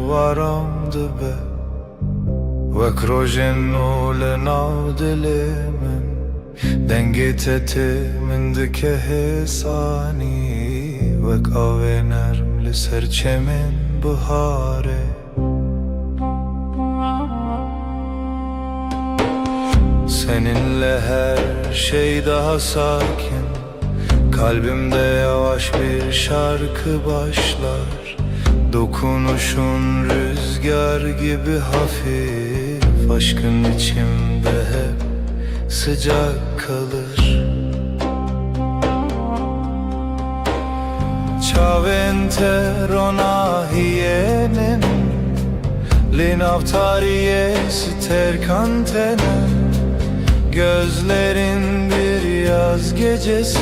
varam dibe Wek rojin u lenavdili min Dengiteti min dike hisani Wek avê nerm li ser çemin biharê Seninle her şey daha sakin Kalbimde yavaş bir şarkı başlar Dokunuşun rüzgar gibi hafif Aşkın içimde hep sıcak kalır Çaventero hiyenin Linavtariye terkantene Gözlerin bir yaz gecesi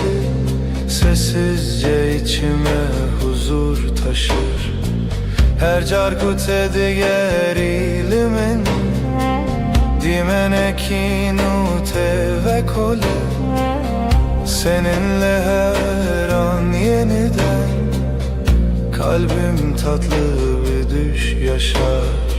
Sessizce içime huzur taşır Her carkute diğer ilimin Dimenekinu ve kole Seninle her an yeniden Kalbim tatlı bir düş yaşar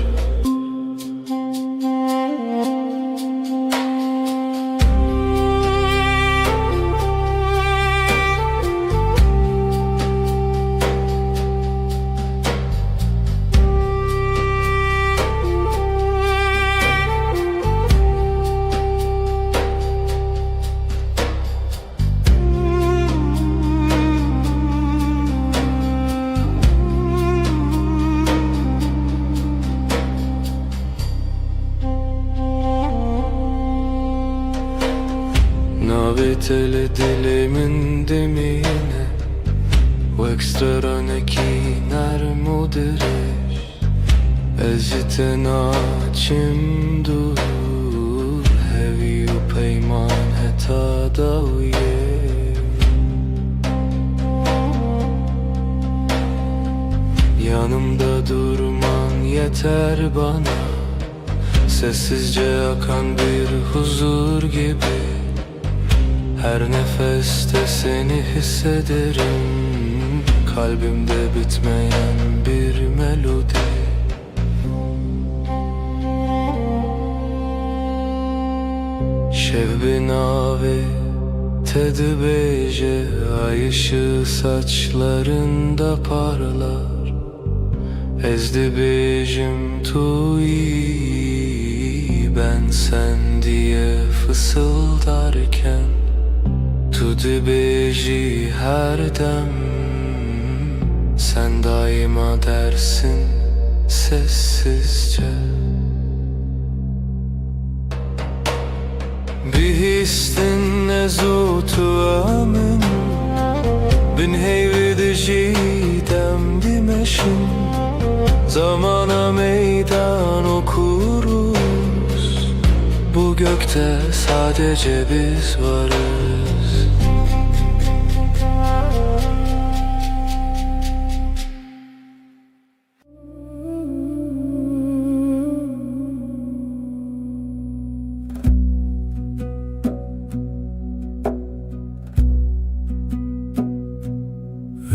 Naviteli dilimin demine Wek straneki nermudirish Ezite naçim dur Hevi u peyman heta davye Yanımda durman yeter bana Sessizce akan bir huzur gibi Her nefeste seni hissederim Kalbimde bitmeyen bir melodi Şevbi nave tedbeje Ay ışığı saçlarında parlar Ezdi bejim tuyi Ben sen diye fısıldarken Tu dibêjî her dem Sen daima dersin sessizce Bir histin nezutu amin Bin heyvi dijîdem dimeşin Zamana meydan okuruz Bu gökte sadece biz varız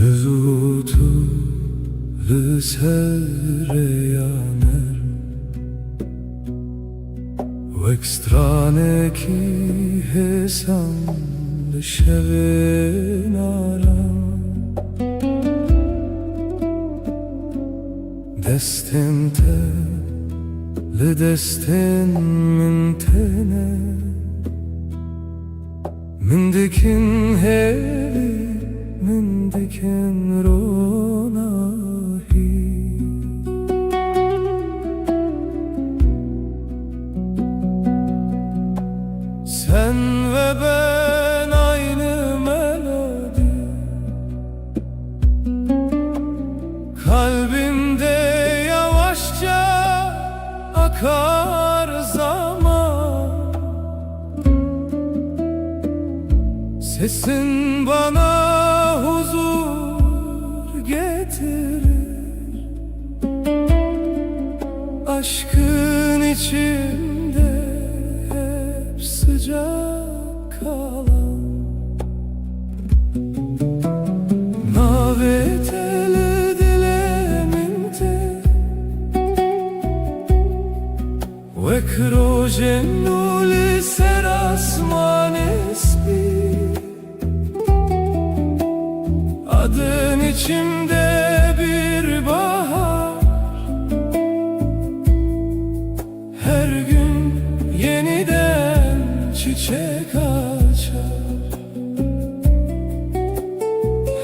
Ezutu l'sereyaner Wek straneki hesam l'şevin aram Destinte l'destin min tene Min dikin hevi Min dikin ronahi Sen ve ben aynı melodi Kalbimde yavaşça akar zaman Sesin bana huzur getirir Aşkın içimde hep sıcak kalan Naveteli dilemimde ve crogenul serasmanes bir. Adın içimde bir bahar, her gün yeniden çiçek açar.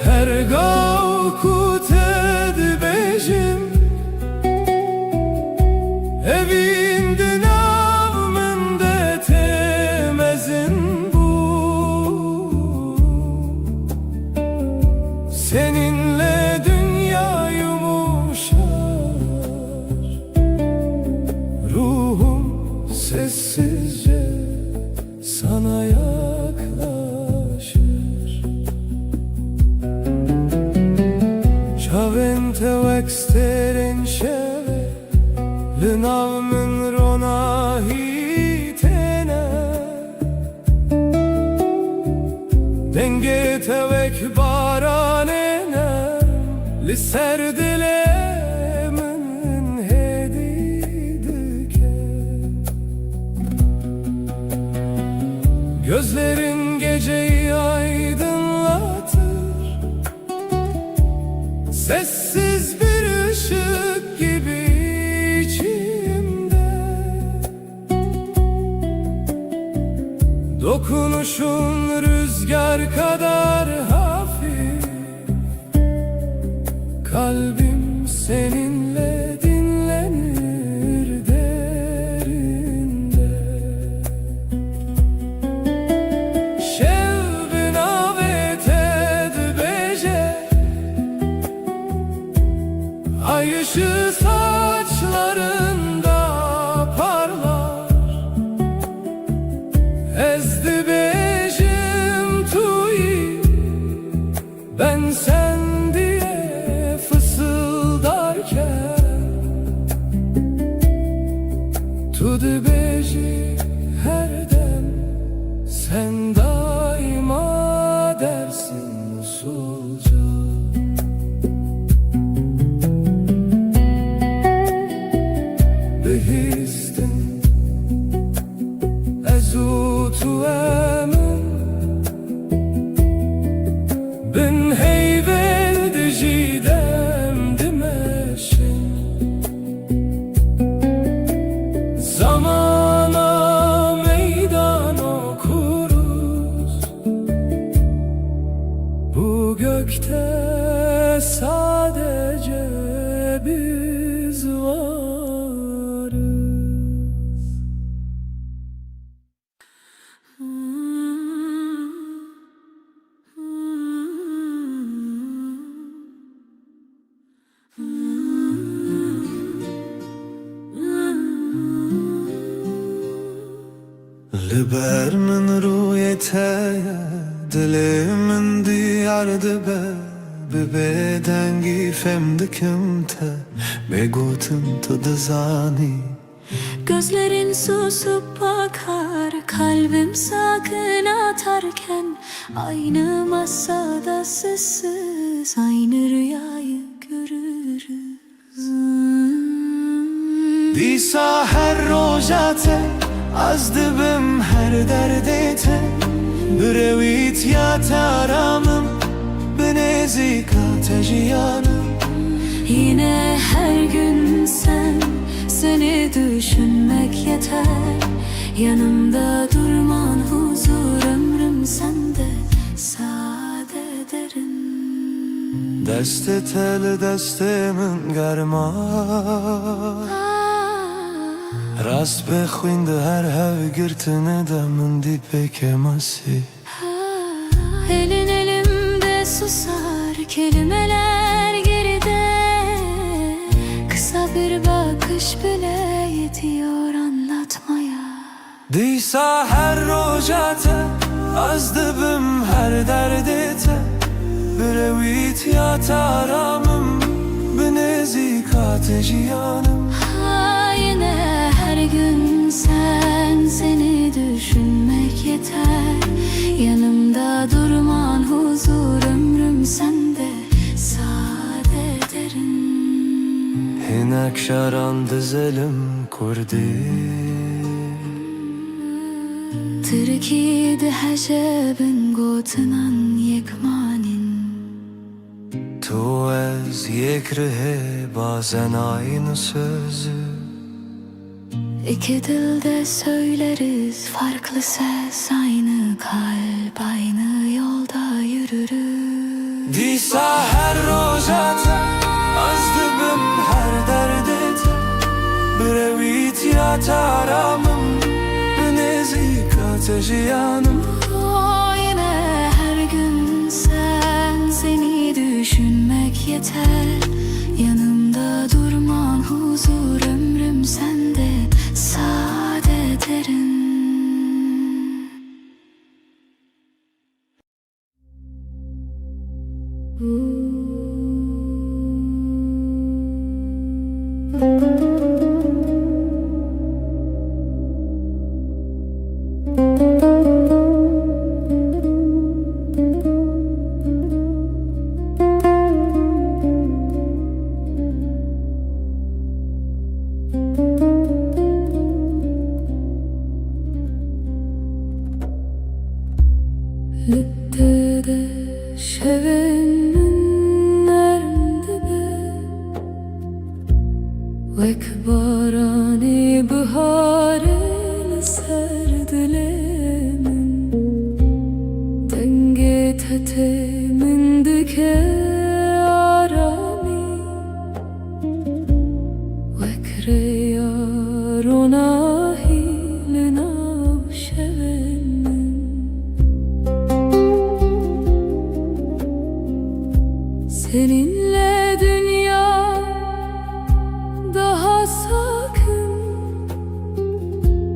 Her gavkut edbejim evinde navmende temezin bu. Seninle dünya yumuşar, ruhum sessizce sana yaklaşır. Chavente vexteren şeve Lınavmın rona hitene, denge tevek baranene Lisserdilemin hedidike. Gözlerin geceyi aydınlatır, sessiz bir ışık gibi içimde. Dokunuşun rüzgar kadar hafif, kalbim seninle dinlenir derinde. Şevbin avet edbeje, ay ışığı saçlarında parlar. Ezdi bejim tuyi, ben sen diye fısıldarken. Tudu beji her dem, sen daima dersin usulca. Behistin ezutu emin, bin heyvel dijidem dimeşin. Zamana meydan okuruz, bu gökte sadece biz varız. لبر من رویته دل من دیارده به بدنگی femdikim te begotum to dazani. Gözlerin susup bakar, kalbim sakın atarken. Aynı masada sessiz, aynı rüyayı görürüz. Disa her rojate az dibim her derdete, brevit ya taramım benezika tejiyanım. Yine her gün sen, seni düşünmek yeter. Yanımda durman huzur, ömrüm sende sade derin. Deste tel destemin germa, rast bexwinde her hev girtine de min di pekemasi. Elin elimde susar, kelimeler geride. Kısa bir bakış bile yetiyor anlatmaya. Disa her rojate az dibim her derdete, brevit ya taramım benezika tejiyanım. Yine her gün sen, seni düşünmek yeter. Yanımda durman huzur, ömrüm sende sade derin. Hinek şaran dizelim کردی تركي حجابن قوتنان يكمانين تو از یک ره bazen aynı sözü İki dilde söyleriz farklı ses, aynı kalp, aynı yolda yürürüz. دیسا هر روزت از دبم her derdت برویت یا ترامم بنزیک ateşi yanım. Yine her gün seni düşünmek yeter. Yanımda durman huzur, ömrüm sende saadet erin. Lüttede şevenin nerede ve kbarani baharel serdilemin denge tetemin dike arami ve kreyar ona hilina şevenin. Seninle dünya daha sakın,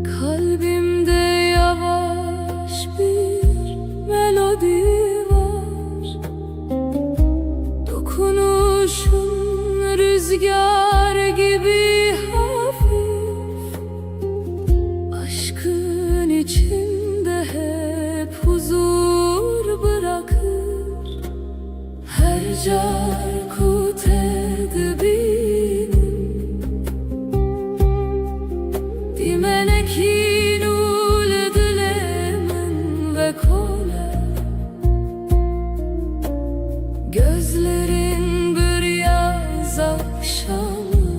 kalbimde yavaş bir melodi var. Dokunuşun rüzgar gibi hafif, aşkın içinde hep huzur bırakır. Her carkut edibinin dimenekin ul dilemin ve kole gözlerin bir yaz akşamı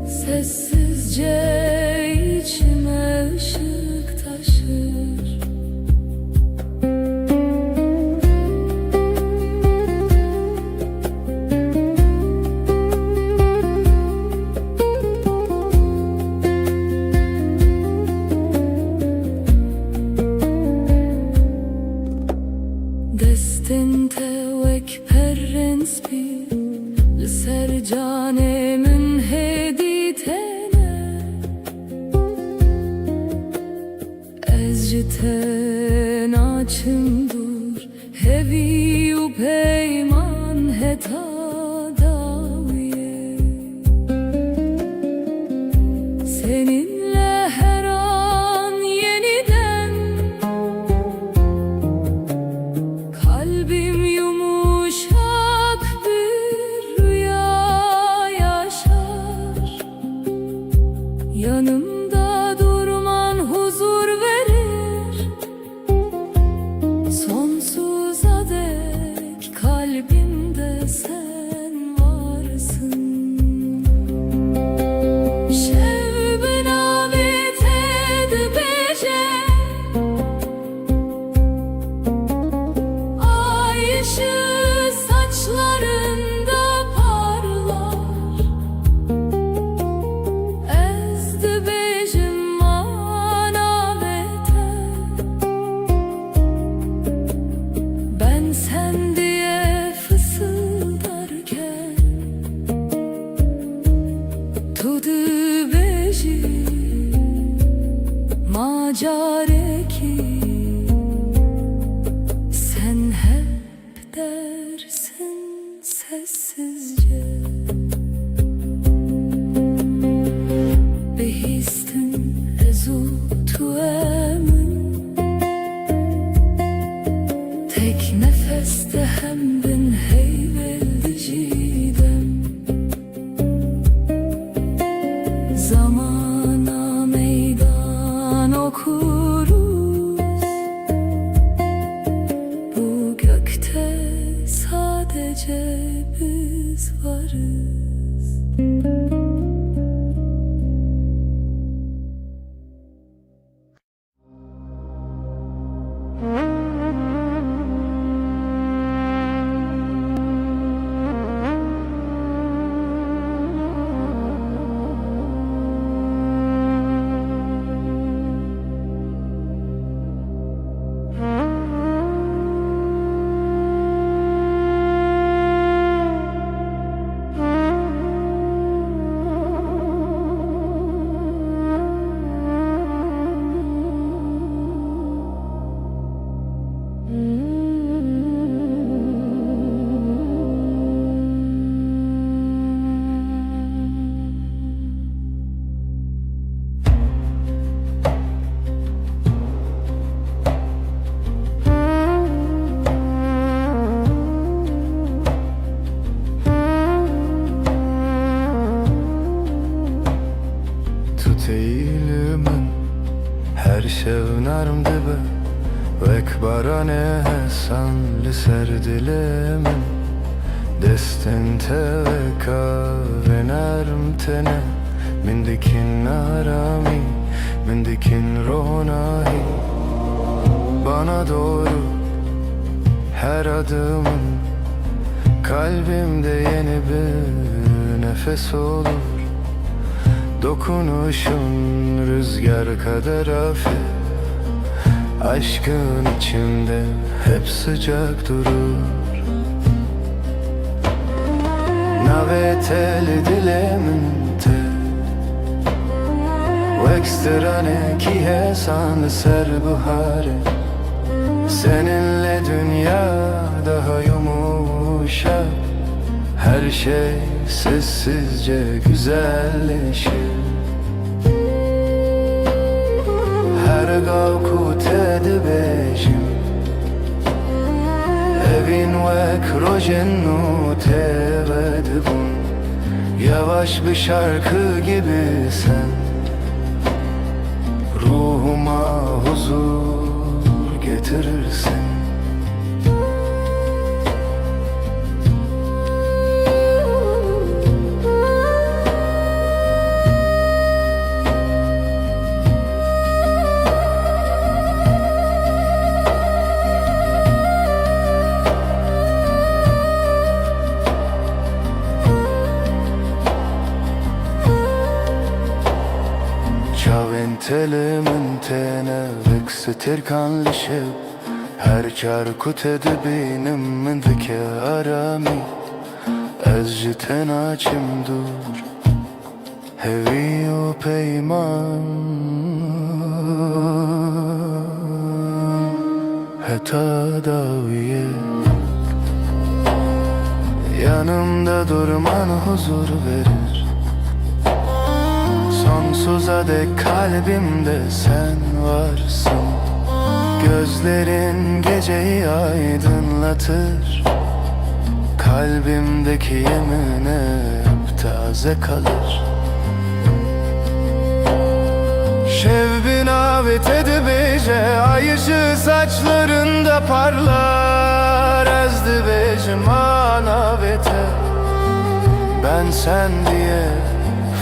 sessizce içime ışık taşır. Destinte vek perrens bir لسرجانه من هدیتنه از جتن açım dur hevi u peyman heta daviye seninle her an yeniden kalbim yumuşak bir rüya yaşar. Yanımda durman huzur verir, sonsuza dek kalbimde sen varsın. Şevben avet edbece ay ışığı saçlarında parlar. Ezdi bejim manavete ben sen diye fısıldarken tudu beji macareki sen hep dersin sessizce. Behistin ezu tuemin tek nefeste hem bin heyveldi cidem Zamana meydan okuruz. Bu gökte sadece biz varız. Tut eğilimin her şevnarm dibe Vek barane hesan li ser dilimin Destin te veka ve narm tene Min dikin arami, min dikin ronahi Bana doğru her adımın Kalbimde yeni bir nefes olur Dokunuşun rüzgar kadar hafif Aşkın içimde hep sıcak durur Naveteli dilemente Vekstrane ki hesan ser buhare Seninle dünya daha yumuşak Her şey sessizce güzelleşir Her gavku tedbejim Evin vek rojennu tevedbun Yavaş bir şarkı gibi sen Ruhuma huzur getirirsin Telimin tene veksetir kanlışıp Her çarkut edibinin min vike arami Ez jiten açım dur Hevi o peyman Heta daviye Yanımda durman huzur verir Sonsuza dek kalbimde sen varsın Gözlerin geceyi aydınlatır Kalbimdeki yemin hep taze kalır Şevbin avet edibece Ay ışığı saçlarında parlar Ezdibecim anavete Ben sen diye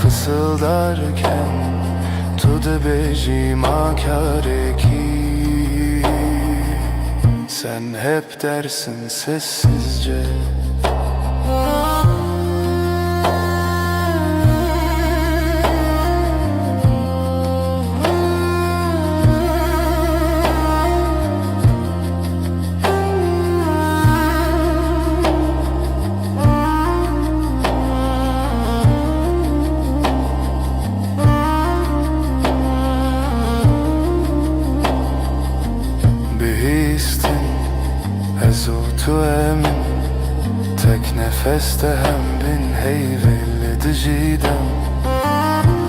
fısıldarken Tudu bejim akareki Sen hep dersin sessizce Tu emin Tek nefeste hem bin heyvelli diciden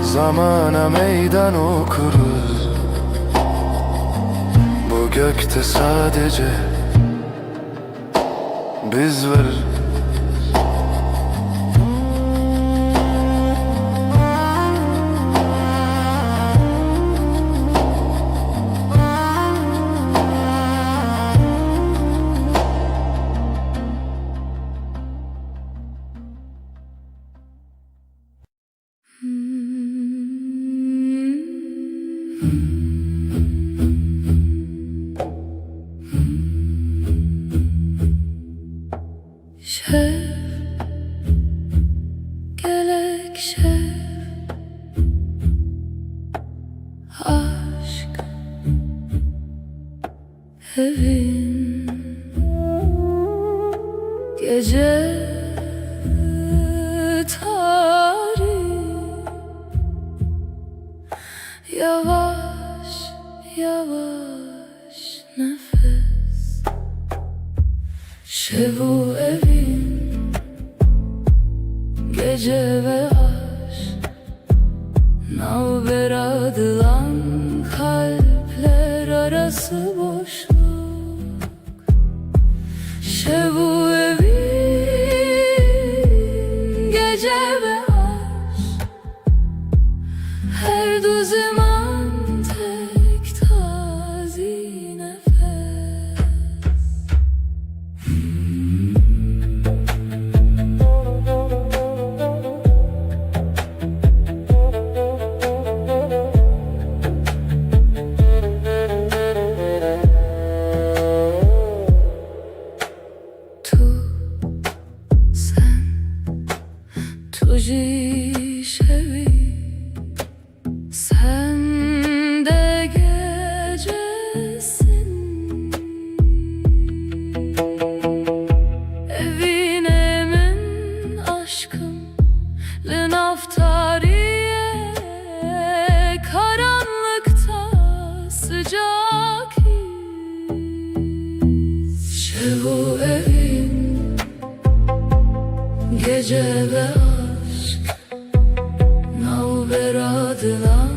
Zamana meydan okuruz Bu gökte sadece biz varız Şef, gerek şef, aşk evin gece tarih, yavaş yavaş nefes. Şevu evin gece ve aşk, navber adılan kalpler arası boşluk. Şevu evin gece ve aşk, her du zaman tek tazi nefes. Tuji şevi, sen de gecesin. Evin emin aşkım, lenaftariye, karanlıkta sıcak his. Şevu evin gece ve aşk, navber adılan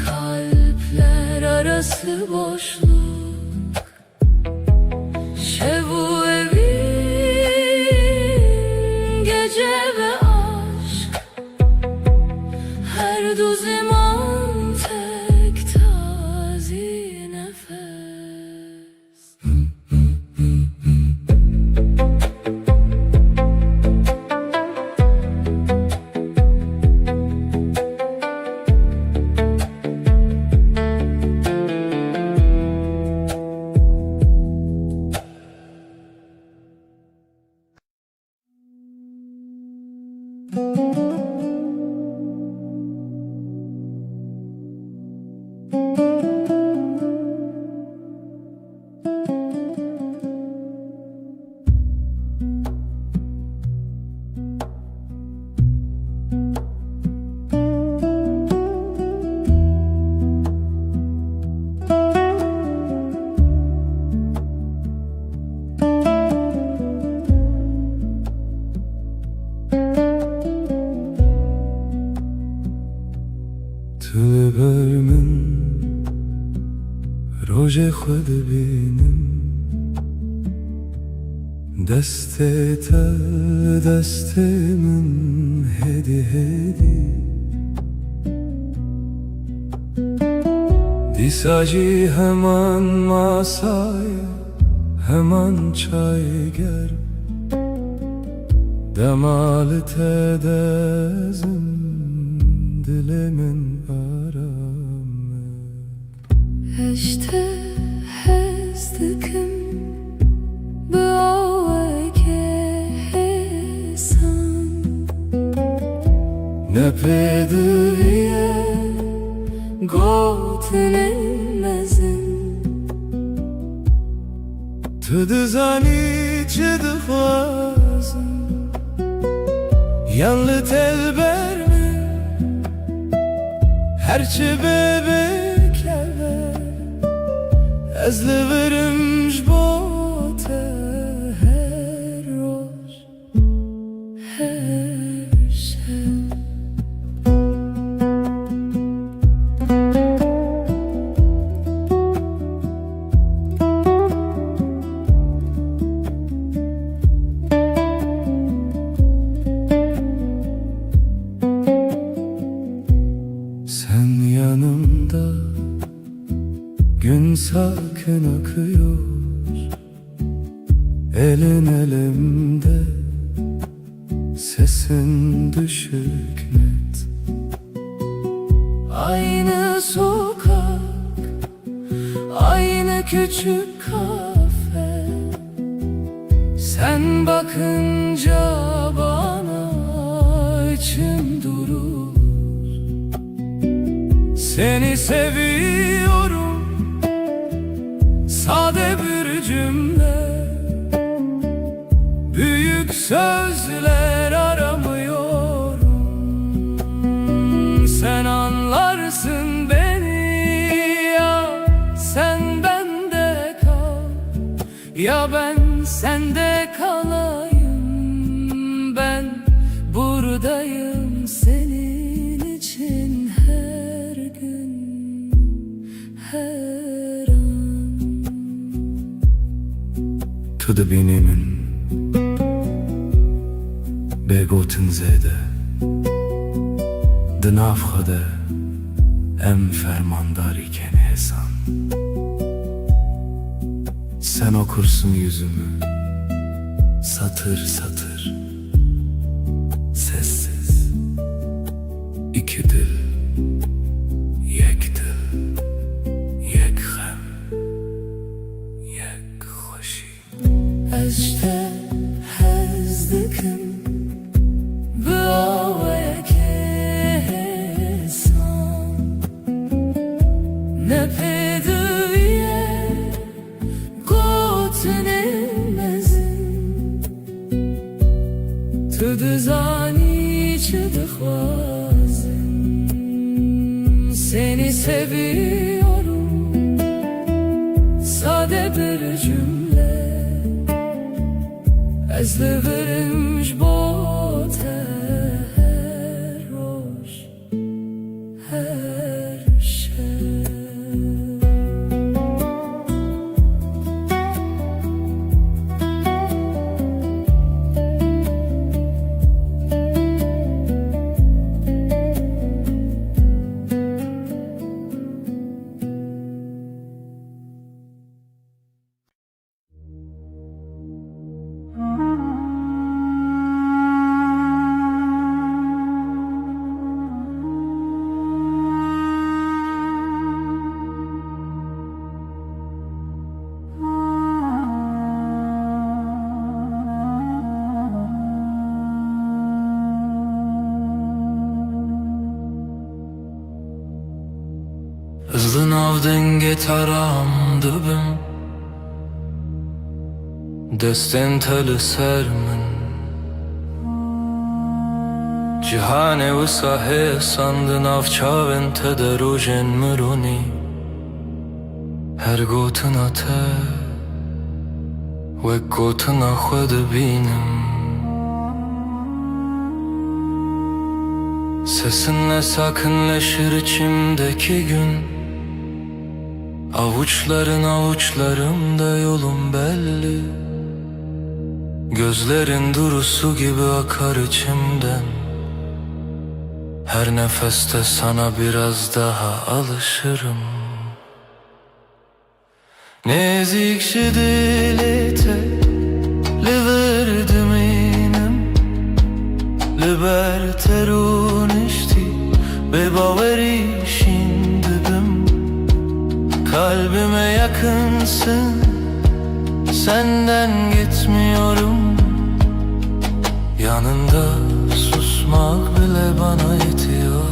kalpler arası boşluk. Şevu evin gece ve aşk, her du zaman tek tazi nefes. تبر من روژ خود بینم دست تر دست من هدی هدی دیساجی hemen masaya hemen çay ger demalı tedezim dilimin aramı. Eşte hezdikim büaveke hesan, ne pediye gotinilmezin. Tüdüzani çıdıfazın yanlı telber mi herçi bebekler ezli verimş bote Her roş, her şey. Sen yanımda gün sakin akıyor, elin elimde, sesin düşük net. Aynı sokak, küçük kafe, sen bakınca bana içim durur. Seni seviyorum, sade bir cümle, büyük sözler aramıyorum. Sen anlarsın beni, ya sen bende kal, ya ben sende kalayım. Ben buradayım senin için her gün, her an. To the beginning begotten zede de nafhade em fermandar iken Hasan. Sen okursun yüzümü satır satır, sessiz. İki dil, yek dil, yek gem, yek hoşi. Eşte hezdikim Bıavaya kesan Ne pedüye Gotnemezin Tüdü zani çıdıkhvazin Seni seviyorum, sade bir cümle, ez livirimj bo te her roş, her şev. Hızlı nav denge taram dibim Destên te li ser min Cîhanê wisa hê sand nav çavên te de rojên mironî Her gotina te wek gotina xwe dibînim Sesinle sakinleşir içimdeki gün Avuçların avuçlarımda yolum belli Gözlerin durusu gibi akar içimden Her nefeste sana biraz daha alışırım Nezik şidilete liverdim inem Liber terunişti be baveri şindibim Kalbime yakınsın senden gitmiyorum Yanında susmak bile bana yetiyor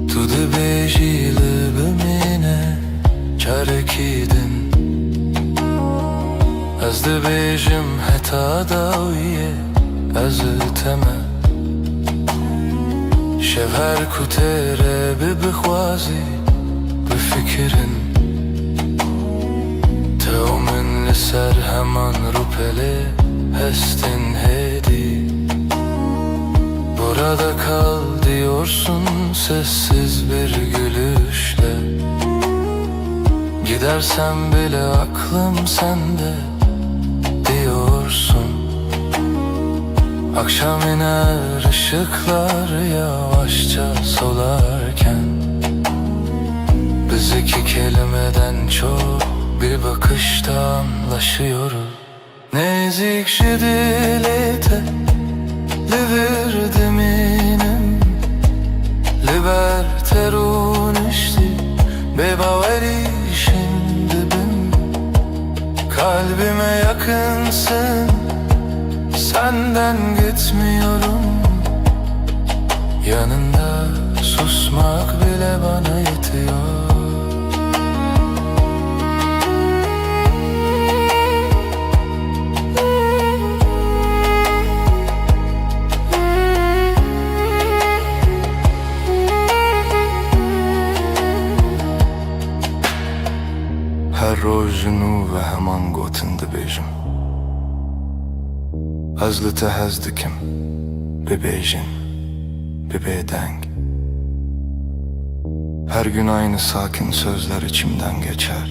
Tu dibêjî çarekîdin Ez dibêjim heta dawiyê ez te me Şev her ku têre bibixwazî bifikirin Tev min li ser heman rûpelê hestin hêdî Burada kal diyorsun sessiz bir gülüşle Gidersem bile aklım sende diyorsun Akşam iner ışıklar yavaşça solarken Bizi İki kelimeden çok bir bakışta anlaşıyoruz. Nezik şidilete liver minem liberterun işti bebaveri şimdi ben kalbime yakınsın, senden gitmiyorum. Yanında susmak bile bana yetiyor. هر روز نو و همان گوتنده بیجم Hazlı hazdıkim bebejin bebedeng. Her gün aynı sakin sözler içimden geçer.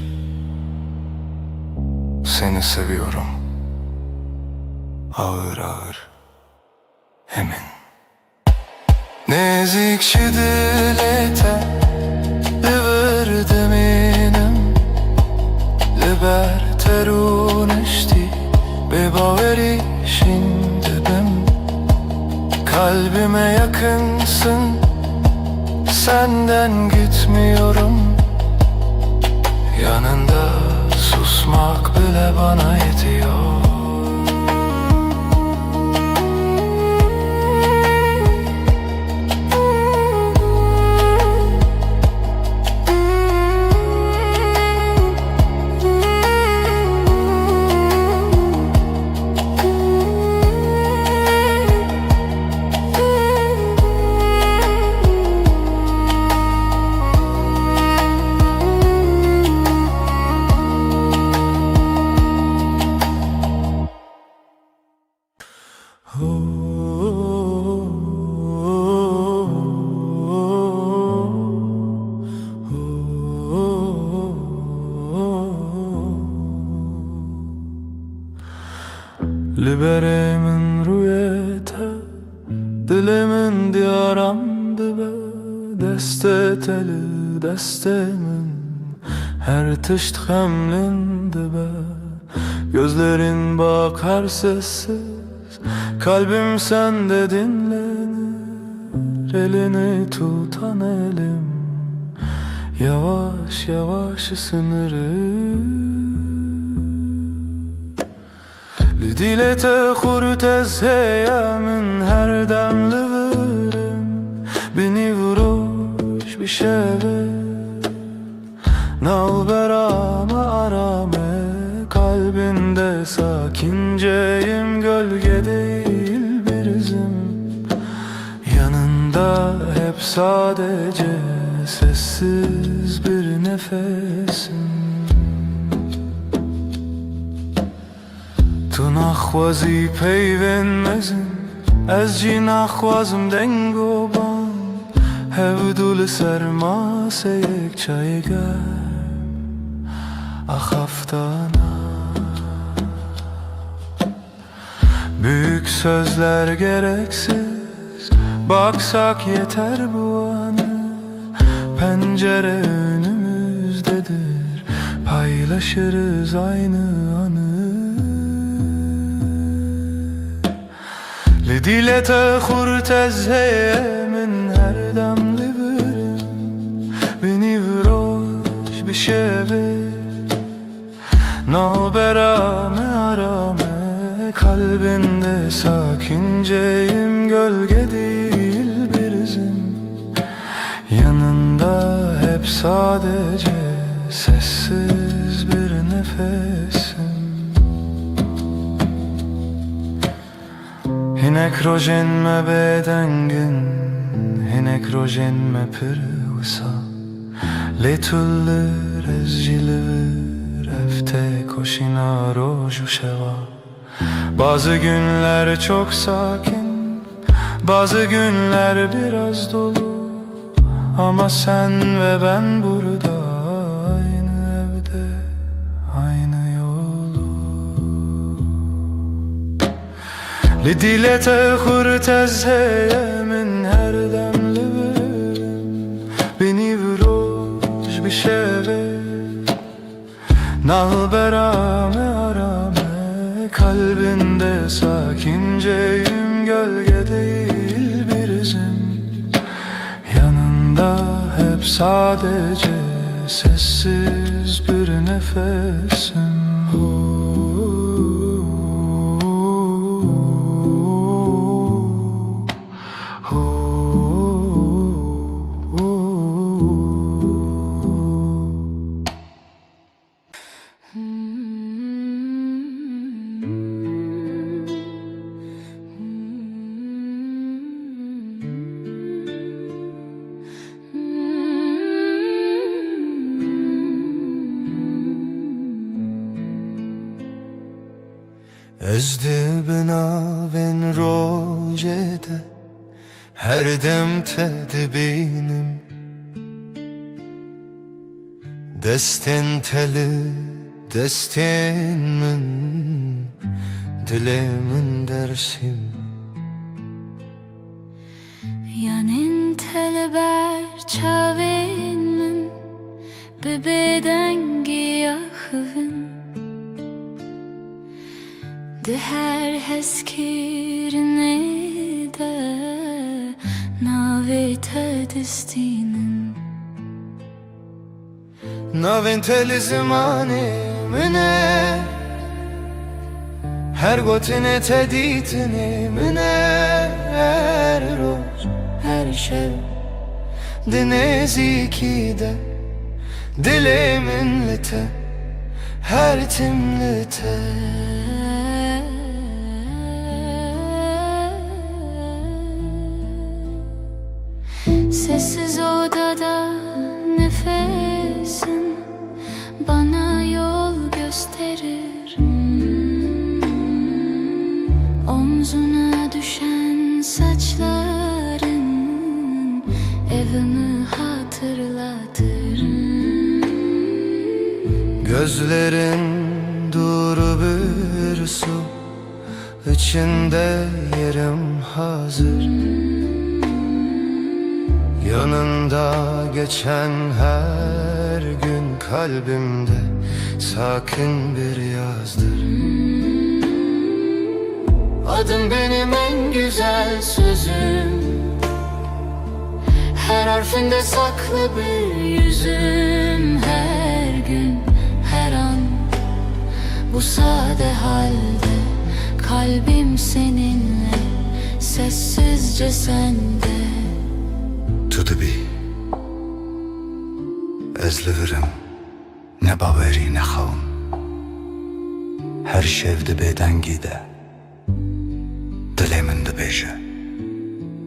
Seni seviyorum ağır ağır emin. Nezik şidilete liverdim inem liberterun işti bebaveri şimdi ben kalbime yakınsın, senden gitmiyorum. Yanında susmak bile bana yetiyor. Liberemin rüyete dilimin diyaramdı be deste teli destemin her tışt hemlindi be gözlerin bakar sessiz kalbim sende dinlenir elini tutan elim yavaş yavaş ısınırım. Lidilete kurtez heyemin her demli verim beni vuruş bir şeve nalberame arame kalbinde sakinceyim gölge değil bir izim yanında hep sadece sessiz bir nefesim. تو نخوازی پیوندمزم از جی نخوازم دنگو بان هودول سرماسه یک چای گرم ahaftana. Büyük sözler gereksiz baksak yeter bu anı pencere önümüzdedir paylaşırız aynı anı. لديلة خورت من هر دم لبرم بني vroş bir şeve nalberame arame kalbinde sakinceyim gölge değil bir izim yanında hep sadece sessiz bir nefesim. Hinek rojen me bedengin hinek rojen me pırvısa letullir ezcilir efte koşina roju şeva. Bazı günler çok sakin bazı günler biraz dolu ama sen ve ben burada aynı evde aynı yolu. لديلة خورت از من هر دم لبرم بنی وروش بشه Nalberame arame kalbinde sakinceyim, gölge değil bir izim. Yanında hep sadece sessiz bir nefesim. Ezdi bina ven rojede her dem tedbinim. Destin teli destin min, dilemin dersim. Yanin teleber çavin min, bebeden giyahın. De her heskirine de navete destinin. Navin teli zimani mine, her gotine teditine mine. Her roz her şev dinezikide, dilimin lite her timlite. Sessiz odada nefesin bana yol gösterir. Omzuna düşen saçların evimi hatırlatır. Gözlerin duru bir su, içinde yerim hazır. Yanında geçen her gün kalbimde sakin bir yazdır. Adın benim en güzel sözüm, her harfinde saklı bir yüzüm. Her gün, her an, bu sade halde kalbim seninle, sessizce sende. Tu bi ez li virim ne bawerî nexewim, her şev bêdengî de dilê min dibêje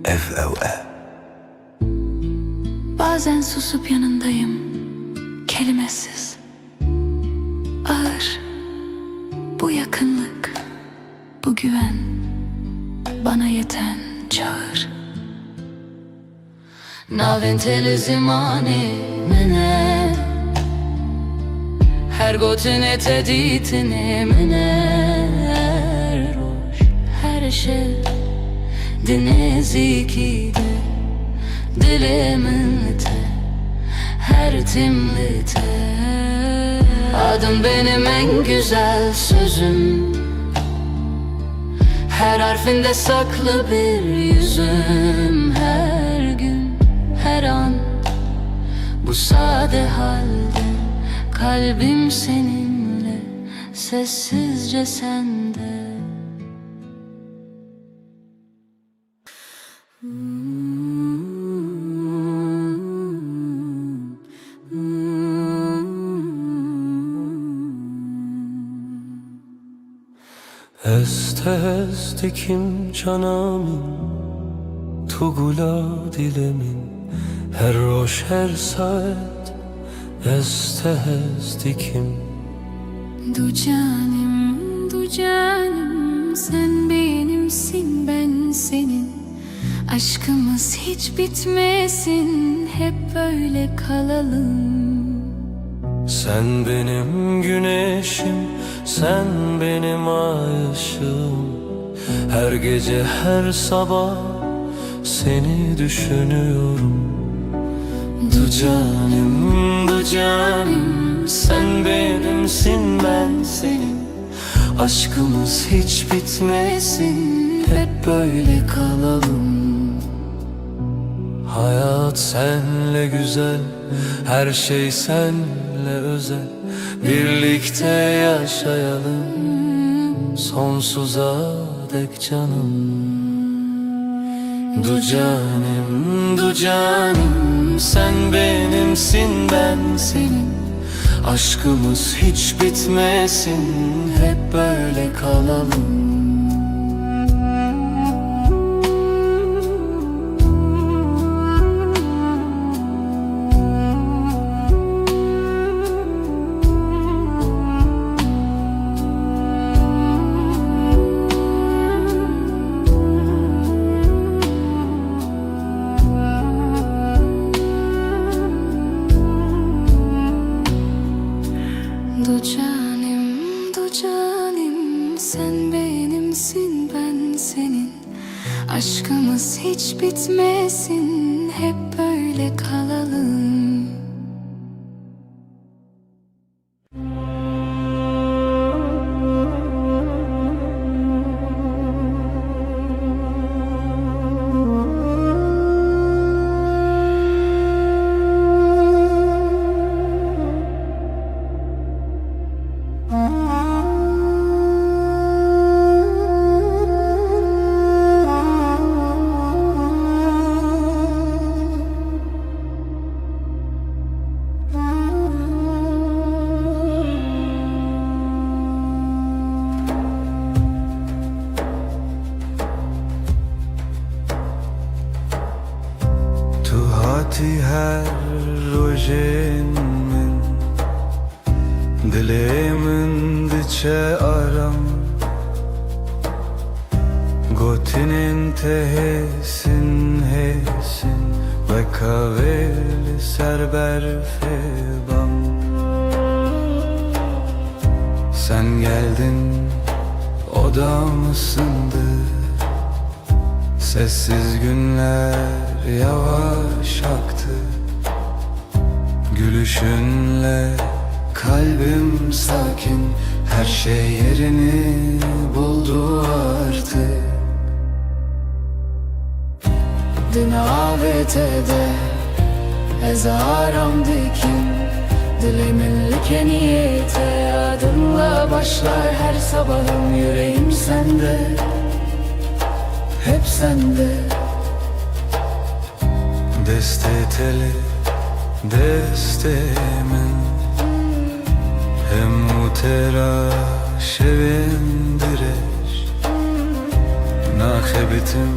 ev ew e. Bazen susup yanındayım, kelimesiz, ağır. Bu yakınlık, bu güven bana yeten çağır. Navin teli zimani mine, her gotine teditine mine. Her roş her şev dinezikide, dilimin lite her timlite. Adın benim en güzel sözüm, her harfinde saklı bir yüzüm. Her gün, her an, bu sade halde kalbim seninle, sessizce sende. Est est dikim canamin, tu gula dilemin. Her roş her saat est dikim. Du canım, sen benimsin, ben senin. Aşkımız hiç bitmesin, hep böyle kalalım. Sen benim güneşim, sen benim ay ışığım. Her gece her sabah seni düşünüyorum. Du canım, Sen benimsin, ben senin. Aşkımız hiç bitmesin, hep böyle kalalım. Hayat senle güzel, her şey senle özel. Birlikte yaşayalım sonsuza dek canım. Du canım, du canım, sen benimsin, ben senin. Aşkımız hiç bitmesin, hep böyle kalalım. Du canim, sen benimsin, ben senin. Aşkımız hiç bitmesin, hep böyle kalalım. Tu hati her rojen min, dilemin diçe aram. Gotinin tehesin hesin, ve kaveli serber febam. Sen geldin, odam ısındı. Sessiz günler yavaş aktı. Gülüşünle kalbim sakin, her şey yerini buldu artık. Din avetede ezaram dikin, dilimin like niyete. Adınla başlar her sabahım, yüreğim sende, hep sende. Deste teli, deste min, hem utera şevindireş. Nakhebitim,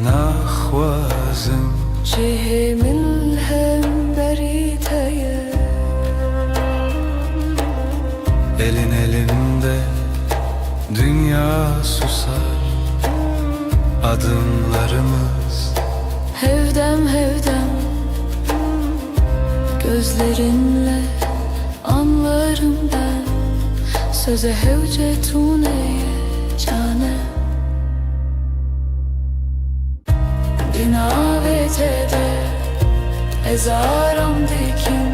nakhwazim, Cehimin hem beriteye. elin elimde dünya susar. Adımlarımız Hevdem hevdem, gözlerinle anlarım ben. Söze hevcetuneye cane. Dinavetede ezaram dikin,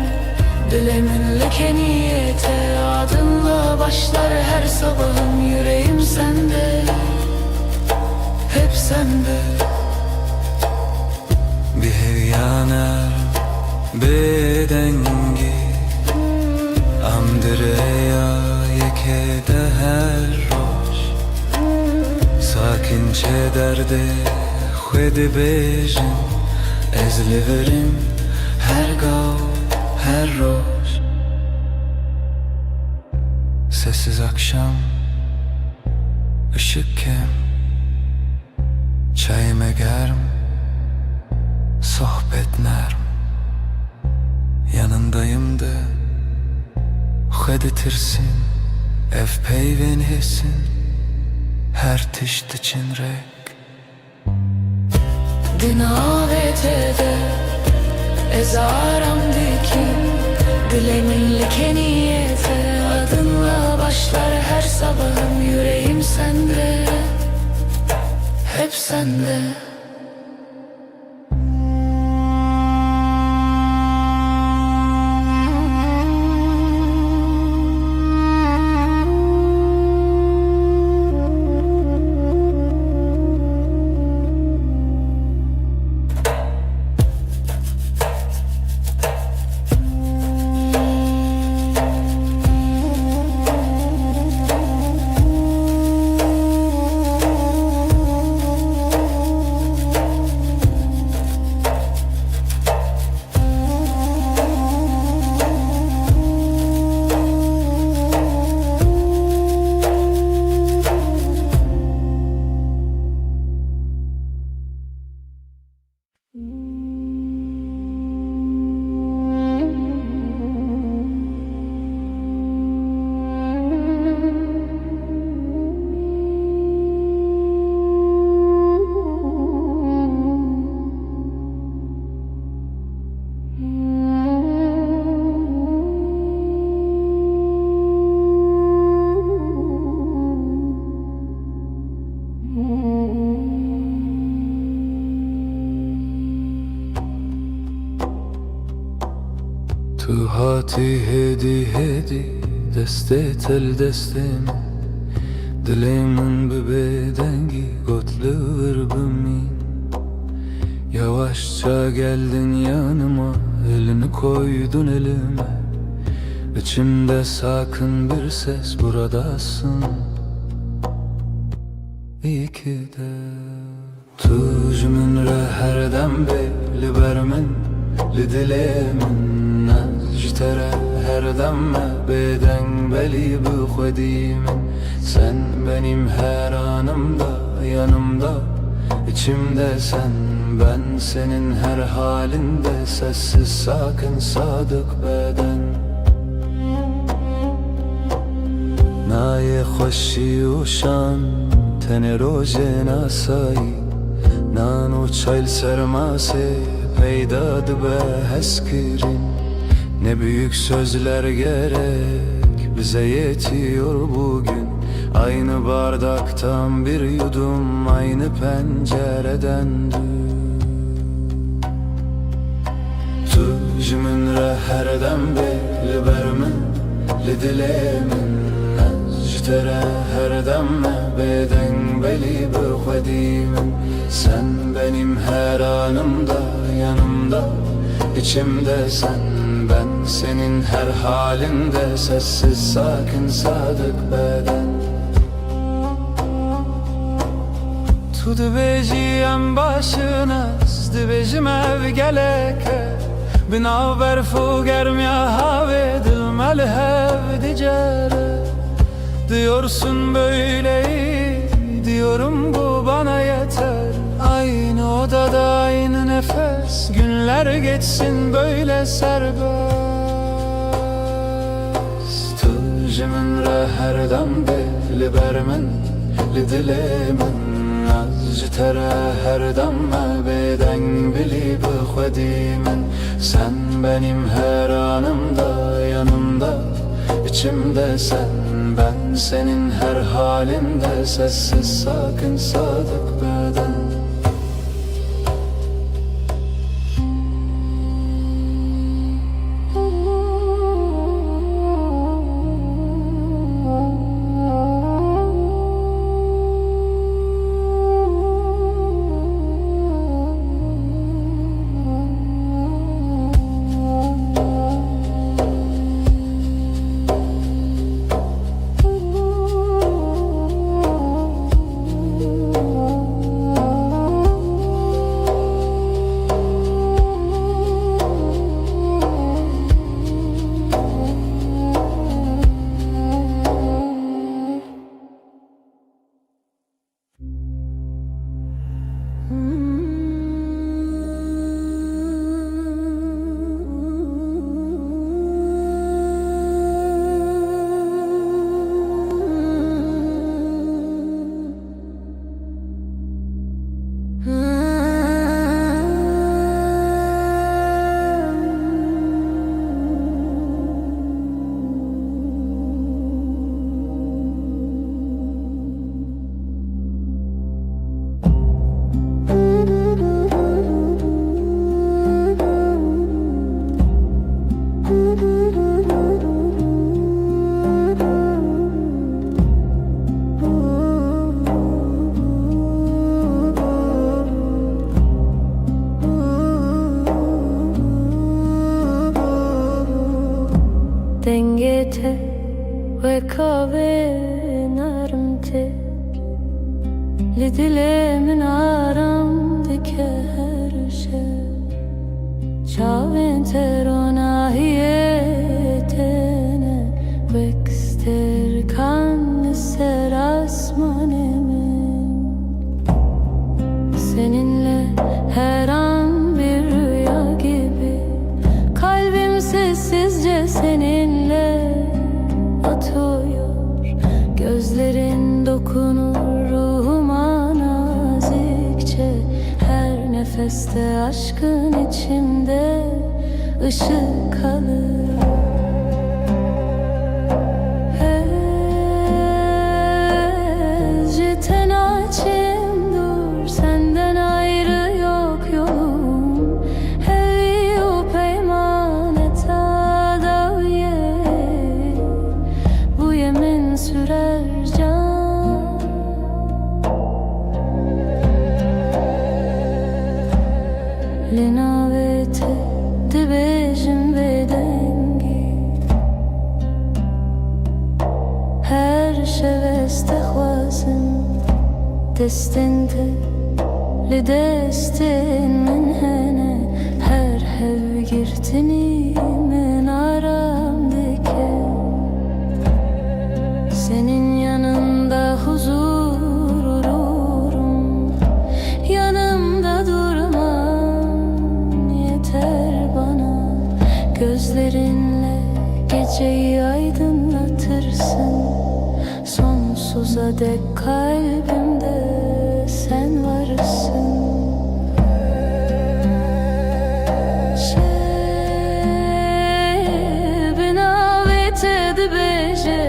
dilimin like niyete. Adınla başlar her sabahım, yüreğim sende, hep sende. bir hevyana bedengi, amdireya yekede her roş. Sakinçe derde xwedi bejin, ez liverim her gav her roş. Sessiz akşam, ışık kem, çayım egerm, sohbet nerm. Yanındayım da xwedi tirsin, ev peyven hesin, her tişt için rek. Dinavetede ezaram dikin, dilimin like niyete. Adınla başlar her sabahım, yüreğim sende, hep sende. تو هاتی هدی هدی دسته تل دستم Dilimin bir bedengi gotluğur bümmin Yavaşça geldin yanıma elini koydun elime İçimde sakın bir ses buradasın İyi ki de Tuj min re her dem li ber min li dilê min ji te re her dem me bêdeng belî bi xwedî min Sen benim her anımda yanımda içimde sen Ben senin her halinde sessiz sakin sadık beden Naye خوشی و شان تن روژه ناسایی نانو çayl sermase peydad be heskirin Ne büyük sözler gerek bize yetiyor bugün Aynı bardaktan bir yudum aynı pencereden Tu min re her dem li ber min li dilê min Ji re her dem me bêdeng belî bi xwedî min Sen benim her anımda yanımda içimde sen Ben senin her halinde sessiz sakin sadık beden Tu dibêjî em başinas dibêjim ev geleke Binaber fu germiya havê dil me li hev dicere Diyorsun böyle iyi, diyorum bu bana yeter Aynı odada aynı nefes, günler geçsin böyle serbest Tu min re her dem li ber min li dilê min Az ji te re her dem me bêdeng belî bi xwedî min Sen benim her anımda yanımda içimde sen Ben senin her halinde sessiz sakin sadık beden Dengete ve kahve narmte Li dilê min aram dike her şey Çavên te ronahiyê tene Wekster kan ser asmanê min Seninle her an bir rüya gibi Kalbim sessizce seninle atıyor Gözlerin dokunur ruhuma nazikçe Her nefeste aşkın içimde ışık kalır Senden ayrı yok yolum Hevi u peymaneta dibêjim vê dengî her şeves te xwazim destin te li destin min hene her hevgirtinî min aram dike senin yanında huzur ururum yanımda durman yeter bana gözlerinle geceyi aydınlatırsın sonsuza dek kalbimde sen varsın binavete dibêje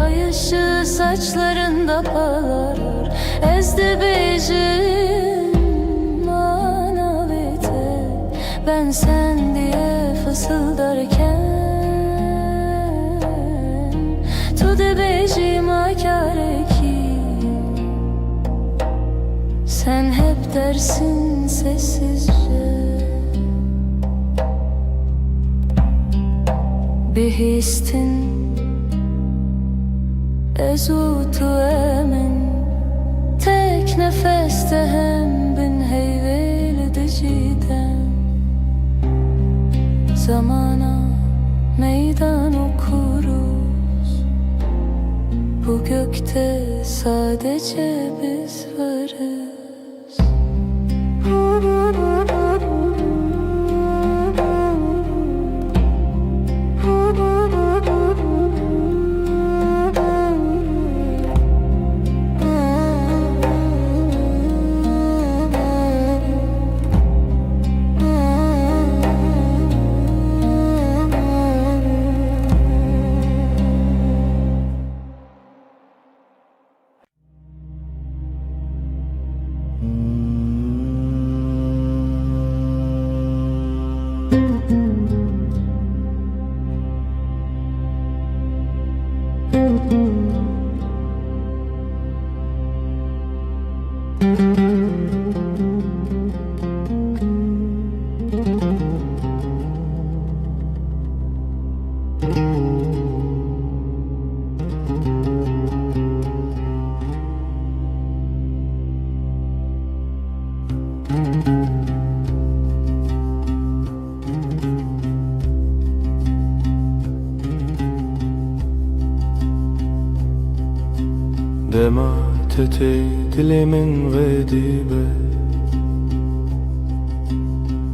ay ışığı saçlarında parlar ez dibêjim manavete ben sen diye fısıldarken tu dibêjî makare ki sen hep dersin sessizce Bihîstin ez û tu emin tek nefeste hem bin heyvêl dicîden zamana meydan okuruz bu gökte sadece biz varız دماتت دل من غديبة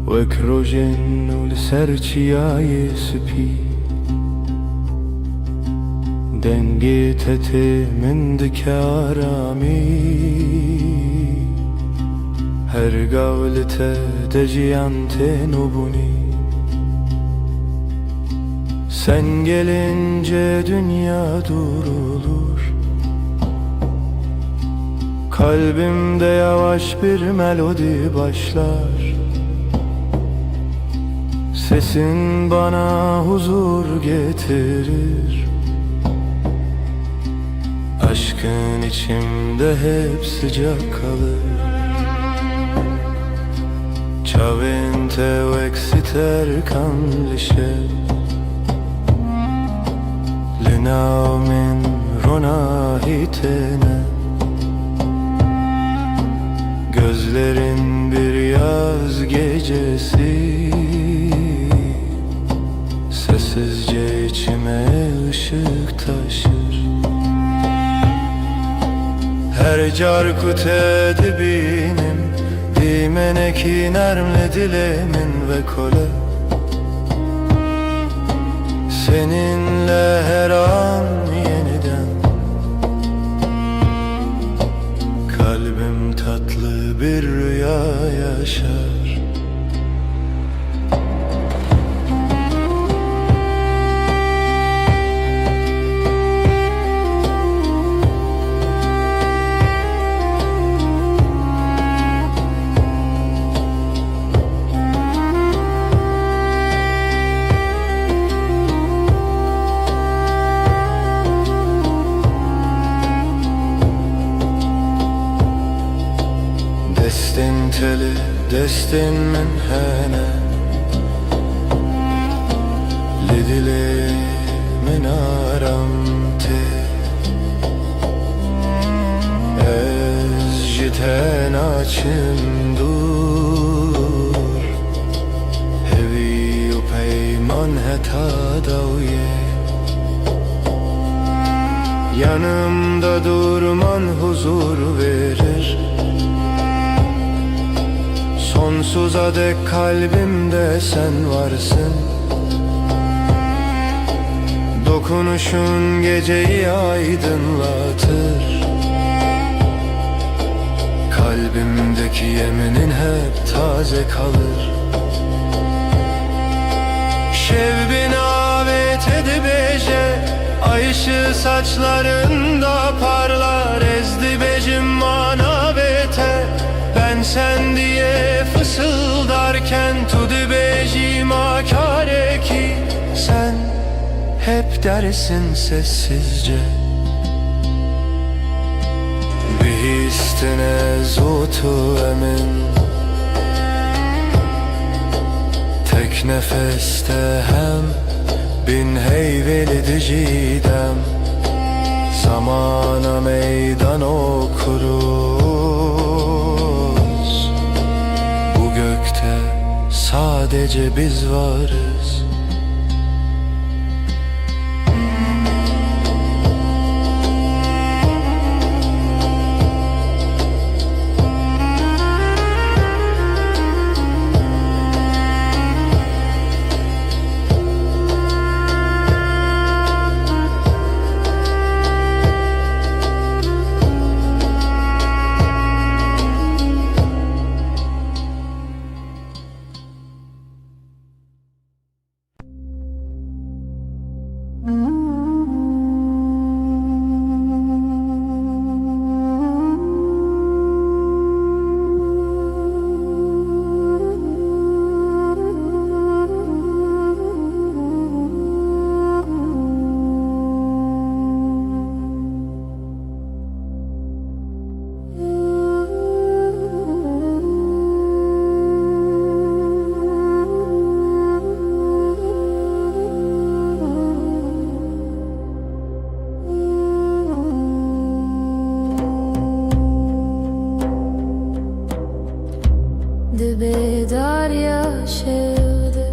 وكروجن ولسرچياي سبي دنگيتت من دكارامي her gavlete deciyante nubuni sen gelince dünya durulur kalbimde yavaş bir melodi başlar sesin bana huzur getirir aşkın içimde hep sıcak kalır Ciavente exiter canlisce Linaumin ronahitene Gözlerin bir yaz gecesi Sessizce içime ışık taşır Her carkut edibinim Dimeneki nermle dilemin ve kole Seninle her an yeniden Kalbim tatlı bir rüya yaşar Destin teli, destin min hene داشم دور هوی و پیمان heta daviye Yanımda durman huzur verir Sonsuza dek kalbimde sen varsın Dokunuşun geceyi aydınlatır Kalbimdeki yeminin hep taze kalır Şevbin avet edibece Ay ışığı saçlarında parlar Ezdi becim manavete Ben sen diye fısıldarken Tudi becim akare ki Sen hep dersin sessizce Bihistine zutu emin Tek nefeste hem bin heyveli dicidem Zamana meydan okuruz Bu gökte sadece biz varız Bedar yaşadı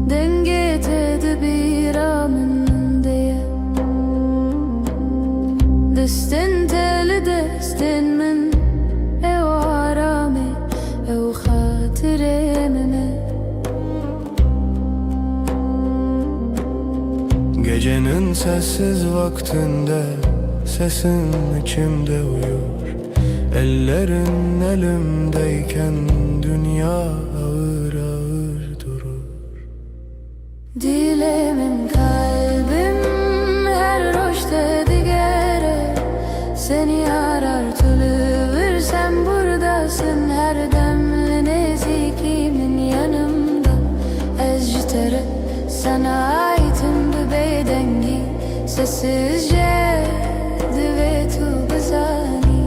Denge tedbir amın diye Destin teli destin min Ev arame ev hatıremime Gecenin sessiz vaktinde Sesin içimde uyur Ellerin elimdeyken dünya ağır ağır durur Dilemin kalbim her roşta digere Seni arar tülüvür sen buradasın her demli nezikimin yanımda Ezcitere sana aitim bir bedengi Sessizce divetu bezani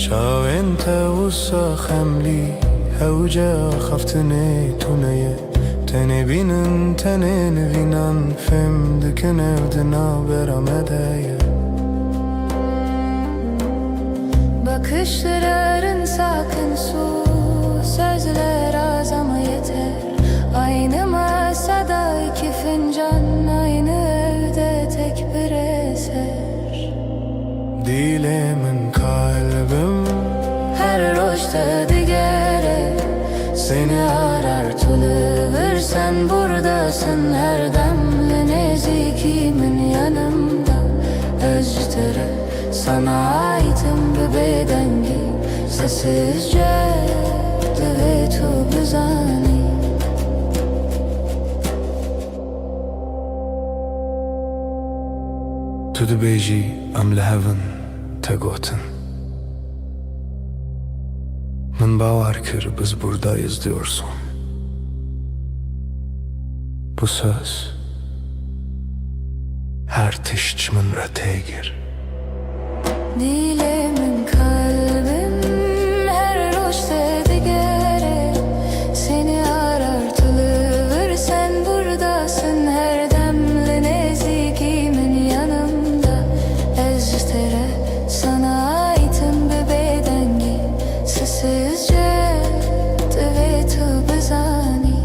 شاو انت وصا خملي هوجا خفتني تونية تني بينن تنين بينن فم دكن evdina beramedeye Bakışların sakın su Sözler az ama yeter Aynı masada iki fincan Aynı evde tek bir eser Dilemin kalbim Her roşta digere Seni arar tülüvür sen buradasın her demli nezikimin yanımda Özcütere sana aitim bir bedengi Sessizce divetu bezani تو دبیجی ام لهون تگوتن من باور kır biz buradayız diyorsun Bu söz her tişçimin rötegir Dilemin kalbim her roşta digere Seni arar tülüvür sen buradasın her demli nezikimin yanımda Eztere sessizce دويت بزاني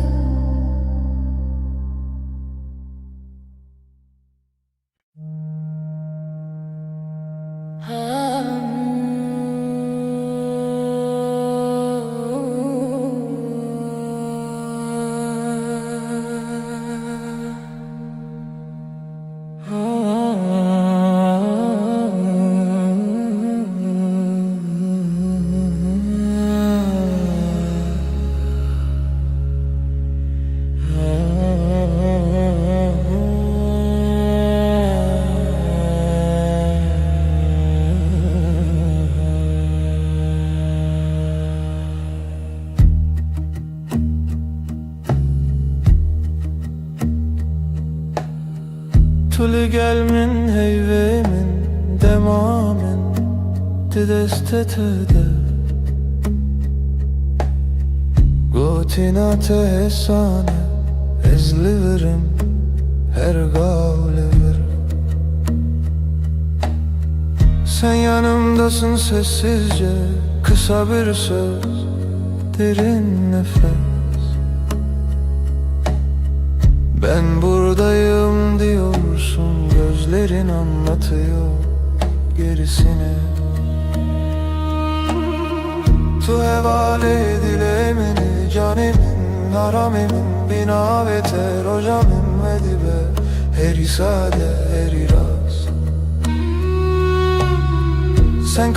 Tuli gelmin heyvemin demamin Didestetede Gotinate hesane ezliverim her gavliverim Sen yanımdasın sessizce kısa bir söz derin nefes Ben buradayım diyorsun gözlerin anlatıyor gerisini Tu hevale dilemeni canimin haramimin bina veter hocamim edibe heri sade heri rast Sen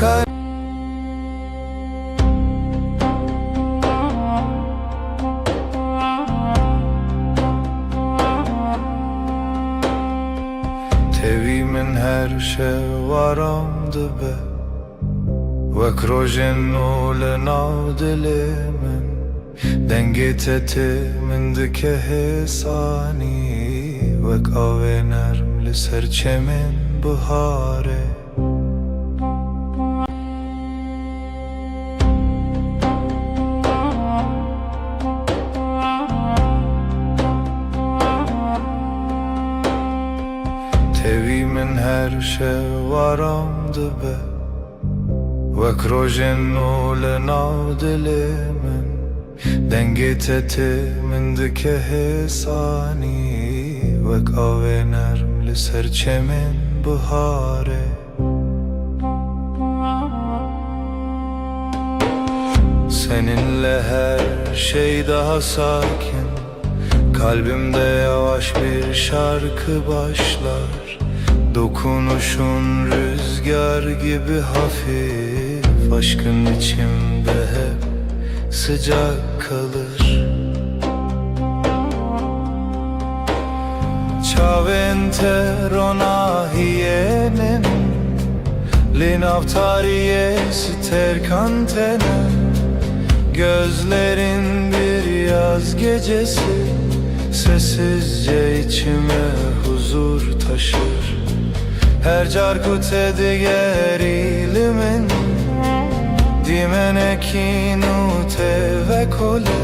Tevimin her şey varamdı be Vek rojen ule navdilimin Dengiteti min dike hesani Vek avenerm li serçemin bihare Tevimin her şey varamdı be Vek rojen ule navdilimin Dengiteti min dike hesani Vek avenerm li serçemin bihare Seninle her şey daha sakin Kalbimde yavaş bir şarkı başlar Dokunuşun rüzgar gibi hafif Aşkın içimde hep sıcak kalır Çaventer ona hiyenin Linavtariye ster kantene Gözlerin bir yaz gecesi Sessizce içime huzur taşır Her carkute diğer ilimin Dimenekin ute ve kole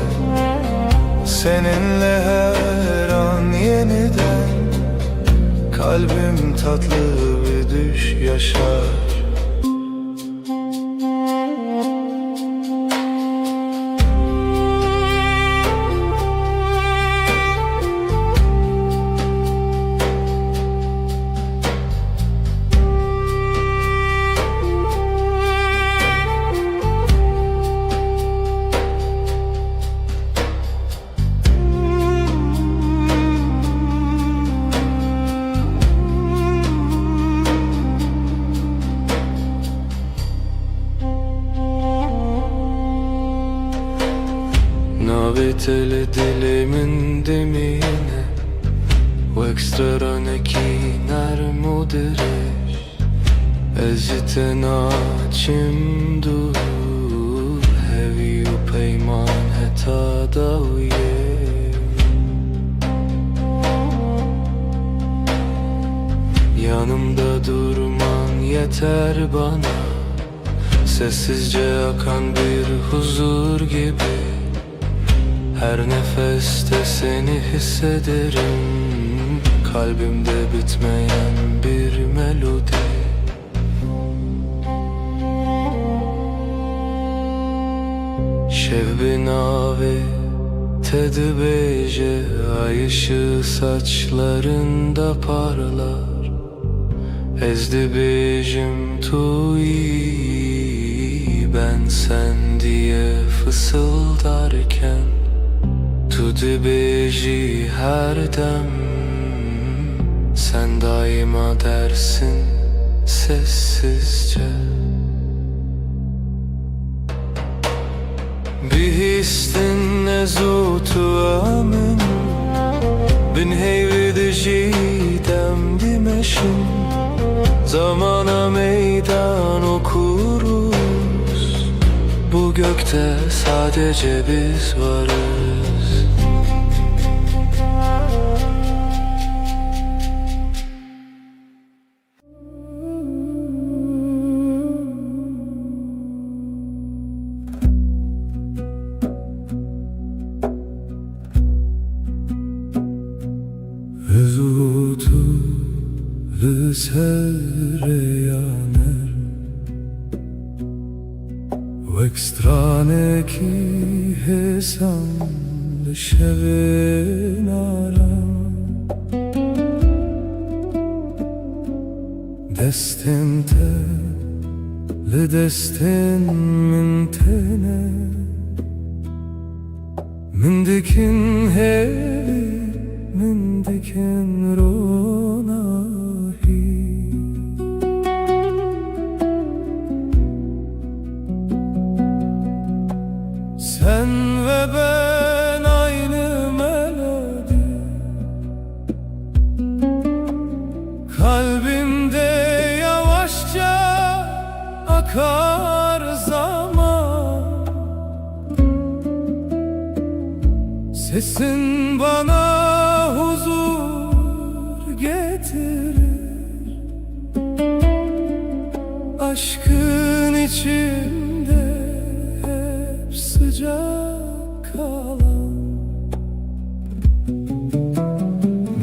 Seninle her an yeniden Kalbim tatlı bir düş yaşar Navetele dilimin demine Vekstraneki nermudireş Ezite naçim dur Hevi u peyman heta daviye Yanımda durman yeter bana Sessizce akan bir huzur gibi Her nefeste seni hissederim Kalbimde bitmeyen bir melodi Şev nave tedi beje, ay ışığı saçlarında parlar. Ezdi bejim tuyi, ben sen diye fısıldarken. Tudi beji her dem, sen daima dersin sessizce. Bir histin nezutu amin, bin heyvidi jidem dimeşin. Zamana meydan okuruz, bu gökte sadece biz varız. Zutu sereyaner ve ekstrane ki hesam şevenaram destente le desten mintene mindikin hevi mindikin ronahi. Sen ve ben aynı melodi, kalbimde yavaşça akar zaman. Sesin bana huzur getirir, aşkın içinde hep sıcak kalan.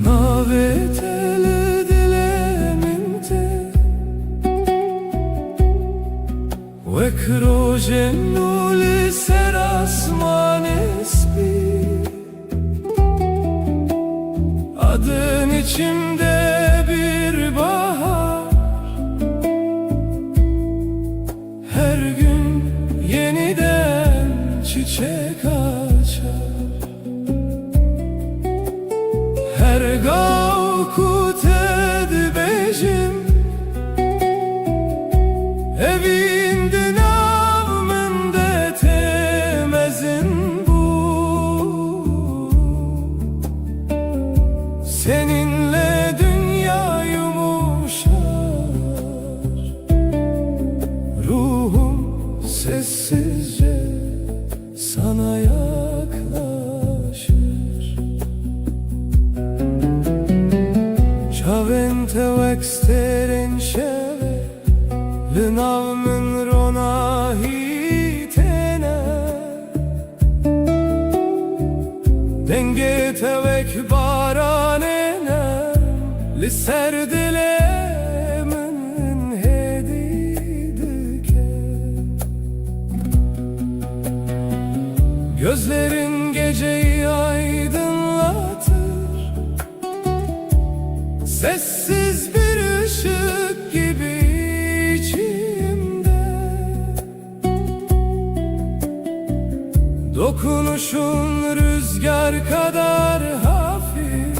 Naveteli dilemimde ve krojenuli serasmanespi. Adın içimde bir bahar, her gün yeniden çiçek açar. Her gavkut edbejim evinde navmende temezin bu. Seninle dünya yumuşar, ruhum sessizce sana yaklaşır. Çavente veksterin şeve lınavmın ronahitene. Denge tevek baranene li serdilemin hedidike. Gözlerin geceyi aydınlatır, sessiz bir ışık gibi içimde. Dokunuşun rüzgar kadar hafif,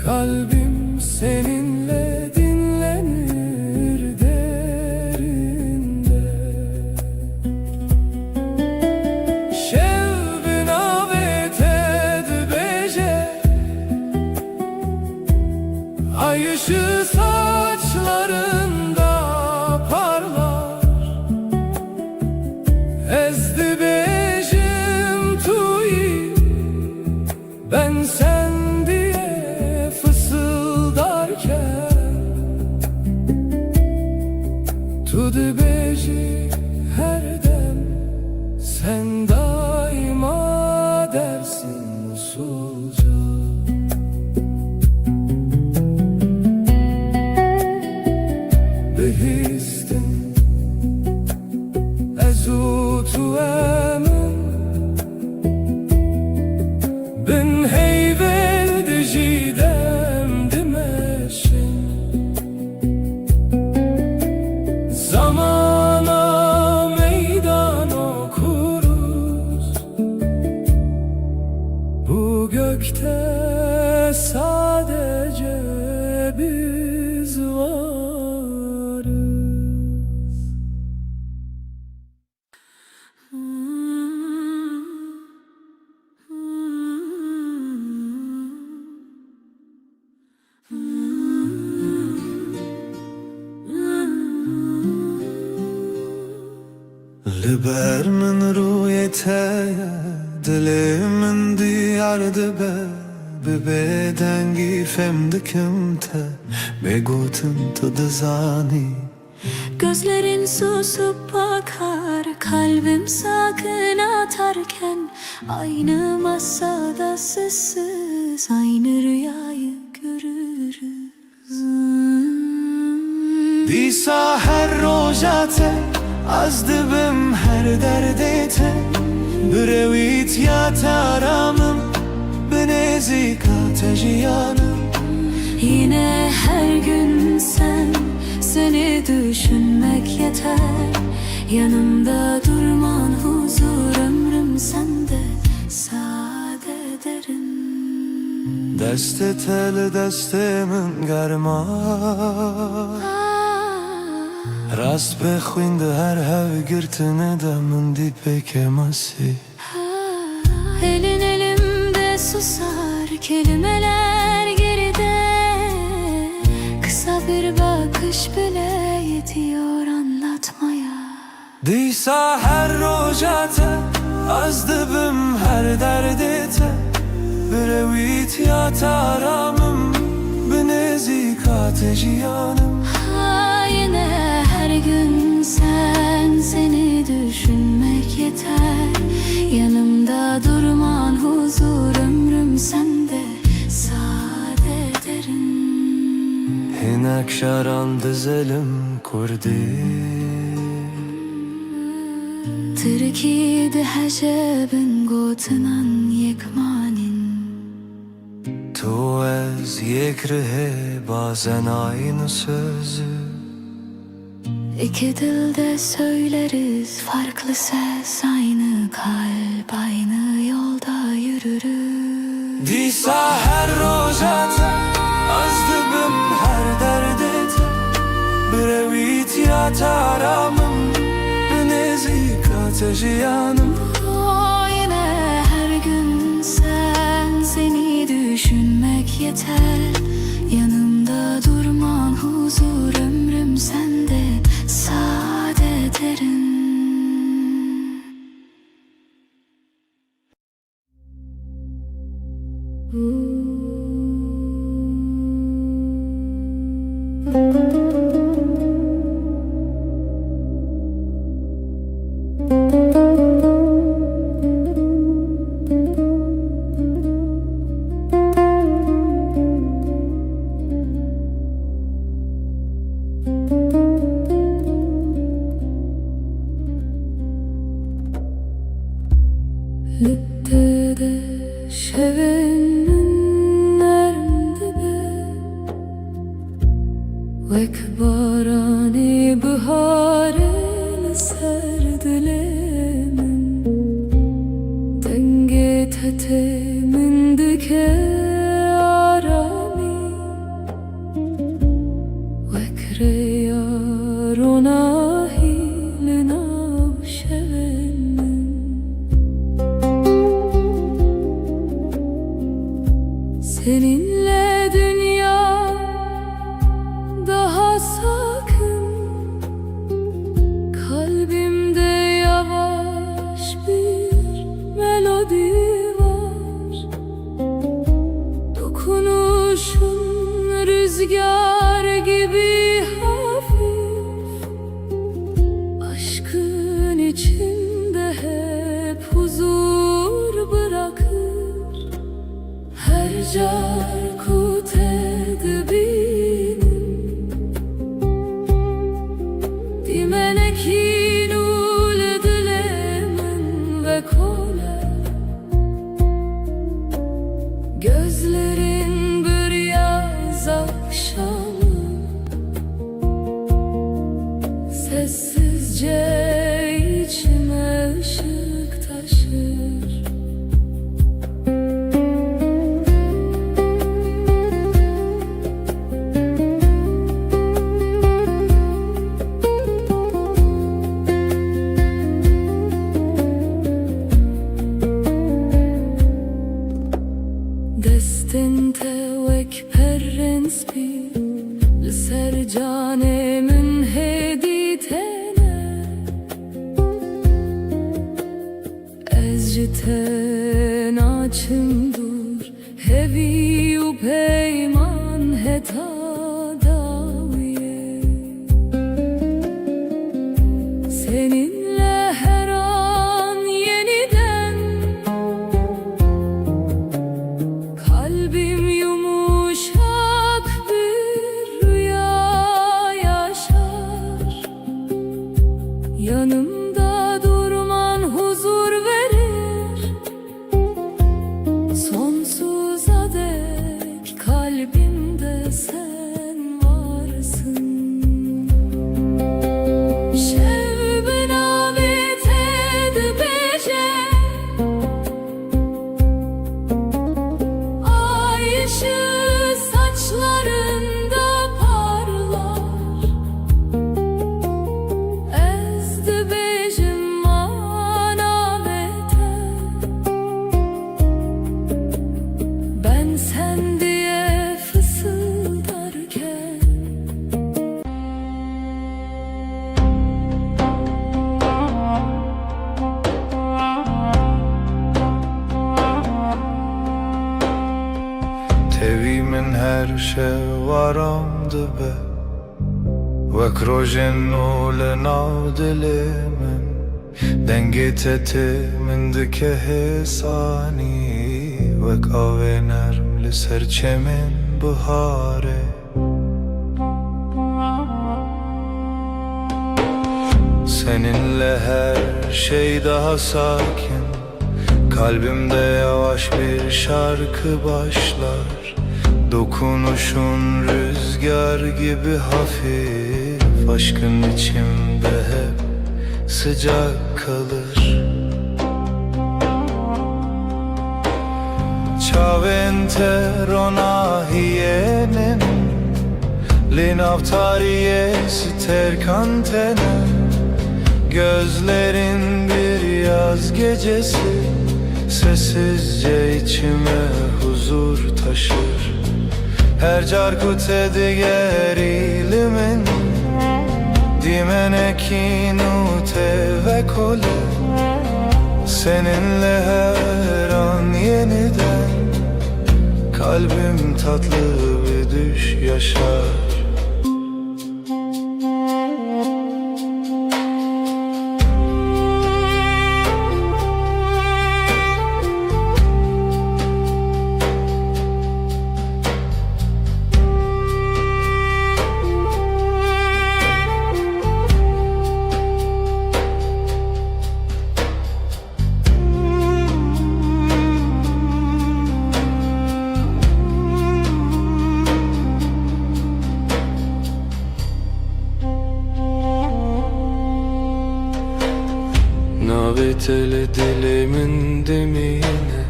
kalbim seninle dinlenir derinde. Şevbin avet edbeje, ay ışığı saçlarında parlar. Ezdi bejim tuyi, ben sen diye fısıldarken. Tudi beji her dem, sen daima dersin usulca. Behistin ez تو امن بن هیول دجیدم دمشن Zamana meydan okuruz Bu gökte sadece biz varız. لبر من رویته دلمن دیارdı be Bebedengi femdikim te Begutin tadı zani Gözlerin susup bakar, kalbim sakın atarken Aynı masada sessiz, aynı rüyayı görürüz. Disa her rojate az dibim her derdete Brevit ya taramım benezika tejiyanım Yine her gün sen, seni düşünmek yeter Yanımda durman huzur, ömrüm sende sade derin. Deste tel destemin germa Rast bexwinde her hev girtine de min di pekemasi Elin elimde susar, kelimeler geride Kısa bir bakış bile yetiyor anlatmaya. Disa her rojate az dibim her derdete Brevit ya taramım benezika tejiyanım Yine her gün sen, seni düşünmek yeter Yanımda durman huzur, ömrüm sende sade derin. Hinek şaran dizelim kurdi Türkiye'de hecebin gotunan yekmanin Tu ez yekrihe bazen aynı sözü İki dilde söyleriz farklı ses, aynı kalp, aynı yolda yürürüz. Disa her rojate az dibim her derdete Brevit ya taramım benezika tejiyanım Yine her gün sen, seni düşünmek yeter Yanımda durman huzur, ömrüm sende sade derin. Lüttede şevenin nerede Vek barani bihare serdilemin Denge tetemin dike arami Vek reyarona hilina şevenin Seninle dünya daha sakın Kalbimde yavaş bir melodi var Dokunuşun rüzgar gibi hafif Aşkın içinde hep huzur bırakır Her carkut edibinin Dimenekin ul جته ناچم دور هوی و پیمان هتا daviye Seninle her an yeniden Kalbim yumuşak bir rüya yaşar Yanımda durman huzur verir Sonsuza dek kalbimde sen varsın Şev benavet edbece Ay ışığı saçlarında parlar Ezdi bejim manavete Ben sen diye fısıldarken Tevimin her şey varamdı be Vek rojen ule navdilimin Dengi tetimin dike hesani Vek ave nermli serçemin bihare Seninle her şey daha sakin Kalbimde yavaş bir şarkı başlar Dokunuşun rüzgar gibi hafif Aşkın içimde hep sıcak kalır Çavente ronahiyenin Linavtariye ster kantene Gözlerin bir yaz gecesi Sessizce içime huzur taşır Her carkut ediger ilimin Dimenekinu ve kole Seninle her an yeniden Kalbim tatlı bir düş yaşar Navetele dilimin demine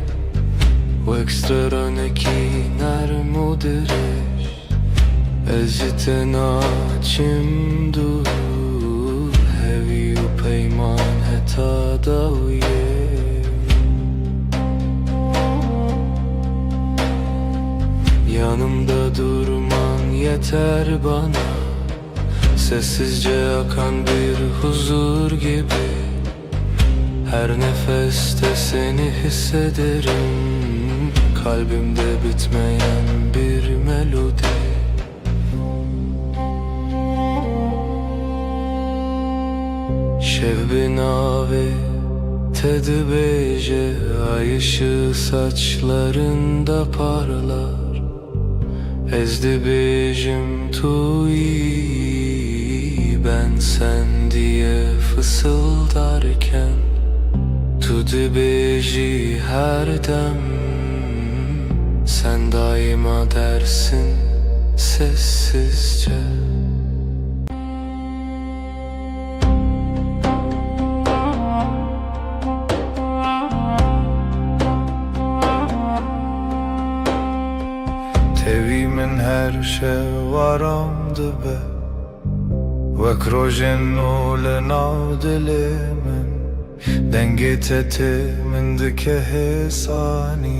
Vek straneki nermudireş Ezite naçim dur Hevi u peyman heta daviye Yanımda durman yeter bana Sessizce akan bir huzur gibi Her nefeste seni hissederim Kalbimde bitmeyen bir melodi Şev binave tedbeje Ay ışığı saçlarında parlar Ezdi bejim tuyi Ben sen diye fısıldarken Tu dibeji her dem Sen daima dersin sessizce Tevimin her şey varamdı be Vek rojen ule navdilimin Dengi tetimin dike hesani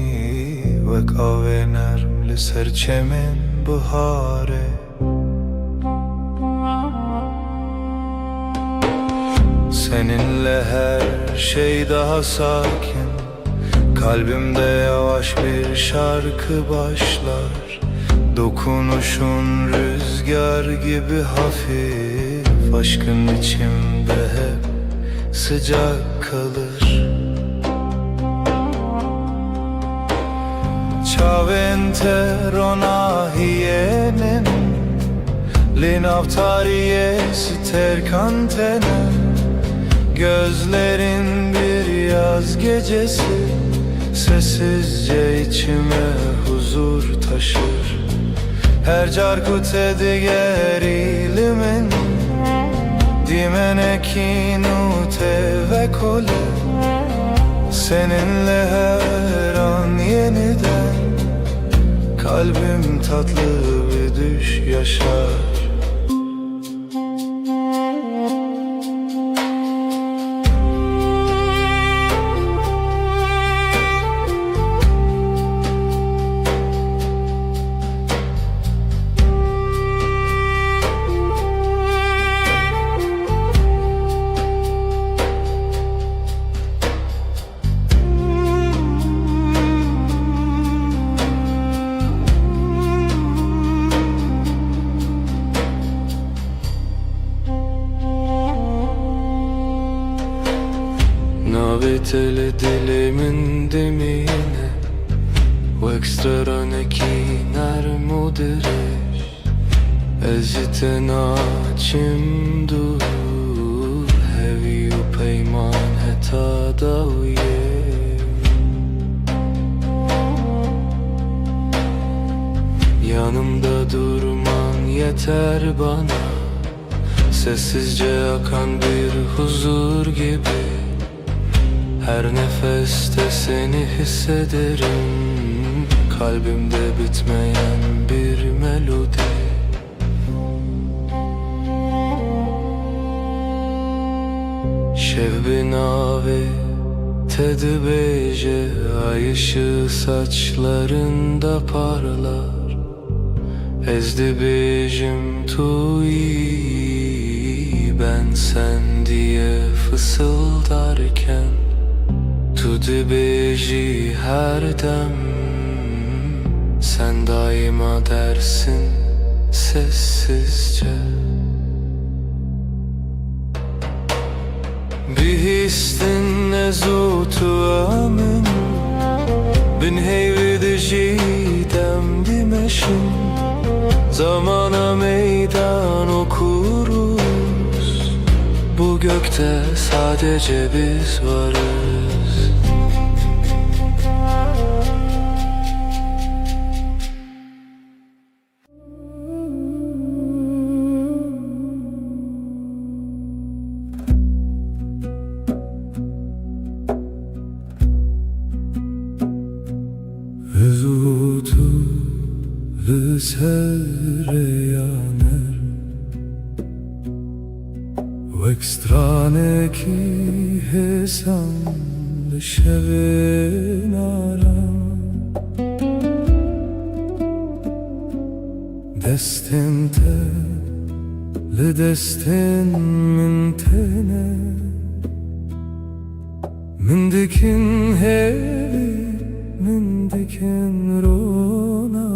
Vek ave nermli serçemin bihare Seninle her şey daha sakin Kalbimde yavaş bir şarkı başlar. Dokunuşun rüzgar gibi hafif, aşkın içimde hep sıcak kalır. Ciao entero hienen Linavtariye siter kantene. Gözlerin bir yaz gecesi, sessizce içime huzur taşır. Her carkute diğer ilimin Dimenekinu ve kole. Seninle her an yeniden kalbim tatlı bir düş yaşar. Navitele dilimin demine و ekstraneki nermudiriş Ezitena çimdu Hevi u peyman heta daviye. Yanımda durman yeter bana, sessizce akan bir huzur gibi. Her nefeste seni hissederim, kalbimde bitmeyen bir melodi. Şev nave tedbeje, ay ışığı saçlarında parlar. Ezdi bejim tuyi, ben sen diye fısıldarken. Tu dibeji her dem, sen daima dersin sessizce. Bir histin nezutu amin, bin heyvi dijidem dimeşin. Zamana meydan okuruz, bu gökte sadece biz varız. Zutu sereyaner و ekstrane ki hesam şevin aram. Destin te le destin min tene, min dikin hevi min dikin ronahi.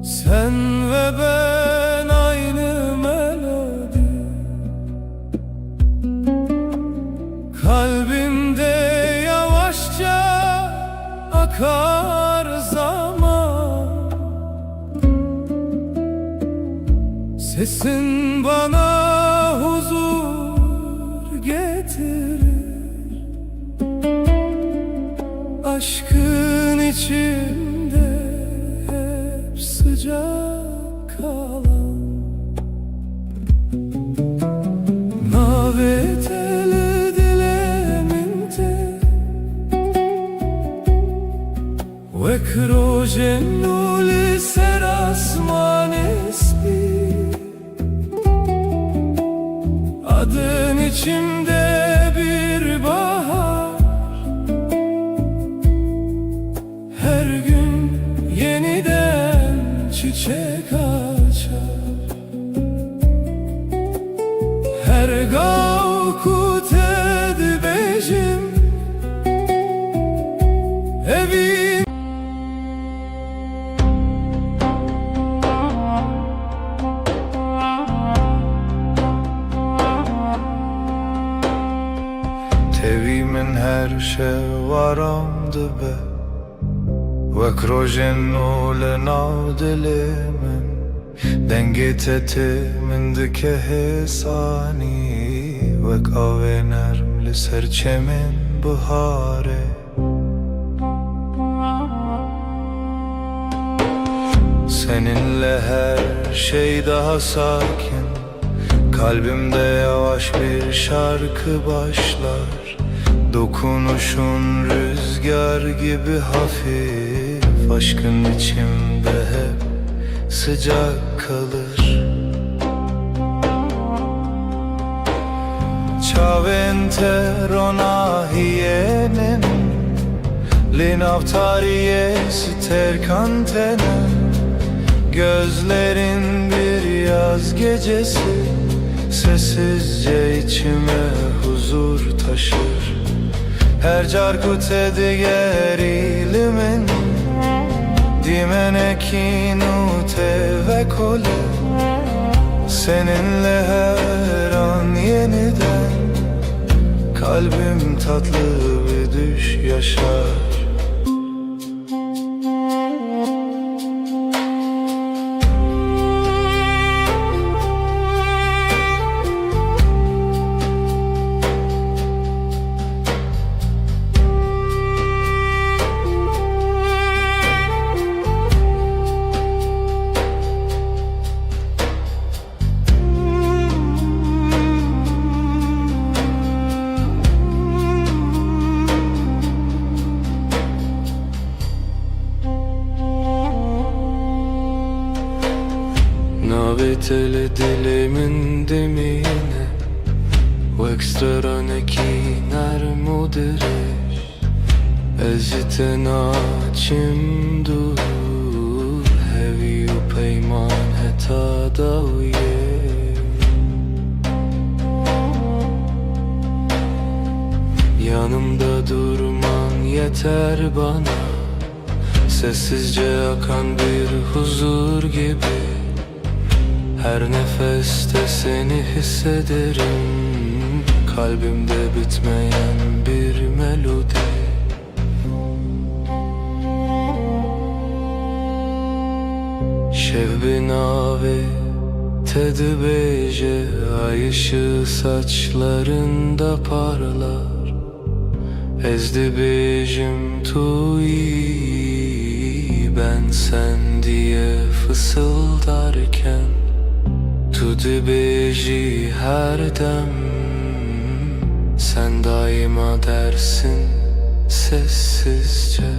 Sen ve ben aynı melodi, kalbimde yavaşça akar zaman. Sesin bana huzur getirir, aşkın içimde hep sıcak kalan. Naveteli dileminte ve krojen nuli serasman espi. Adın içimde bir bahar, her gün yeniden çiçek açar. Sergav kuted bejim evim Tevî min her şevaram dibe Wek rojên nû li nav dilê min Dengê te tê min dike hêsanî Wek avê nerm li ser çemên biharê Seninle her şey daha sakin Kalbimde yavaş bir şarkı başlar Dokunuşun rüzgar gibi hafif Aşkın içimde hep sıcak kalır Çavente ronahiyenin Linavtariyesi terkantene Gözlerin bir yaz gecesi Sessizce içime huzur taşır Her carkute diğer ilimin Dimeneki nute ve kole Seninle her an yeniden Kalbim tatlı bir düş yaşar Naviteli dilimin demine Wek straneki nermudirish Ezite naçim dur Hevi u peyman heta davye Yanımda durman yeter bana Sessizce akan bir huzur gibi Her nefeste seni hissederim Kalbimde bitmeyen bir melodi Şev nave tedbeje Ay ışığı saçlarında parlar Ezdi bejim tuyi Ben sen diye fısıldarken Tu dibêjî her dem Sen daima dersin sessizce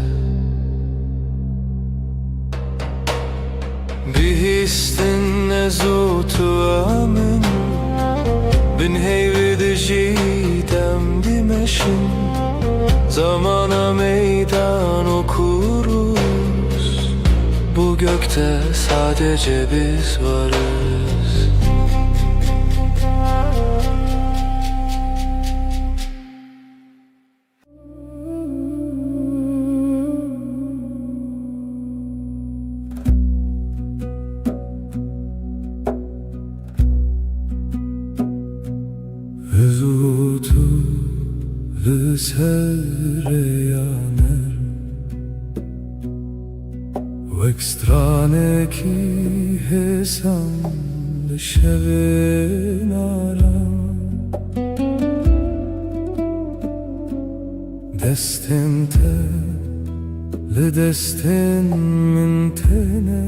Bir histin nezutu amin Bin heyvi dijîdem dimeşin Zamana meydan okuruz Bu gökte sadece biz varız Ezutu sereyaner Wek straneki hesam Şevin aram Destin te le destin min tene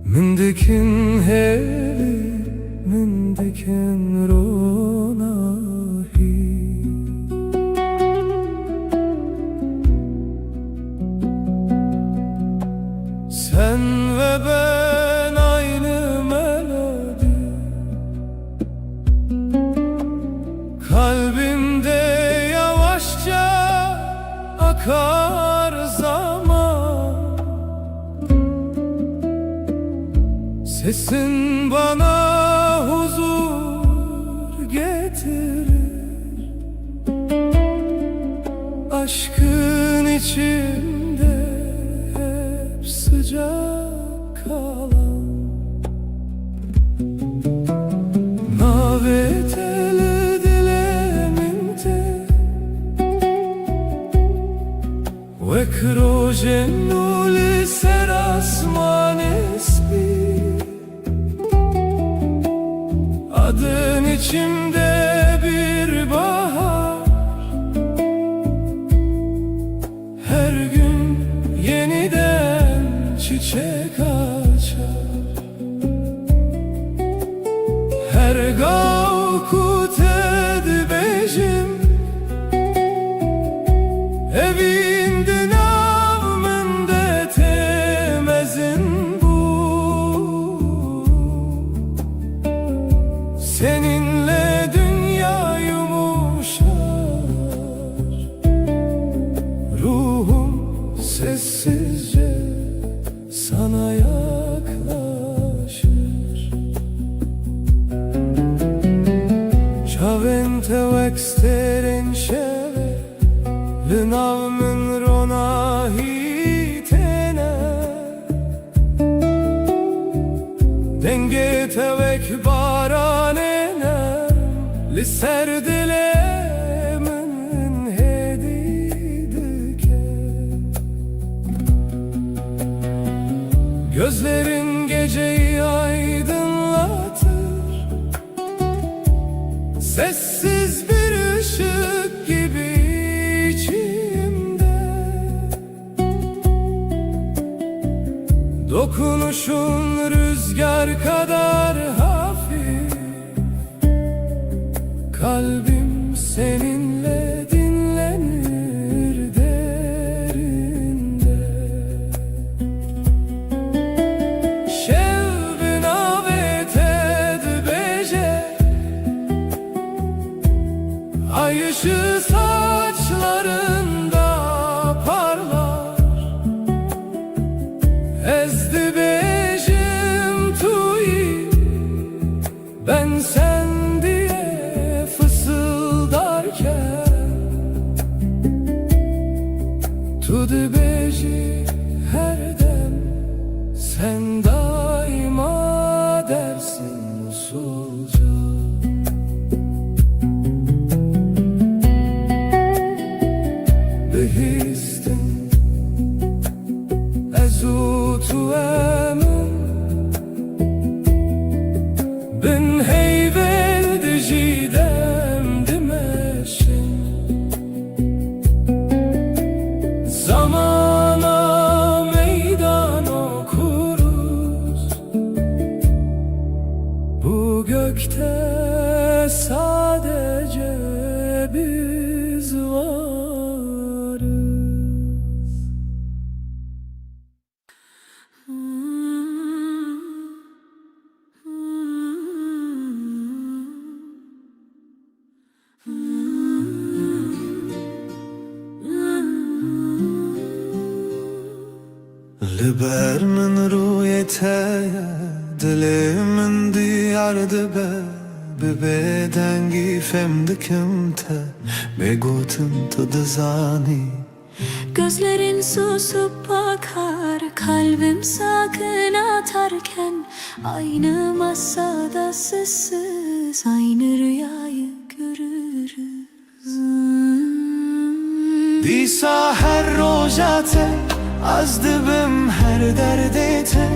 Min dikin hevi min dikin ronahi Sen ve ben aynı melodi Kalbimde yavaşça akar zaman Sesin bana huzur getirir. Aşkın içinde hep sıcak kalan naveteli dilemimde ve krojenuli serasman esbi. Adın içimde bir bahar, her gün yeniden çiçek açar. Her gavkut edbejim evinde navmende temezin bu. Seninle dünya yumuşar, ruhum sessizce sana yaklaşır. Chavente vexteren şeve lınavmın rona hitene denge tevek baranene liser dilemin hedidike. Gözlerin geceyi aydınlatır, sessiz bir ışık gibi içimde. Dokunuşun rüzgar kadar hafif, kalbim seninle dinlenir derinde. Şevbin avet edbeje, ay ışığı saçlarında parlar. Ezdi bejim tuyi, ben sen diye fısıldarken. Tudu beji her dem, sen daima dersin usulca. Behistin ezutu emin, bin heyvel dijidem dimeşin. Zamana meydan okuruz, bu gökte sadece biz varız. لبر من رویته دلمن دیارdı be bedengi femdikimte begotum tadı zani. Gözlerin susup bakar, kalbim sakın atarken. Aynı masada sessiz, aynı rüyayı görürüz. Disa her rojate az dibim her derdete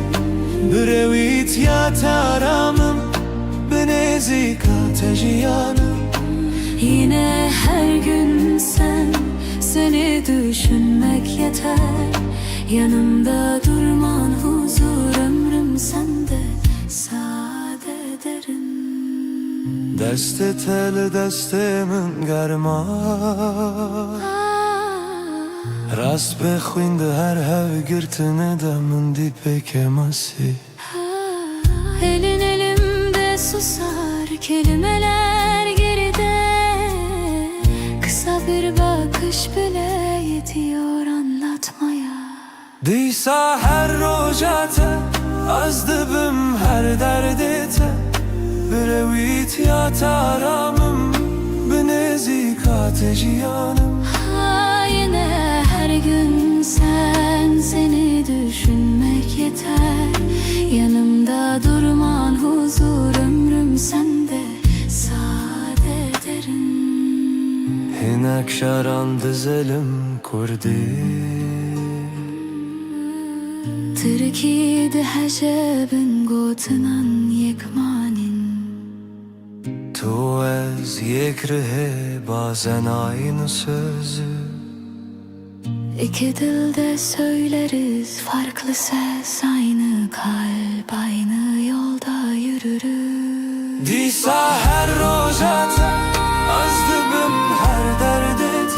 brevit ya taramım benezika tejiyanım. Yine her gün sen, seni düşünmek yeter. Yanımda durman huzur, ömrüm sende sade derin. Deste tel destemin germa rast bexwinde her hev girtine de min di pekemasi. Elin elimde susar, kelimeler geride. Kısa bir bakış bile yetiyor anlatmaya. Disa her rojate az dibim her derdete برویت یا ترامم به نزدیکات جیانم Yine her gün seni düşünmek yeter. Yanımda durman huzur, ömrüm sende saadet erin. هناك شران دزلم کردی Türkiye'de hecebin gotunan yekmanin. تو از یک ره bazen aynı sözü İki dilde söyleriz farklı ses, aynı kalp aynı yolda yürürüz. دیسا هر روزت از دبم هر دردت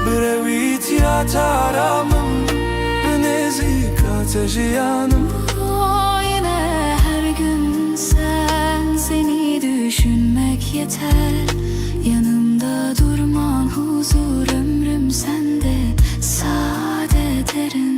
برویت یا ترامم به نزدیکات جیانم Yine her gün seni düşünmek yeter. Yanımda durman huzur, ömrüm sende saadet erin.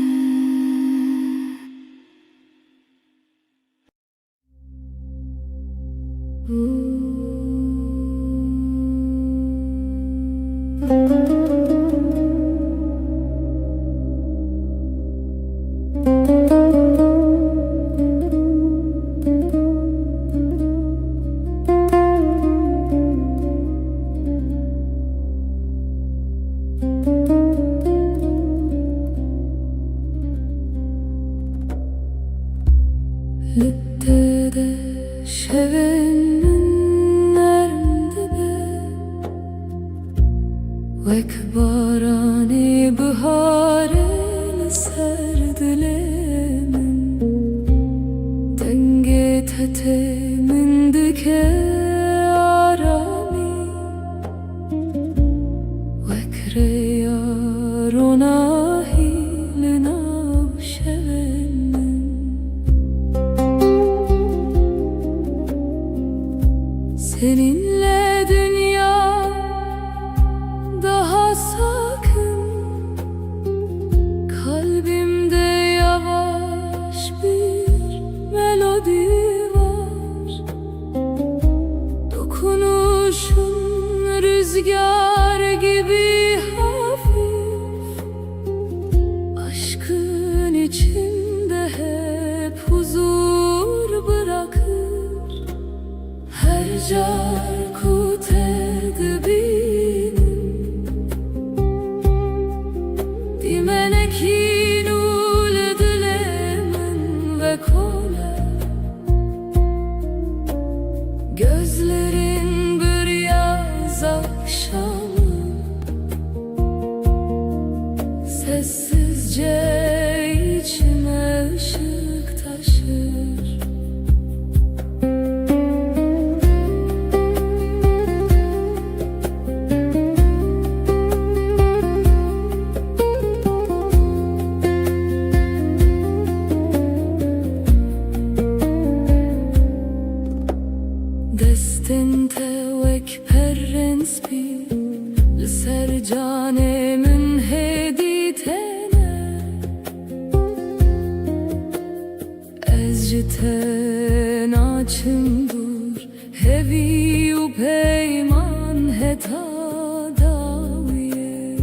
Littede şevenin nermdebe Vek barani bıharel serdilemin Denge tetemin dike arami Vek reyar ona hilina şevenin Seninle dünya daha sakın. Kalbimde yavaş bir melodi var. Dokunuşun rüzgar gibi hafif. Aşkın içinde hep huzur bırakır. Her carkut edibinin Dimenekin ul dilemin ve kole Gözlerin bir yaz akşamı Sessizce içime ışık taşır Destin tevek perrens bi Liser canemin heditene Ezciten açımdur Hevi u peyman heta daviye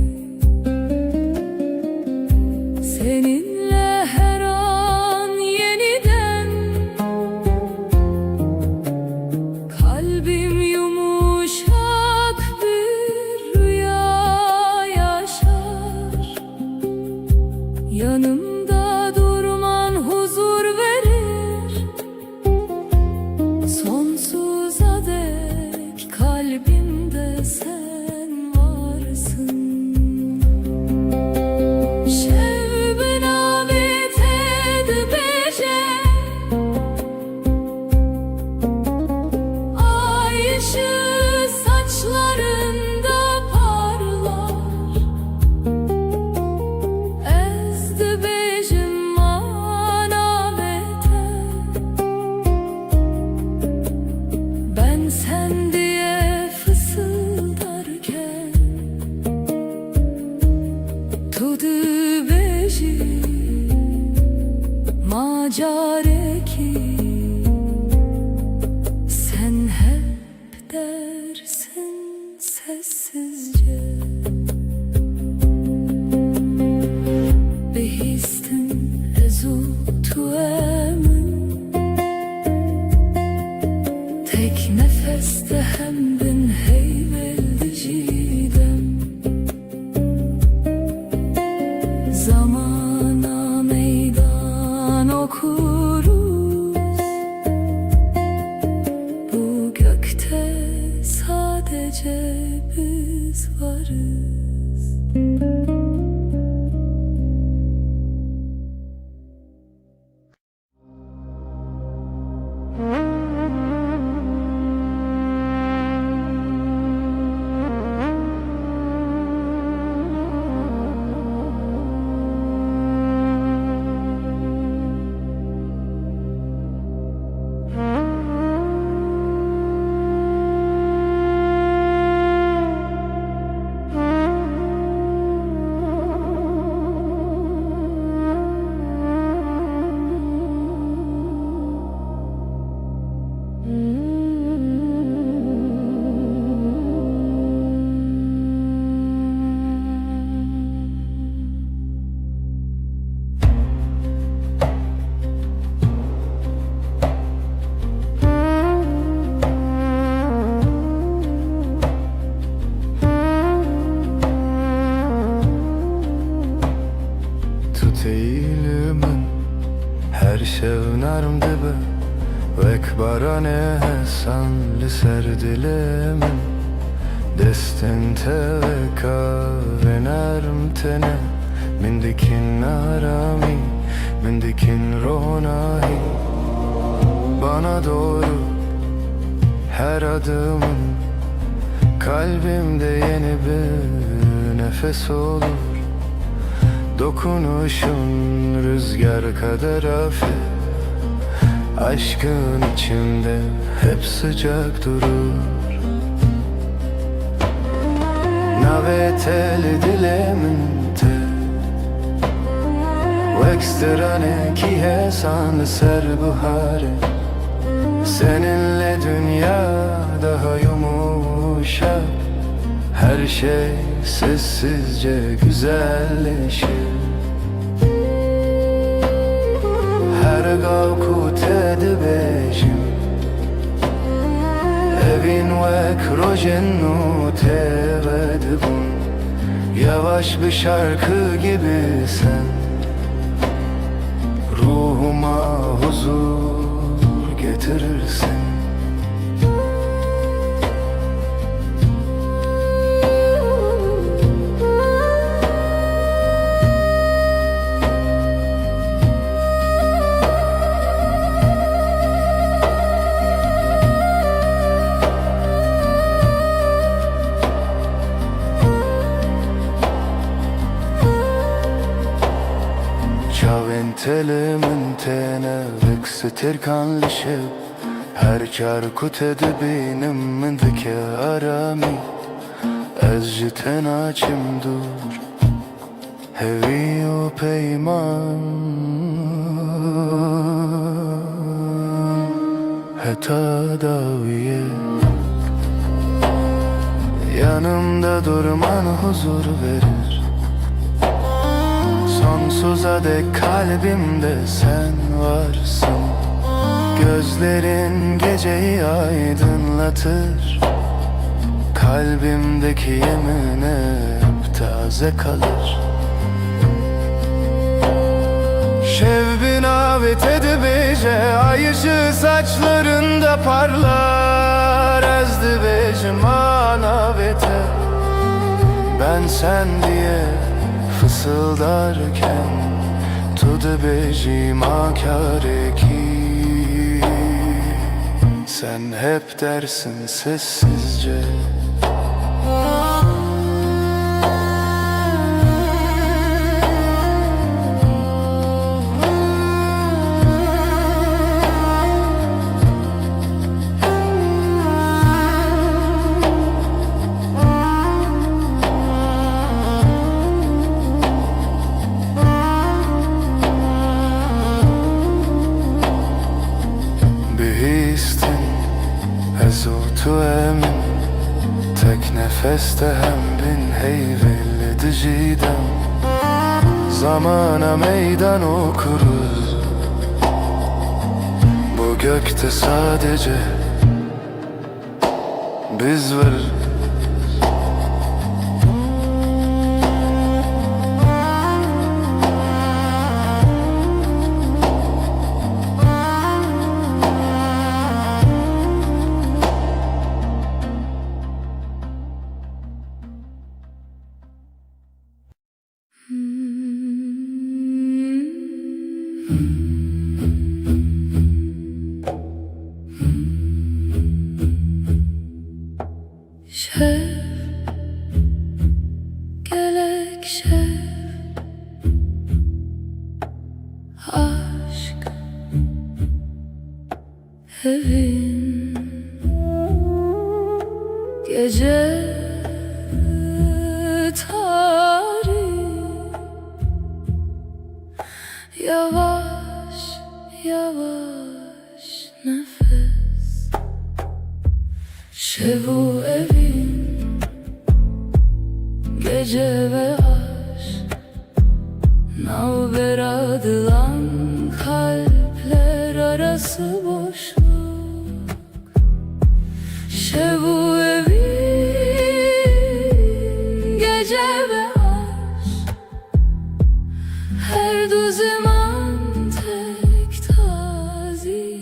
Seninle her an yeniden Kalbim yumuşak bir rüya yaşar Yanımda durman huzur verir Sonsuza dek kalbimde sen be Vek barane hesan li ser dile min Destin te veka venerm tene Min dikin arami, min dikin ronahi Bana doğru her adımın Kalbimde yeni bir nefes olur Dokunuşun rüzgar kadar hafif Aşkın içimde hep sıcak durur Navete li dile min te Vekstrane ki hesan ser buhare Seninle dünya daha yumuşak Her şey sessizce güzelleşir Her gavku tedbejim Evin vek rojennu tevedbun Yavaş bir şarkı gibi sen Ruhuma huzur getirirsin Çaventelimin tene veksetir kanlışıp Her çarkut edibinem min dike arami Ez jiten açım dur Hevi o peyman Heta daviye Yanımda durman huzur verir Sonsuza dek kalbimde sen varsın Gözlerin geceyi aydınlatır Kalbimdeki yemin hep taze kalır Şevbin avet edibece Ay ışığı saçlarında parlar Ezdi becim anavete Ben sen diye fısıldarken Tudu becim akareki Sen hep dersin sessizce Ezutu emin Tek nefeste hem bin heyvelli dicidem Zamana meydan okuruz Bu gökte sadece biz varız Şev, gelek şev Aşk evin Gece tarih Yavaş yavaş nefes Şevu evin Gece ve aşk Navberadılan kalpler arası boşluk Şevu evin Gece ve aşk Her du zaman tek tazi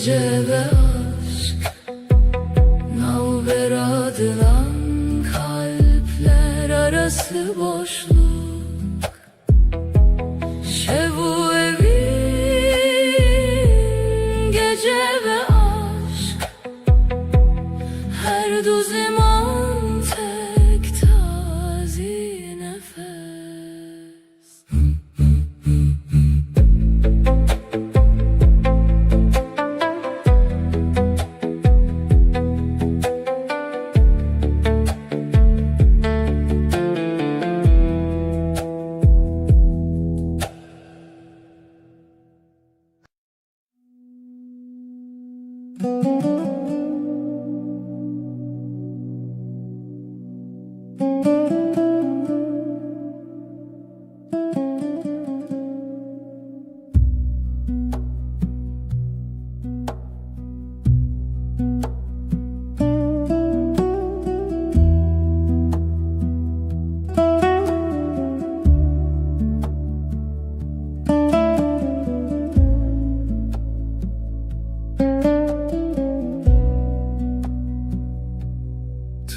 gece ve aşk, navber adılan kalpler arası boşluk. Şevu evin gece ve aşk, her du zaman tek tazi nefes.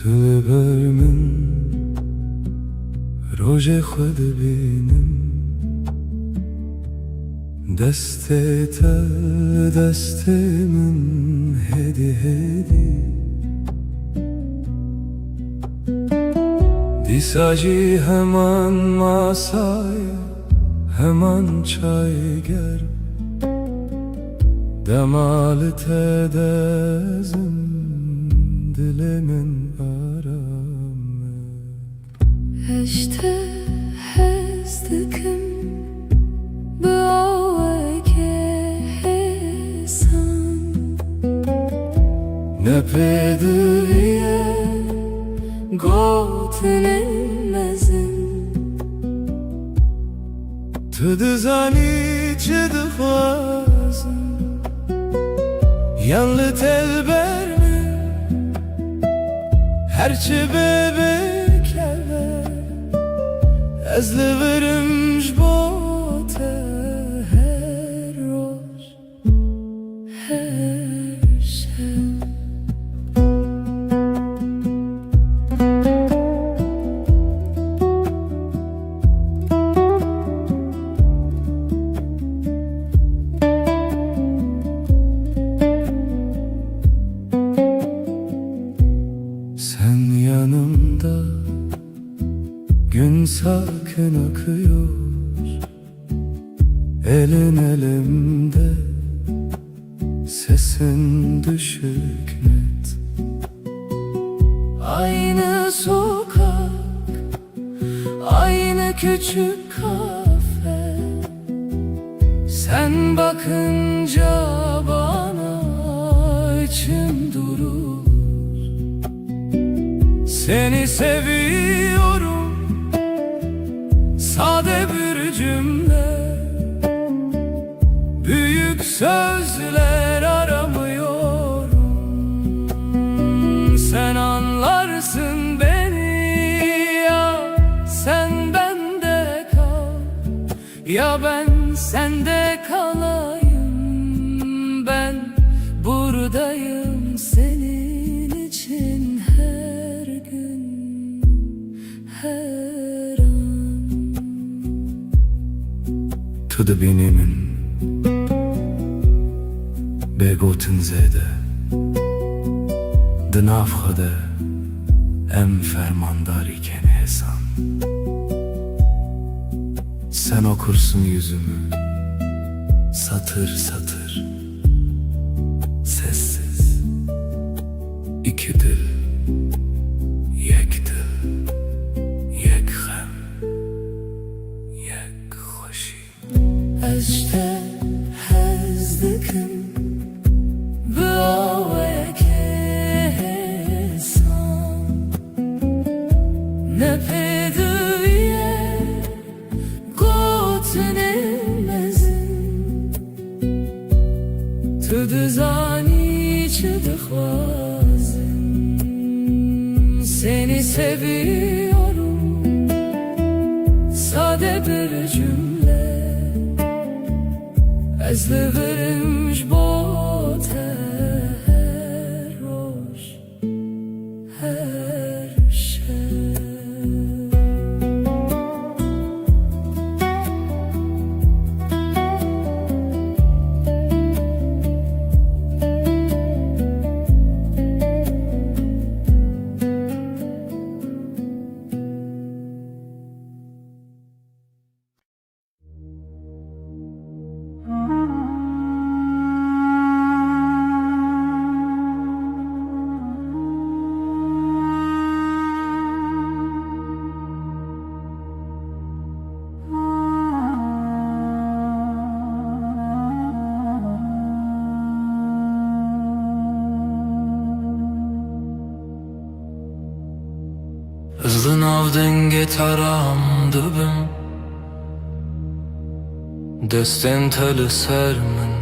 Tu bör min rojê xwe dibînim, destê te destê min hêdî hêdî. Dîsa jî heman masayê heman çayger, demalê te dezim dilê min arame. Eşte hez dikim bi aweke hesan, Ne pêdiviye gotinên mezin. tu dizanî çi dixwazim, yan li telber min her çi bêbêkeve, ez li virim ji bo te Her roj, her şev. Sen yanımda, gün sakin akıyor, elin elimde, sesin düşük net. Aynı sokak, aynı küçük kafe. Sen bakınca bana içim durur. Seni seviyorum, sade bir cümle, büyük sözler aramıyorum. Sen anlarsın beni, ya sen bende kal, ya ben sende kalayım. Ben buradayım senin için her gün, her an. Tu dibînî min bêgotin zêde, di nav xwe de em fermandarîken hêsan. Sen okursun yüzümü satır satır, sessiz. İki dil, yek dil, yek hem, yek hoşi. Eşte hez dikim bi aweke hesan, ne pêdiviye gotinên mezin. Tu dizanî çi dixwazim, seni seviyorum, sade bir cümle, ez li virim ji bo te navden taram dibim Destên te li ser min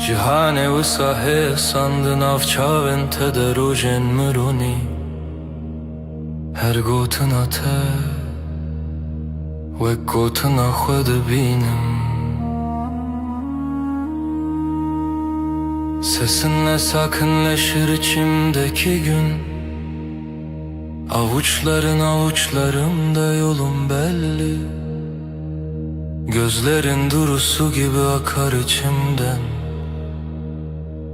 Cîhanê wisa hê sandin av çavên te de rojên mironî Her gotina te wek gotina xwe dibînim Sesinle sakinleşir içimdeki gün Avuçların avuçlarımda yolum belli Gözlerin durusu gibi akar içimden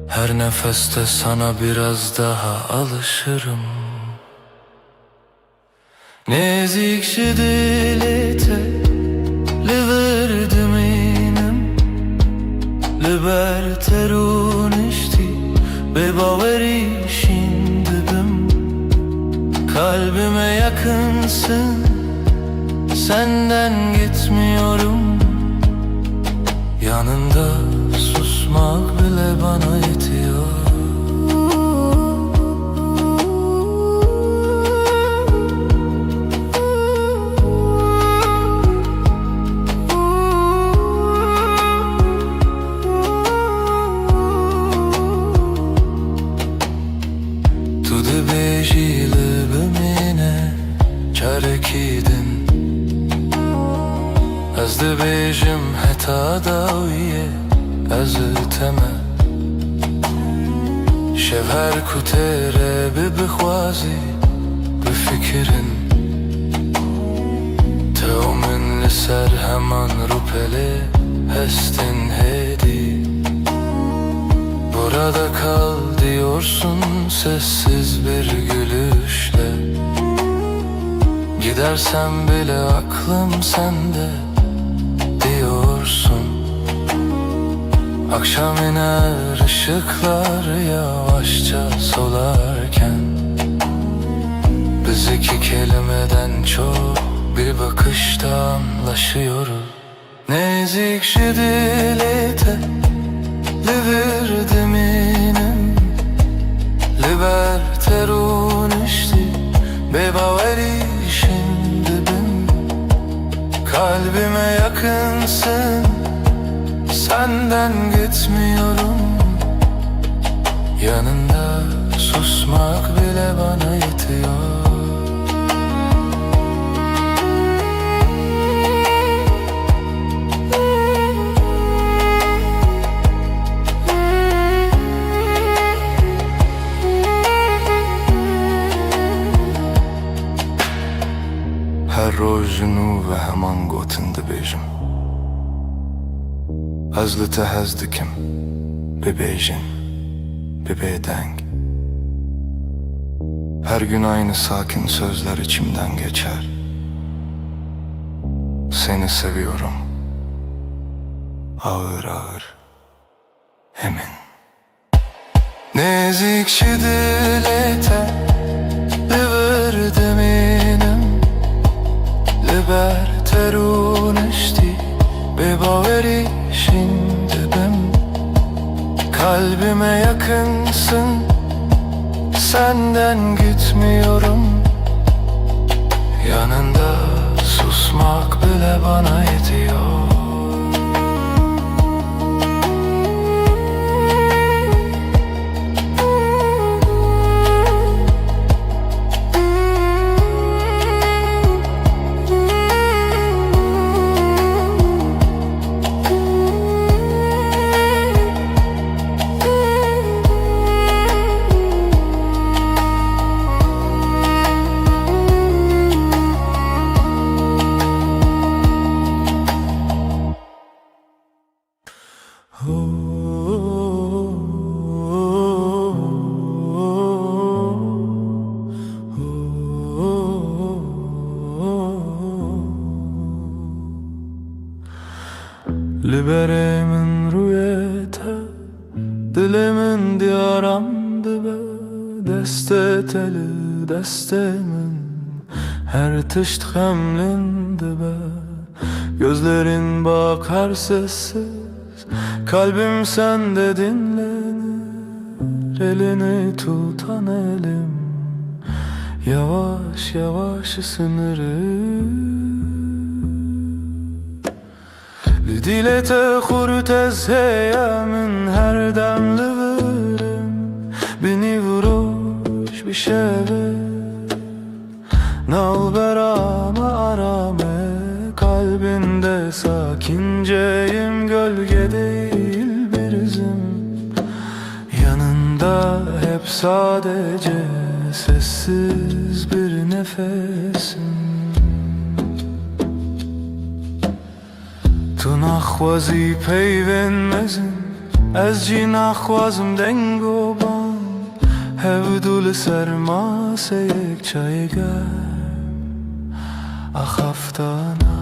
Her nefeste sana biraz daha alışırım Nezikşi dilete li verdiminem Liber terun işti ve baveri şimdibim Kalbime yakınsın Senden gitmiyorum Yanında susmak bile bana yetiyor Tu dibêjî li bimîne çarekîdin Ez dibêjim heta dawiye ez teme Şev her ku têre bibixwazî bifikirin Te û min li ser heman rûpelê hestin hêdî Burada kal diyorsun sessiz bir gülüşle Gidersem bile aklım sende diyorsun Akşam iner ışıklar yavaşça solarken Biz iki kelimeden çok bir bakışta anlaşıyoruz Nezikşi dilete li verdiminem Liber terun işti bebaveri şimdibim Kalbime yakınsın Senden gitmiyorum Yanında susmak bile bana yetiyor Her rojunu ve heman gotin dibêjim Ez li te hez dikim bibêjin, bibêdeng Her gün aynı sakin sözler içimden geçer Seni seviyorum Ağır ağır emin Nezikşi dilete li verdiminem Liber terun işti bebaveri şimdibim Kalbime yakınsın Senden gitmiyorum Yanında susmak bile bana yetiyor Liberemin rüyete Dilimin diyaramdı be Deste teli destemin Her tışt hemlindi be Gözlerin bakar sessiz Kalbim sende dinlenir Elini tutan elim Yavaş yavaş ısınırım. Dile te xurt ez heyemin her demli vırım. Beni vuruş bir şeve nalberame arame. Kalbinde sakinceyim, gölge değil bir izim. Yanında hep sadece sessiz bir nefesim. Tu naxwazi peyvenmezin, ez jî naxwazim deng û ban. Hevdû li ser maseyek çayê germ axaftana.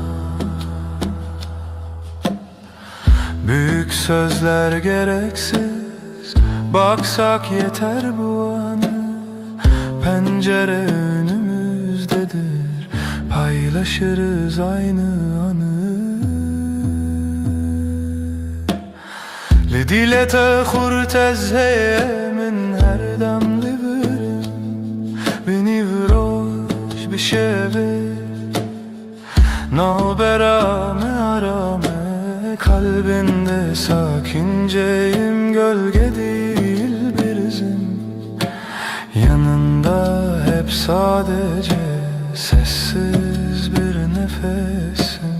Büyük sözler gereksiz, baksak yeter bu anı. Pencere önümüzdedir, paylaşırız aynı anı. Le dile te xurt ez heyemin her demli vırım. Beni vuruş bir şeve nalberame arame. Kalbinde sakinceyim, gölge değil bir izim. Yanında hep sadece sessiz bir nefesim.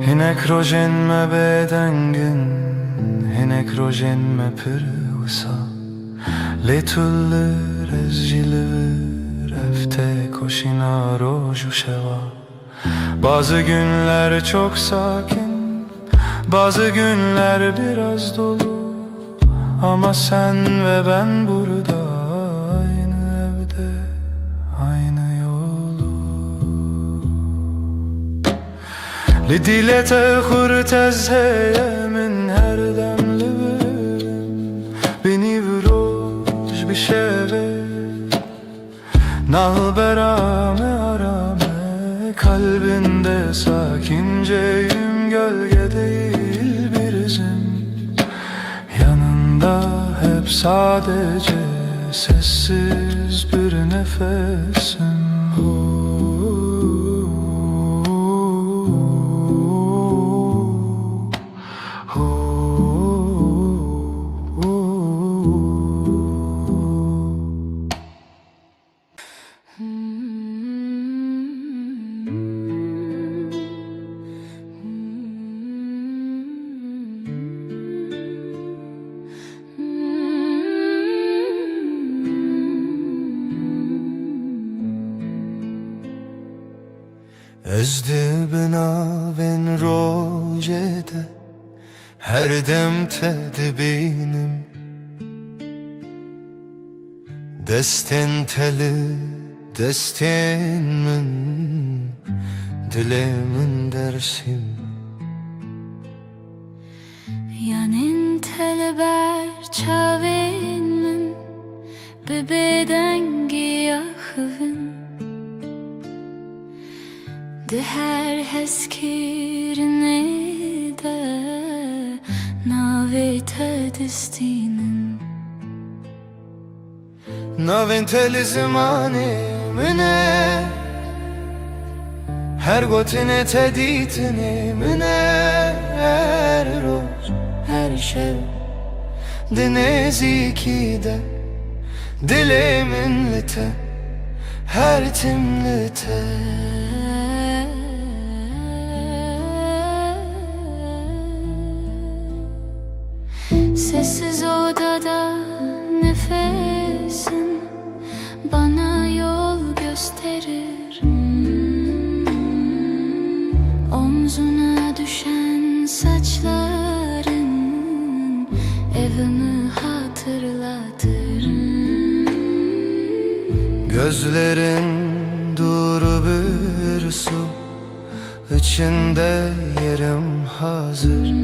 Hinek rojen me bedengin, hinek rojen me pırvısa. Letullir ez jilivir, efte koşina roju şeva. Bazı günler çok sakin, bazı günler biraz dolu. Ama sen ve ben burada, aynı evde, aynı yolu. Li dile te xurt ez heyemin her demli vırım. Beni vuruş bir şeve nalberame arame. Kalbinde sakinceyim, gölge değil bir izim. Yanında hep sadece sessiz bir nefesim. Ez dibina rojede her dem te dibînim. Destên teli destên min, dilê min dersim. Yanın teleber çavên min, bi bêdengî axivin. Di her hezkirinê de navê te distînin. Navên te li zimanê min e, her gotinê te dîtinê min e. Her roj, her şev di nêzîkî de dilê min li te, her tim li te. Sessiz odada nefesin bana yol gösterir. Omzuna düşen saçların evimi hatırlatır. Gözlerin duru bir su, içinde yerim hazır.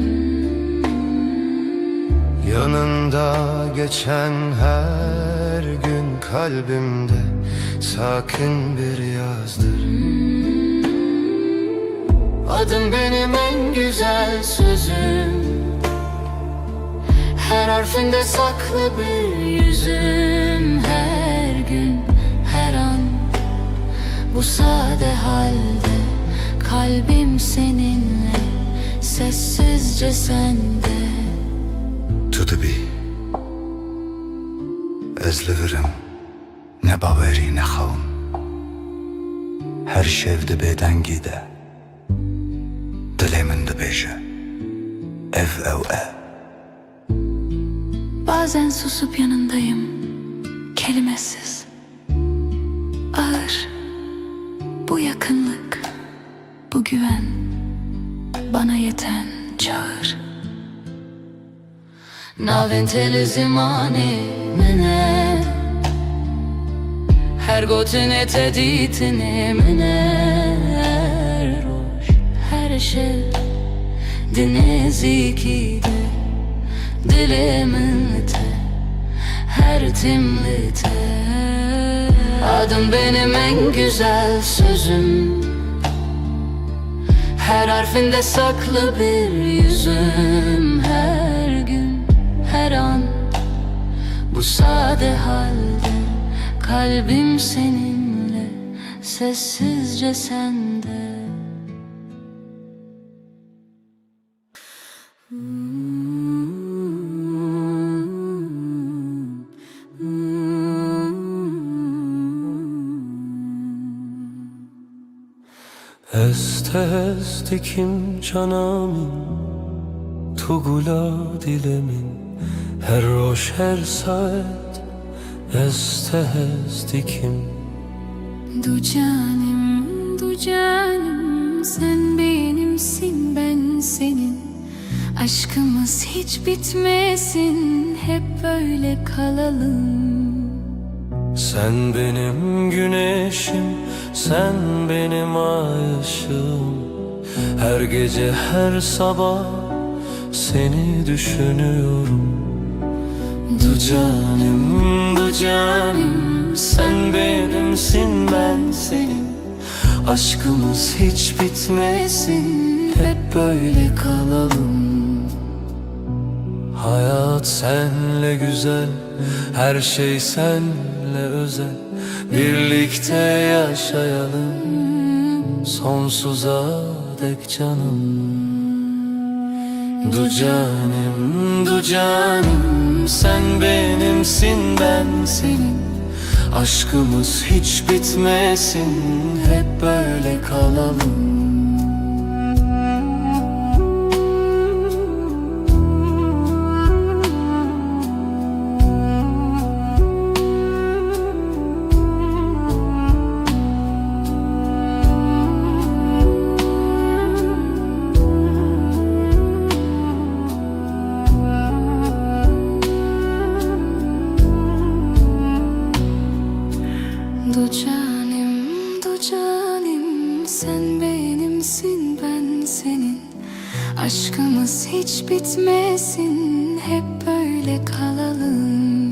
Yanında geçen her gün kalbimde sakin bir yazdır. Adın benim en güzel sözüm, Her harfinde saklı bir yüzüm. Her gün, her an, bu sade halde kalbim seninle, sessizce sende. Tu dibi ez li virim ne bawerî ne xewim. Her şev di bêdengî de dilê min dibêje ev ew e. Bazen susup yanındayım, kelimesiz. Ağır bu yakınlık, bu güven, bana yeten çağır. Naventeli zimani mene, her gotine teditine mene, roş her şey dineziki de dilimin te, her timli te. Adım benim en güzel sözüm, her harfinde saklı bir yüzüm. Her gün, her an, bu sade halde kalbim seninle, sessizce sende. Est est dikim canamin, tu gula dilemin, her roş her saat. Est est dikim. Du canım, sen benimsin, ben senin. Aşkımız hiç bitmesin, hep böyle kalalım. Sen benim güneşim, sen benim ay ışığım. Her gece her sabah seni düşünüyorum. Du canım, sen benimsin, ben senin. Aşkımız hiç bitmesin, hep böyle kalalım. Hayat senle güzel, her şey senle özel. Birlikte yaşayalım, sonsuza dek canım. Du canım, sen benimsin, ben senin. Aşkımız hiç bitmesin, hep böyle kalalım. Du canım, sen benimsin, ben senin. Aşkımız hiç bitmesin, hep böyle kalalım.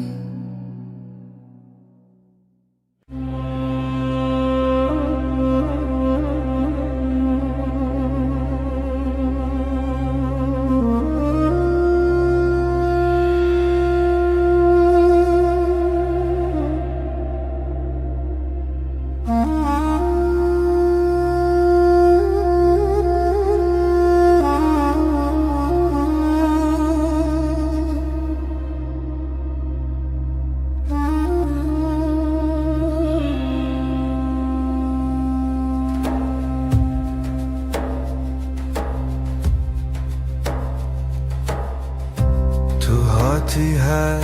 هاتی her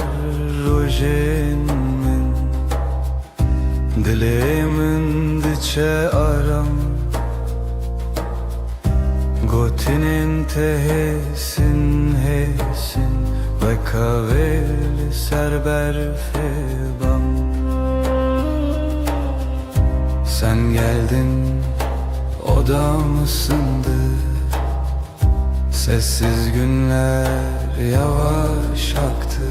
روژن من دلمن diçe aram Gotinin tehesin hesin ve kavel serber febam Sen geldin odam ısındı Sessiz günler yavaş aktı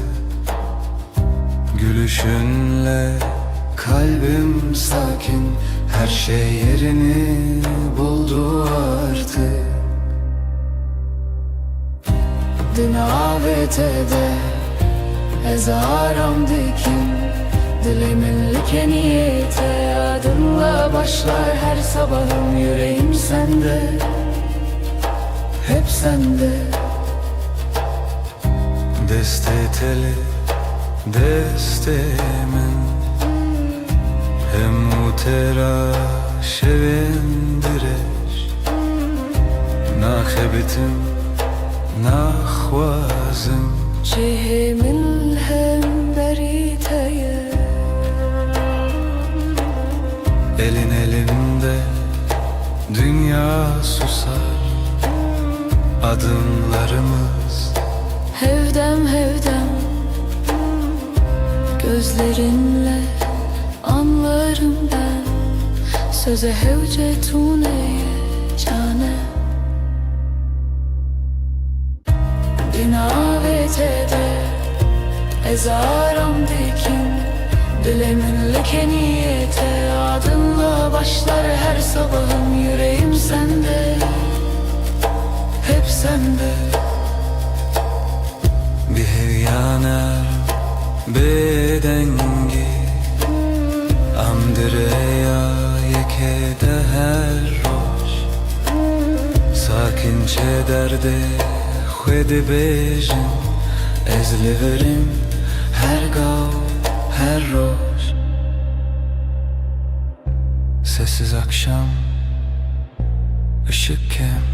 Gülüşünle kalbim sakin Her şey yerini buldu artık Dün AVT'de Ezaram dikim dilimin likeniyete, adınla başlar her sabahım, yüreğim sende, hep sende. Desteteli destemin hem utera şevindireş nakhebitim nakhwazim Cihimin hem beriteye, elin elinde dünya susar, adımlarımız hevdem hevdem, gözlerinle anlarım ben, söze hevce tuneye cane. Dinavetede ezaram dikim dilimin likeniyete, adınla başlar her sabahım, yüreğim sende, hep sende. bir hevyaner bedengi amdireya yekede her roş sakinçe derde khwedi bejin ezliverim her gav her roş. Sessiz akşam ışık kem,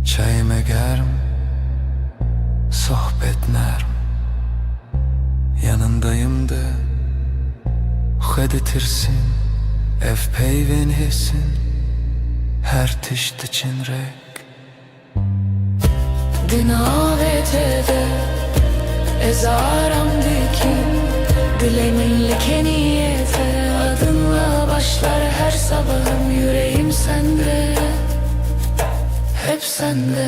çayım egerm, sohbet nerm, yanındayım da khweditirsin ev peyven hissin her tişt için rek. Dinavetede ezaram dikim dilimin likeniyete, adınla başlar her sabahım, yüreğim sende, hep sende.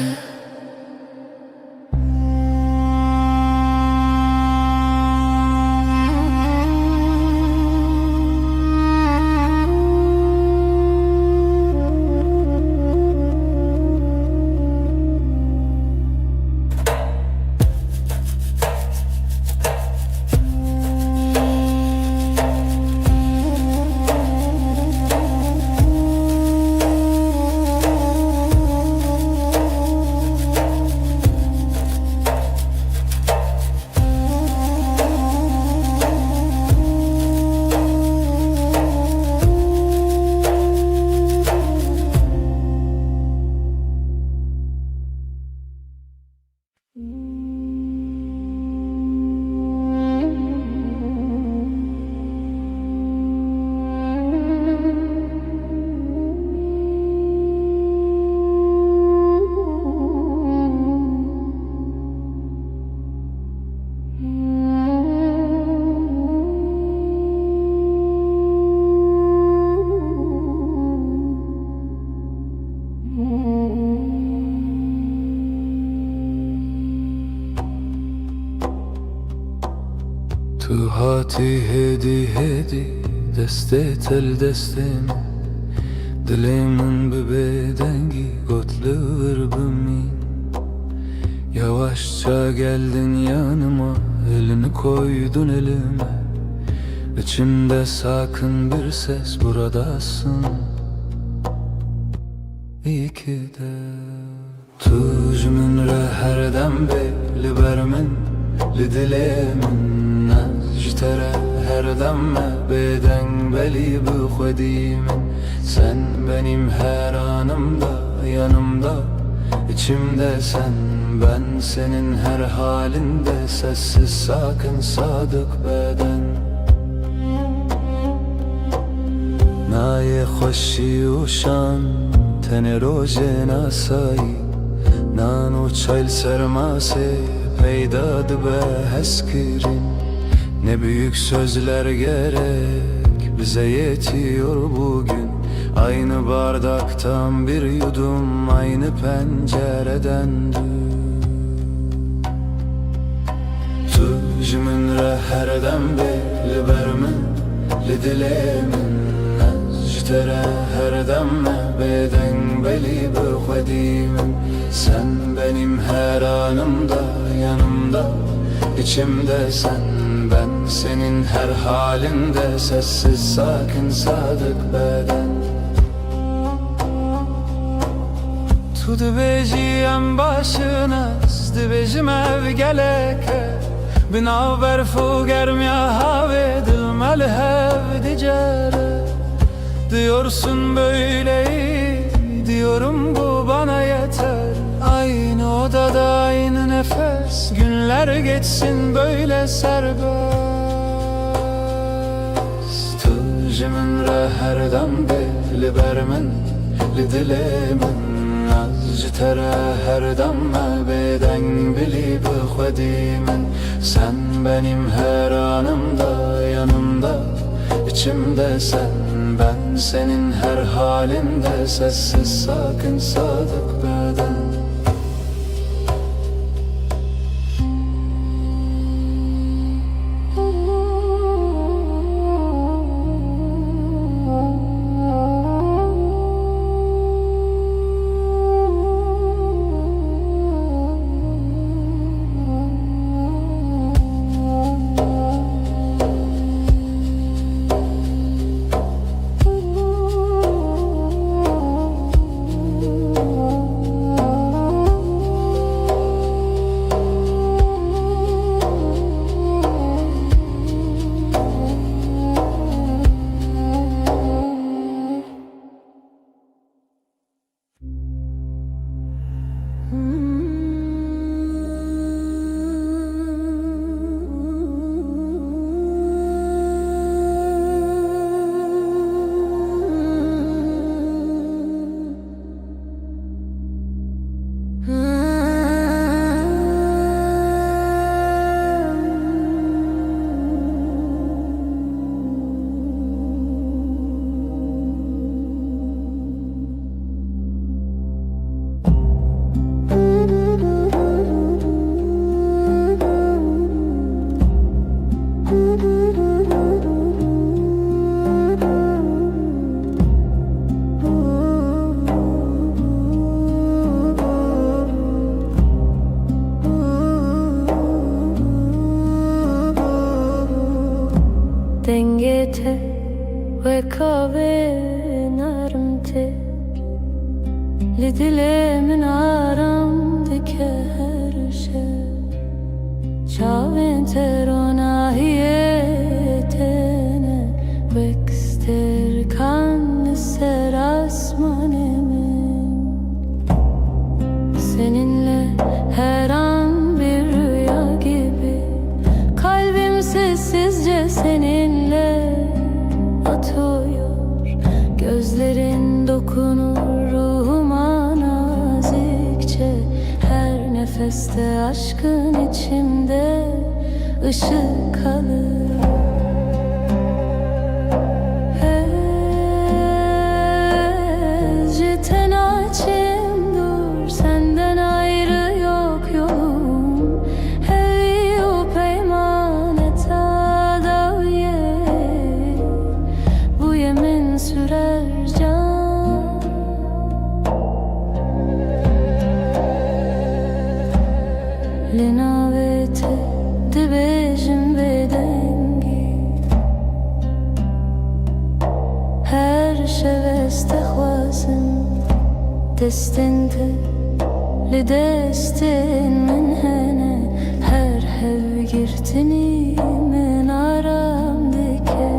Tu hati hedi hedi deste tel destem, dilimin bedengi gotluver bimin. Yavaşça geldin yanıma, elini koydun elime, İçimde sakın bir ses, buradasın. İyi ki de tuj min re her dem belli bermin li dilimin jtere her demme beden beli bu khwedimin. Sen benim her anımda, yanımda, içimde sen, ben senin her halinde, sessiz sakin sadık beden. Naye خوشی و شان تن روژه ناسایی نان و çayl sermase peydad be heskirin. Ne büyük sözler gerek, bize yetiyor bugün. Aynı bardaktan bir yudum, aynı pencereden tuj min re her dem belli bermin li dilimin jtere her demme beden beli bu khwedimin. Sen benim her anımda, yanımda, içimde sen. Ben senin her halinde sessiz sakin sadık beden. Tu dibêjiyem başınız dibêjim ev geleke. Binaber fu germiya have dilmel hev dicere. Diyorsun böyle iyi, diyorum bu bana yeter. Aynı odada aynı nefes, günler geçsin böyle serbest. Tu ji min re her dem bêli ber min, li dilê min. Ez ji te re her dem me bêdeng bilî bi xwedî min. Sen benim her anımda, yanımda, içimde sen. Ben senin her halinde sessiz sakin sadık beden. Dengete ve kave narmte li dile min aram dike her şey. Çavin terona hiyetene vekster kan ser asmanemin. Seninle her an bir rüya gibi, kalbim sessizce seninle atıyor. Gözlerin dokunur ruhuma nazikçe. Her nefeste aşkın içimde ışık alır. Linavete dibêjim bêdengî, her şevest dixwazim destin te li destin min hene. Her hev girtinî min aram dike.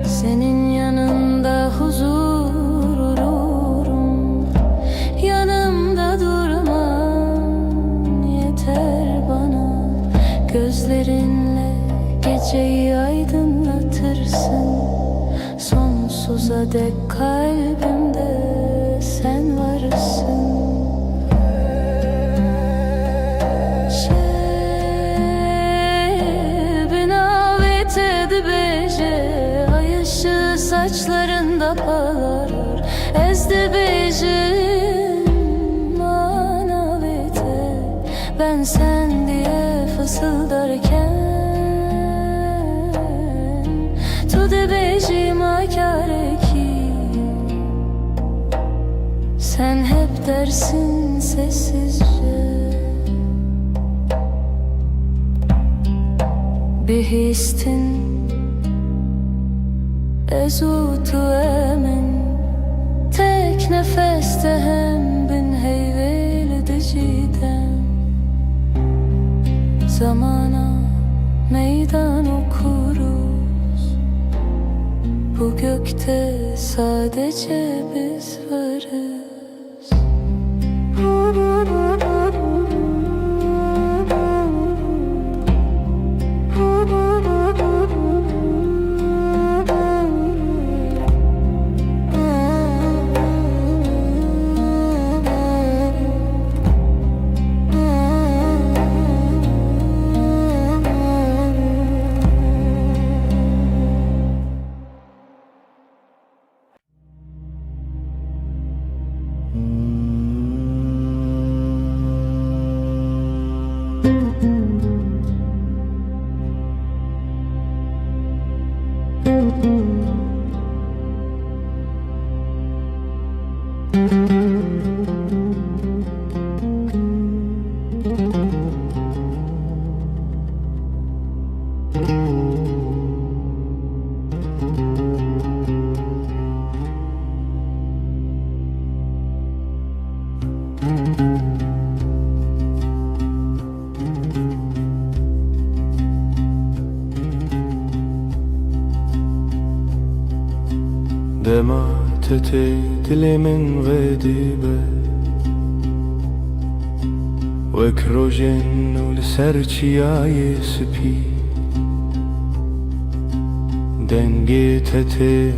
Senin yanında huzur olurum, yanımda durman yeter bana. Gözlerinle geceyi aydınlatırsın, sonsuza dek kalbimde sen varsın. Binavete dibêje, ay ışığı saçlarında parlar. Ez dibêjim manavete, ben sen diye fısıldarken. Tu dibêjim akare ki, sen hep dersin sessizce. بهستن ازوت و امن tek nefeste hem bin heyveldi cidden zamana meydan okuruz bu gökte sadece biz varız. دمعت دل من غديبة وكروجن ولسرچياي سبي دنگيتت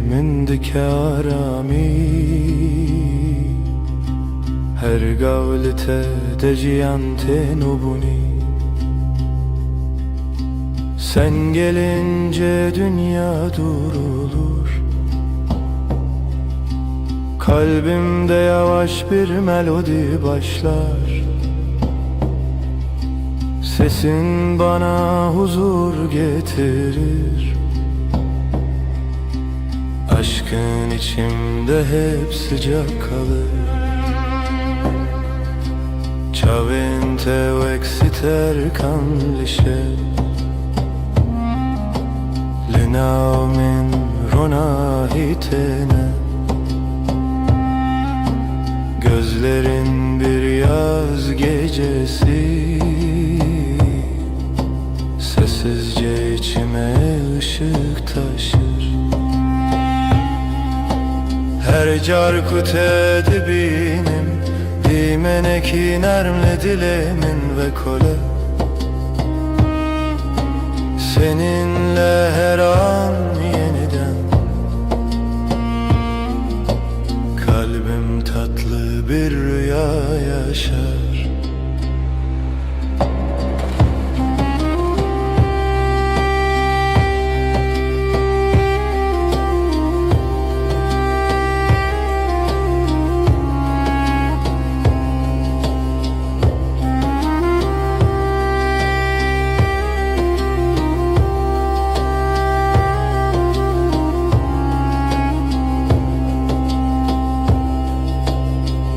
من دكارامي her gavlete deciyante nubuni sen gelince dünya durulur. Kalbimde yavaş bir melodi başlar. Sesin bana huzur getirir. Aşkın içimde hep sıcak kalır. Ciavente o exiter canlisce Linaumin ronahitene Gözlerin bir yaz gecesi Sessizce içime ışık taşır. Her carkut edibinin Dimeneki nermle dilemin ve kole Seninle her an yeniden Kalbim tatlı bir rüya yaşar.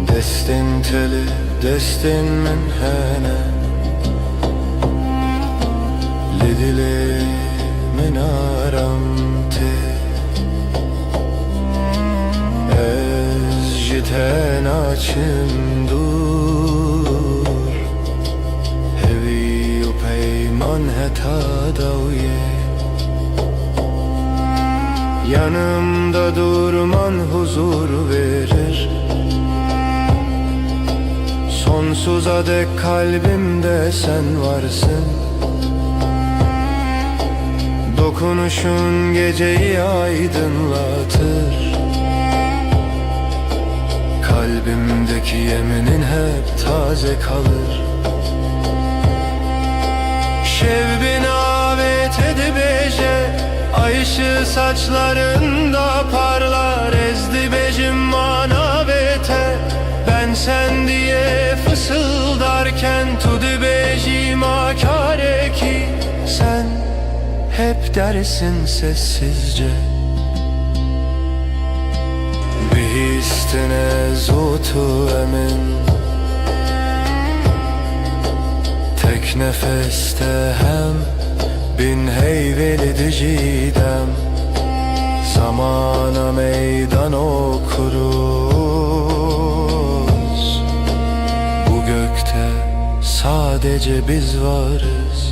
Destin teli, destin min hene Lidili min aramte Ez jiten açım dur Hevi u peyman heta davye Yanımda durman huzur verir. Sonsuza dek kalbimde sen varsın. Dokunuşun geceyi aydınlatır. Kalbimdeki yeminin hep taze kalır. Şevbin avet edibeje Ay ışığı saçlarında parlar. Ezdi becim manavete Ben sen diye fısıldarken Tudu becima kareki Sen hep dersin sessizce Bihistine zotu emin Tek nefeste hem bin heyveli dijidem, zamana meydan okuruz. Bu gökte sadece biz varız.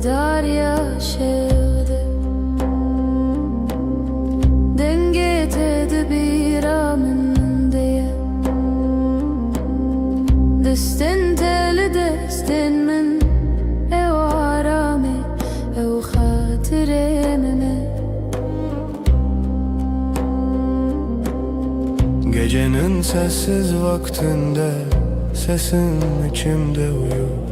Darya şevde denge tedbira min diye destin teli destin min ev arame ev hatiremime. Gecenin sessiz vaktinde sesin içimde uyur.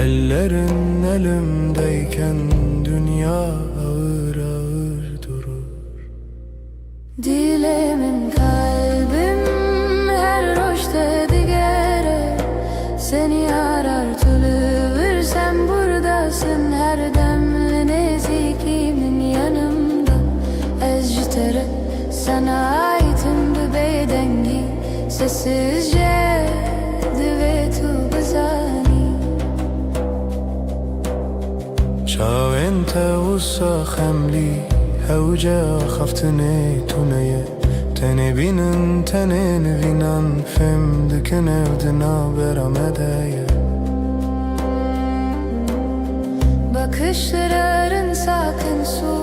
Ellerin elimdeyken dünya ağır ağır durur. Dilemin kalbim her roşta digere seni arar tülüvür, sen buradasın her demli nezikimin yanımda. Ezcitere sana aitim bir bedengi sessizce düvetu bezani. شاو انت وصا خملي هوجا خفتني تونية تاني بينن تاني نفينان فم دكنا ودنا برامدايا. Bakışların sakın su,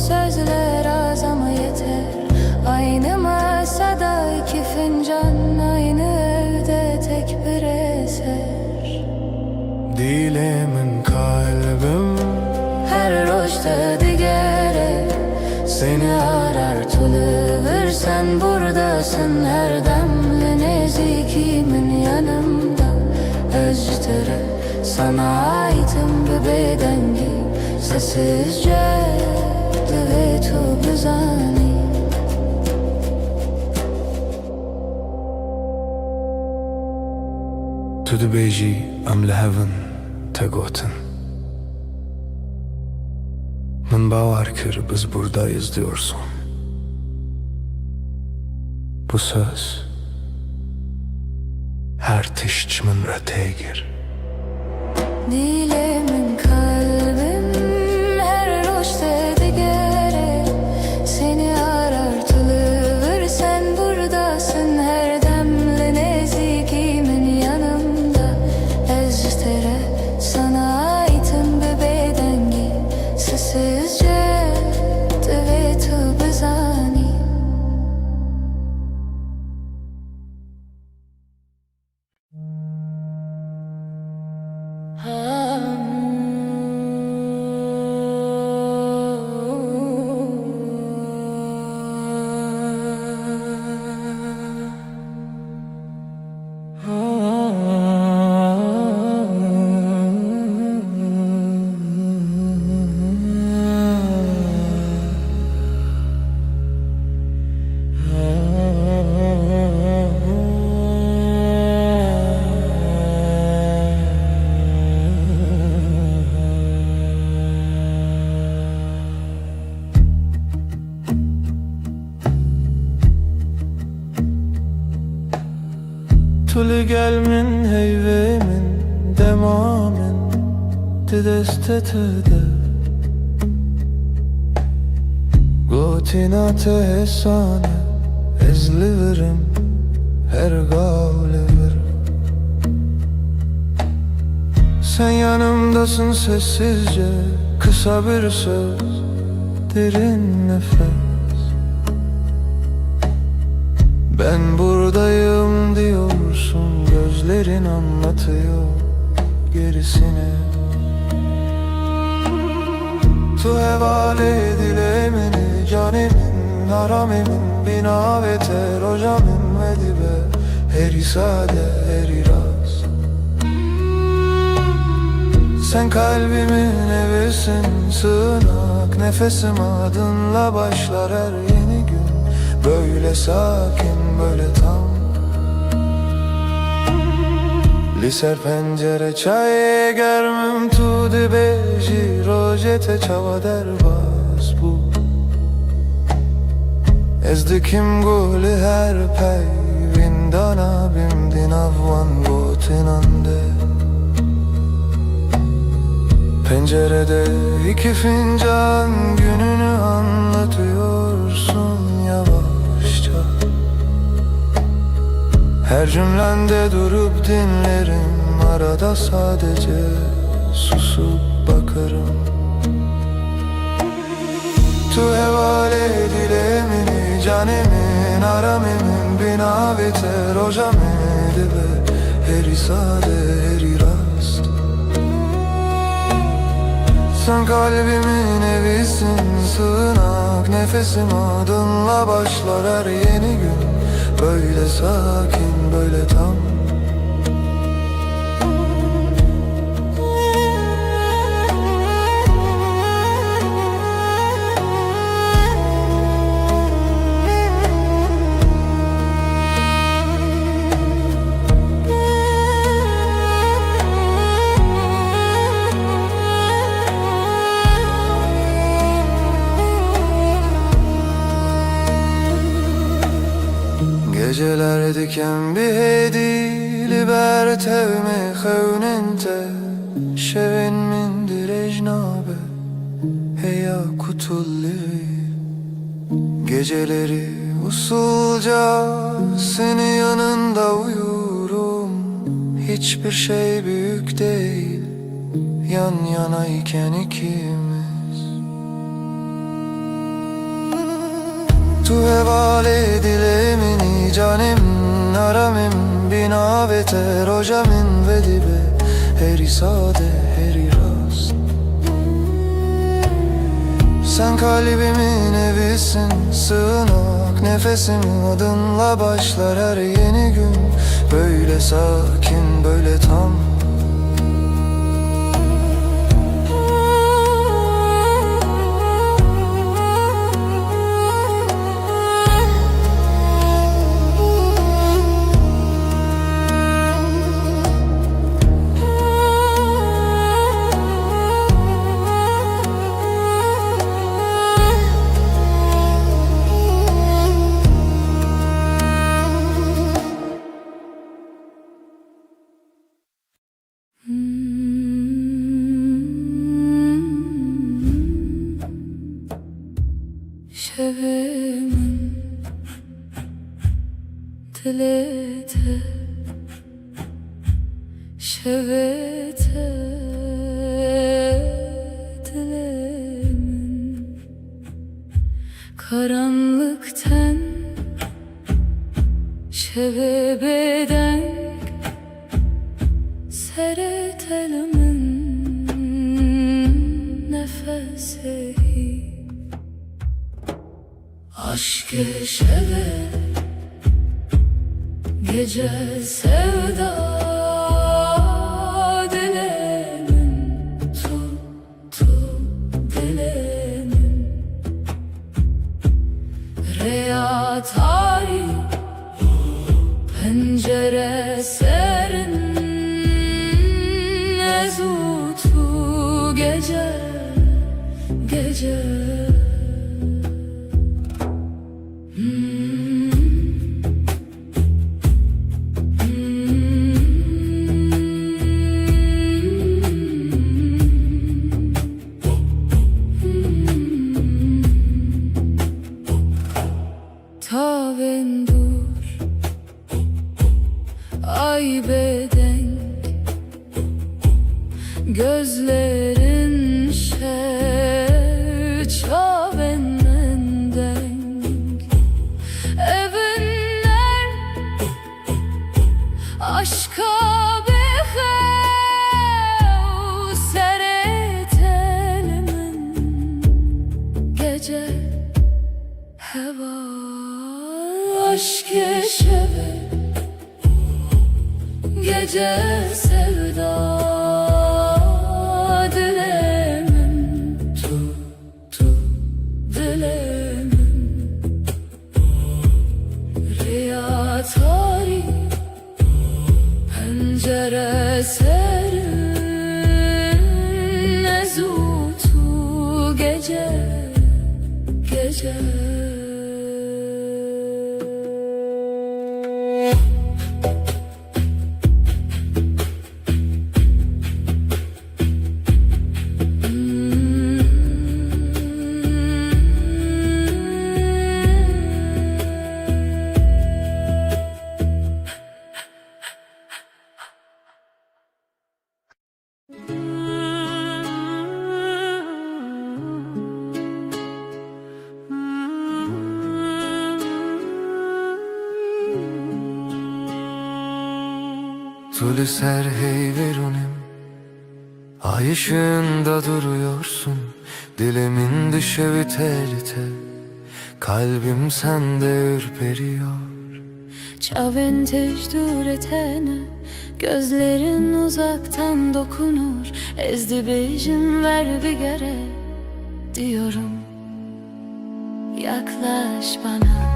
sözler az ama yeter. Aynı masada iki fincan, aynı evde tek bir eser. Dilemin kalbim Her roşta digere seni arar tülüvür, sen buradasın her demli nezikimin yanımda. Özcütere sana aitim bir bedengi sessizce düvetu bezani. تو دبیجی ام لهون تگوتن. من باور kır biz buradayız diyorsun. Bu söz her tişçimin rötegir. Dilemin kalbim her roşta digere seni arar tülüvür, sen buradasın her demli nezikimin yanımda. Eztere sana aitim bir bedengi sessizce düvetu bezani. Tülü gelmin heyvemin demamin Tideste tüde Goy Gotinate hesane ezliverim her gavliverim. Sen yanımdasın sessizce, kısa bir söz, derin nefes. Ben buradayım diyorsun, gözlerin anlatıyor gerisini. Tu hevale dilemeni canimin, haramimin, bina ve terocamim ve dibe, heri sade, heri rast. Sen kalbimin evisin, sığınak, nefesim adınla başlar her yeni gün. Böyle sakin, böyle tam. Liser pencere çay germim tu dibeji rojete çava derbas bu. Ezdikim guli her pey vindana bimdin avvan gotinande. Pencerede iki fincan gününü anlatıyorsun yavaşça. Her cümlende durup dinlerim, arada sadece susup bakarım. Tu hevale dilemini canemin, aramimin, bina ve terocamedi be, heri sade, heri rast. Sen kalbimin evisin, sığınak, nefesim adınla başlar her yeni gün. Böyle sakin, böyle tam. Geceler diken bir hedi liberte me xewnente şevin min direjnabe heya kutulli. Geceleri usulca senin yanında uyurum. Hiçbir şey büyük değil yan yanayken ikimiz. Tu hevale dilemini canim, aramim, bina ve terocamin ve dibe, heri sade, heri rast. Sen kalbimin evisin, sığınak, nefesim adınla başlar her yeni gün. Böyle sakin, böyle tam. Şevimin dilete, şevete dilemin karanlıktan şevebeden seretelimin nefesi. Aşk-ı şeve gece sevda dilemin tuttu dilemin reya tarih pencere serin ezutu gece gece. haybeden gözlerin çavenden evinler aşka behev seretelimin gece heva aşk şeve gece sevda dilemin dilemin riya tarih pencere serin ezutu gece gece Tülü ser hey verunim, ay ışığında duruyorsun. Dilimin düşevi tel tel, kalbim sende ürperiyor. Çavin tecdür etene gözlerin uzaktan dokunur. Ezdi bejim ver bir gere diyorum. Yaklaş bana.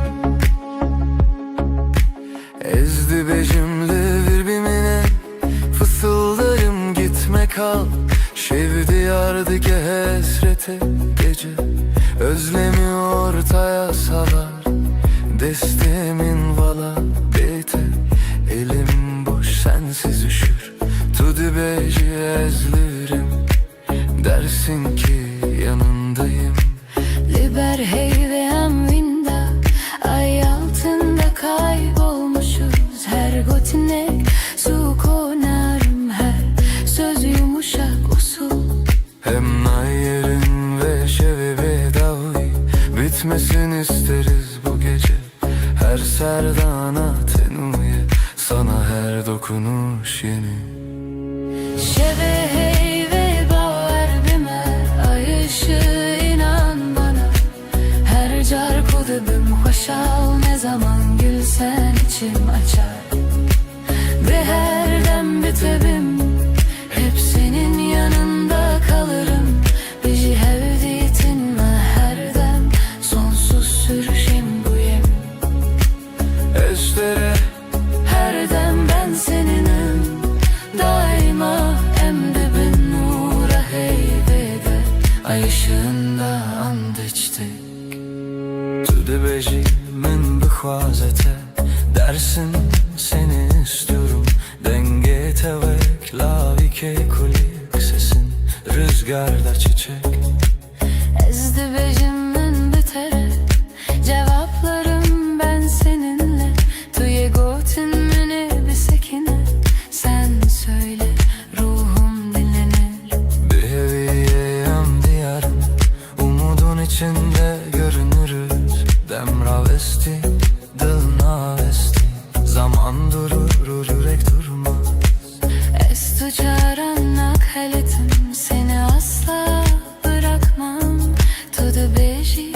Ezdi becimli birbirine, fısıldarım gitme kal. Şevdi yardı ki hesrete gece, özlemi ortaya salar. Destemin vala bete, elim boş sensiz üşür. Tudu beci ezlirim, dersin ki yanındayım. Liber hey ve emvinda, ay altında kaybolmuşuz. Her gotinek su konarım, her söz yumuşak usul. Hem nayerin ve şevi bedavi, bitmesin isteriz bu gece. Her serdana tenuye, sana her dokunuş yeni. Şeve hey ve bağır bime, ay ışığı inan bana. Her car kudubim hoşal, ne zaman gülsen içim açar. Ve her dem bitebim, hep senin yanında kalırım. Bizi hevdiyetinle her dem, sonsuz sürüşüm bu yemin. Estere Her dem ben seninim, daima emdibin nura heybede. Ay ışığında and içtik. tüde beci min bixwazete, dersin seni istiyorum. Denge tevek lavike kulik sesin, rüzgarda çiçek. Ezdi bejimin bitere, cevaplarım ben seninle. Tuye gotin mini bir sekine, sen söyle ruhum dinlenir. Bir heviyem diyarım, umudun içinde görünürüz. Demravesti, dılnavesti, zaman durur, yürek durmaz. Estu çarannak heletim, seni asla bırakmam. Tudu beji,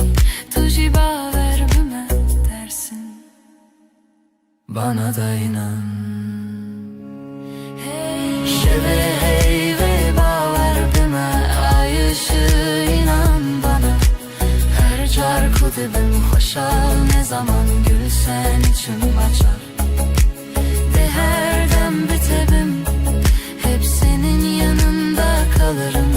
tuji baver büme dersin. Bana da inan. Şeve hey ve baver büme, ay ışığı inan bana. Her car kudubim hoşal, ne zaman gülsen içim açar. De her dem bitebim, hep senin yanında kalırım.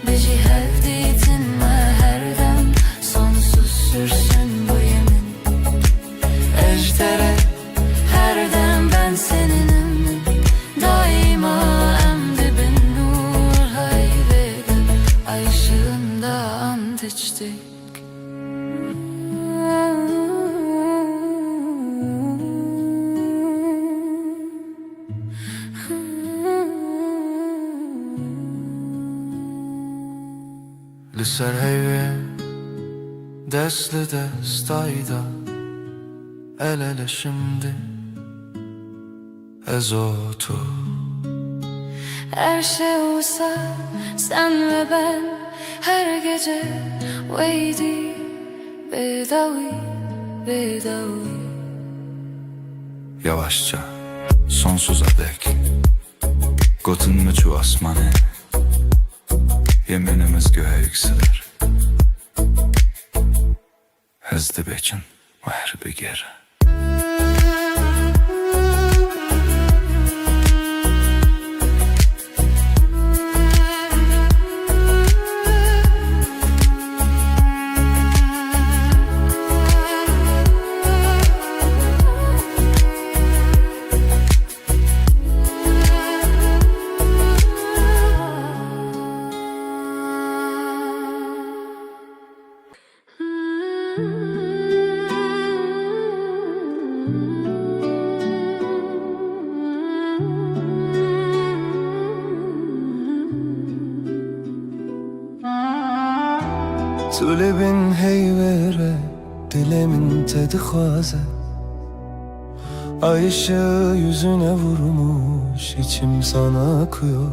Bizi hevdiyetinle her dem, sonsuz sürsün bu yemin. Ejderha Her dem ben seninim, daima emdibin nur haybede. Ay ışığında ant içtik. Serheyve Desli destayda El ele şimdi Ezotu Her şey olsa sen ve ben her gece Veydi bedavi bedavi. Yavaşça sonsuza dek Gotun mu asmanı Yeminimiz göğe yükselir Hezdi bekin ve her bir geri Tulebin heyvere Dilemin tedi xaze Ay ışığı yüzüne vurmuş içim sana akıyor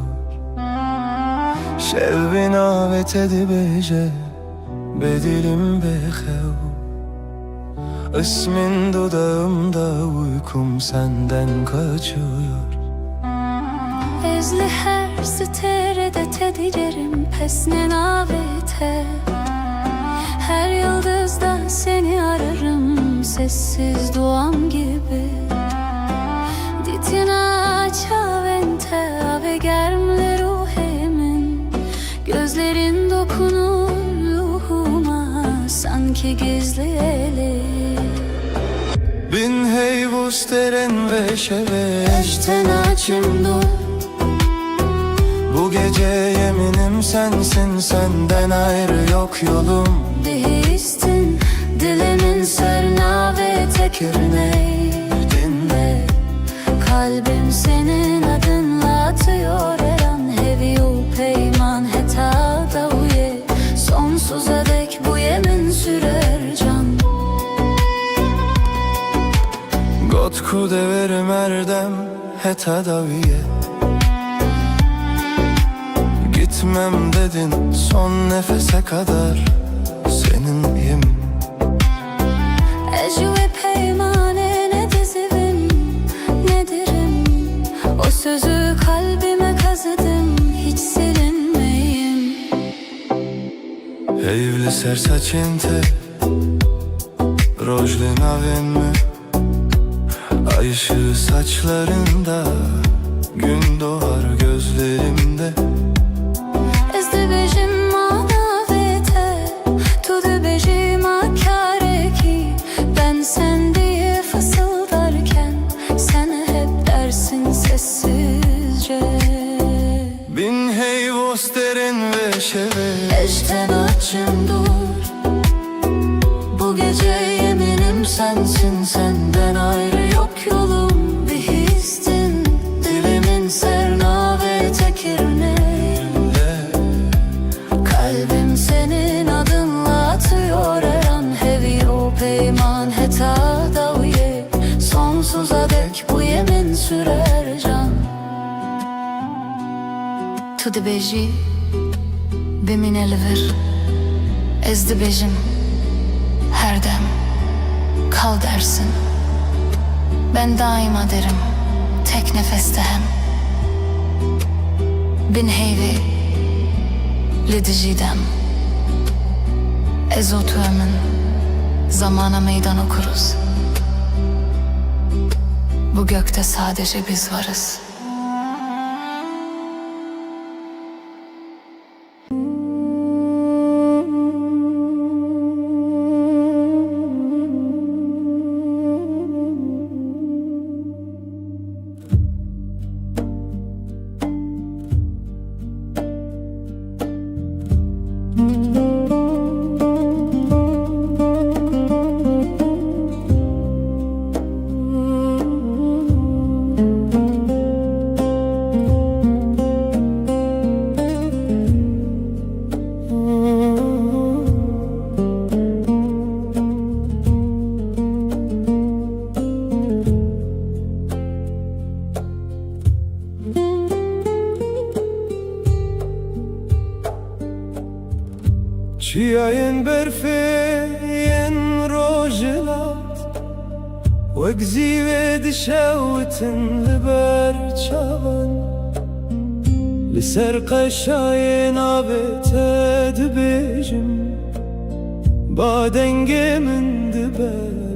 Şevvin avet edibece Bedilim bexev İsmin dudağımda uykum senden kaçıyor Ezli her siterede tedilerim pesne navete Her yıldızdan seni ararım sessiz duam gibi Ditina çavente ave germle ruhimin Gözlerin dokunur ruhuma sanki gizli eli Bin heyvus teren ve şeve Eşten açım dur Bu gece yeminim sensin senden ayrı yok yolum Değiştin dilimin sırna ve tekirine dinle Kalbim senin adınla atıyor her an Heviyu peyman heta davuye Sonsuza dek bu yemin sürer can Gotku deverim erdem heta daviye Gitmem dedin son nefese kadar seninleyim Ecve peymane ne dizivim ne dirim O sözü kalbime kazıdım hiç silinmeyim Evli sersaçente Rojli navenme Ay ışığı saçlarında Gün doğar gözlerimde Ezdi bejim manavete Tudu bejim akare ki Ben sen diye fısıldarken Sen hep dersin sessizce Bin heyvos derin ve şeve Eşten açım dur Bu gece yeminim sensin senden ayrı yok yolum Bir histin dilimin serna ve tekirine Kalbim senin adınla atıyor her an Hevi o peyman heta daviye Sonsuza dek bu yemin sürer can Tu dibeji Bimin elivir Ezdi bejim Her dem Kal dersin Ben daima derim Tek nefeste hem Bin heyvi Lidijidem Ezotuemin Zamana meydan okuruz Bu gökte sadece biz varız Çiyayen berfeyen rojilat Wegzi ve dişevetin liber çavan Liser qaşayen abete dibêjim Badenge min dibe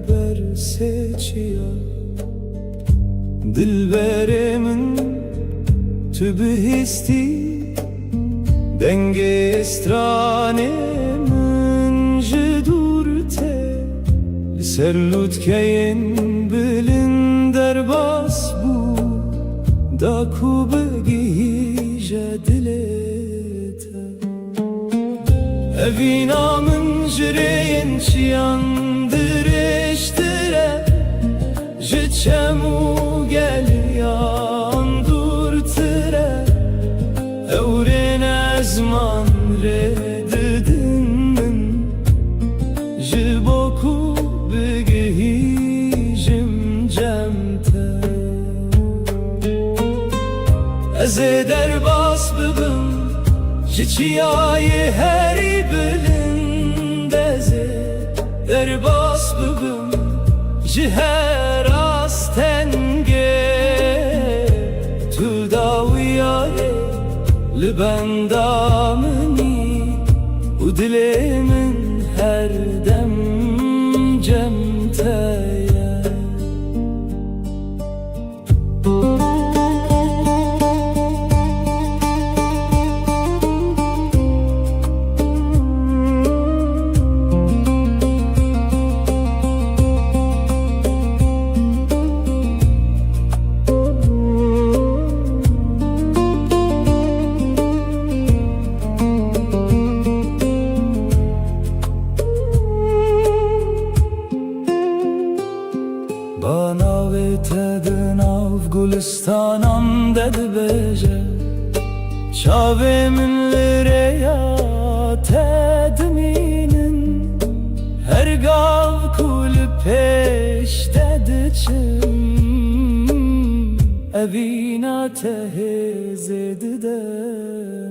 ber seçiya Dilberê min tu bihîstî Denge stranê min ji dûr te Li ser lûtkeyên bilin derbas bû Da ku bigihîje dilê te Evîna min ji rêyên çiyan dirêjtir e Ji çem û geliyan dûrtir e Ewrên ezman rê didin min Ji bo ku bigihîjim cem te Ez ê derbas bibim Ji çiyayê herî bilind Ez ê derbas bibim Ji her astengê Tu dawiyayê li benda minî û dilê min her dem cem te ye Bana ve te nav gulistanam de dibêje Çavê min li rêya te dimînin Her gav ku li pêş te diçim Evîna te hêzê dide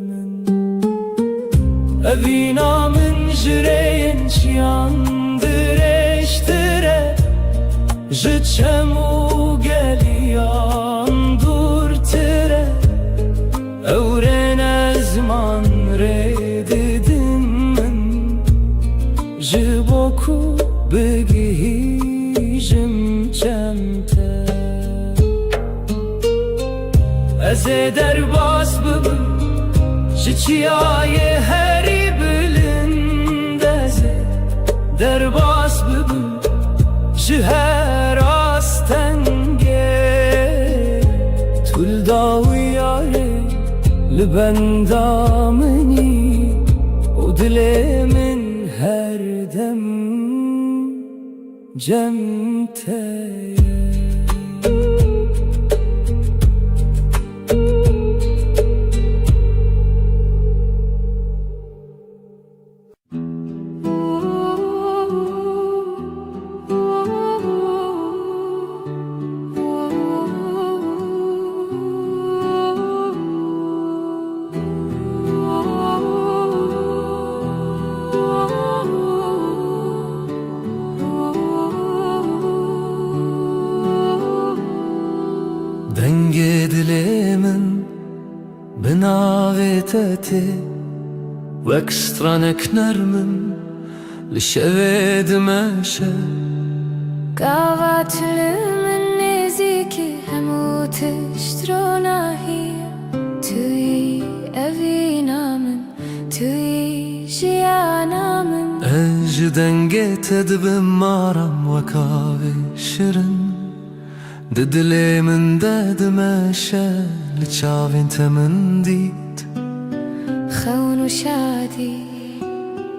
min Evîna min ji rêyên çiyan dirêjtir e Ji çem û geliyan dûrtir e Ewrên ezman rê didin min Ji bo ku bigihîjim cem te Ez ê derbas bibim Ji çiyayê herî bilind Ez ê derbas bibim Ji her astengê Tul dawiyayê li benda minî û dilê min her dem cem te ye Denge dilê min bi navê te tê Wek stranek nermin li şevê dimeşe Gava tülümün nêzîkî hemû tişt ronahiye Tu yî evîna min Tu yî jiyana min Ez ji dengê te dibim maram wek avê şirin Di dilê min de dimeşe li çavên te min dît Xewn û şadî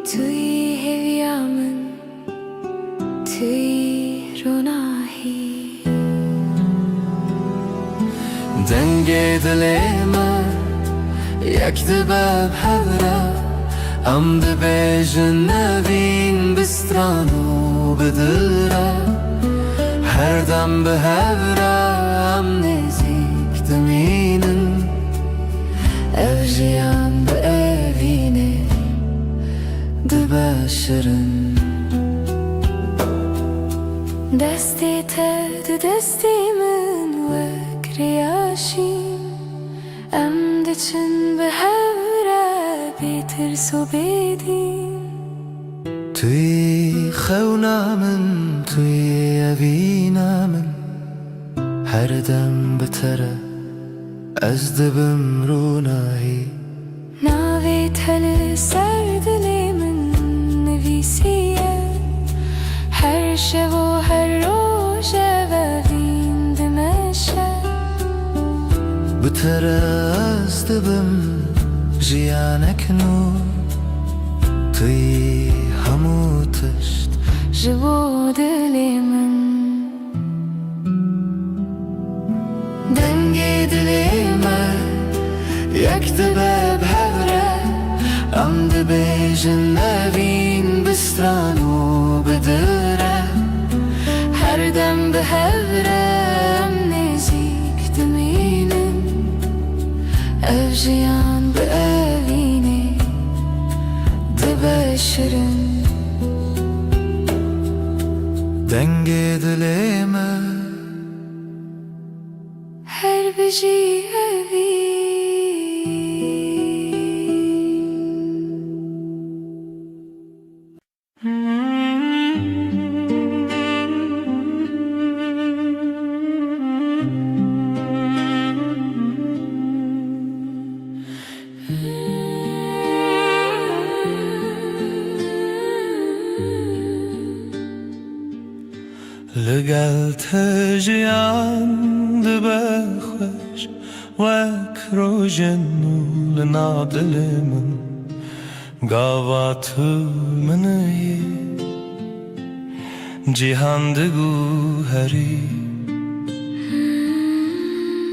Tu yî heviya min Tu yî ronahî Dengê dilê me yek dibe hevre Em dibêjin nevîn bi stran û bi dil re Her dem bi hevre em nêzik dimînin Ev jiyan bi evînê دبشرن دستی تد دستی من وکریاشیم ام دچن به هوره بیترس و بیدیم توی خونا من توی اوینا من هر دم بتره از دبم رونایی ناوی تل سر دلی من نویسیه هر شب و هر روز و وین دمشه بتره از دبم جیانک نو توی همو تشت جبو دلی من دنگی دلی من یک دبه بهوره ام دبیجن نوین بستران و بدره هر دم به هورم نزیک دمینم evjiyan به evینه دبشرن دنگی دلی من هر بجی evin لگل تجیان دبه خوش وک روژن لنادل من گاوات منی جیهان دگو هری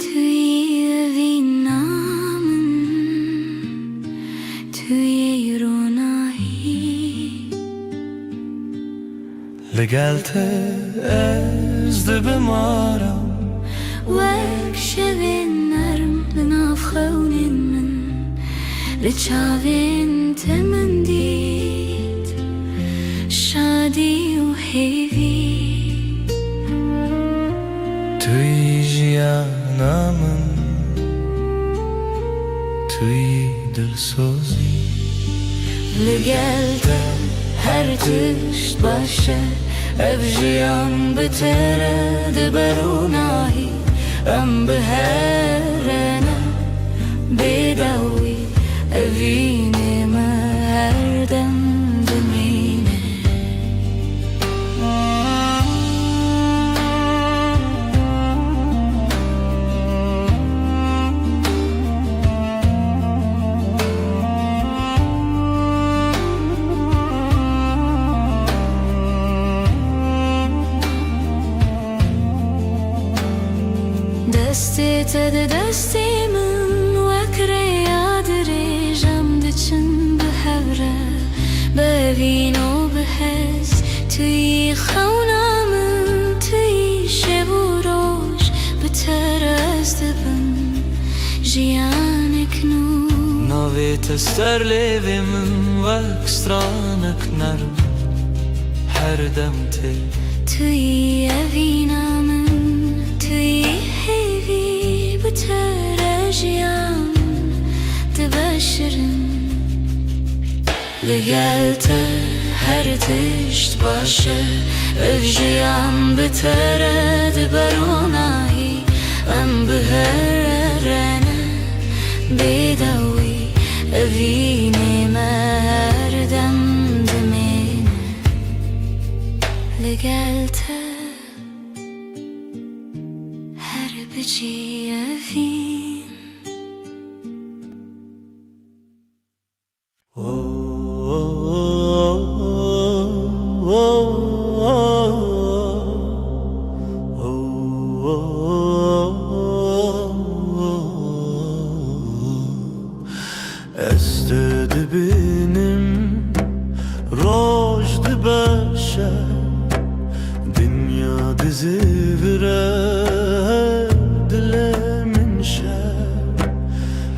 توی evinamen توی رونایی لگل از دبه مارم وک شوین نرم لناف خونین من لچاوین تمن دید شادی و هیوی توی جیانم توی دلسوزی لگل هر تشت باشه evjiyan betere دبرونایی ام به هرنه بیداوی اوینه هر دم دمینه دستی تد دستی من وکره یادری جم دچن به هوره ببین و بحس توی خونم توی شب و روش بتر از دبم جیانک نو ناوی تستر لیوی من وک سترانک نرم هر دم تی توی اوینم توی هیوی بتر جیان دبشرن لگل هر تشت باشه evjiyan beter دبرونایی ام به هرنه بیداوی اوینه هر دم دمینه لگل هر بجی اوین استد benim roş dibşe dünya dizivre dilemin şe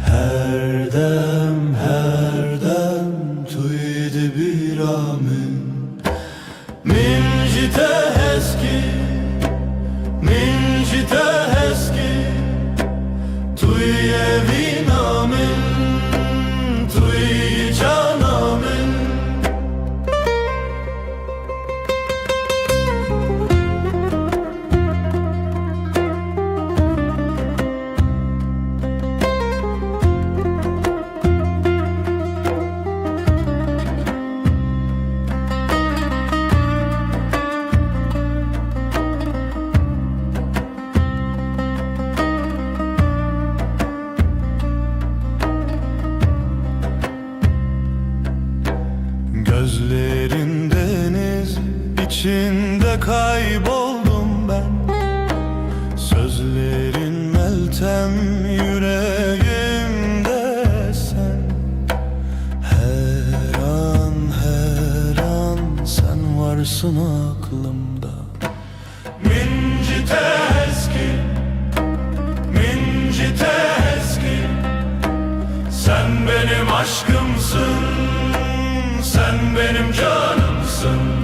her dem tuydu bir ötem yüreğimde sen. Her an sen varsın aklımda. Minci tezkin, minci tezkin, sen benim aşkımsın, sen benim canımsın.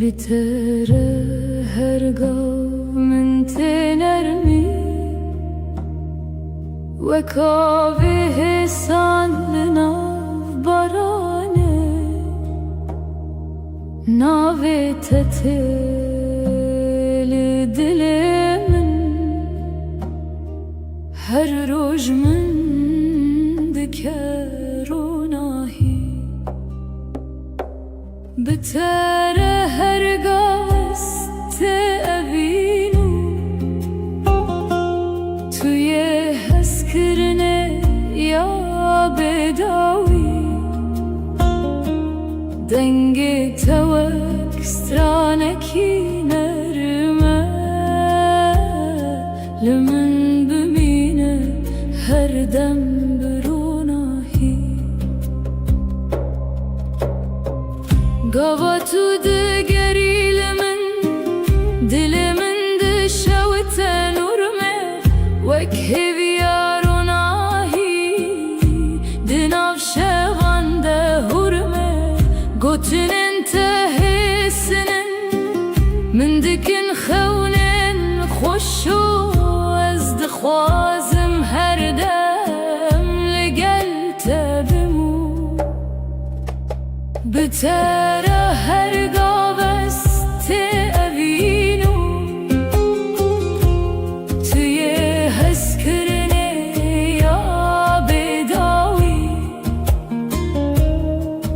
بتر هرگاه من تنرمی و کاوه سال ناو بارانه ناو تتل دل من هر روز من دکروناهی بتر هرگاه است اوینو توی حس کرنه یا بداوی دنگ توک سترانکی نرمه لمن بمینه هر دم بروناهی گاوا تو دگریل من دل من دشوت نورمه وک هویاروناهی دناف شغان ده هورمه گوتن انتهی سنن من دکن خونن خوشو از دخوازم هر دم لگل تبمو بتر هرگاه است اوینو توی حس کرنه یا بداوی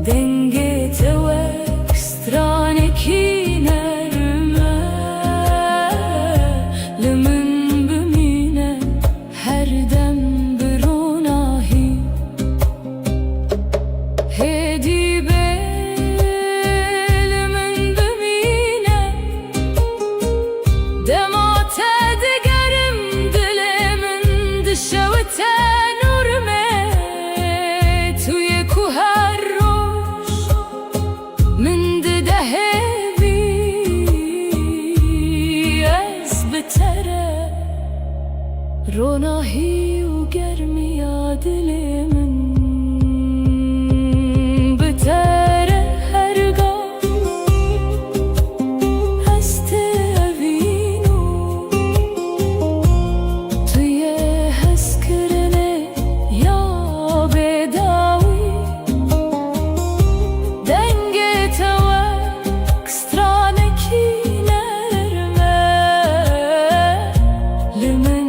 دنگ توک سترانکی نرمه لمن بمینه هر دم بروناهی هدی روناهی و گرمی دل من بتر هرگاه هست اوینو توی حس کرنه یا بداوی دنگ توک سترانکی نرمه لمن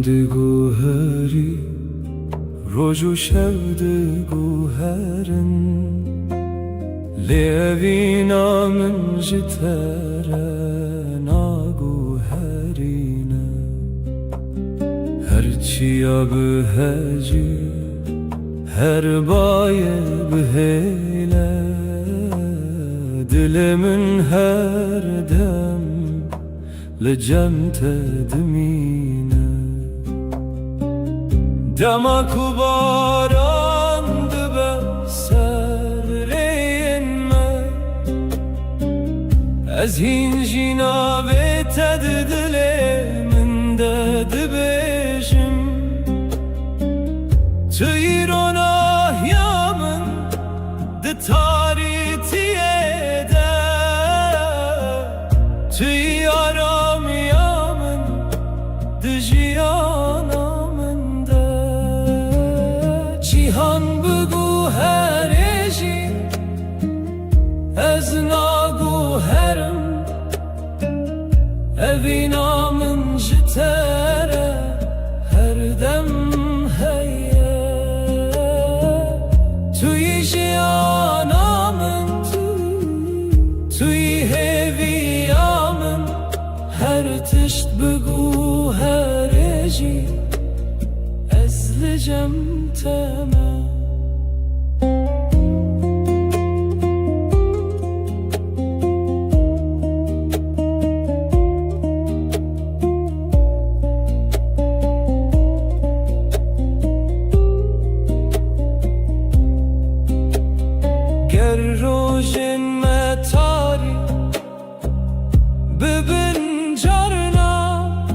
دی گوهری روز و شب دی گوهرن لیوینا من جتره ناگوهرینه هرچیا به هجی هر بایه به هیله دلمن هر دم لجمت دمینه دمک و باران دبه سر رینمه از هین جینا بیتد دلمن دبیشم توی روناه یامن ده تاریتیه ده توی آرام یامن ده جیانامن ده جیهان بگو هرجی از ناگو هرم اوینامن جتره هر دم توی جیانامن توی هویامن هر تشت بگو هر جی از لجم تمام روژن متاری ببین جارنا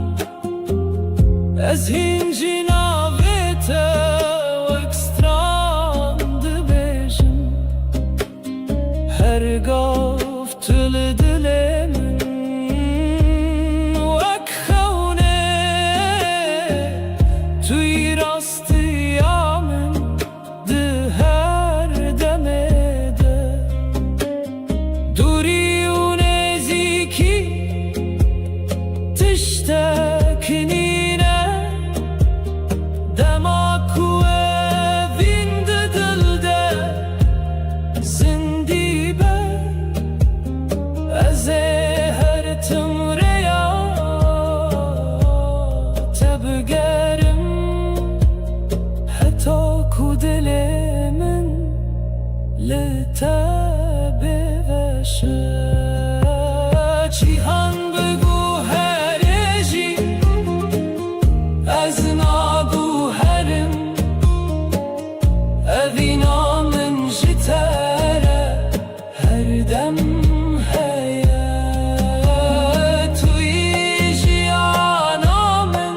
از هینجی ناویته و اکستران دبیشم هر گفت لدل من وک خونه توی راستی آمن ده هر دمه تشتاكنينا دماك وفيند دلدا زنديبا أزهر تمريا تبقارم حتى كودل من لتابي غشا جيهان بگو از ناگو هرم اوینا من جتره هر دم هیا توی جیانامن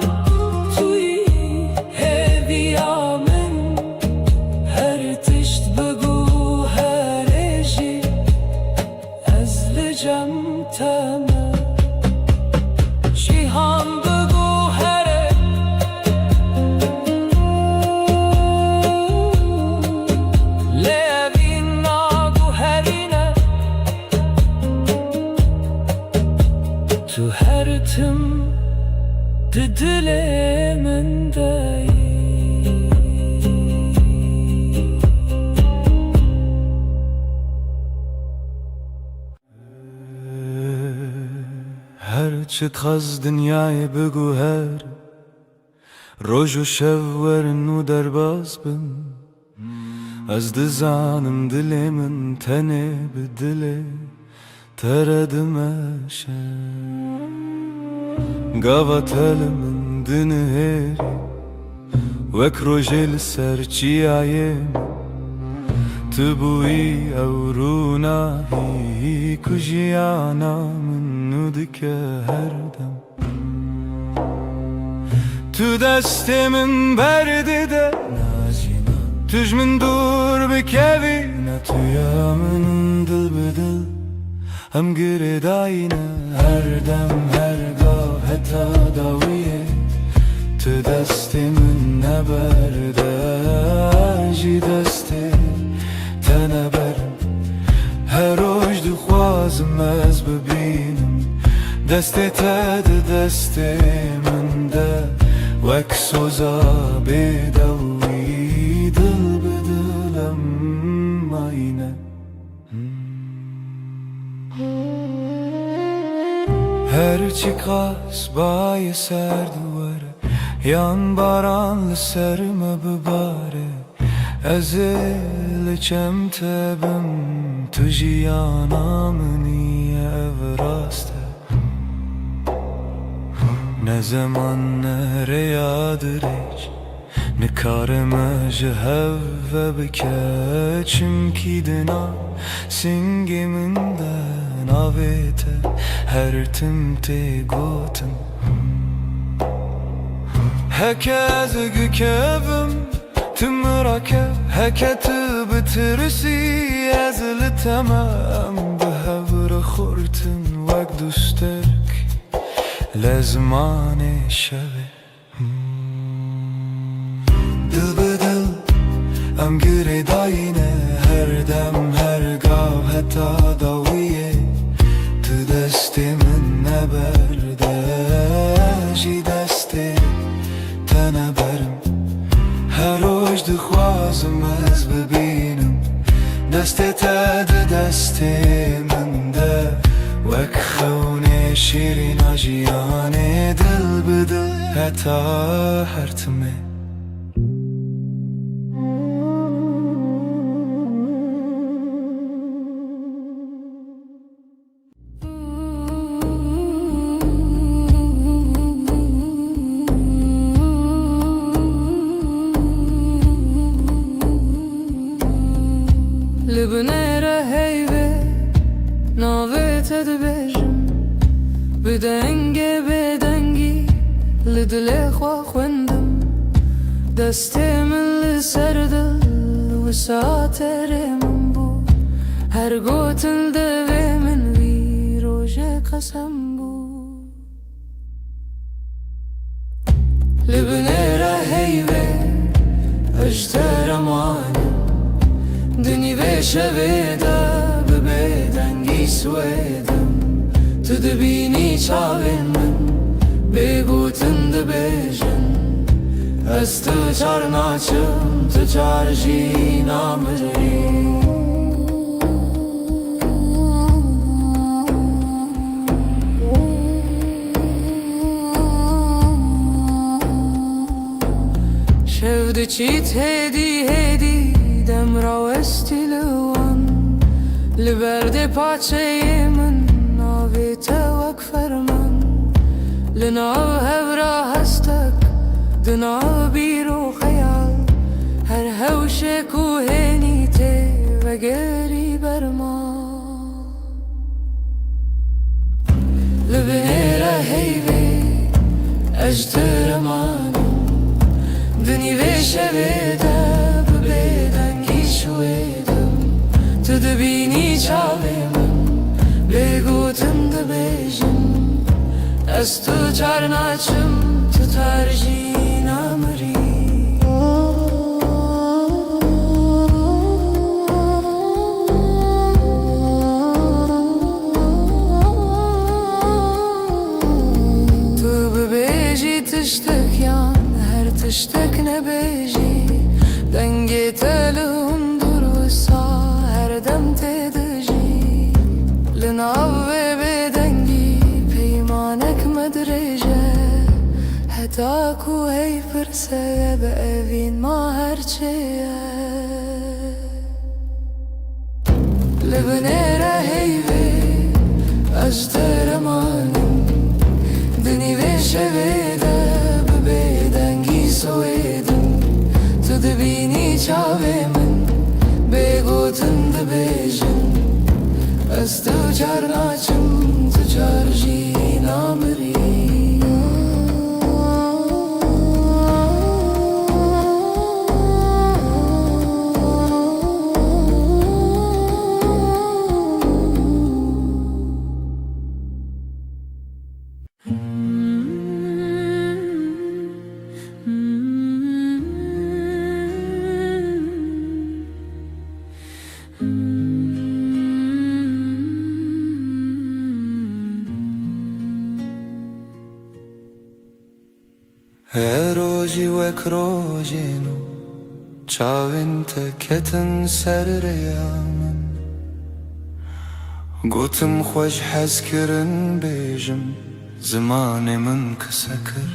توی هویامن هر تشت بگو هر جی از لجم تمام جیهان تو هر تم دل من دایی هر چه خز دنیای بگو هر روز و شب ورن و درباز بن از دزانم دل من تنه به دل تردمشه قواتل من دنهري وك روجل سرچي عيم تبوي اورونا هي كجيانا من نودك هردم تو دست من برد ده تج من دور بكوي نتويا من دل بدل هم گرداینه هر دم هرگاه حتی داویه تو دست من نبرده جی دست تنبرم هر روز دخوازم از ببینم دست تا دست من ده وەک سۆزە بێدەڵی دڵ بدڵم ماینە هەرچی قاس بایە سەردووەرە یان باڕان لەسەرمە ببارە ئەزێ لە چەمتە بم تو ژیانە منیە ئەوە ڕاستە نه زمان نه ریادریج نه کارمە ji hev ve bike çimkî dina singê min de navê te her tim tê gotim heke ez gikevim tu min rakev heke tu bitirsî ez li temem bi hev re xurtin wek dustek le zimanê şevê Dil bi dil em girê dayîne her dem her gav heta dawiyê tu destê min neberde jî destê te neberim her roj dixwazim ez bibînim destê te di destê min de wek xewnê şîrîna jiyanê dil bi dil heta her timê Libnere heyve navê te dibêjim bi dengê bêdengî li dilê xwe xwendim destê min li ser dil wisa terê min bû her gotin devê min vî rojê qesem bû Libnere heyve ez te remanim Dünî vê şevê de bi bêdengî swêdim Tu dibînî çavên min bêgotin dibêjin Ez tu çar naçim tu çar jî namirî Şev diçît hêdî hêdî Demra westî li wan Li berdê paçeyê min navê te wek ferman Li nav hevra hestek di nav bîr û xeyal Her hewşê ku hênî tê vegerî berma Li binêre heyvê ez te remanim Dinî vê şevê de bi bêdengî şwêdim Tu dibînî çavê min bêgotin dibêjin Ez tu çar naçim tu tar jî namirî Tu bibêjî tiştek yan her tiştek nebêjî Dengê te li hundur wisa her dem tê dijî Li nav vê bêdengî peymanek me dirêje Heta ku hey pirse bi evîn ma her çê ye Li binêre heyvê ez te remanim Dinî vê şevê de bi bêdengî swêdim Tu dibînî çavê min bêgotin dibêjin Ez tu çar naçim tu çar jî namirî روجی وک روجینو چاوین تکتن سر ریامن گوتم خوش حز کرن بیجم زمان من کسکر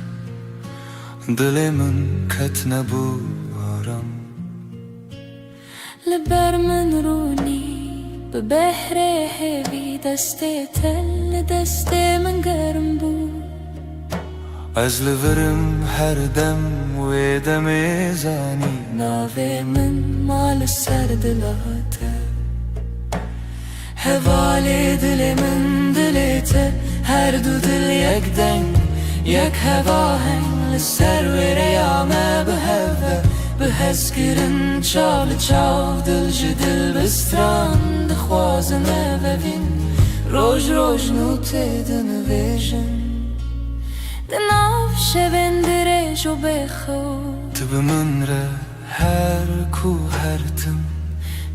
دل من کت نبو آرام لبر من رونی به بحر هوی دست تل دست من گرم بود از لورم هر دم و دم زانی ناوی من مال سر دلاته هوای دل من دلته هر دو دل یک دنگ یک هوا هنگ لسر و ریامه به هوا به هزگرن چال چاو دل جدل بستران دخوازنه و وین روش روش نوته دنویجن دناف شبن درش و بخود تو به من ره هر کو هر تم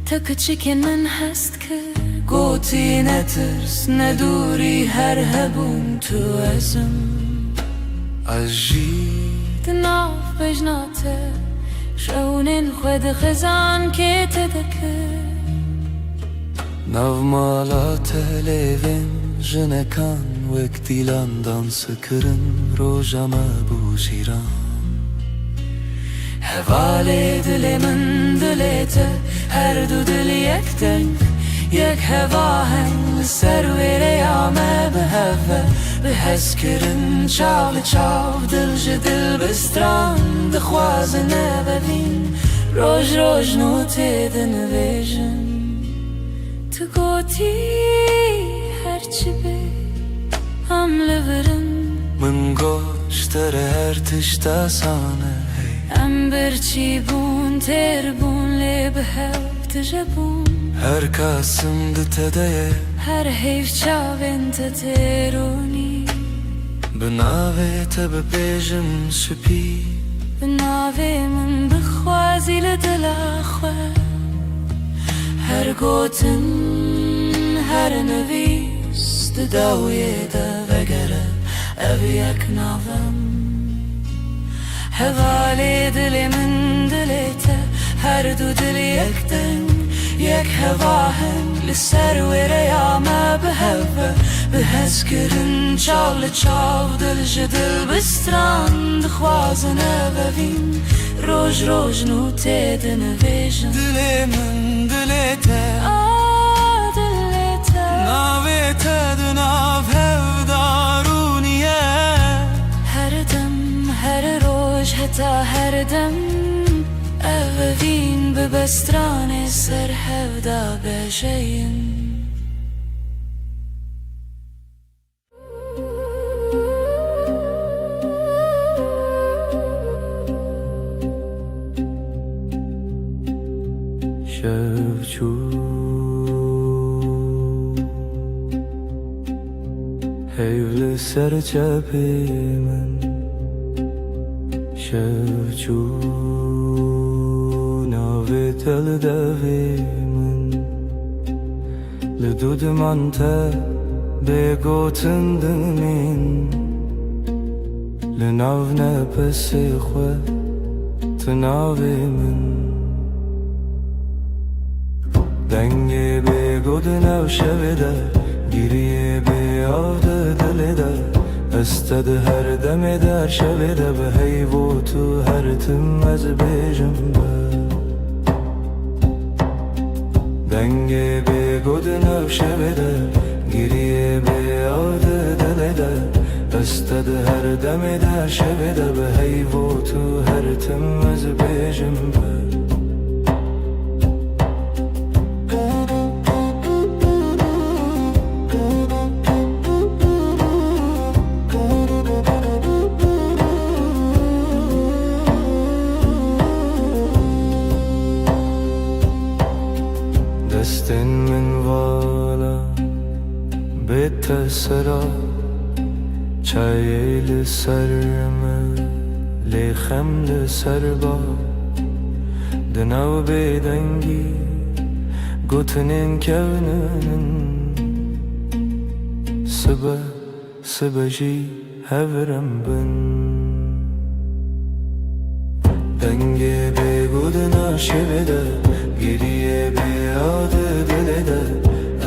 تا کچکن من هست که گوتی نترس ندوری هر هبون تو ازم از جی دناف بجناته شونین خود خزان که تدکر نو مالات لیوین جنکان وک دیلان دانس کرن روژامه بوشیران هوای دل من دلته هر دو دل یک دنگ یک هوا هنگ سر و ریامه به هوا به هز کرن چاو چاو دل جدل بستران دخوازنه ببین روش روش نوته دنویجن تو گوتی هرچی به هم لورن من گوشتر هر تشتا سانه ام برچی بون تر بون لی به هف تجبون هر کاسم دتده هر حیف چاوین تترونی بناوه تب بیجم سپی بناوی من بخوازی لدلا خواه هر گوتن هر نویس داوی دا وگره او یک ناوم هوای دل من دلته هر دو دل یک دنگ یک هوا هنگ لسر و ریامه به هوا به هزگرن چال چاو دل جدل بستران دخوازنه ببین روش روش نوته دنویجن دل من دلته دلته ناوه تدناف هفدارونیه هر دم هر روش حتی هر دم اوین به بستران سر هفدا بشین شفچو حیول سر چپ من شفچو ناوی تل دوی من لدود من تا بگوتن دمین لناو نپس خواه تناوی من دنگی بگود نو شویده گیریه بی آده دلیده استد هر دم در شویده به حیو تو هر تم از بیجم به دنگی بگود نو شویده گیریه بی آده دلیده استد هر دم در شویده به حیو تو هر تم از بیجم به دستن من والا بیت سرا چای لسرم لیخم لسر با دناو بیدنگی گوتنین کونن سبا جی هورم بن دنگ بگودنا شبده گریه بیاده دلده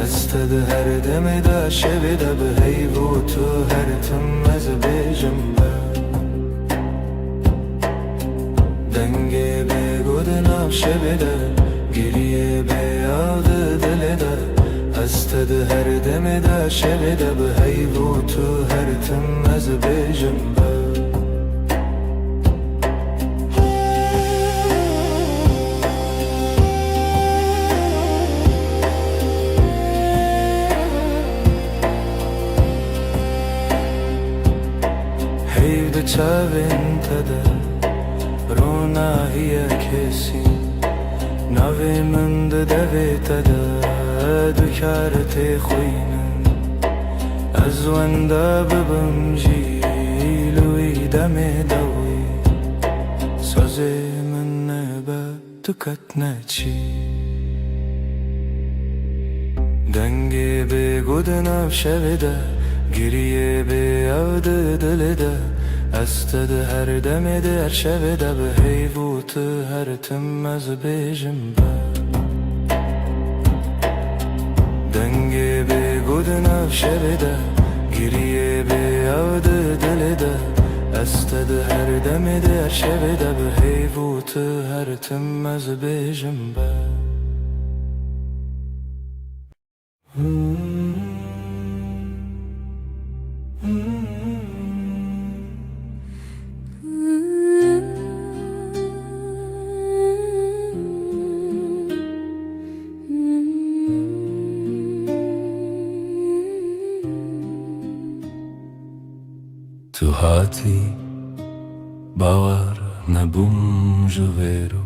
استد هر دم دا شبده به هیبو تو هر تم از بجنبه دنگ بگودنا شبده گریه بیاده دلده استد هر دم دا شبده به هیبو تو هر تم از بجنبه هیده چاوین تده رونا هیه کسی نوی من ده دوی تده دکارت خوینن از ونده ببم جیلوی دم دوی سازی من نبه دکت نچی دنگی بگودنم شبده گریه بیاده دلده استد هر دم در شبده به هیبوت هر تم از بجنبه دنگی بگودنم شبده گریه بیاده دلده استد هر دم در شبده به هیبوت هر تم از بجنبه تو هاتی باور نبوم جویرو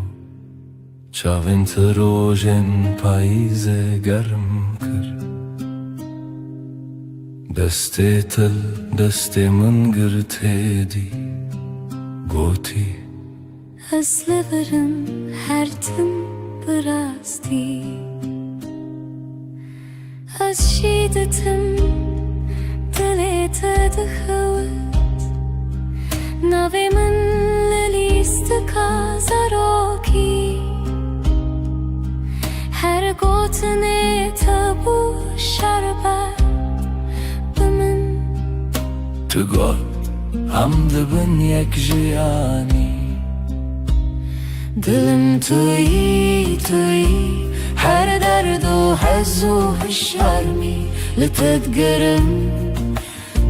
چاوین تروژن پاییز گرم کر دستی تل دستی من گرته دی گوتی از لبرم هر تم براستی از شیدتم دلت دخوت نوی من لیست کازاروکی هر گوتنه تبو شربت بمن تو گل هم دبن یک جیانی دلم توی هر درد و حز و هشارمی لتدگرم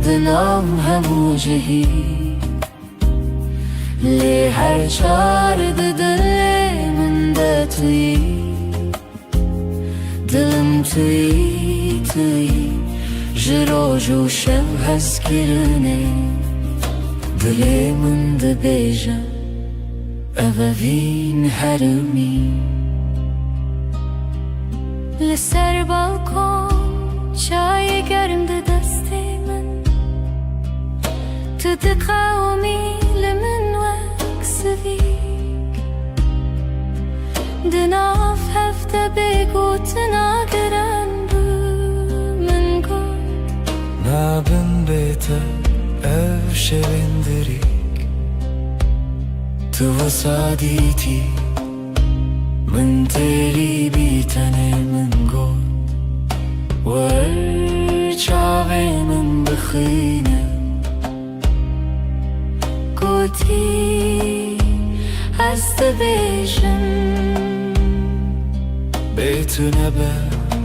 دلم همو جهی لی هر چار دل من ده توی دلم توی جرو جو شو هز کرنه دل من ده بیجه اوین هرمی لسر بالکن چای گرم ده دست من تو دقاومی لمن وکسویک دناف هفته بگو تناگرن بو من گل نابن بیتا او شویندری تو وسادیتی من تیری بیتنه من گل ورچاوی من بخینه گوتی از دبیجم بیتونه به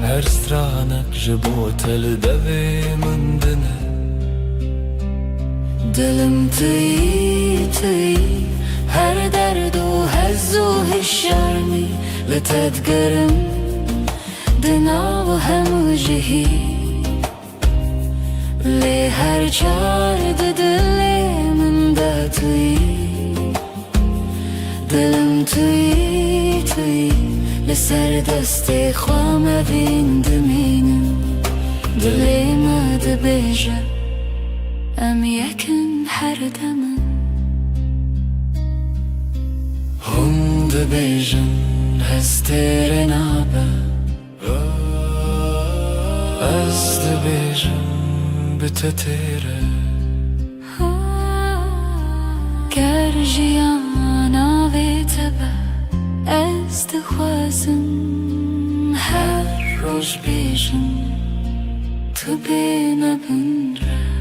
هر سترانک جبو تل دوی من دنه دلم توی هر درد و حز و هشارمی لتدگرم دنا و همو جهی لی هر چار دل من ده توی دلم توی لسر دست خوام بین دمینم دلی ما ده بیجه ام یکن هر دمم هم ده بیجن هستر نابه از ده بیجن گر جیانا mezin her roz bejin tu bena binre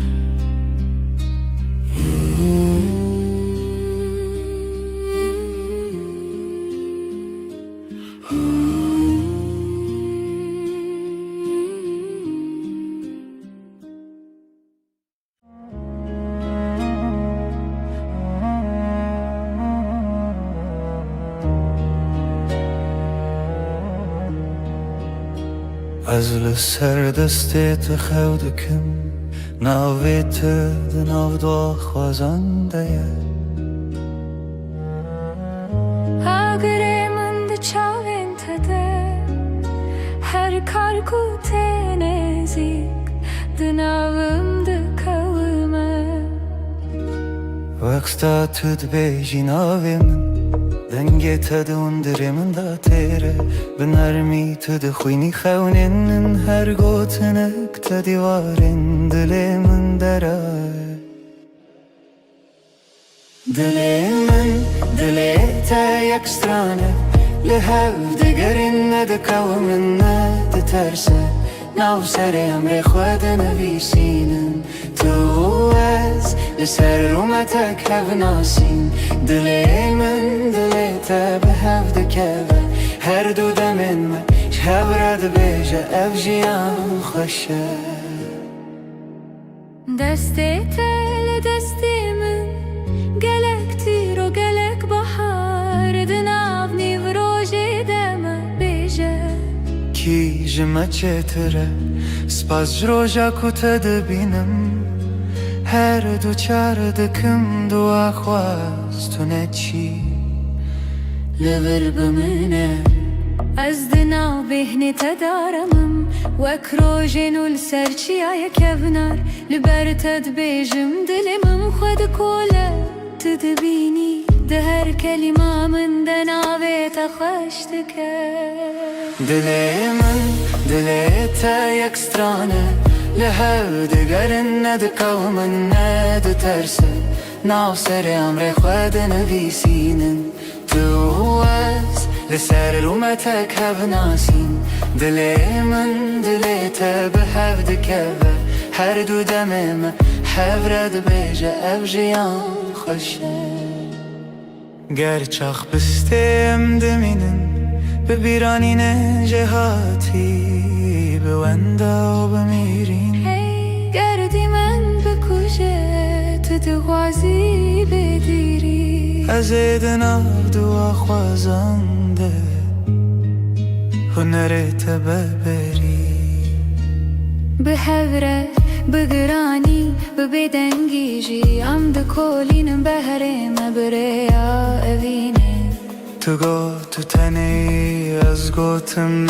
از لسر دستت خودکم ناویت دناو دو خوازنده اگره من ده چاوین تده her karku tenezik dınavım de kavme وقتا تد بیجی ناویم دنگه تد اندرمن دا تیره بنرمی تد خوینی خونین هر گوتنک تدیوارین دل من درای دل تا یک سترانه لحو دگرین ندکو من ندترسه ناو سر امر خود نویسینن تو از لسر رومتک هف ناسین دل تا به هف دکوه هر دو دمن من شب رد بیجه اف جیان خوشه دسته تل دسته من گلک تیر و گلک بحر دناو نیو روژه دمه بیجه کی جمع چتره سپاس روژا کتا بینم هر دو چار دکم دو خواست تو نچی لور بمنه از دناو بهنه تدارمم وک روژه نول سرچی آیا کونار لبر تد بیجم دلمم خود کوله تدبینی ده هر کلمه من دناوه تخوش دکه دل تا یک سترانه لحو دگرن ندکو من ندترسه ناو سر امر خود نویسینن تو از لسر رومتک هف ناسین دل تا به هف دکوه هر دو دمم هف رد بیجه اف جیان خوشه گر چاخ بستیم دمینن ببیرانین جهاتی بوندا و بمیرین گردی من بکوشه تو دوازی بدیری از دناو دو خوازنده هنرت ببری به هوره بگرانی ببدنگیجی ام ده کولین بهره مبریا اوینه تو گو تو تنی از گوتم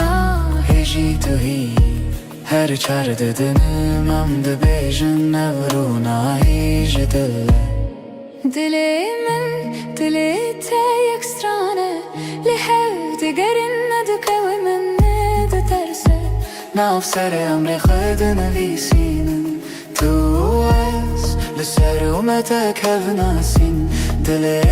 هجی تو هی هر چار ددنم ام ده بیجن نورو نایج دل تا یک سترانه لحو دگرن ندکو من ندترسه ناف سر امر خود نویسینن تو از لسر اومتک هف ناسین دل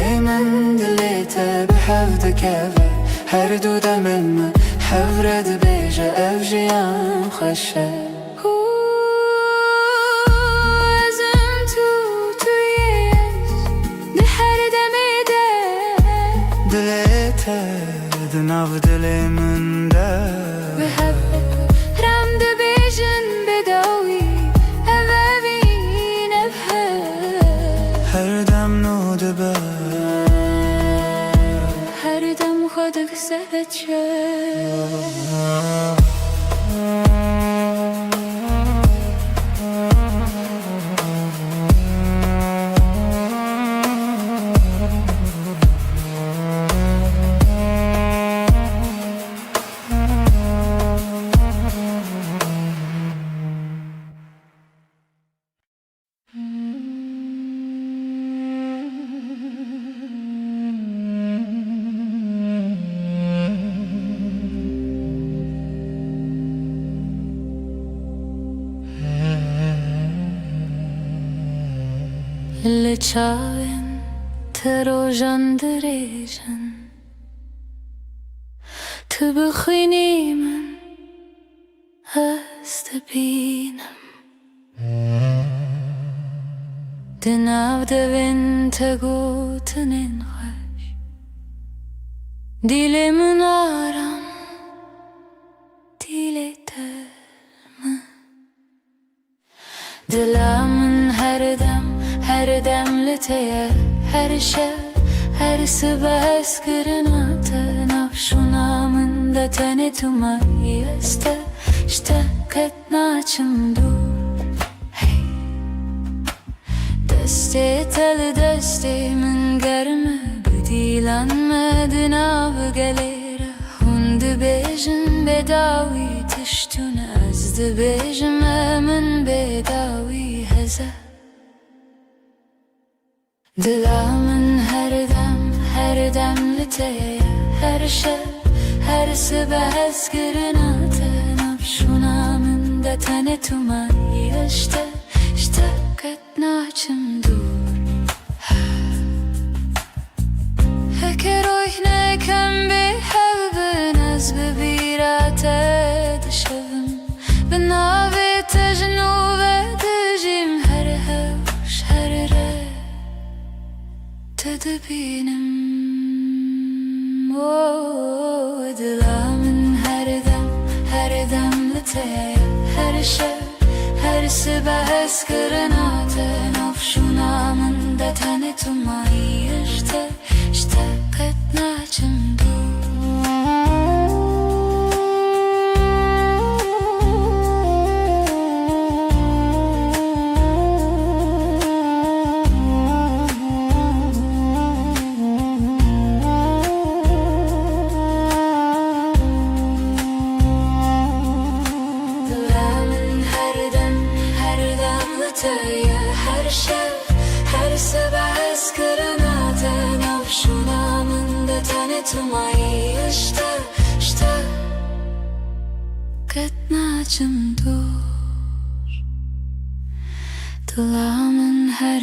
تا به هف دکوه هر دو دمم هف رد بیجه اف جیان خوشه ازم تویش ده هر دمه ده تا دناو دل من ده به هف رم ده بیجن بداوی اوین هر دم نو ده هر دم خودک سهت شد لچاوین تروژن دریژن تبخيني من استبينم دناو devin tegutinin hoş Dilimin aram diletermi Dilamın her demli teye her şey her sibes kırınatı nafşunamın da tane tumayı este işte ketnaçım dur Deste tel deste min germe Bedilanmedin av gelere Hundu bejin bedavi tiştun Azdı bejim emin bedavi heze Dilamın her demli teye her şey her sibes kırınatı Nafşunamın da tane tumayı işte ketnaçım dur Heker oyne kem bi hevbin az bebirate dışavim Benavi tejnu ve dijim her hevş her re Tedebinim Dilamın her demli teye her şey her sibes kırınatı nafşunamın da tane tumayı işte ketnaçım her şey her sibes kırınatı nafşunamın da tane tumayı işte ketnaçım dur Dilamın her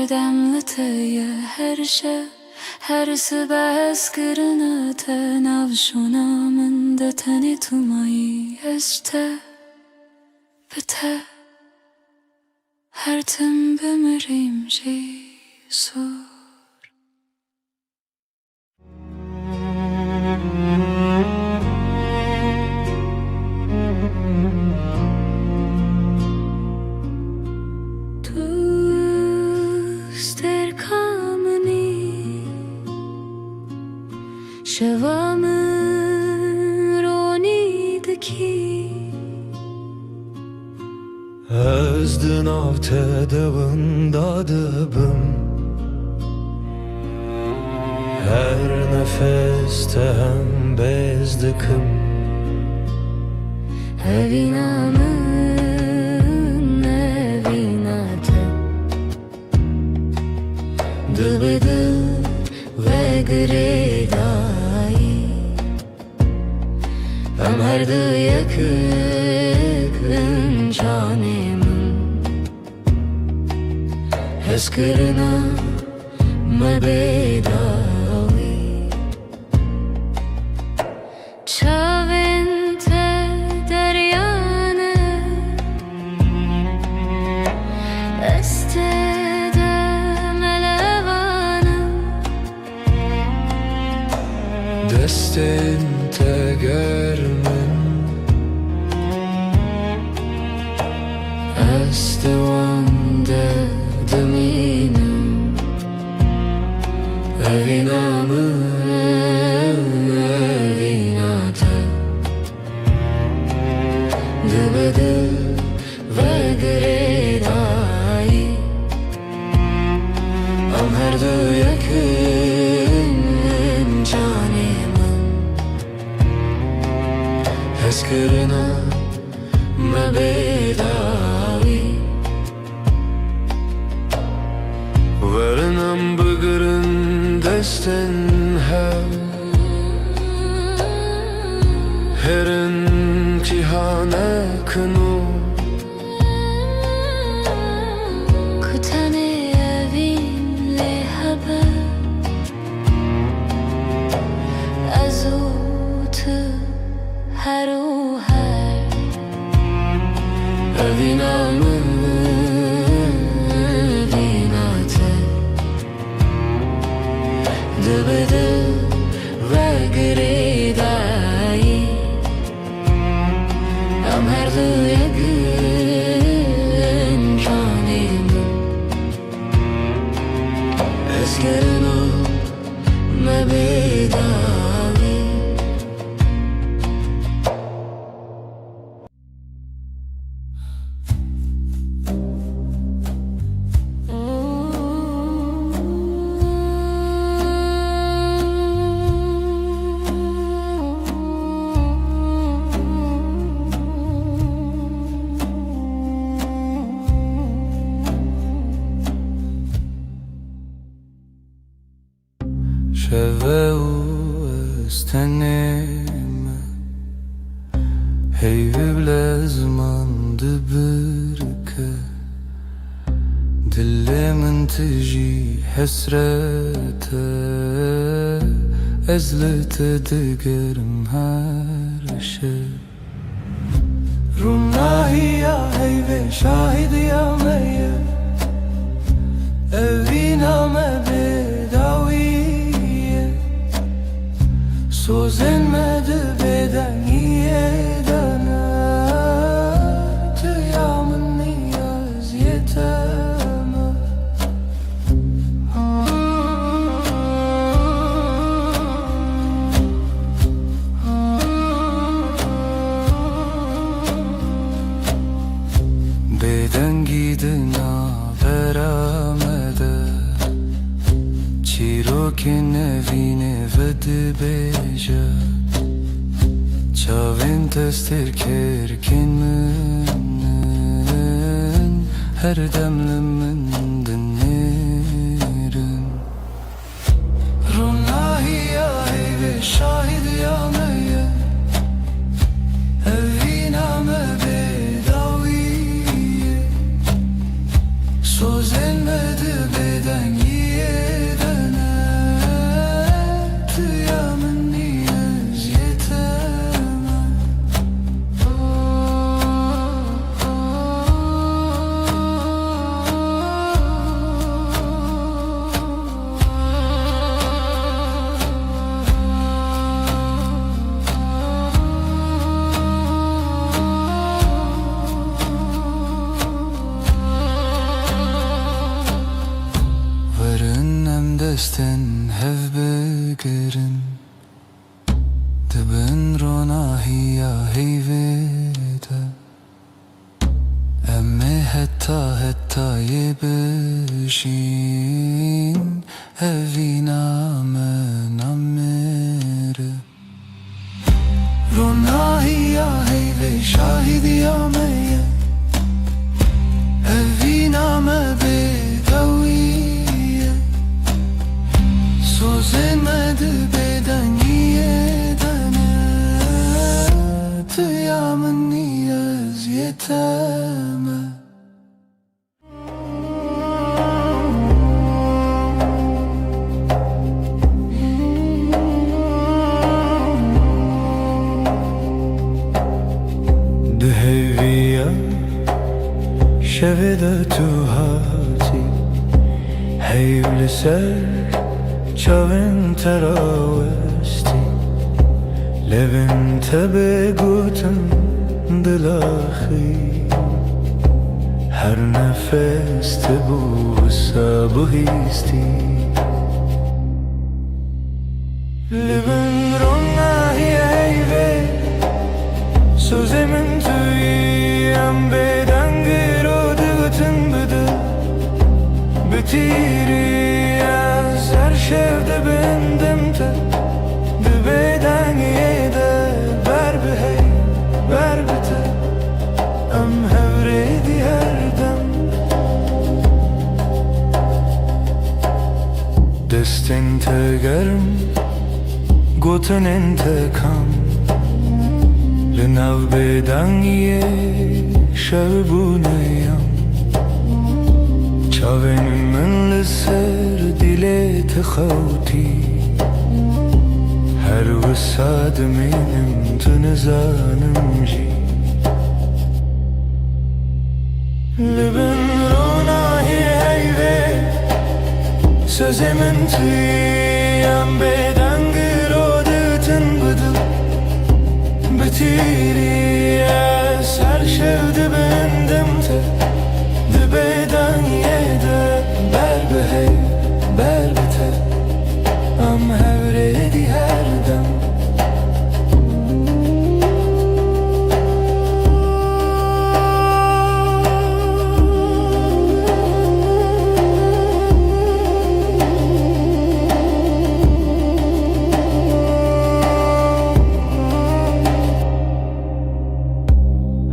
demli teye her şey her sibes kırınatı nafşunamın da tane tumayı işte biter Her tim bemirim Jesus Tuster kameni Şevamın ronidaki Özdün av tedavın dadıbım Her nefeste hem bezdikim Evinamın evinatı Dıbıdı ve gredayı Ömerdi yakın canımın Eskırına mebedavi Çavente deryane Estede melevana Destin tegermin Estevande deminim Evinamın evinatı Dıbıdı ve gredayı Amherdı yakın canımın Eskırına mebedavi Verinam bıgırın destin her imtihane kını Kutane evin le haber Azu دبده و گریدایی ام هر دویگن جانیم اسکرنو مبیدایی شوه و استنیم هی بلزمان دبرکه دل من تجي حسرته ازلت دقرم هرشه روناهي يا هيبة شاهد يا مية evina me bedawiye Sözlenmedi beden yedene Tıyamın niyaz yeteme Beden gidina beramede Çirokin evine vedi beja Çavin testir kerkin münnen Her demlimin dinlerin Runahi ya heyve şahid ya meyye Evina me bedaviye Söz elmedi beden yedene Tıyamın niyaz yeteme Desten hev begerin Dibin ronahi ya heyvede Emme hetta yebişin Evina men amere Ronahi ya heyve şahid ya meye Evina me bedavi Sözlenmedi beden yedene Tıyamın niyaz yeteme Deheviya şevede tu hati Heyvli ser Çavin teravesti Levin tebe gutun dilahi Her nefeste bu sabuhisti Levin ronahi eyve Sözemin tüyem beden giro dıgıtın bıdı Bitiri Her şevde bendimte Dibeden yede Ber bihey Ber bite Em hevredi her dem Destin tegerim Gotun intekam Linav beden ye Şevbuneyam Çavin min لسر دلت خوتي هر وساد منم تنزانم جي لبن رونا هي هيفي Sözümün tüyem بتيري سر شود بندم دبيدن يدا بر بهي بر بته ام هوريدي هردم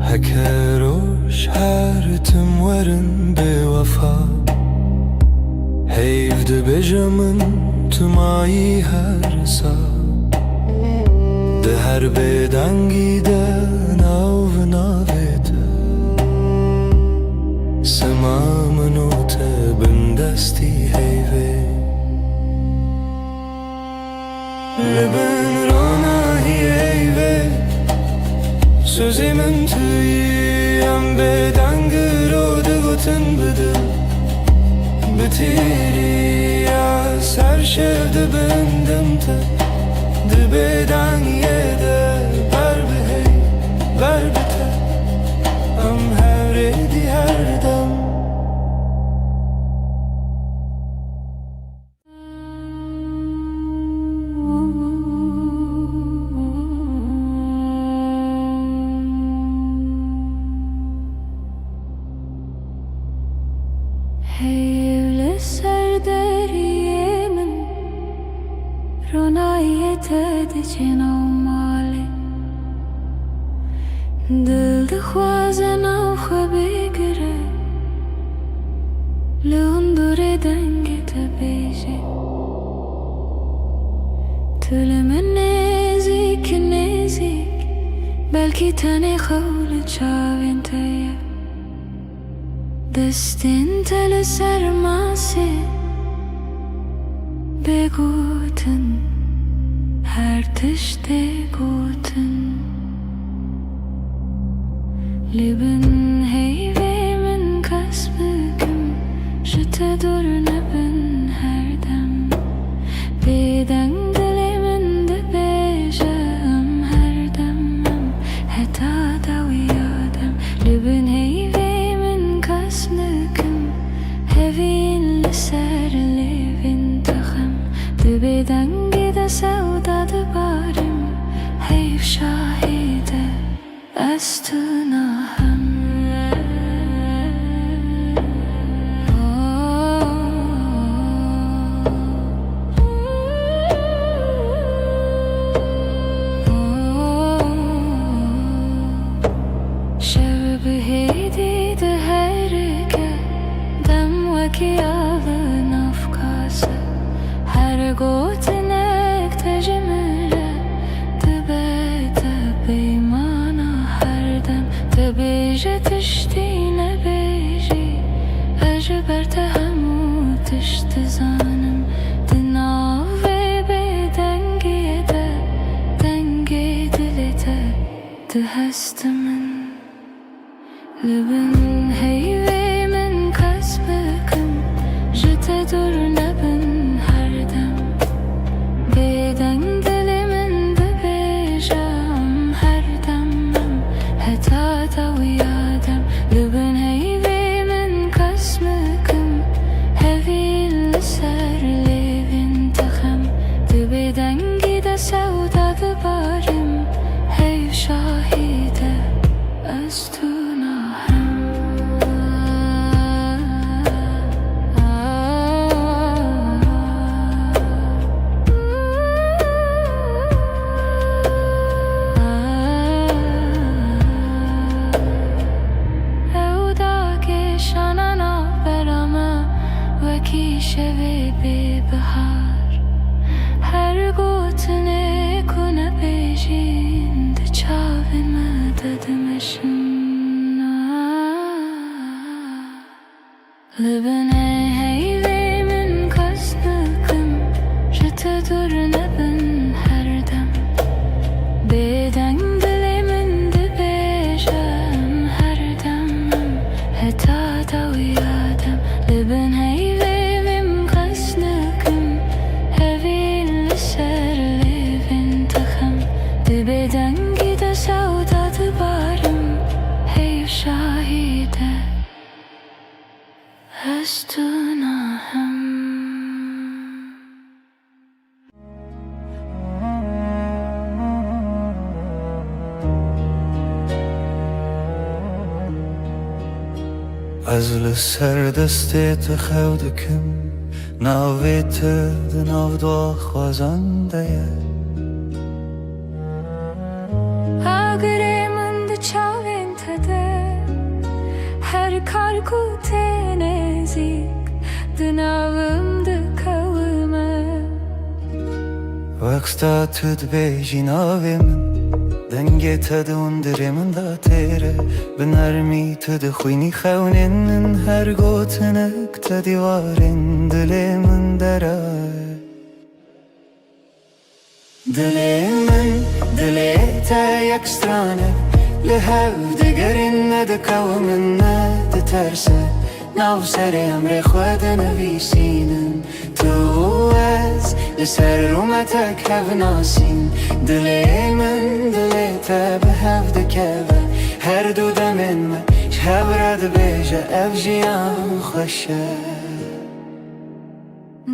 هكروش هرتم ورن بوفا هيفد بجمن تماي هرسا ده هر بدنگی ده ناو ناویت سمامنو تبندستی هیوه لبن راناهی هیوه Sözümün tüyem bedengir o dıgıtın bıdı Bitiri ya serşevdi bendim te Dibeden yede ber bihey ber bite Am hevredi her dem Heyvli serderiyemin Ronayet edicin avmali Dildi khwazen av khbegre Leundure dengete beji Tülümün nezik nezik Belki tane khawlı çavin teye Destin tele sermase Beguten her tişte guten Leben heyvemin kasbüküm Jete dur neben her dem Beden dilimin de bejem her demem Heta da uyadem Leben heyvemin kasbüküm Hevin serlevin takham Dibeden gide sevda dibarim Heyv şahide Estunaham Şevbihidi de herke Dem vekiyalın afkası Her gotinek tecmile Dibete beymana her dem Dibije tiştine beji Ejber tehemu tişti zanım Dinav ve bedengiye de Dengi dilite Dihestimin Leben heyvemin kasbüküm Jete dur neben her dem Beden dilimin de bejem her demem Heta da uyadem Leben heyvemin kasbüküm Hevil serlevin takham Dibeden gide sevda dibarim Heyv şahide Estunaham Evdaki şanana berama Veki şevi bir bahar Her gotine kune bejin De çavime dedemeşin Libene heyvemin kasbüküm Jete dur neben her dem Beden dilimin de bejem her demem Heta da uyadem Liben heyvemim kasbüküm Hevil serlevin takham Dibeden gide از لسر دستت خودکم ناویت دناو دو خوازنده Agremin de çavin tede Her karku tenezik Dınavım de kavime Vaksta tüd bejin avimin Denge tadı undirimin da tere Binarmi tadı khuyni khawnin Her gotinek tadı varin Dilimin deray دلی تا یک سترانه لحو دگرین ندکاو من ندترسه ناو سر امر خود نویسینن تو از لسر رومتک هف ناسین دلی تا به هف دکوه هر دو دمین ما شهب رد بیجه اف جیان خوشه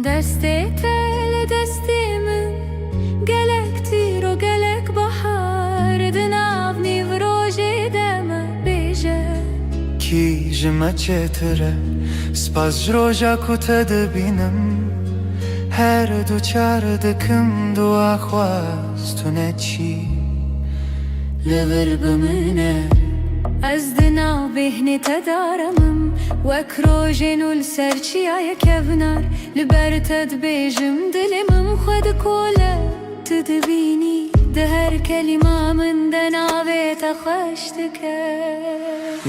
Deste tel destimin Gelektir o gelek bahar Dınav nivroje deme beje کی جمع چتره سپاس جروجا کتد بینم هر دو چار دکم دو آخواست تو نچی لبر بمنه از دناو بهنی تدارمم وکروژن السرچی آیا کبنار لبر تد بیجم دلمم خود کوله تدبینی ده هر کلمه من دناوی تخشتکه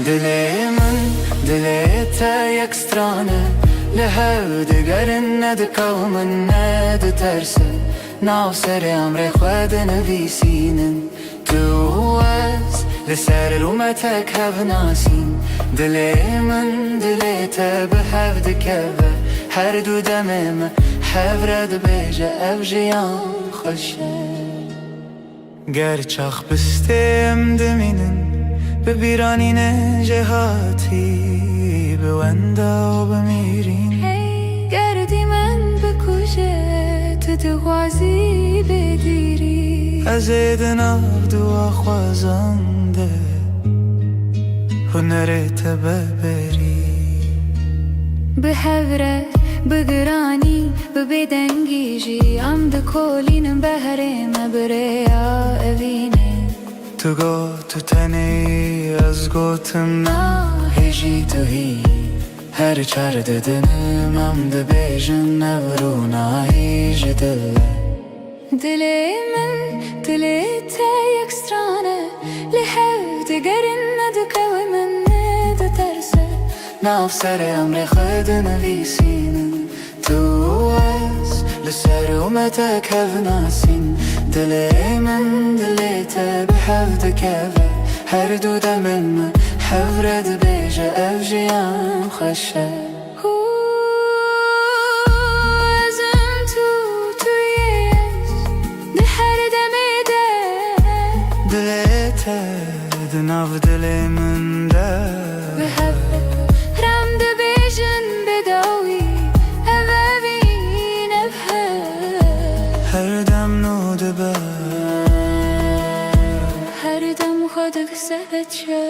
دلی تا یک سترانه لحو دگرن ندکاو من ندترسه ناو سر امر خود نویسینن تو از لسر رومتک هف ناسین دلی تا به هف دکوه هر دو دمم هف رد بیجه اف جیان خوشه گرچاخ بستیم دمینن به بیرانین جهاتی به وندا و بمیرین Hey گردی من بکشه تو دغازی بدیری از دناو دو خوازنده هنرت ببری به هوره بگرانی به بدنگیجی ام ده کولینم بهرم بریا اوینه تو گو تو تنی از گوتم هجی تو هی هر چار ددنم ام ده بیجن نورونا هیج دله دلی تا یک سترانه لحو دگرن ندکو من ندترسه ناو سر امر خود نویسینن تو از لسر اومتک هف ناسین دلی تا به هف دکوه هر دو دمن من هف رد بیجه اف جیان خوشه ازم تویش ده هر دمه ده دلی تا دناو دلی من ده به هفته رم ده بیجن بداوی اوین افه هر دم نو ده با هر دم خودک سهچه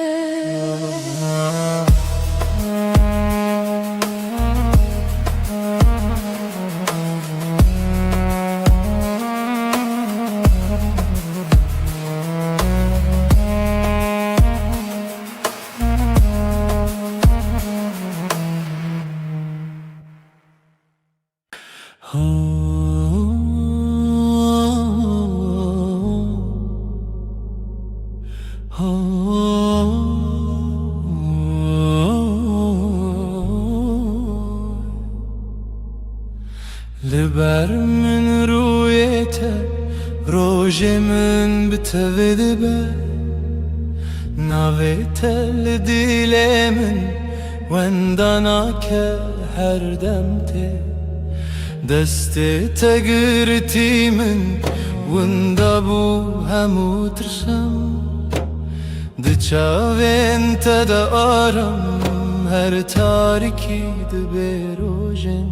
لبر من رویته روژ من بتوید به ناویته لدیل من وندانا که هر دمته دست تگرتی من وندا بو همو ترسم دچاوین تدا آرم هر تاریکی دبروژن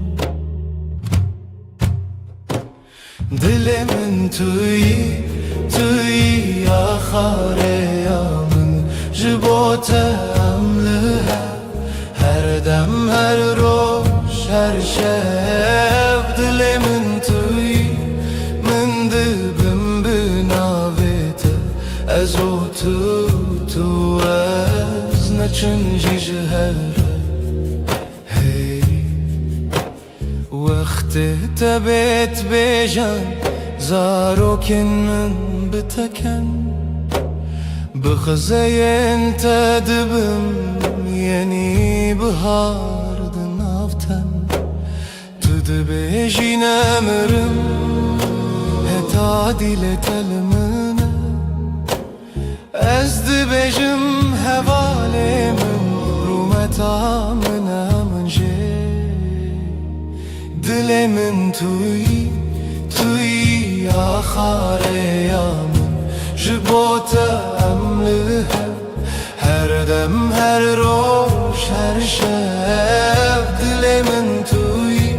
دل من توی آخر یامن جبوت عمله هر دم هر روش هر شب دل من توی من دبم بناویت از او تو از نچنجی جهر هی وقت تبت بیجان زاروکن من بتکن بخزين تدبم يني بهارد نافتن تدبيجي نمرم هتا ديلة المنى أزد بيجم هوالي من رومتا من جي دلي من توي آخار يامن جبوتا أملها هر دم هر روش هر شب دلي من توي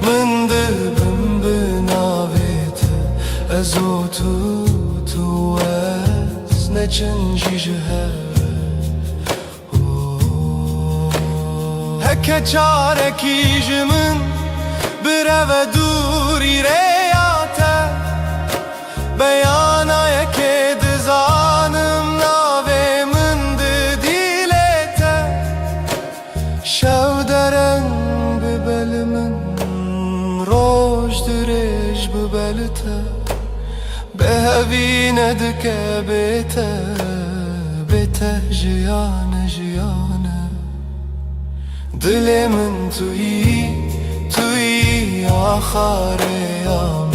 من دبم بناويت أزو تو از نچنجي جهر هكا چاركي جمن برو دوري رياتا بيانا که دزانم ناوه من دیلته شو درن ببل من روش درش ببلته به هوینه دکه بیته جیانه دل من توی آخر یامن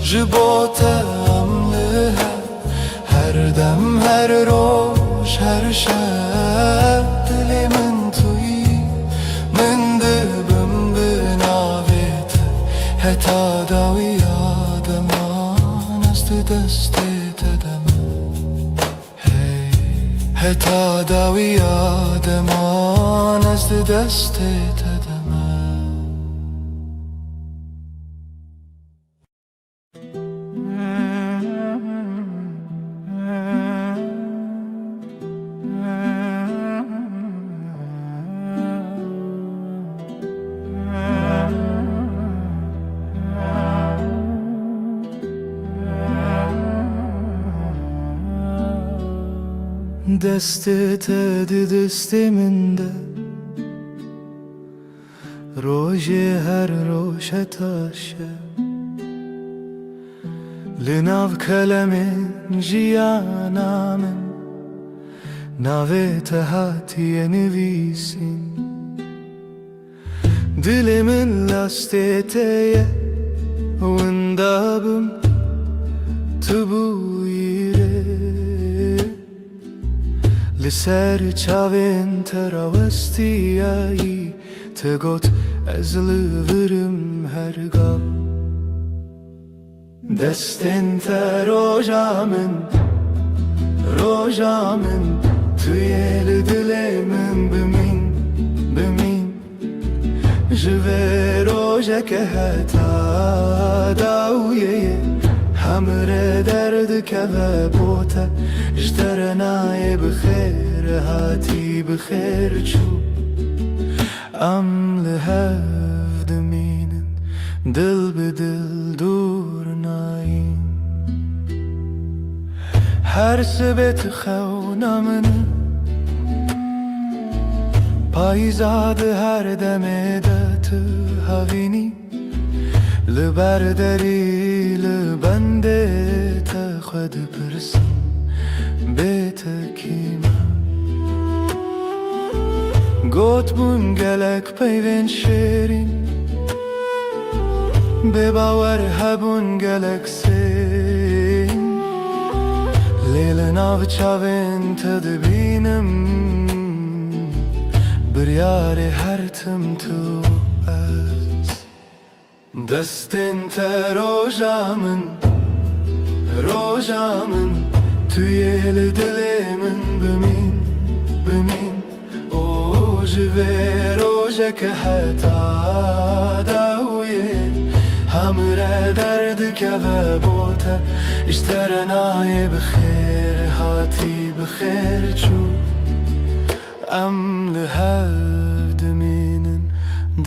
جبوته هر دم هر روش هر شب دلی من توی من دبم بناویت هتا داوی آدمان است دستت دم هتا داوی آدمان است دستت دم دستت دست من ده روژ هر روش تاشه لناو کلم جیانا من ناویت هاتی نویسین دل من لاستیتیه وندابم تبویره لسر چاوین تراوستیایی تگوت از لورم هرگاه دستن تا روژا من توی دل من بمین جوه روژه که هتا داویه همره درد که بوته اجترنای بخیر هاتی بخیر چو ام لهف دمینن دل به دل دور ناین هر سبت خونا من پایزاد هر دمه دت هاوینی لبردری لبنده تا خود پرسم بیت کیما گوت بون گلک پیوین شیرین به باور هبون گلک سین لیل ناو چاوین تدبینم بریار هر تم تو از دستن تا روژا من توی دل من بمین او جوه روژه که حتا داویه همره درد که بوته اشترنای بخیر هاتی بخیر چو ام لهف دمی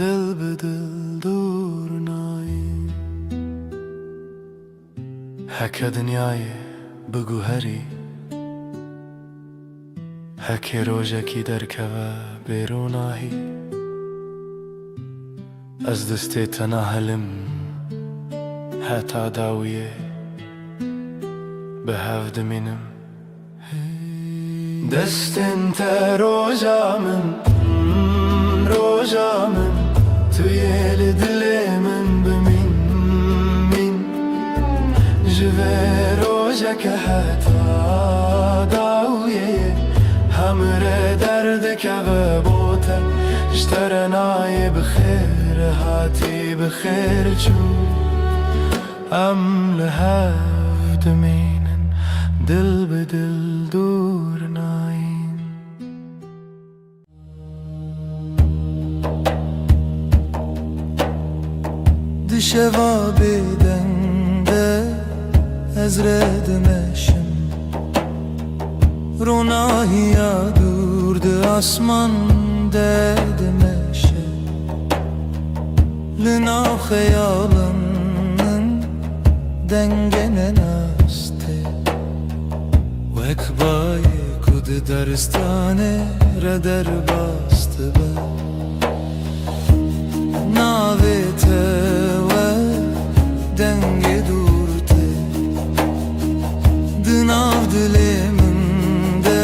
दिल बदिल दूर nine Heke dünyayı bugü heri Heke rojeki derkeve berunahi Az deste tenahelim Heta dawiye Behevd minim Destin te rojamın Rojamın Tüyeli dilimin bimin min Jive rojeke heta dawiye Hamre derdeke ve bote Jterenayı bixir hati bixir çu Am lehevd minin Dil bedil dur nayin Dişeva bedende ezredemeşim Ronahiya durdu asman dedemeşe Lina hayalının dengene naste Vekbaye kudu daristane reder bastı be Navete ve denge durte Dınav diliminde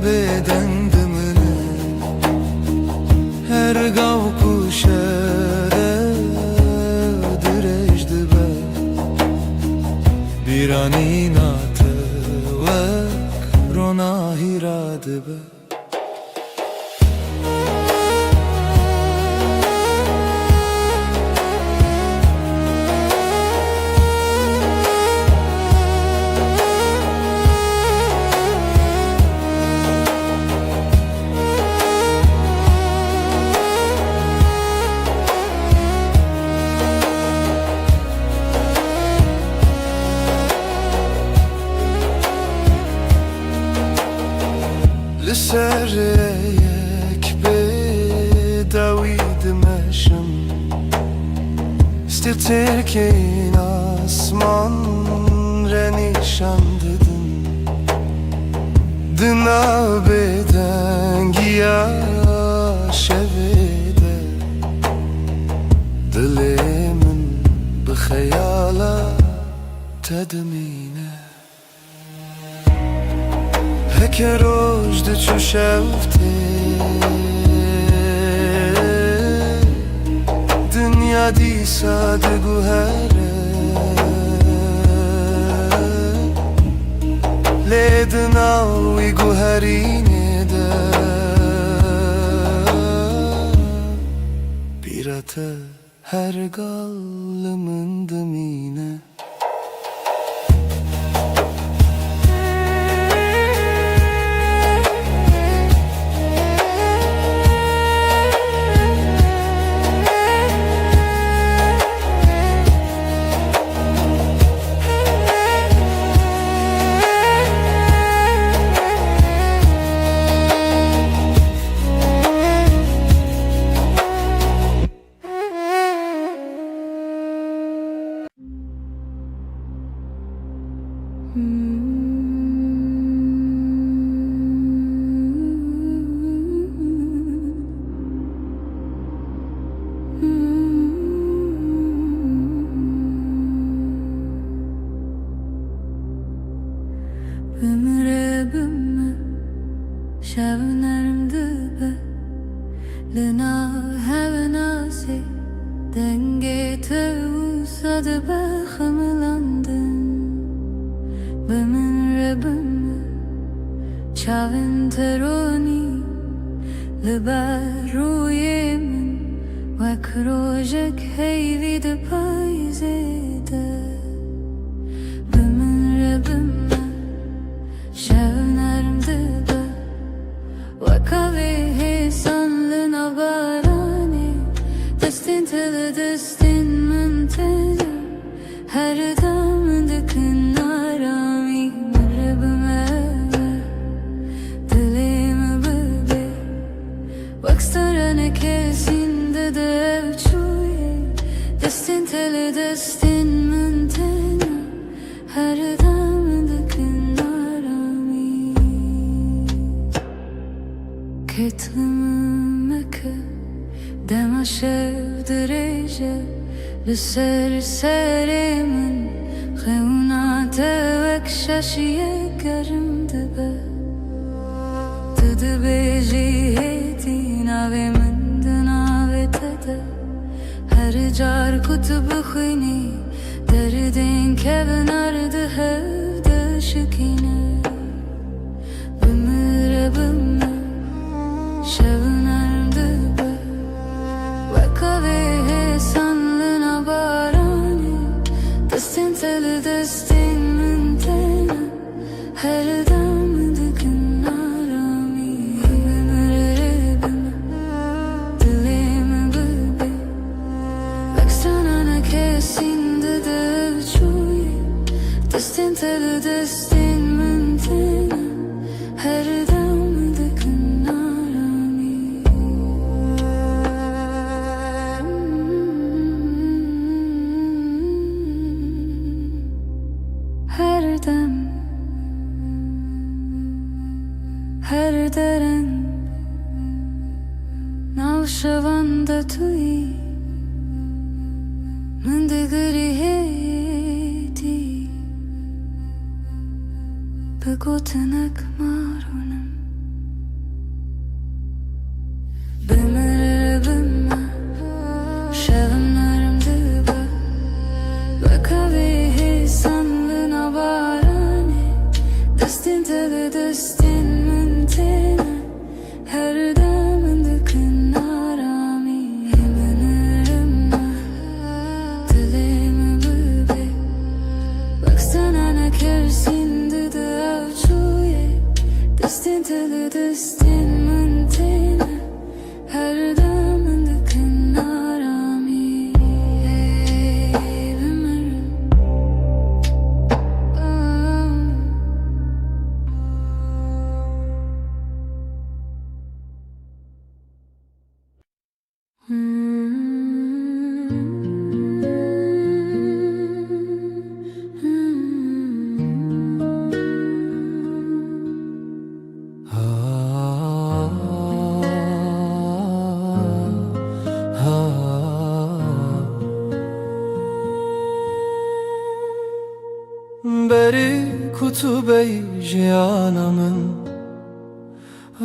beden dımını Her gav kuşere direjdi be Bir an inatı ve krona hiradı be Sereyek bedaviydim eşim İstetirken asman renişan dedin Dına beden giya şevede Dilimin bu hayala tedmine Heke rojde çu şevte Dünya disa de guhere Lednavi guherine de Birate her gallımın dımine Ömre bümme şevnerim dübe Lina hevenasi denge tevsadı be xımlandın Ömre bümme çavin teroni Liber ruyemin Vek rojek heyvi de payzede Ömre bümme Şevnerim dibe Vakavi hesanlı nabarani Destin tili destin münteli Her dam dikin arami Mırrabime dilimi bilbi Vakstarane kesin لسر سرمن خونات وك شاشية كرم دبا تدبي جيهتي ناوي من دناوي تدا هر جار كتب خيني دردين كبن أرد هفد شكينة بمر بمر شبن أرد با وكاوي sanlığına barani Destin teli destin mintena Her damdıkın arami Ömürüm dilimi bıbi Baksana ne kesindi de uçuy Destin teli destin mintena Her damdıkın arami Her dem, her deren Navşavanda tui Mındıgırı heti Begotenek marunum Bımır bımma Şevimlerim dıba Bakavi sanlığına barani Destin teli destin mintena Her damındıkın arami Bımırım dilimi bıbi Baksana ne kersindi de avçuye Destin teli destin mintena Her damındıkın arami Bımırım بری کتبه جیانمın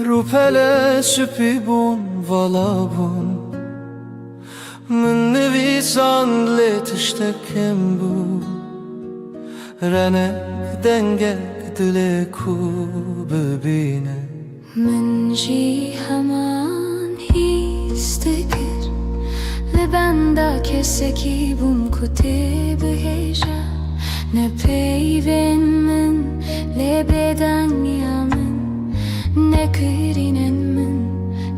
Rupele süpibun valabun Min nevisan letiştekem bu Renek denge dile ku bebine من جی همان هیستگر لبندا کسکی بوم کتی بهجا نه پیون من لبدن یامن نه کرینن من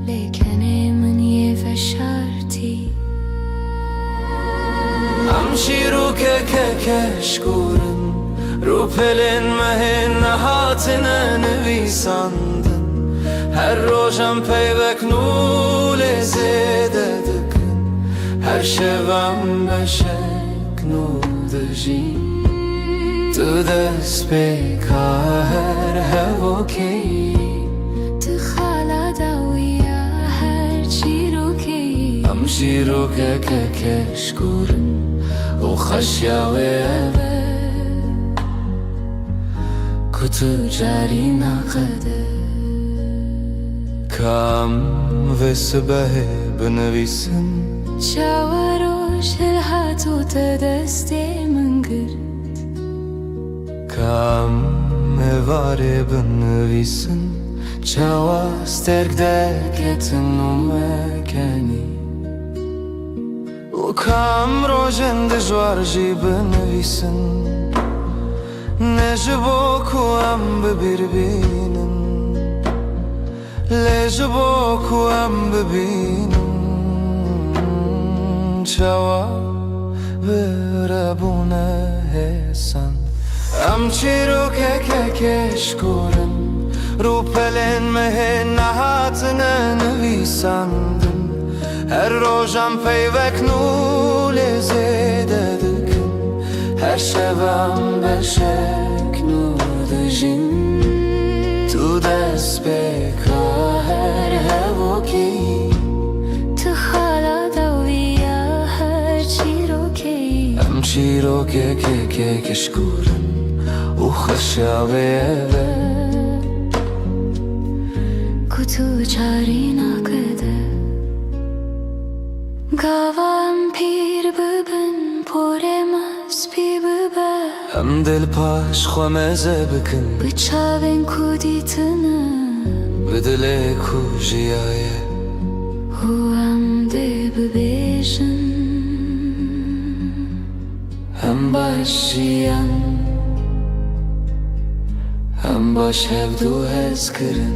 لیکنه من یه فشارتی Amşiru kekeşkurun Rupelin mehin hatine nevisandın Her rojam peyvek nule zededıkın Her şevem beşek nuldajin Tu despeka her hevokeyi تخالا داویا هر چی رو که Amşiru kekeşkurun O خشیاوه Kutu cari naqede Kam ve sıbehe benevisin شاوروش الهاتو تدستی من گرد Kam evare benevisin Çava sterkde ketin umekeni O kam rojen de jwarji benevisin Ne jibo ku am bebirbinin Le jibo ku am bebinin Çava verabune hesan Am çiru kekeşkurun Rupelen mehen nahatine nevisandın Her rojam peyvek nule zededıkın Her şevem beşek nurdajin Tu despeka her hevokeyi تخالا داویا هر چی رو که شیروکه که کشکورن و خشابه Kutu çari nakede Gavam pir bibin Poremas pi bibe هم دل پاش خومزه بکن Bıçavin kuditine بدل کوجیایه Huam de bibejin هم باشیان هم باش هفدو هز کرن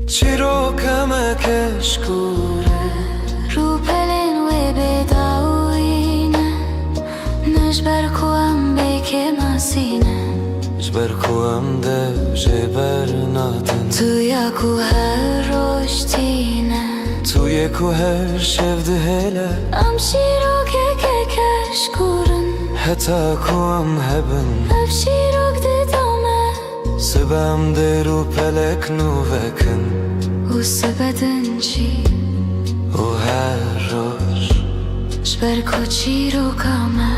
چیروکمه کشکوره رو pelin ve bedavine Nejber kuam beke masine جبر کوام ده جبر ناتن Tuya ku her roştine توی کوهر شفده هله Am şirok eke keşkurun حتی کوام هبن Ev şirok de dame سبم درو پلک نو وکن U sebedin çi و هر روش Jber ko çirokame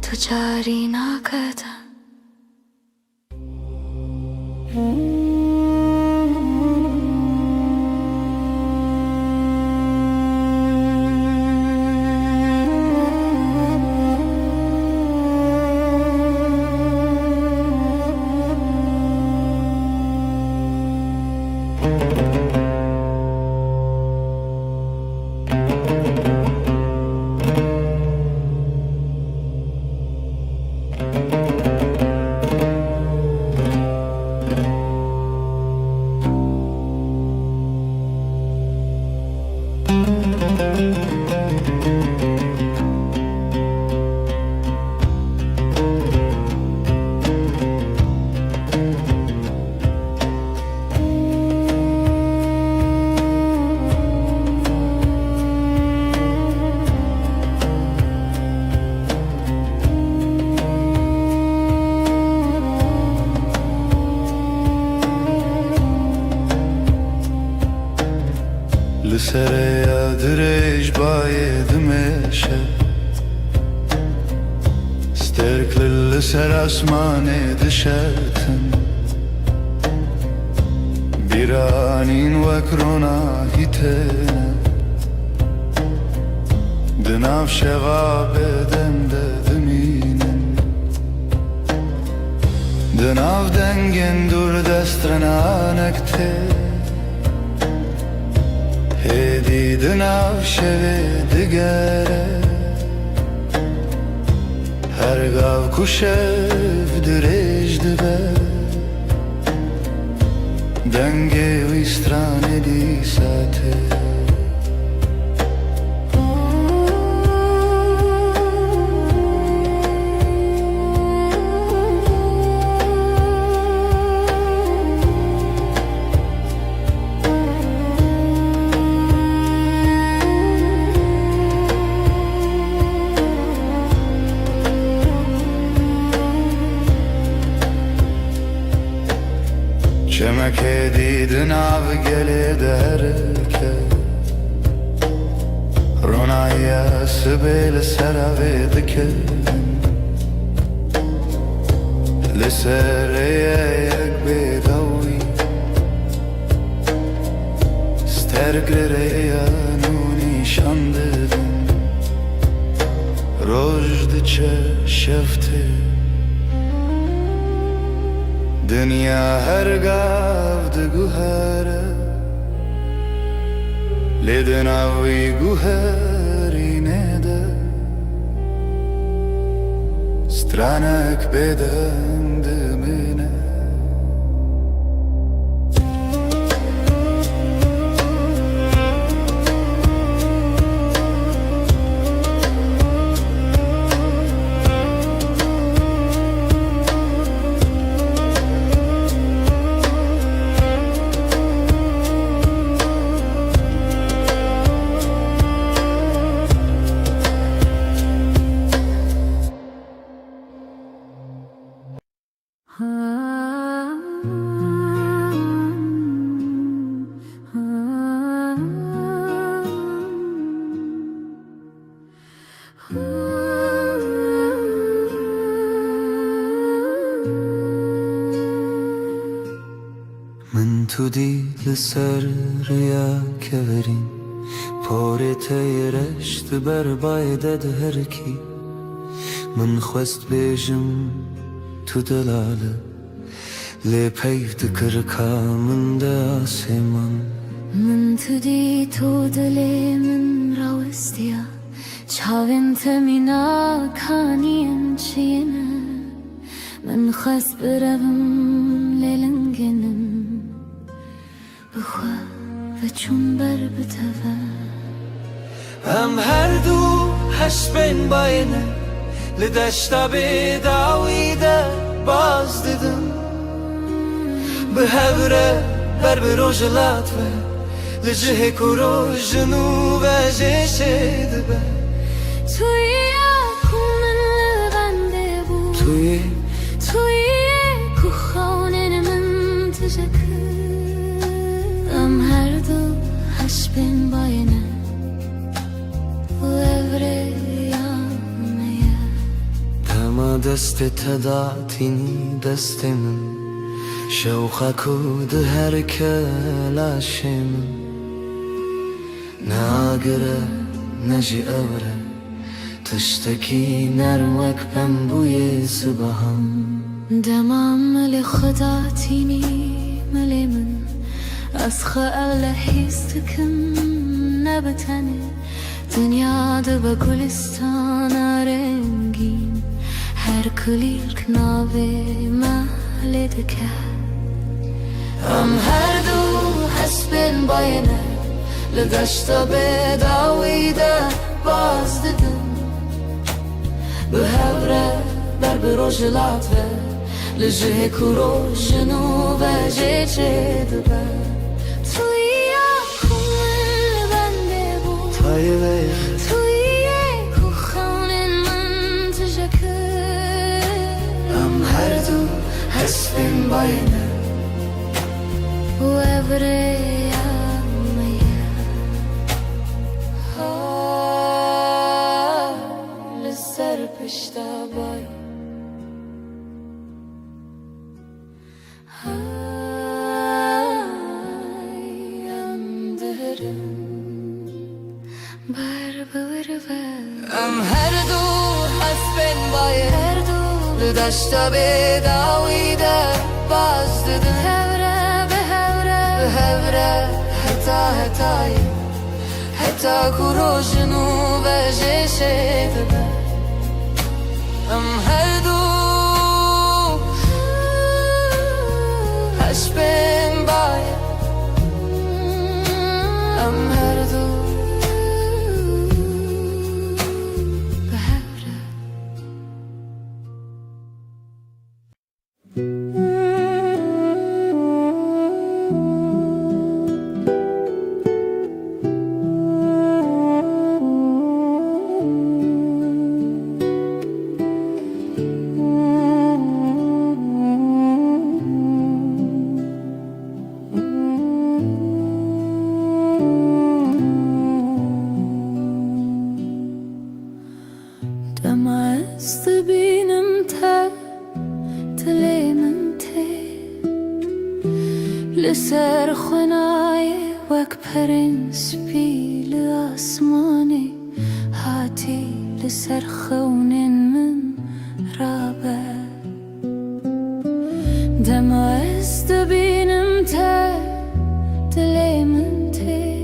Tu çari nakede لسر یادرش باید میشه سترکل لسر اسمان دشتن بیرانین وکرونا هیتن دناف شغاب دنده دمینن دناف دنگن دور دسترنا نکته هدی دناف شوه دگره هر گاو کشف درج دبه دنگه ویسترانه دی ساته چمکه دیدن آب گله درکه رونایی سبیل سراوی دکه لسره یک بیداوی سترگره نونی شانددن رجد چه شفته دنیا هر گاو ده گوهره لیدن آوی گوهری نده سترانک بدن دمینه من تو دیل سر ریا کورین پارت رشت بر بایدد هر کی من خواست بیجم تو دلاله لی پیفت کرکا من ده آسمان من تدي تودلي من راوستيا چاوين تمينا كانين چينا من خس بربم للنگنم بخوا و چون بر بتوا هم هر دو هش بین باینه لدشتا بداویده باز دیدم به هوره بر بروجلات و لجه کرو جنوب جشه دبه توی من لبنده بود توی کو خانه من تجکر ام هر دو هش بین باینه و evre yanmaya دما دست تداتینی دست من شوخه کود هر کلاشم ناگره نجی اوره تشتکی نروک بم بوی صبحم دمام مل خدا تینی مل من از خیال حیستکم نبتنه دنیا ده با گلستان رنگین هر کلیل کنابه محل دکر ام هر دو حسبین باینه لدشتا بداویده باز دیدم به هوره بر بروجلات و لجه کرو جنوب جه دبه توی کن بنده بود توی کو خانه من تجکر ام هر دو حسبین باینه و evre yanmaya لسر پشتا بای اندرم بر ام هر دو حسبین باید هر دو لدشتا بداویده باز دیدن هوره به هوره حتی کرو جنوب جشه دبه ام هر دو هش بین باید ام هر دو به هوره دمست بینم تا دلیم ته لسر خنای وک پرنس پیل آسمانی هاتی لسر خونین من رابه دمست بینم تا دلیم ته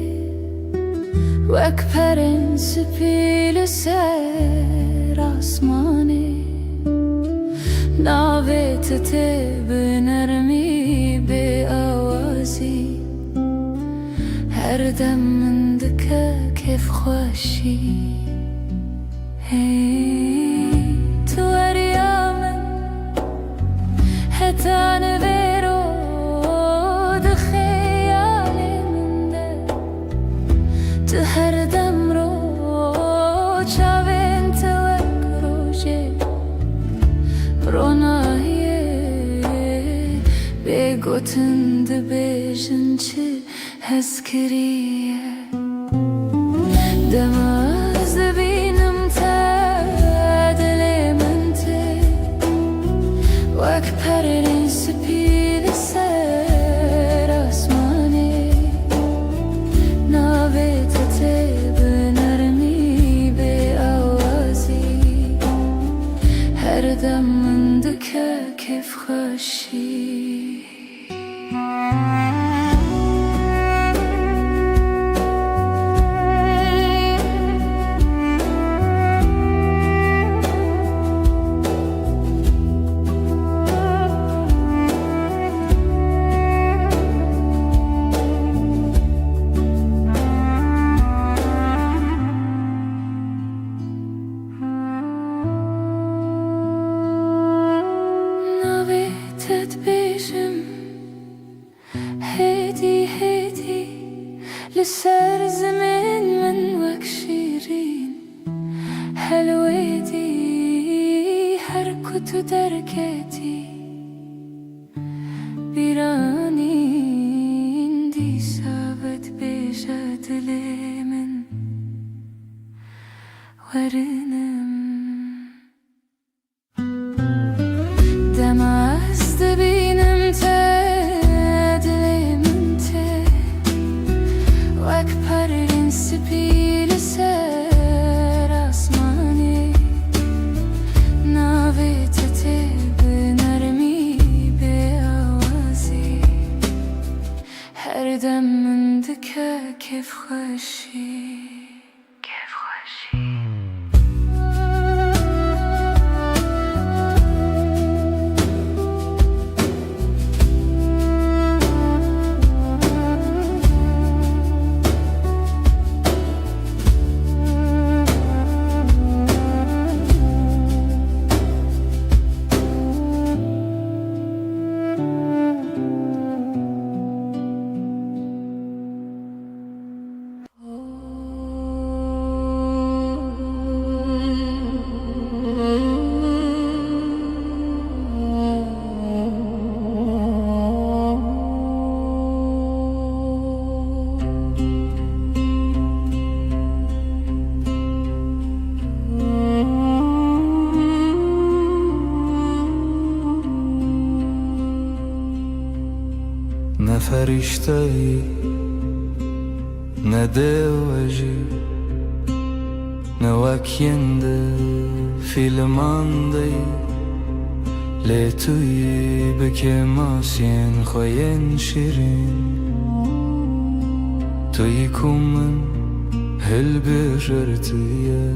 وک پرنس پیل سر آسمانی ناویت ته به نرمی به آوازی هر دم من دکه کیف خوشی هی تو اریامن حتی نویرو ده خیالی من ده تو هر دم رو چاوین توک روشه رونایه بگوتن ده بیشن چه هز کریه دماز بینم تا dem min dike kef خوشی لسر زمان من وك شيرين حلوتي حركة دركاتي بيرانين دي سابت بيجات لي من ورنم دمع استبينم سپیل سر آسمانی ناویت به نرمی به آوازی هر دم من دکه کف خوشی نه فرشته‌ای نه دیوژی نه وکینده فیلماندهی لی توی بکه ماسین خوین شیرین توی کومن هل بجرتیه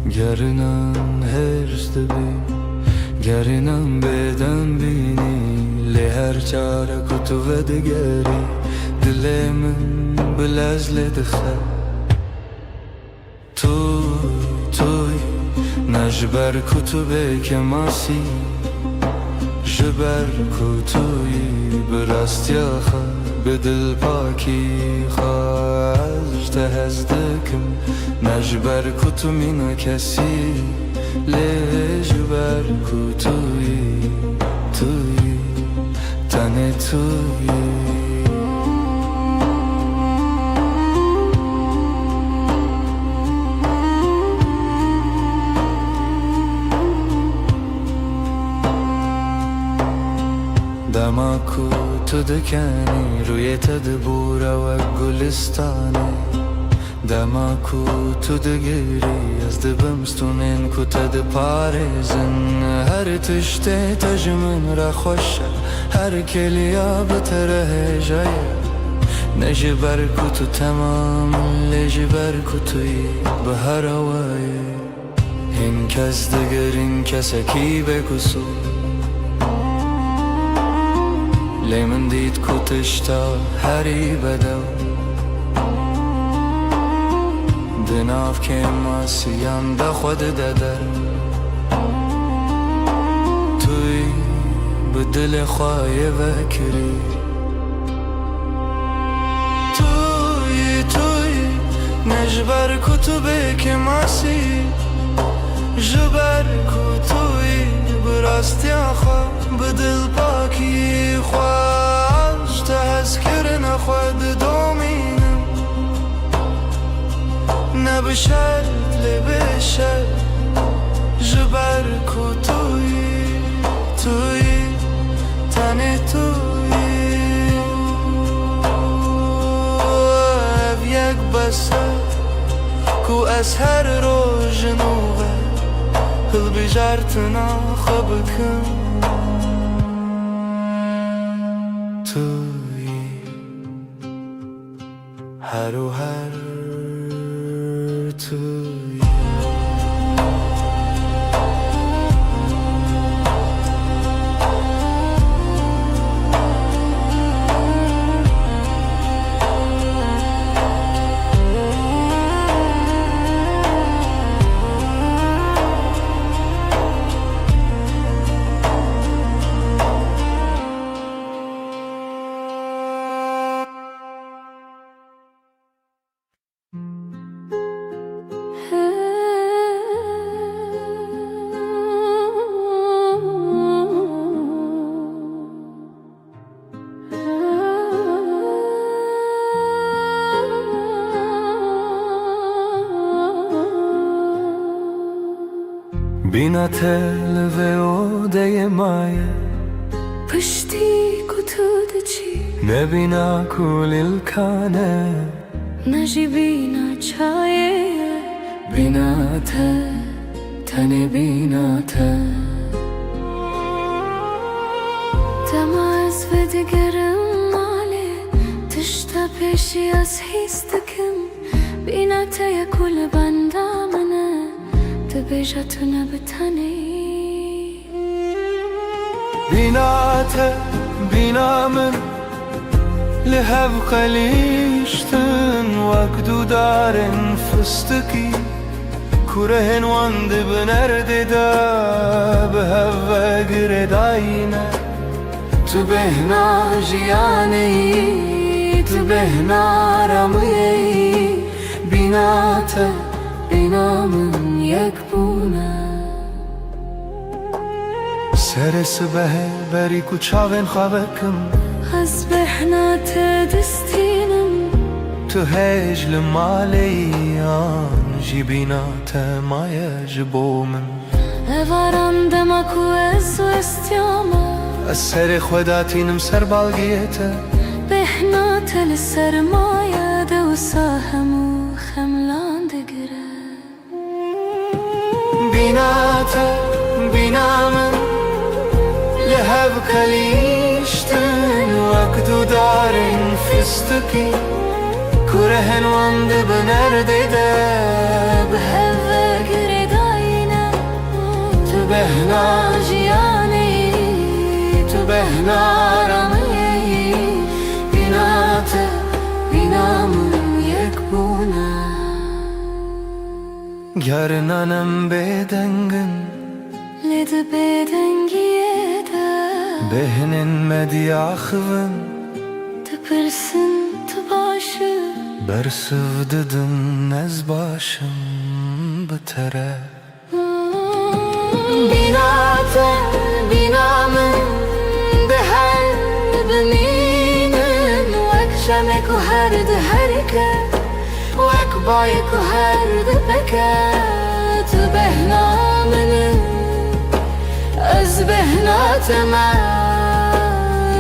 گرنان هرز دبی گرینم بدن بینی لی هر چاره کتو و دگری دل من بلزل دخه توی نجبر کتو به کماسی جبر کتوی براستی آخه به دل پاکی خواهد تهزدکم نجبر کتو مینا کسی لجبر کوتوی تنه توی دماکو تو دکنی روی تدبور و گلستانه دماکو تو دگیری از دبمستونین کو تد پارزن هر تشته تجمن را خوشه هر کلیا بتره جایه نجبر کو تو تمام لجبر کو توی به هر وای این کس دگر این کسکی بکسو لیمن دید کو تشتا هری بدو دناف که ماسیان دا خود دادر توی به دل خواهی وکری توی نجبر کتبه که ماسی جبر کتوی براستی آخوا به دل پاکی خواهش تذکر نخواد دومینم نبشرت لبشر جبر توی تنه توی یک بسر کو از هر روز نوبه هل بجارتنا خبكم توی هر و هر توی بینا تل و اوده مایه پشتی کتود چی نبینا کل الکانه نجی بینا چایه بینا تن بینا تماس و دگرم ماله تشتا پیشی از هیستکم بینا تیا کل بندامنه تبیجتونه بتنی بینا من لهب قلیشتن وقدو دارن فستکی کرهن واند بنرده دا به هوا گرداینه تو بهنا جیانی تو بهنا رمیی بینا من یک بونه سر سبه بری کچاون خوابکم از بهنا تدستینم تو هجل مالیان جی بینا تمایه جبو من اوارم دمکو از و استیامه از سر خوداتینم سر بالگیته بهنا تل سرمایه دو ساهم و خملان دگره بینا من لهب کلیشتن وقدو دارن فستکی کرهن واند بنرده ده به هوا گرداینه تو بهنا جیانی تو بهنا رمیی بینا من یک بونه گرنانم بدنگن لید بدنگیه ده بهنن مدیاخون تپرسن تباشه برسو ددم از باشم بتره بینا من به هر بمینن وک شمک و هر ده هرکه وک بایک و هر ده بکه تو بهنا من از بهنا تما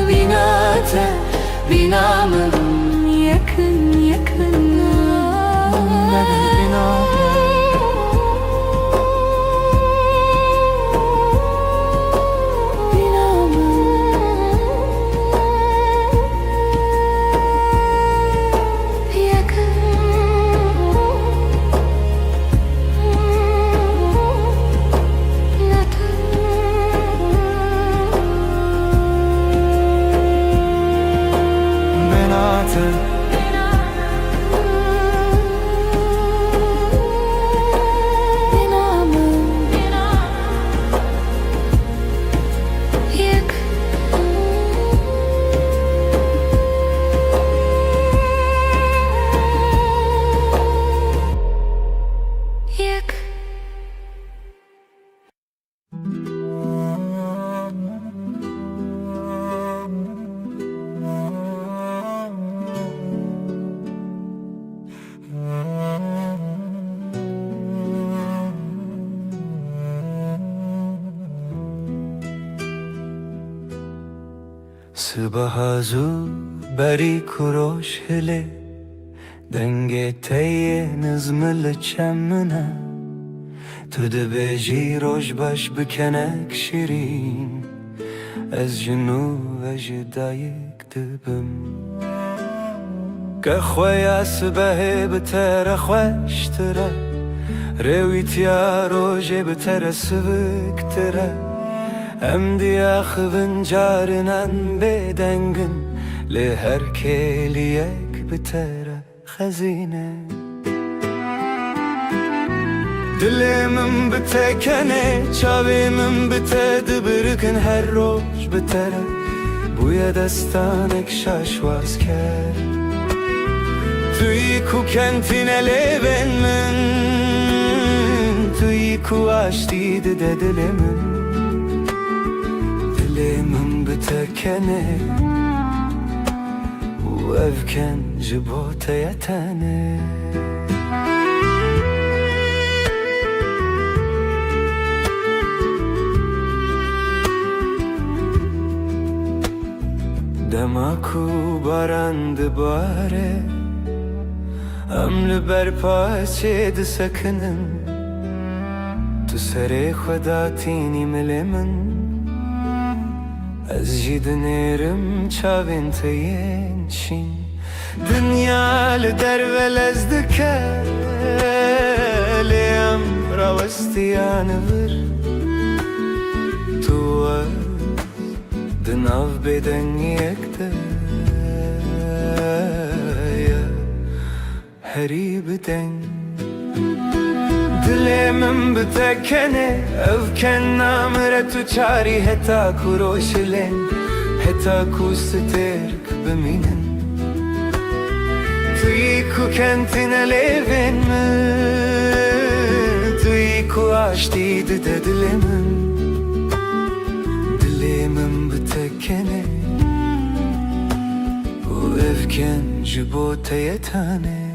بینا من yakın Sıbahazu beri kuroş hele Denge teye nızmılı çemmına تو دبیجی روش باش بکنک شیرین از جنو و جدایک دبم که خوی سبه بتر خوشتره رویتیا روش بتر سبکتره ام دیا خوین جارنان بدنگن لهر کلیک بتر خزینه دلمم بتکنه چاویمم بته دبرکن هر روز بتره بوی دستانک شاشواز کرد توی کو کنتینه لیبن من توی کو آشتی ده دلمم دلمم بتکنه و افکن جبوت یتنه دماکو بارند باره ام لبر پاچه ده سکنن تو سر خدا تینی مل من از جید نیرم چاوین تین شین دنیا لدر ولز دکه لیم راوستیان ور تو دناف بدن یکده هری بدن دلمم بتکنه افکن نامره تو چاری هتا کو روشلن هتا کو سترک بمینن توی کو کنتین لیون من توی کو آشتی ده دلمم دلمم بتکنه و افکن جبوت یتانه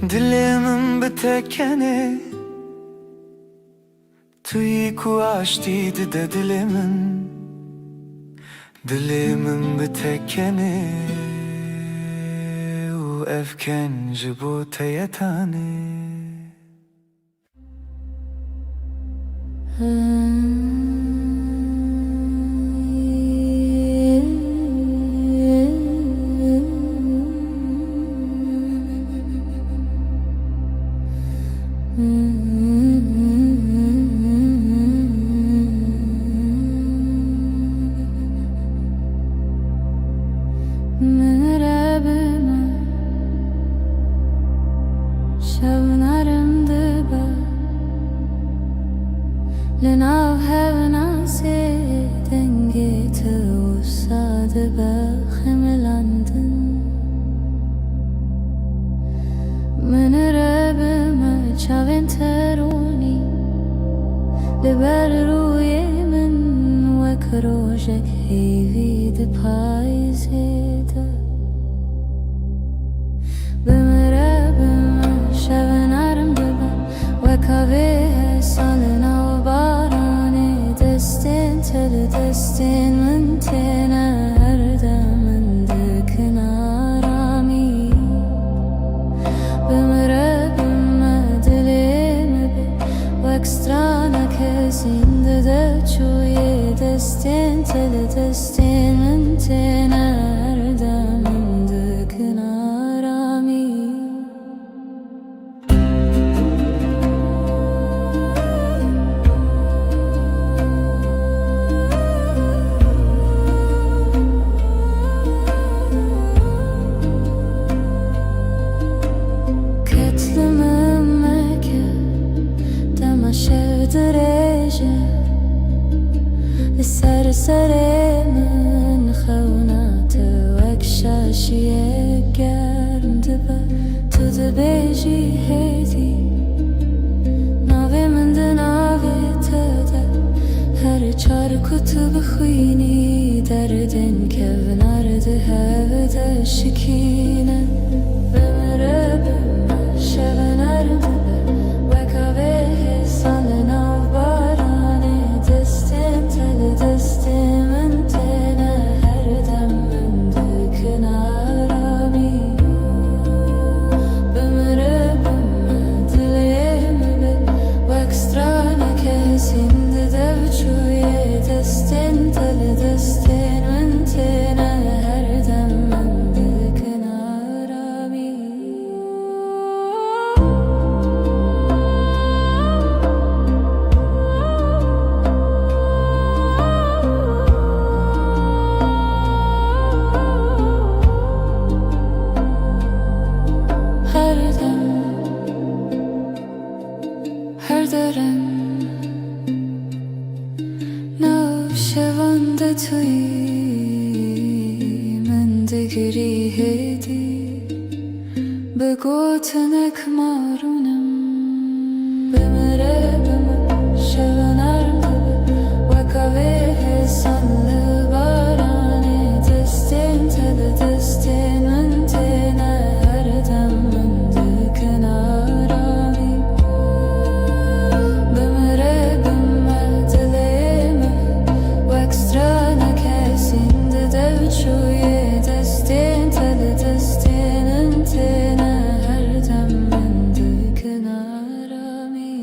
دلمم بتکنه توی کو آشتی ده دلمم دلمم بتکنه و افکن جبوت یتانه لناو هفنا سيدنگي توصاد بخملاندن من ربما چاوين تروني لبر روی من وكروجك هيفي دپايزيده بمربما شبنارم دبا وكاوه سالنا وباراني دستين تل دستين من تينا هردا من دكنا رامي بمربما دليم بي واكسترانا كسين ددچوي دستين تل دستين من تينا هردا من دكنا رامي سر سر من خونات وكشاشي گرم دبا تو دبیجی هیدی ناوی من ده ناوی تده هر چار کتب خوینی دردن که ونارده هوده شکینه بمره بمش بگوتنک مارونم بمره شونرم و کاوه سنل بارانه دستین تل دستین من تینه هر دم من دکنارامی بمره دلیم و اکسترا نکسین دوچوی دستین تل دستین من تینه هر دم من دکنارامی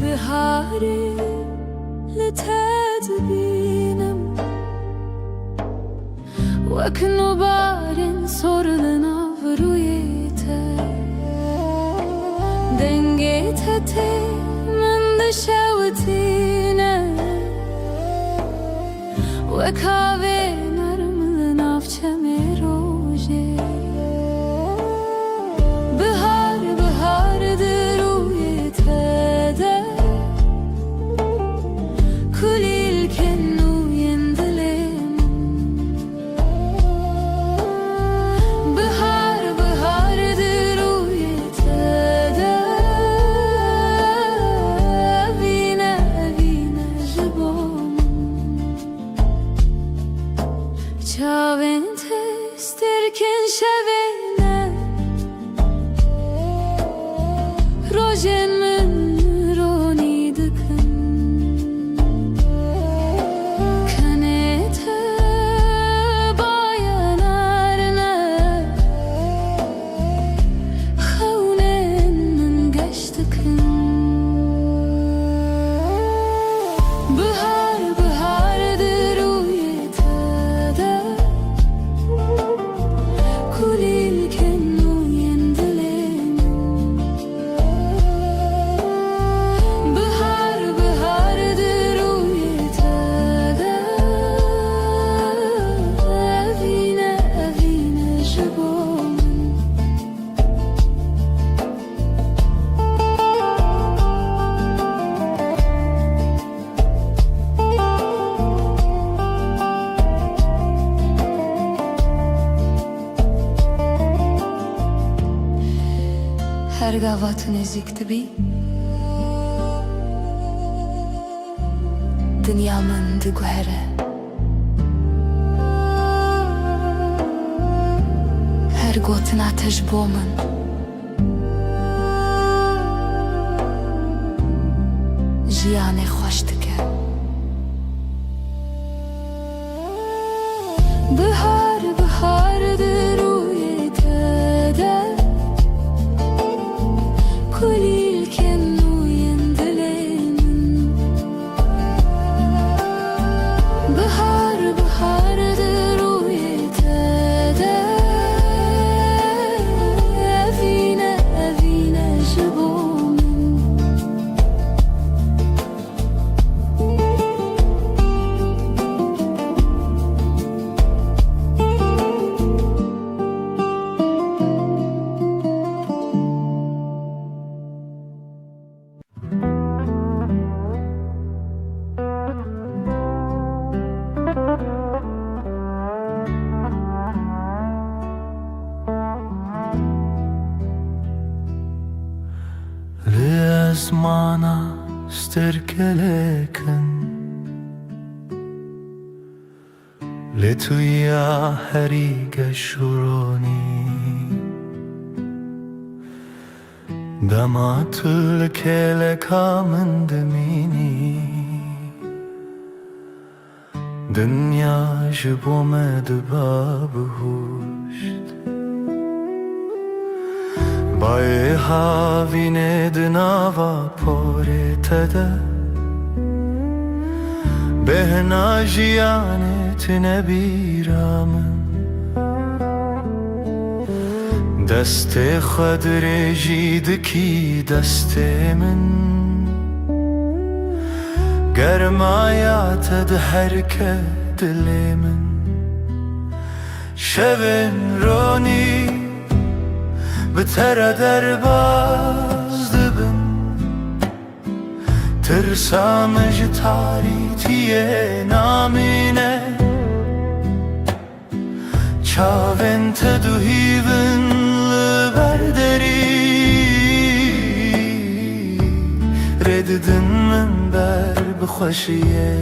بهاری لتدبینم وکنو بارین سرلنا ورویته دنگی تته من دشوتینه وکاوه نرمل نافچه میروژه بهار درویته kulill kennu yendilim Bahar diruyete vine jibom Çavente sterken şevene Rojen min roni dıkın Her gavatı nezikti bi Dünyamın gühere Her gotin ateş bomun Jiyane hoş dike Bahardır uyete kulill kennu yendilim Bahardır uyete vine jibom Liesmana sterkeleken Letuya heriga shuroni Damatul kele kamendemini Dünya jibomed babhusht Baye havine dnava poretede Behna jiyanetine biramın Deste khadre jidki deste min Germayat ed herke dilimin Şevin roni Btere derbaz dibin Tirsamej taritiye namine Çavin te duhivin berderi Redidin min ber bixweşiye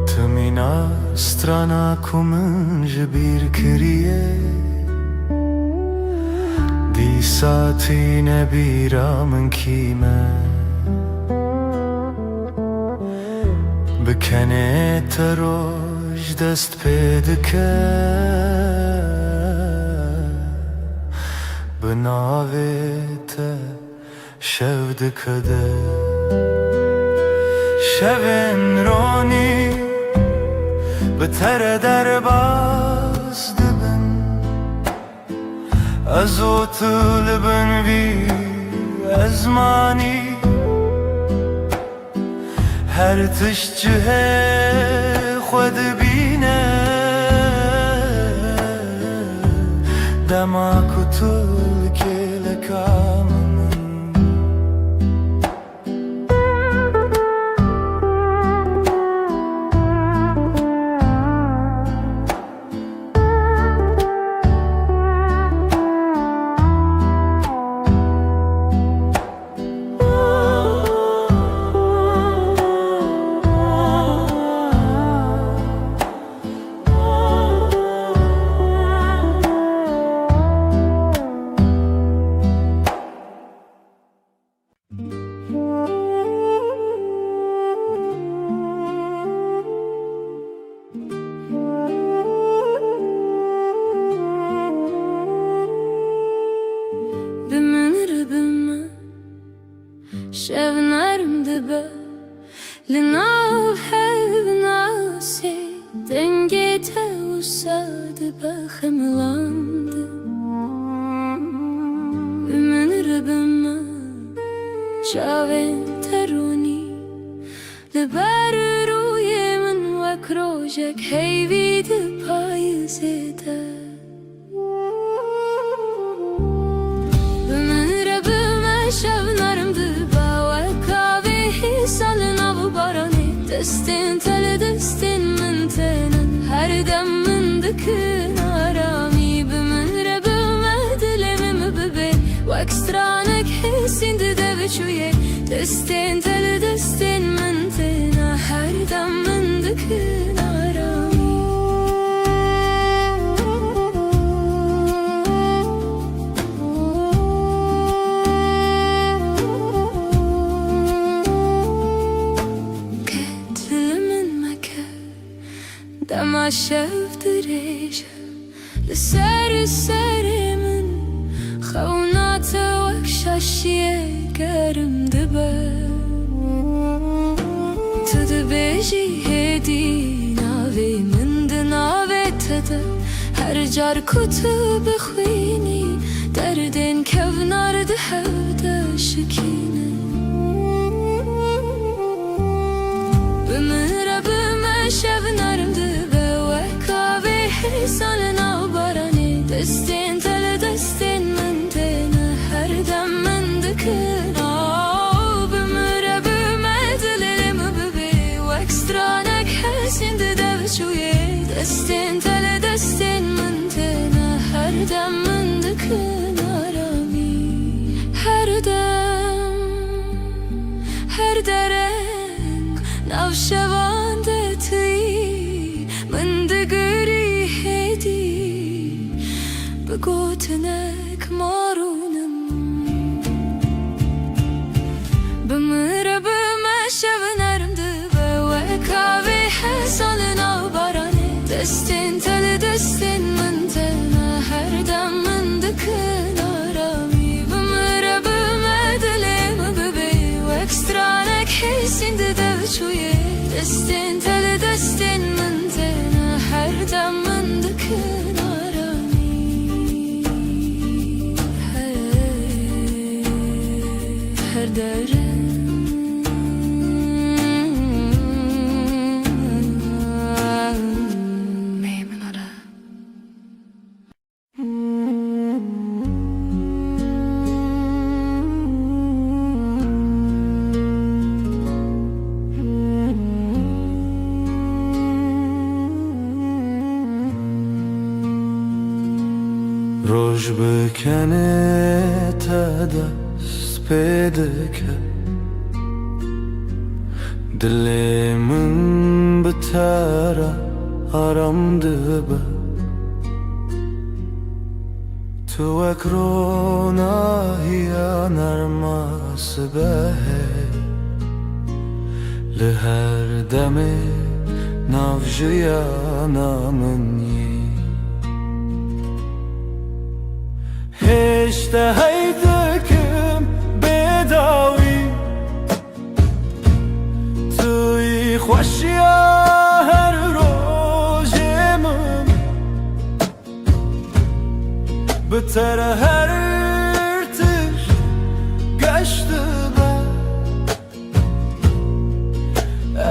Tımina strana kumin jibir kiriye Di saatine biramın kime Bikene teroj dest pedike Binavete şevdikede Şevin roni Btere derbaz dibin Ez o tulbin vi ezmani Her tiş cihe xwed bine Dema kutul kelekamın Şevnarim dibe Linav hevnasi Dengete usadı Baxımlandı Ümen ribime Çavin teruni Liber ruyemin Vek rojek heyvidi payizede Ümen ribime Şevnarim dibe Destin tele destin min tenen Her dem min dikin arami Bimin rebime dilemimi bibe Vek stranek hissindi deviçuye Destin tele destin min tenen Her dem min dikin arami Dema şevdireje Liseri serimin Xewnate vek şaşiye gerim dibe Tu dibêjî hêdî navê min di navê te de Her car ku tu bixwînî Derdên kevnar di hev de şikîne Bimin rebime şevnarim dibe Wek avê hîsan nav baranê Destin tele destin min têne Her dem min dikin Bimin rebime dilêlimi bibe Wek stranek hesîndi deviçuye Destin tele destin min têne Her dem min dikin arami Her dem Her dereng Navşevan de tî Min digirî hêdî Bi gotinek marûnim Bimin rebime şevnarim dibe Wek avê hesal nav baranê Destin tele destin min têne Her dem destin teli destin من تنا هر دم من دكناراني هر درم ميمنارا روش بکنه تا دست پیدا که دل من بتره آرامده به تو اکرونا هیا نرماس به لهر دمه نافجیا نامنی اشتهيتكم بداوي توي خوشيا هر روزمم بتر هر ارتش قشت به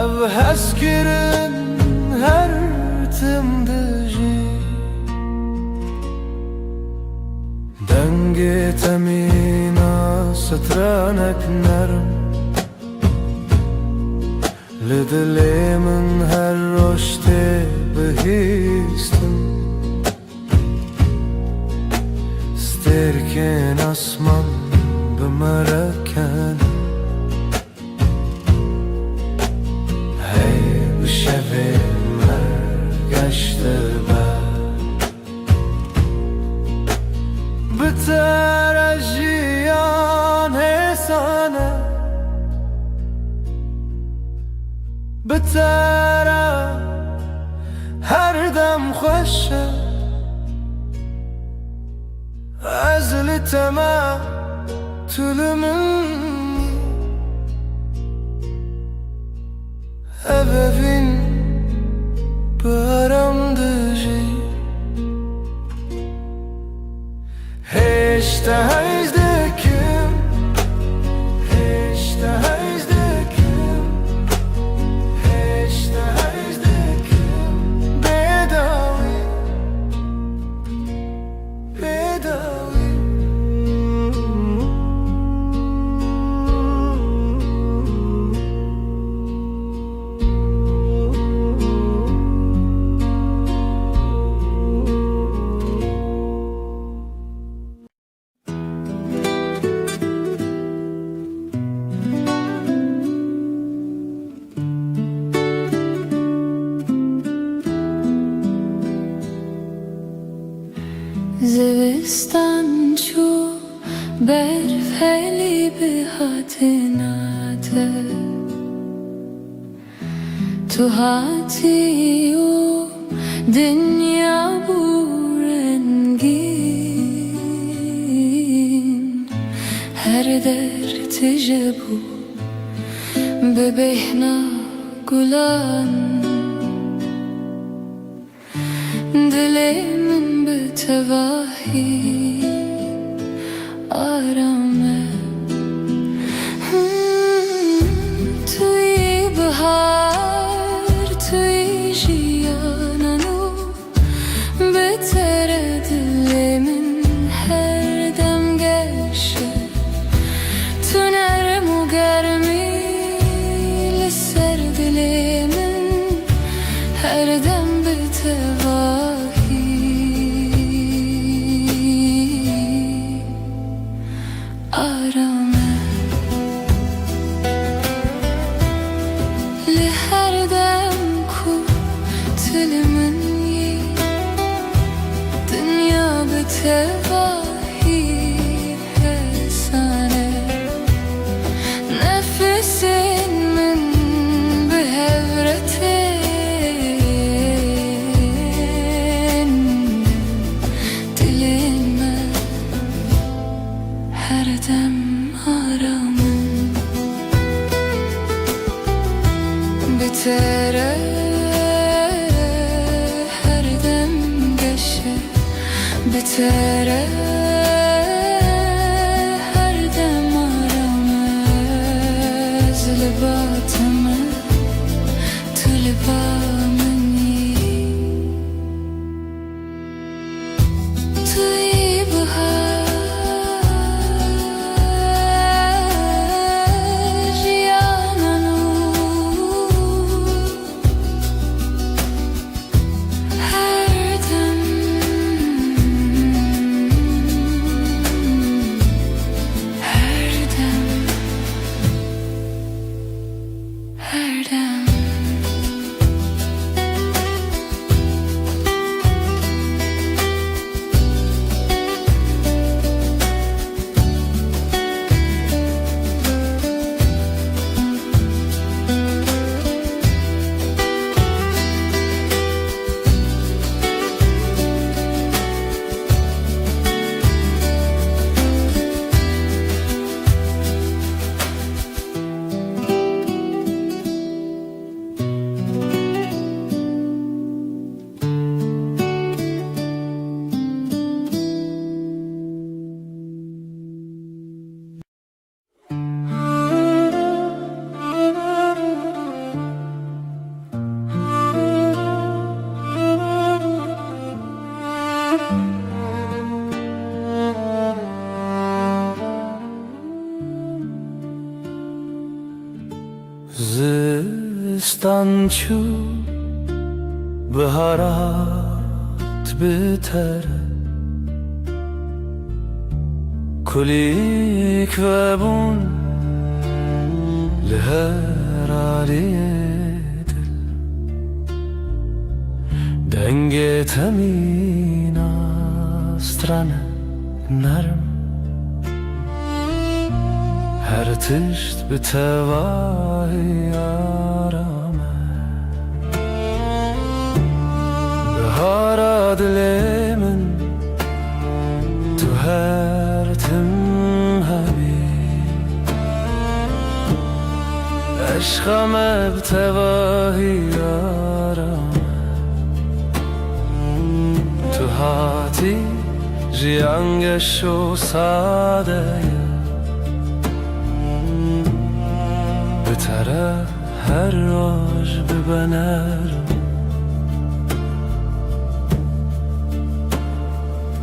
ev hezkirin her timdeci دنگ تمینا سترانک نرم لدل من هر رشته بهیستم سترکن اسمان بمرکن هی بشوی مرگشته بتر جیان حسانه بتر هر دم خوشه از لتما طول منی ebevin paramdıcı اشتهيتكم اشتهيتكم اشتهيتكم بداوي بداوي زوستان چو برفلی به حتناته تو هاتی و دنیا بورنگین هر در تجبو ببهنا گلان دلی من بتواهی آرامه توی بهار توی جیانانو بتر دل من هر دم گشه تو نرم و گرمی لسر دل من هر دم بتواهی آرامه لهر دم کو تل منی دنیا بتواهی حسانه نفسین من بهورتین دلین من هر دم آرامم بتر bitere her dem aramız libatımı tulbamını tuybha زستان چو بهارات بتره کلیک و بون لهر علیه دل دنگ تمین استرانه نرم هر تشت به تواهی آرامه بهار دل من تو هر تم حبیب عشقم به تواهی آرامه تو هاتی جیانگش و ساده بتره هر روز ببنرم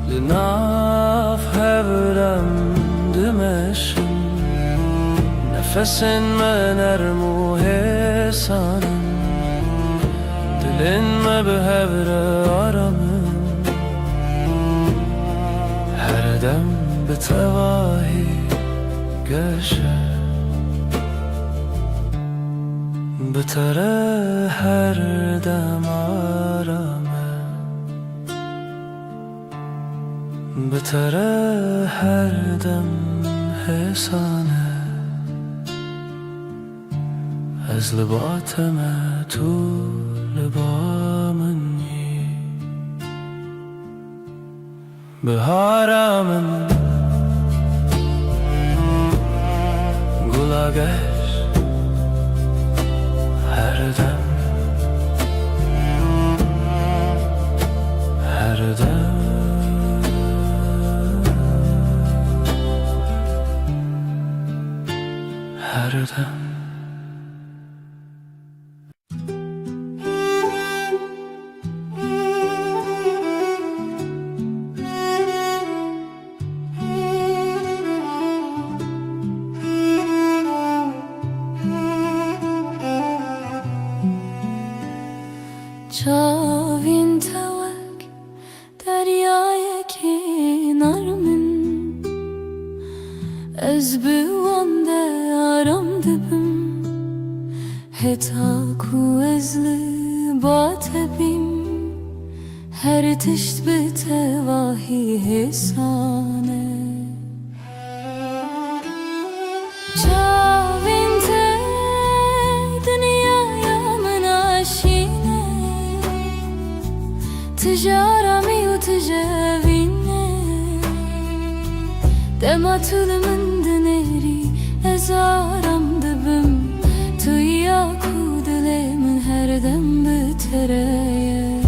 لناف هبرم دمشم نفسن من ارمو حسانم دلن ما به هبر آرامم هر دم به تواهی گشه بتره هر دم آرامه بتره هر دم حسانه از لباتم تو لبامنی بهارمن گلاگش هر دم هر دم هر دم چاوین توک دریای کنارمن از بوانده آرام دبم هتا کو از لبات بیم هر تشت به تواهی حسانه تجارمي وتجاويني دما تلمن دنيري ازارم دبم تو ياكو دلي من هر دم بتريا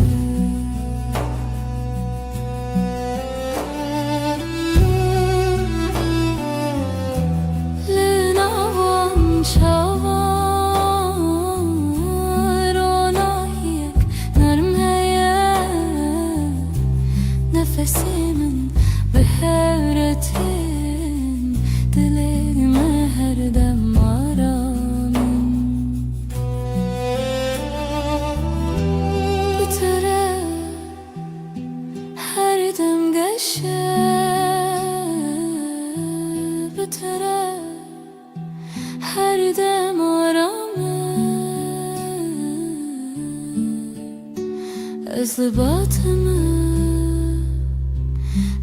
aslı batımı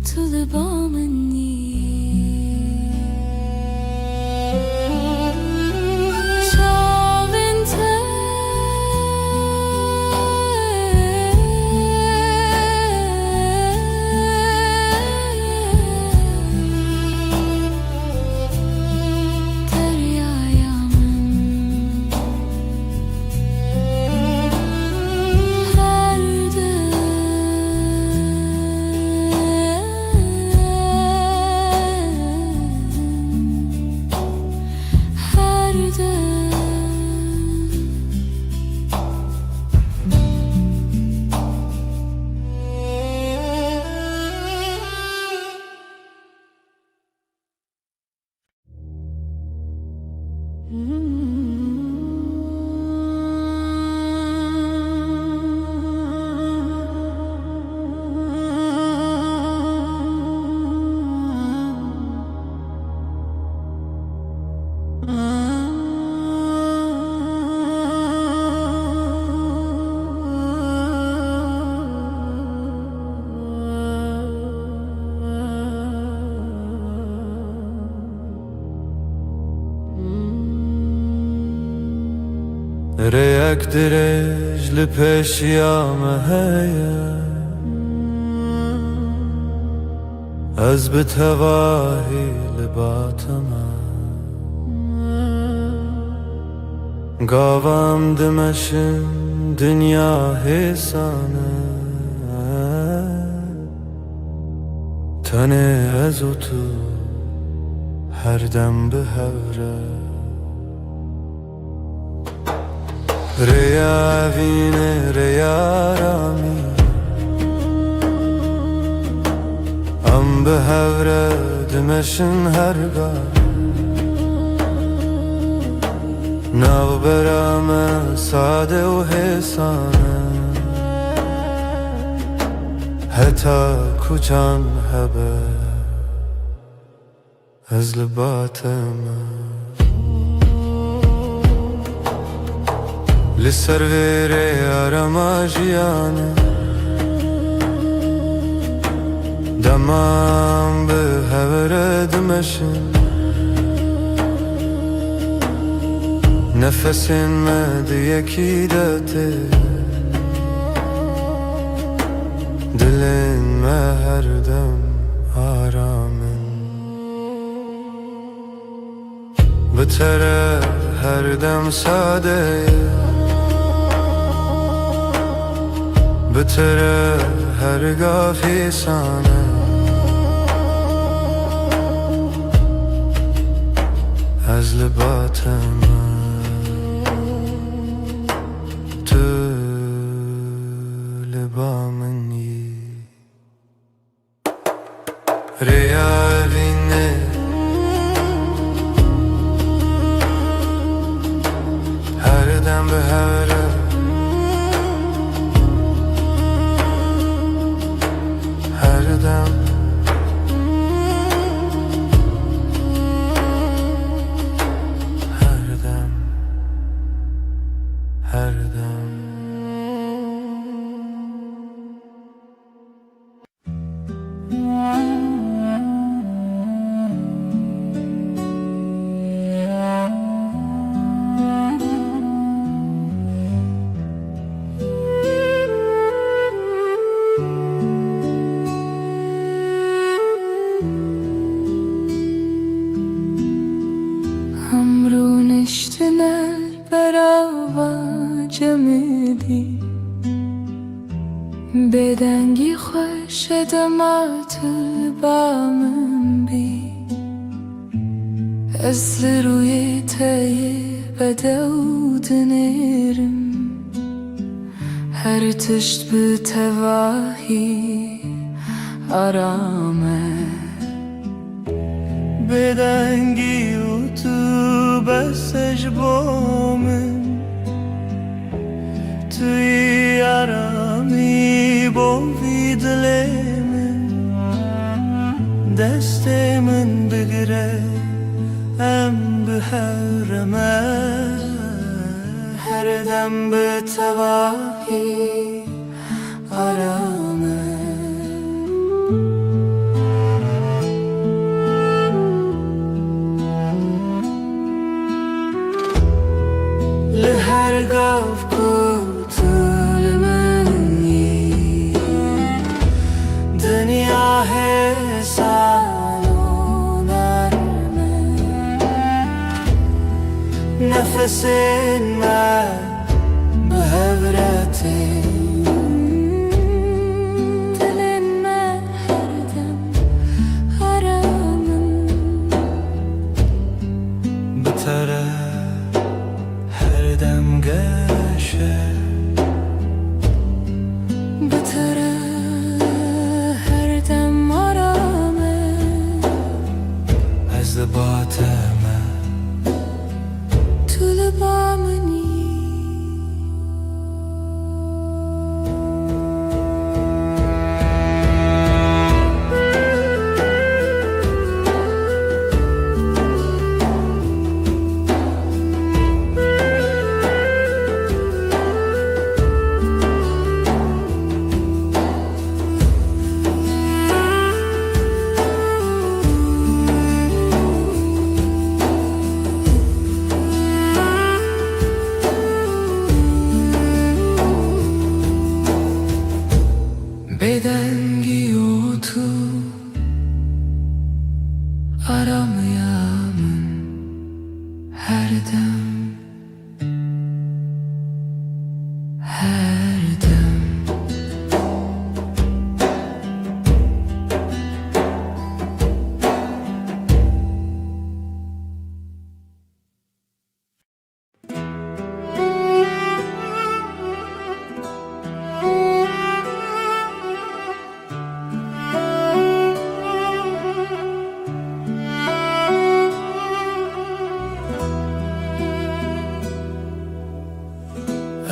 tulibamın ريك درج لپیش یامه هیا از بتواهی لباتما قاوام دمشن دنیا حسانه تنه از تو هر دم به هوره ریا وینه ریا رامی ام به هوره دمشن هرگاه ناو برام ساده و حسانه حتی کجان هبه از لباتم لسر ویره آرما جیانه دمام به هوره دمشن نفسین مده یکی داته دلین ما هر دم آرامن بتره هر دم ساده بتره هرگاه فیسانه از لباتم تو لبامنی ریا وینه هر دم به هره هر دم هر دم هر دم همرو نشتنر براوا جمدی بدنگی خوش دمات بامن بی از روی تای بدود نرم هر تشت به تواهی آرامه بدنگی و تو بسش بامن توی آرامی بوی دل من دست من بگره ام به هر دم به تواهی arame Her gav kutulmani Dünya hesan arme Nefesin me behevretin Dilime her dem haramım Bitere her dem geşe Bitere her dem arame Ez de bateme Tulbamani Bedengi otu aramayamın her dem her dem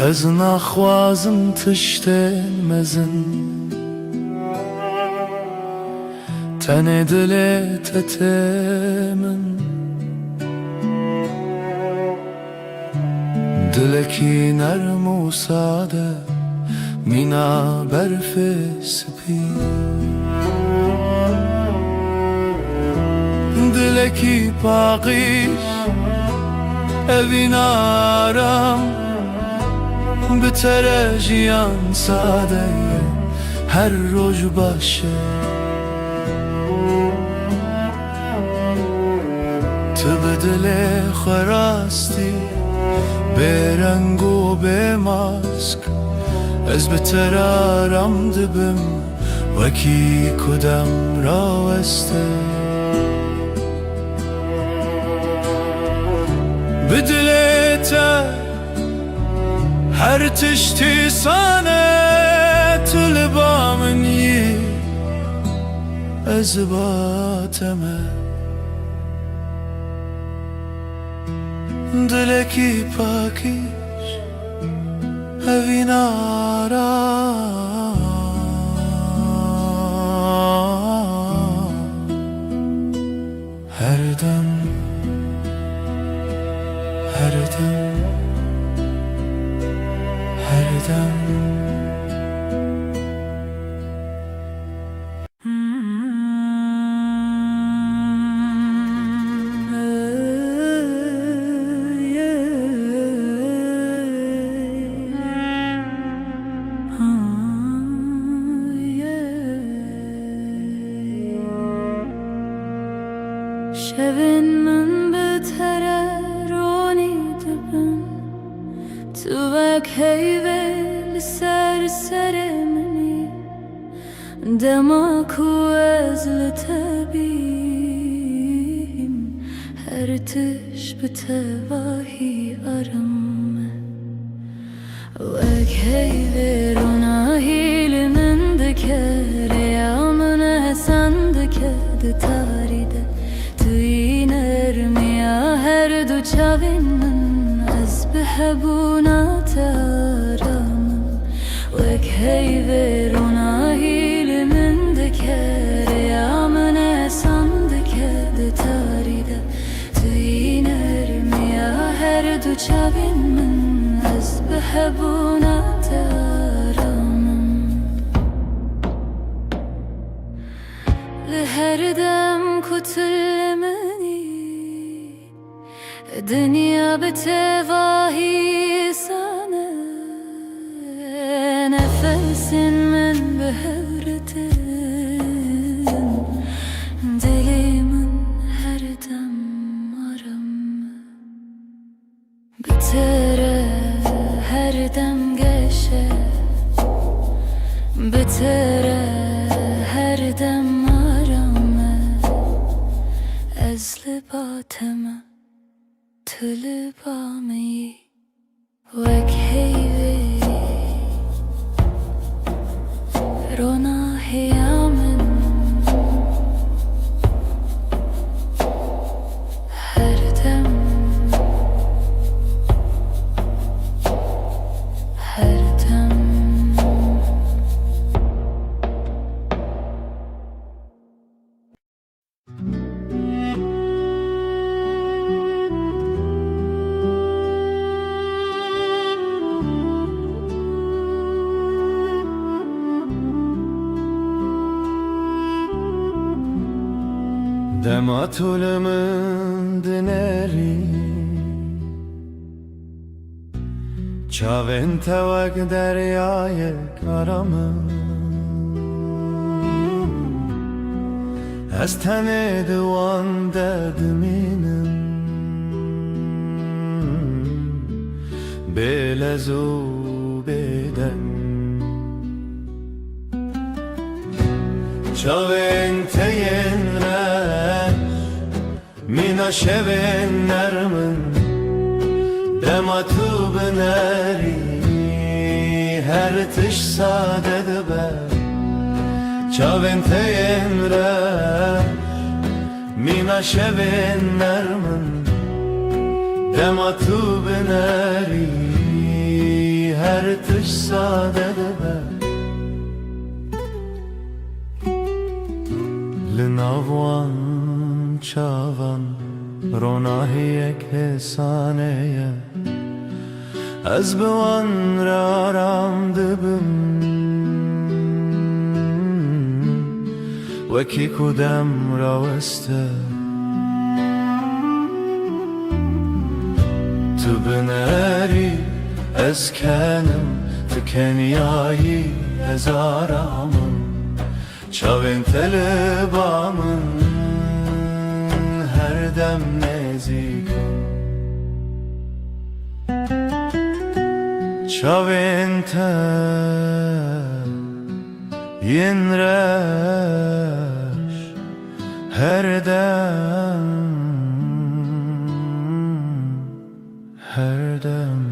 Ez naxwazim tiştên mezin Tenê dilê te tê min Dilekî nerm û sade Mîna berfê spî Dilekî paqîş evîn aram Bitere jiyan sadeye her roj başı Tu bi dilê xwe rastî bêreng û bêmask Ez bi te re aram dibim wekî ku dem raweste Bi dilê te her tiştî sane tulba min yî Ez bateme Dilekî pakîş evîn aram Her dem her dem her dem Şevin min bitere roni dibin Tu vek heyve li ser serê minî Dema ku ez li te bîm Her tiş bi te vahî aram Wek heyve ronahî li min dike Rêya min ehsan dike di tarî de her du çavin min ez bihebûna te aramım Wek heyve ronahî li min dike Rêya min ehsan dike di tarî de Tu yîner mi ya her du çavin min ez bihebûna te aramım dem kutulemeni Dünya betevahi sana Nefesin min behevretin Dilimin her dem aram Bitere her dem geçe Bitere her dem aram Ez libateme Tülibami Vek heyvi Rona hiyamin Her dem Her dem Dematulımın dineri Çavin tevak deryayı karamı Ez tene divan derdiminim Belezu beden Çavin teyenler Mina şevin nermin Dematu bineri Her tiş sade be Çavin teyenler Mina şevin nermin Dematu bineri Her tiş sade be Linavwan çavan Ronahiyek hesaneye Ez biwan raram dibim Weki kudem raweste Tu bineri ez kenim Tu kenyayı ez aramım Çavin telebamın her dem nezikim Çavin te yinreş her dem Her dem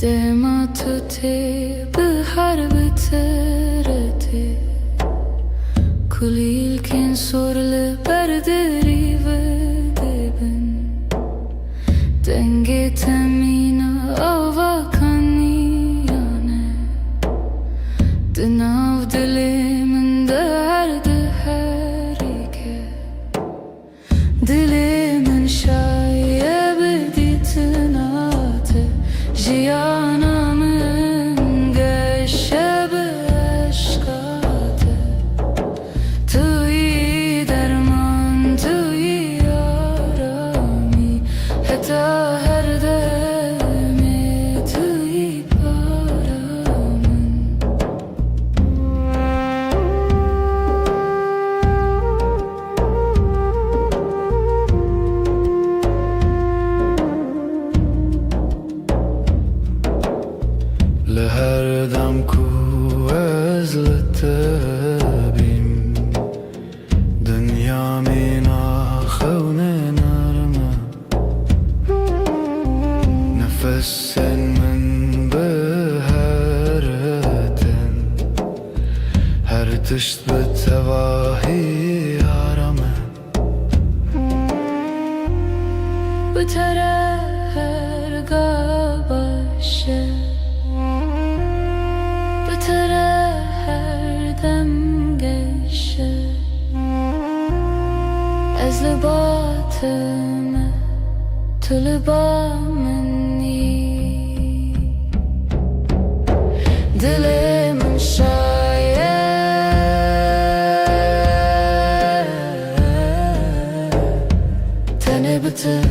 Dematute bihar biterete Kulilkin sorle berderi ve debin Denge temina avakani yane Dinav dilimin derdi herike Dilimin şaye beditinate Jiyanamın geçebe aşkate Tu iyi derman tu سواهی یارمه بتره هرگاه باشه بتره هر دم گشه از لباتمه تو لبا منی دل من شاید تنه بته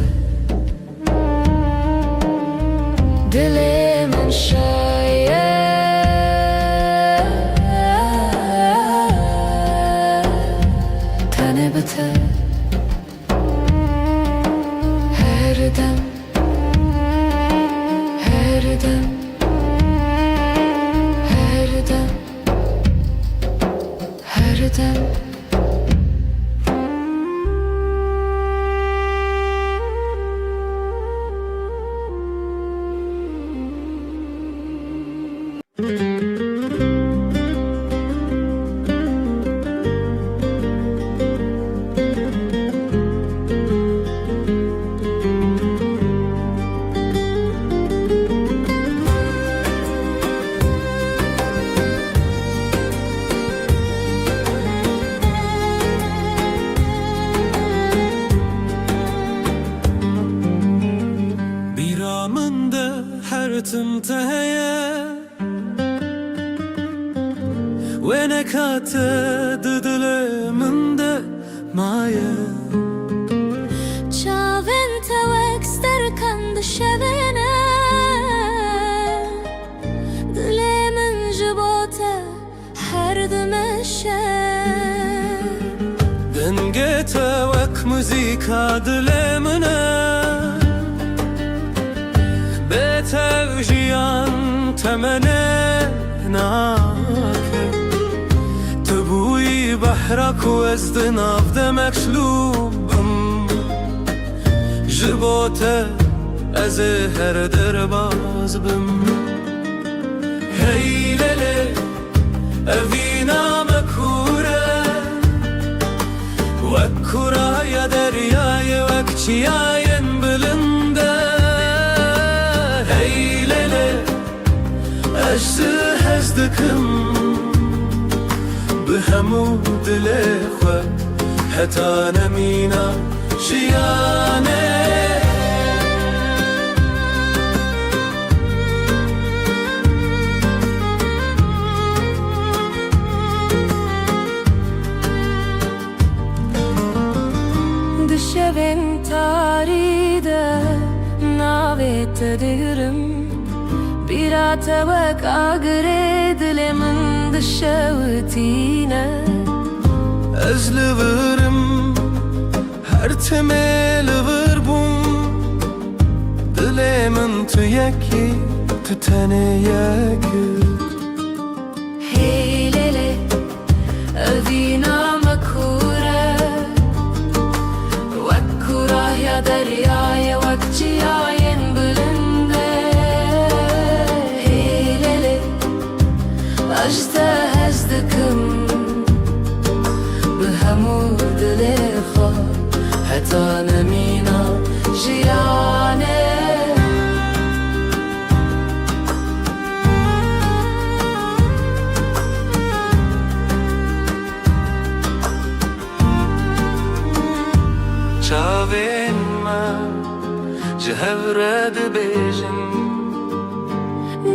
دل من شاید تنه بته her dem her dem her dem her dem بیرامنده هر تمتهیه و نکات دل منده مایه چاوین توک سترکن دشبینه دل من جبوته هر دمشه دنگت وک موزیکا دل منه بتوجیان تمنه ناکه تبوی بحرک و از دناف دمک شلوبم جبوته از هر در باز بم هی لله اوینا مکوره وکورا یا دریای وکچیاین بلنده هی لله اجزه هزدکم به همو دل خود حتی نمینا جیانه دشبین تاریده ناویت دیرم بیرا توک آگره دل من دشوتینه از لورم هر تمل وربون دل من تو یکی تو تنه یکی هی لیلی اوینا مکوره وکورا یا دریای وکچیاین بلنده هی لیلی اجده هزدکم به همو دل خود حتی نمینا جیانه چاوین من جهورد بیجن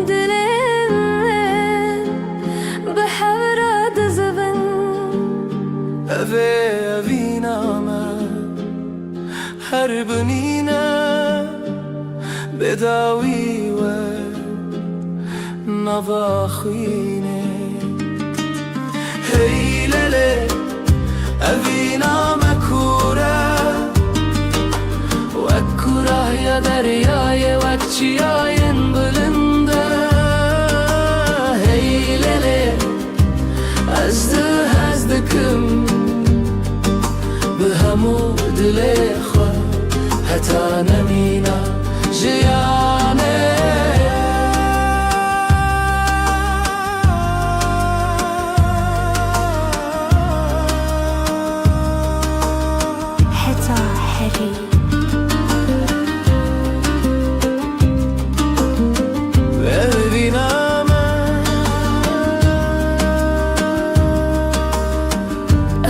دلم به هورد زبن اوه اوینا من هر بنینا بداوی و نواخینه هی لله اوینا مکوره وکورا یا دریای وکچیاین بلنده هی لله ازدکم به همو دل خود حتی نمینا جیانه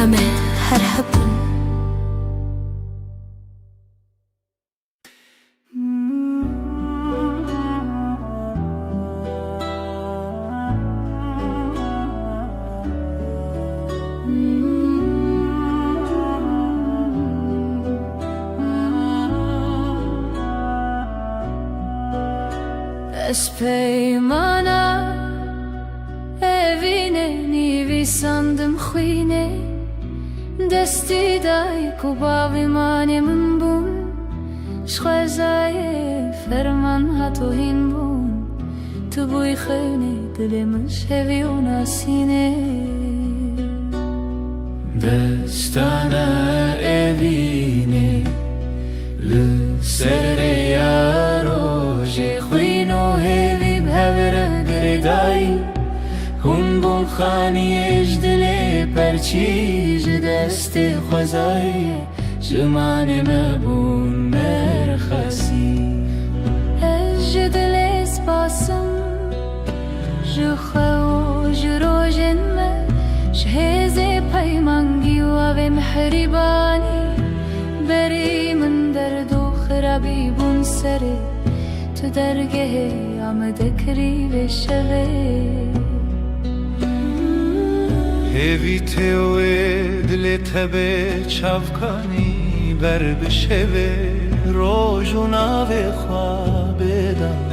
أمه هر حبن Es peymana evine nivi sandım khine desti day kubavi manemin bun shkhazaye ferman hatohin bun tu buy khane dilimiz hevi unasine Destana evine li sere yaro Jekhuino hevi bhavra gredai Hun bun khani ejdle perchij dest khazai Jmane mabun merkhasi Ejdle spasım jkhaw jrojen me shheze paymangi wa ve mehribani beri min derdo khrabi bun sere تو درگه آمده کری به شوه هوی تیوه دل تبه چفکانی بر بشوه روژونا و خوابه دم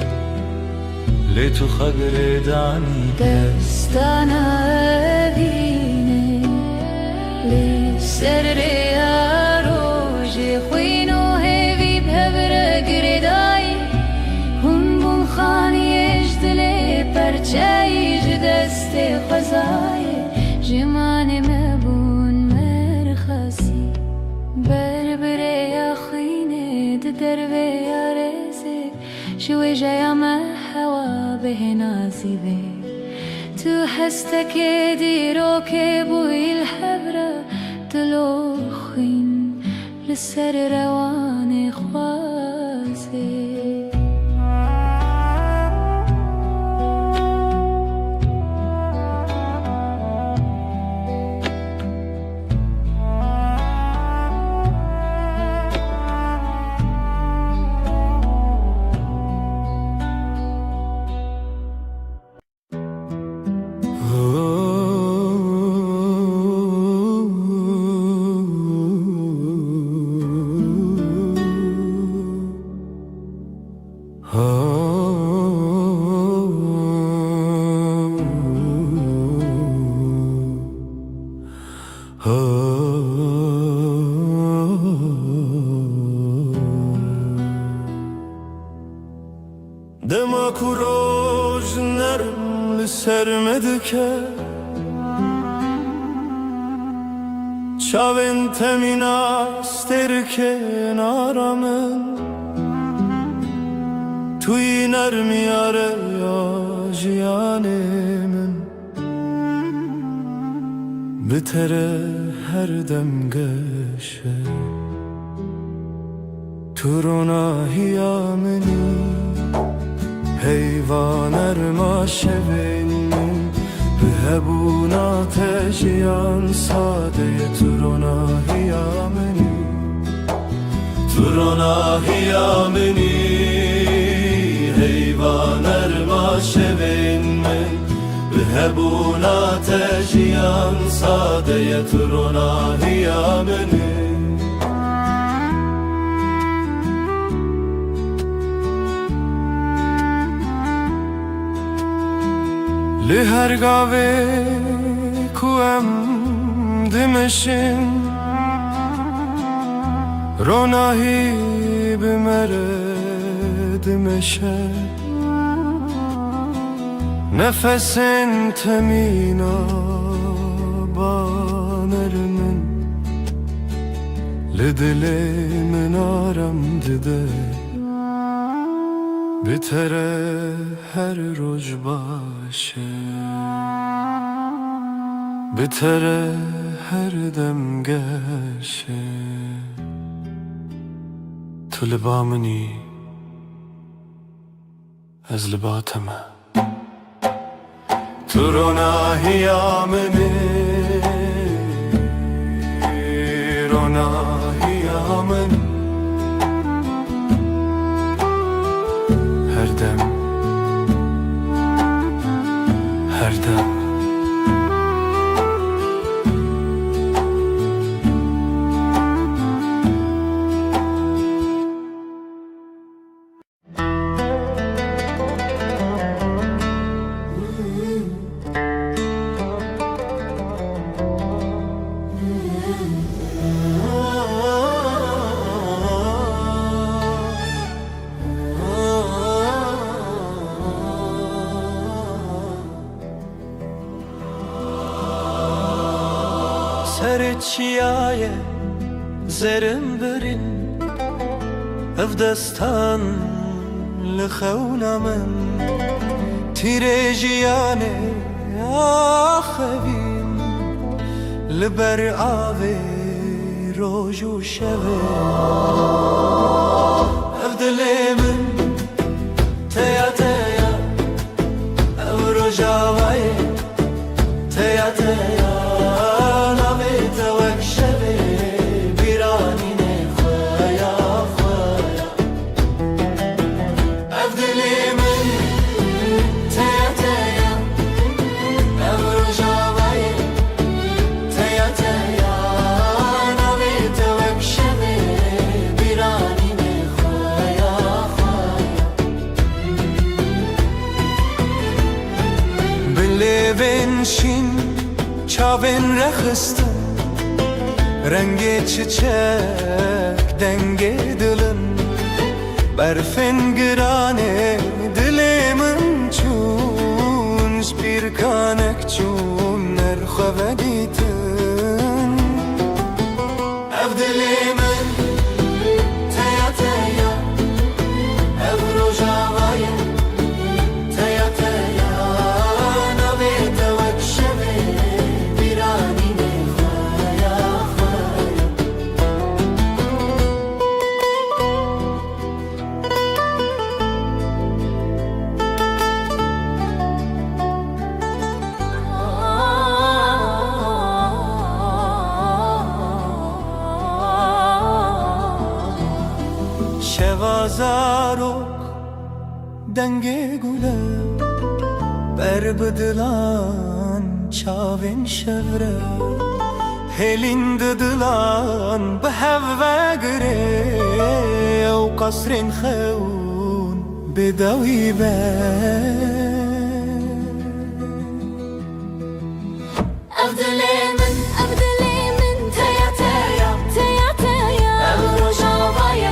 لتو خگر دانی دستانا وینه لی سر ریا روژ خوینو هوی بهبره گردایی خانی اجدله پرچایج دست خزای جمان مبون مرخصی بربره یا خینه دروه یا رزق شوی جایا ما هوا به نازیبه تو هستك دیرو که بوی الحبره دلو خین لسر روان خوازه دما کوروش نرم لسرمده که چاوین تمین استر کنارمن توی نرمی آره یا جیانمن بتره هر دم گشه تو روناهی منی حیوان ارما شوین بهبون آتشیان ساده تو روناهی منی تو روناهی منی حیوان ارما شوین من بهبون آتشیان ساده تو روناهی منی لهر گاوه کوام دمشن روناهی بمره دمشه نفسن تمینا بانرمن لدل من آرم دیده بتره هر روز باشه بتره هر دم گشه تو لبا منی از لباتمه تو روناهی منی پناهی من هر دم هر دم سر چیای زرم برین اف دستان لخونا من تیره جیانه آخوین لبر آوه روز و شوه اف دلی من تیا تیا اف رجاوه تیا تیا شین چاوین رخستن رنگ çiçek denge dilin برفن گرانه دلمن چون bir kanek çun nerxove ditin ev dilimin teya teya ev rojavaye teya teya شوازارok denge gule berbedilan çavin şevre helin didilan behevve gire ev kasrin xeun bedawi be Abdülemin teya teya teya teya ev rojavaya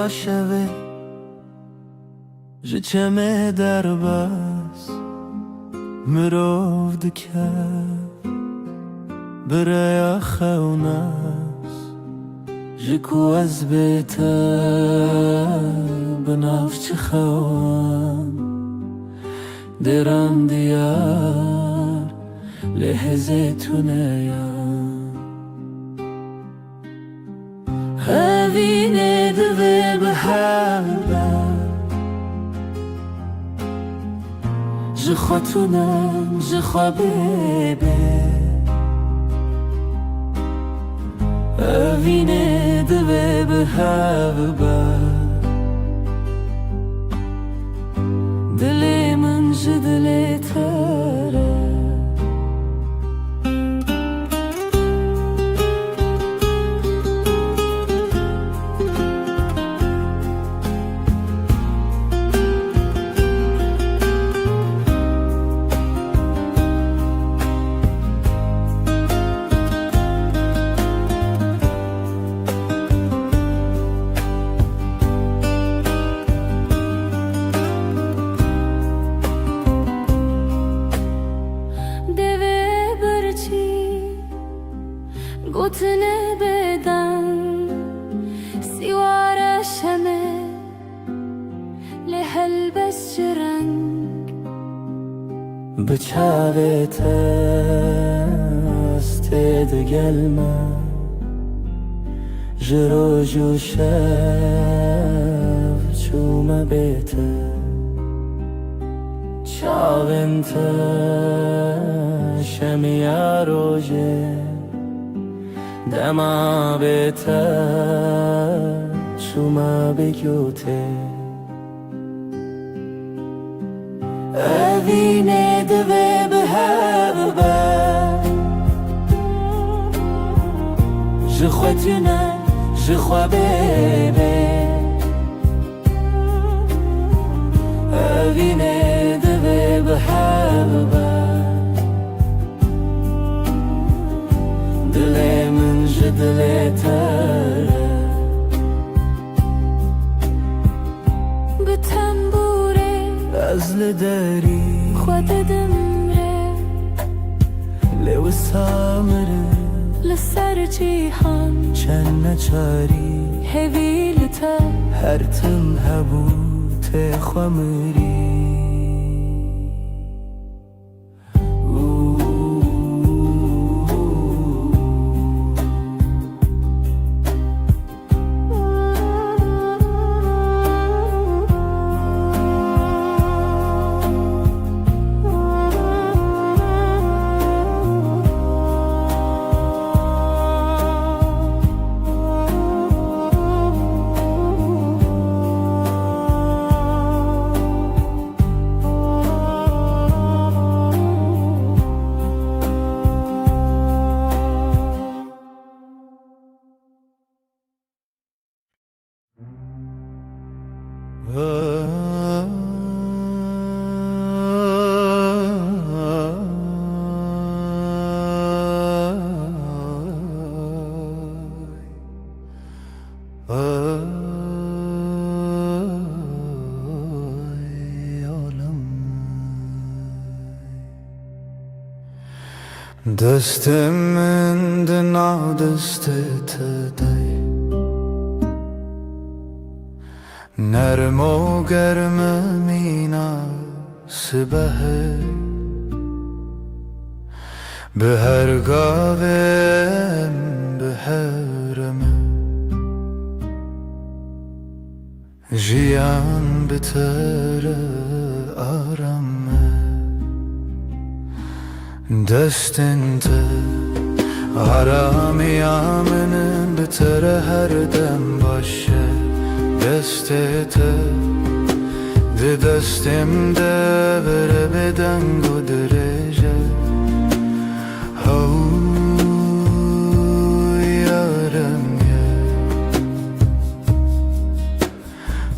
شوه جچمه در بس مرو دکه برای خونس جکو از بیته بنافچ خوان درم دیار لحظه تونه هوینه دوه بحبه جخوتونم جخوابه هوینه دوه هوا دل من جدل تره گوتنه بدن سیوار شمه لهل بس جرنگ بچاوت استد gelme جرو جو شف چوم بیته چاونت شمیا روژه دما بیته چوما بگوته اوینه دوه به هوا جخوتونه جخوا بیبه اوینه دوه به هوا دل من جدل تره به تنبوره از لداری خود دمره لو سامره لسر جیهان چند نچاری هویلتا هر تن هبوت خمری دستم من دنا دستت دی نرم و گرم مینا سبه به هر گاوم به هرم جیان بتر آرامه دستنت آرامی آمنن بتر هر دم باشه دستت ده دستم ده بره بدنگ و درجه هو یارم یه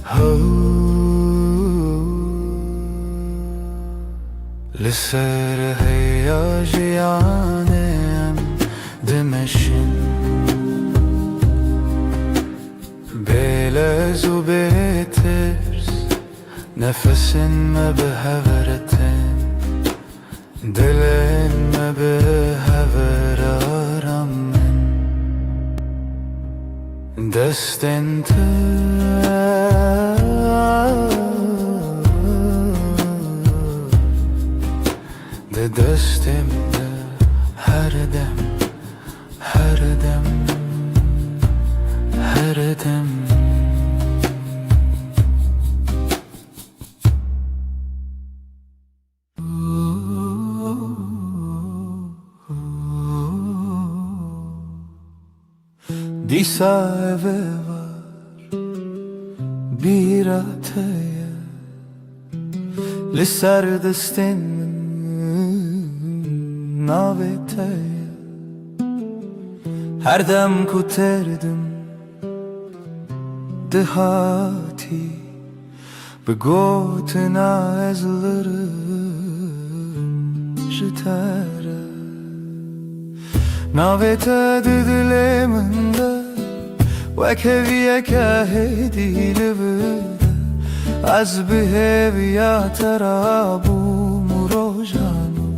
هو لسر هیاجیانم دمشن بلز و بترس نفسن ما به هورتن دلن ما به هور آرامن دستن ده دستم ده هر دم هر دم هر دم Disa eveva bir ateye لسر دستین ناویتeye هر دم کوتردم دهاتی به گوتنا ezlerim jitere ناویته دلمنده وکویه که هدیل بده از بهویا ترابو مروجانو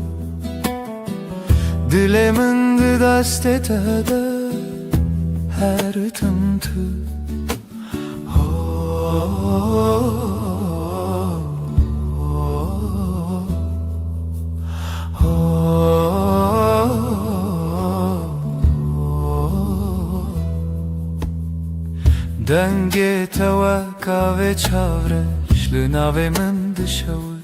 دلمن دست تده her tımtı دنگ توکا و چاورش لناوی من دشوی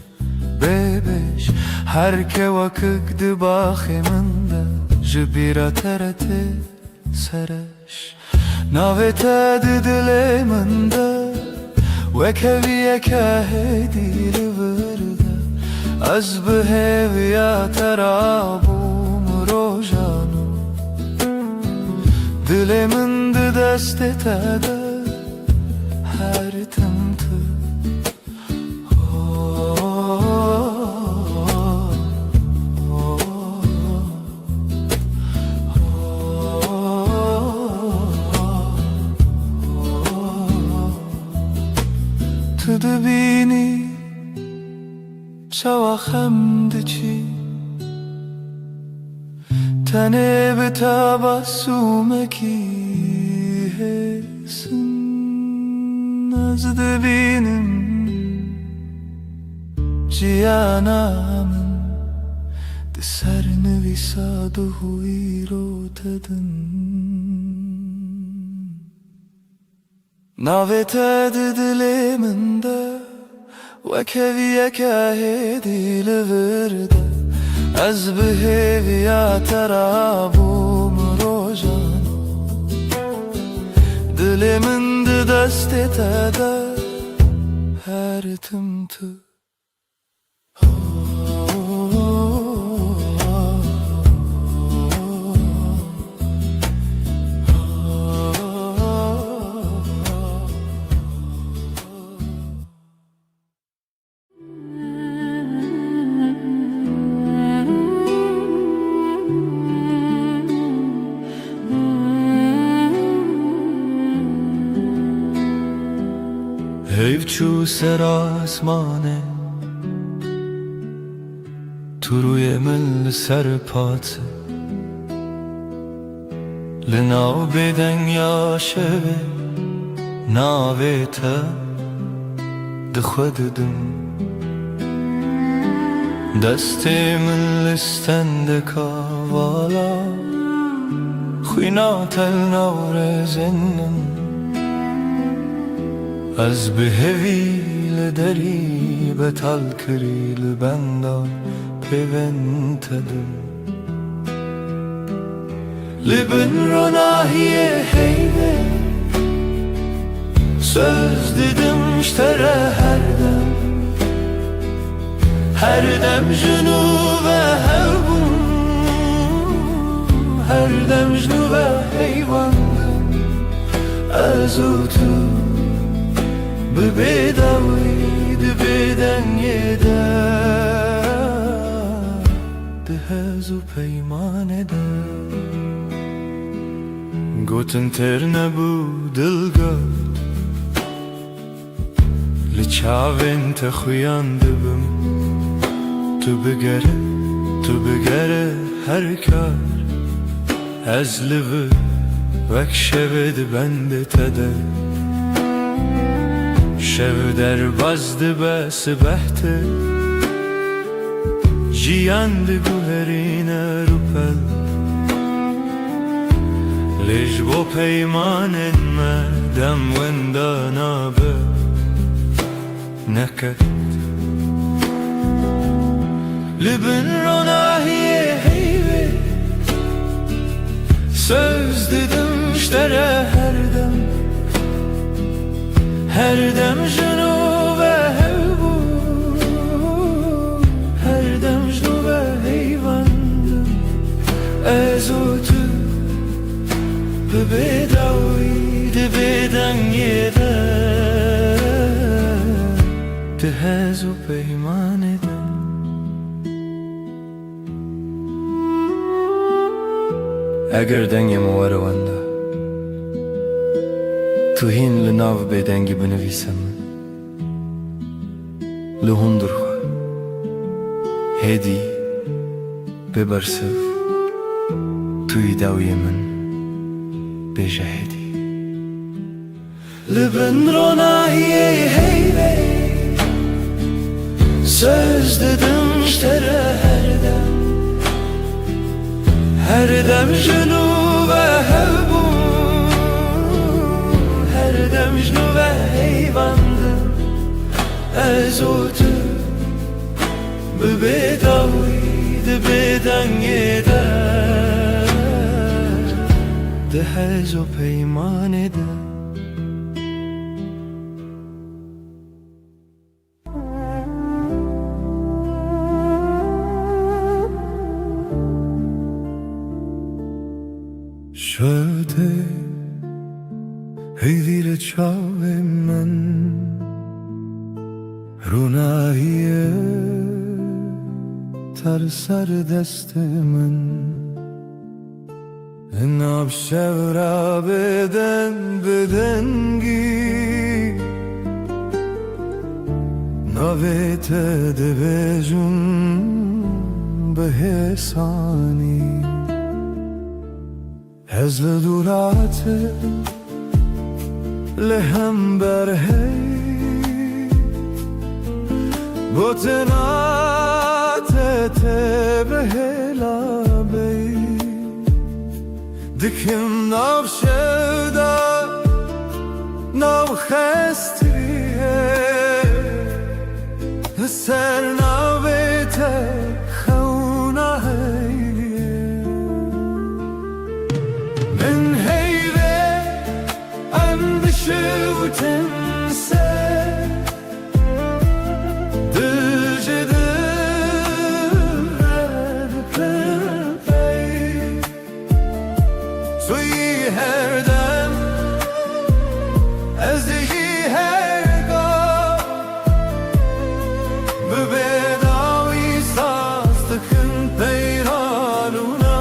ببش هر که وکک دباخی من ده جبیرا ترته سرش ناوی تد دلی من ده وکویه که هدی لورده از بهویا ترابوم روژانو دلی من ده دست تده her tımtı تدبینی شواخم دچی تنه به تبسمکی هسن از دبینم جیانامın de sernevisa duhuiro tedin navete diliminde ve keviye kahedi leverde az beheviya tarabum rojan diliminde dest etede her tımtı Hevçu ser asmane tu ruye min li ser patse li nav bêdeng ya şevê navê te dixwe didim destê min li stendeka vala xwîna tel nav rezên min از بهوی لدری بتال کری لبندان پیوند دم لبن رناهیه heyve söz dedim iştere her dem junu ve hevbun her dem junu ve heyvandım azutu بدوید بدن یده دهز و پیمانه ده گوتن تر نبو دل گفت لچاوین تخویانده بم تو بگره هر کار از لوه وک شود بنده تده شو در بازد بس بحته جیاند گوهرین روپل لیج بو پیمانن مدم وندانا به نکت لبن روناهیه heyve söz dedim iştere her dem her dem jinu ve hevbu, her dem jinu ve heyvandım. Ez o tu bebedawi de beden yeder, te hez o peyman eden. Eger dengem var wanda, tu hin li nav bedengî binivîse min, li hundir xwe hêdî bibersiv tu yî dawiyê min bêje hêdî. Li bin ronahiyê heyvê söz didim ji te her dem jinu ve hevbû, her dem jinu ve heyvandım. Ez o tu bi bedawî di bêden yeder, di hez o peyman eder. Şöyle heyvile çavem men runahiye tar sar destemen nab şevra bedengi navete de bejun behesani هزل دورات لهم برهی بوتنات تبهلا بی دکم ناو شودا ناو خستریه سر ناو بیته خونه Şutense dücedir pey suyi her dem ezdiği her gam bu bedavi sazdıkın peyranuna.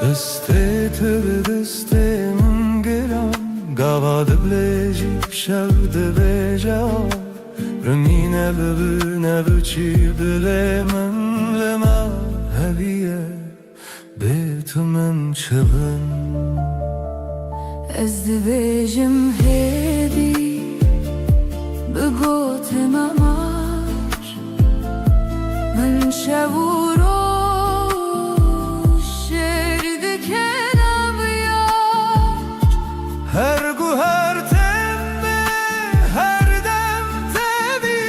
Deste tebe deste min giram gavad bleji şevde beja Rümine bebüne büçi bile min lema heviye betimin çılın Ez dibêjim hêdî bi gotim emar min şev û roj şêr dikin evyar her gu her temme her dem tevî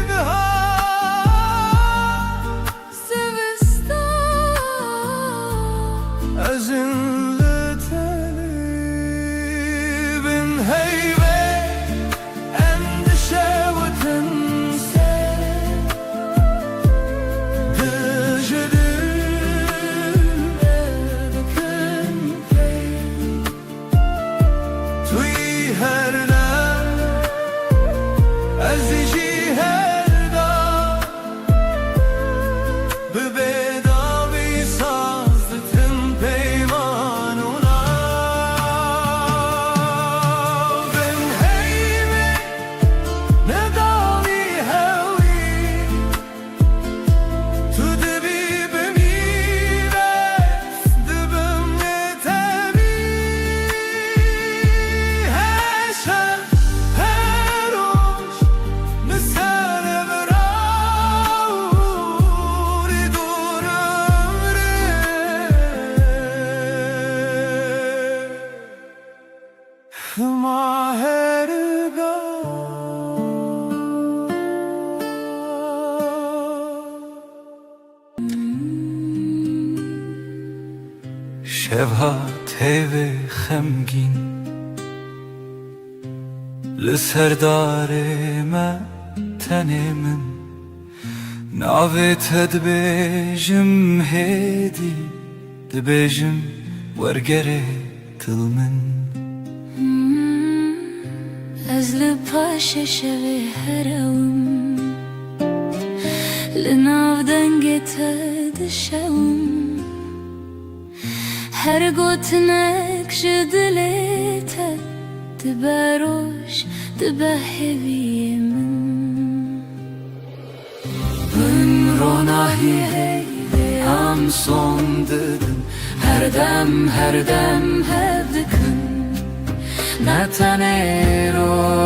bihar Sivistan ezin heyve endişe vatanse dücedir edikın pey tuy her dem ezici her da bedavi sazlıkın peymanuna. Maherga شبها تیوه خمگین لسردار ما تنه من ناوه تدبیجم هیدی دبیجم ورگره دل من از لپاش شوی هرم لناو دنگت دشم هر گوتنک جدلیت دبروش دبهوی من من روناهی هی هم son dedim her dem hevdikin Netanero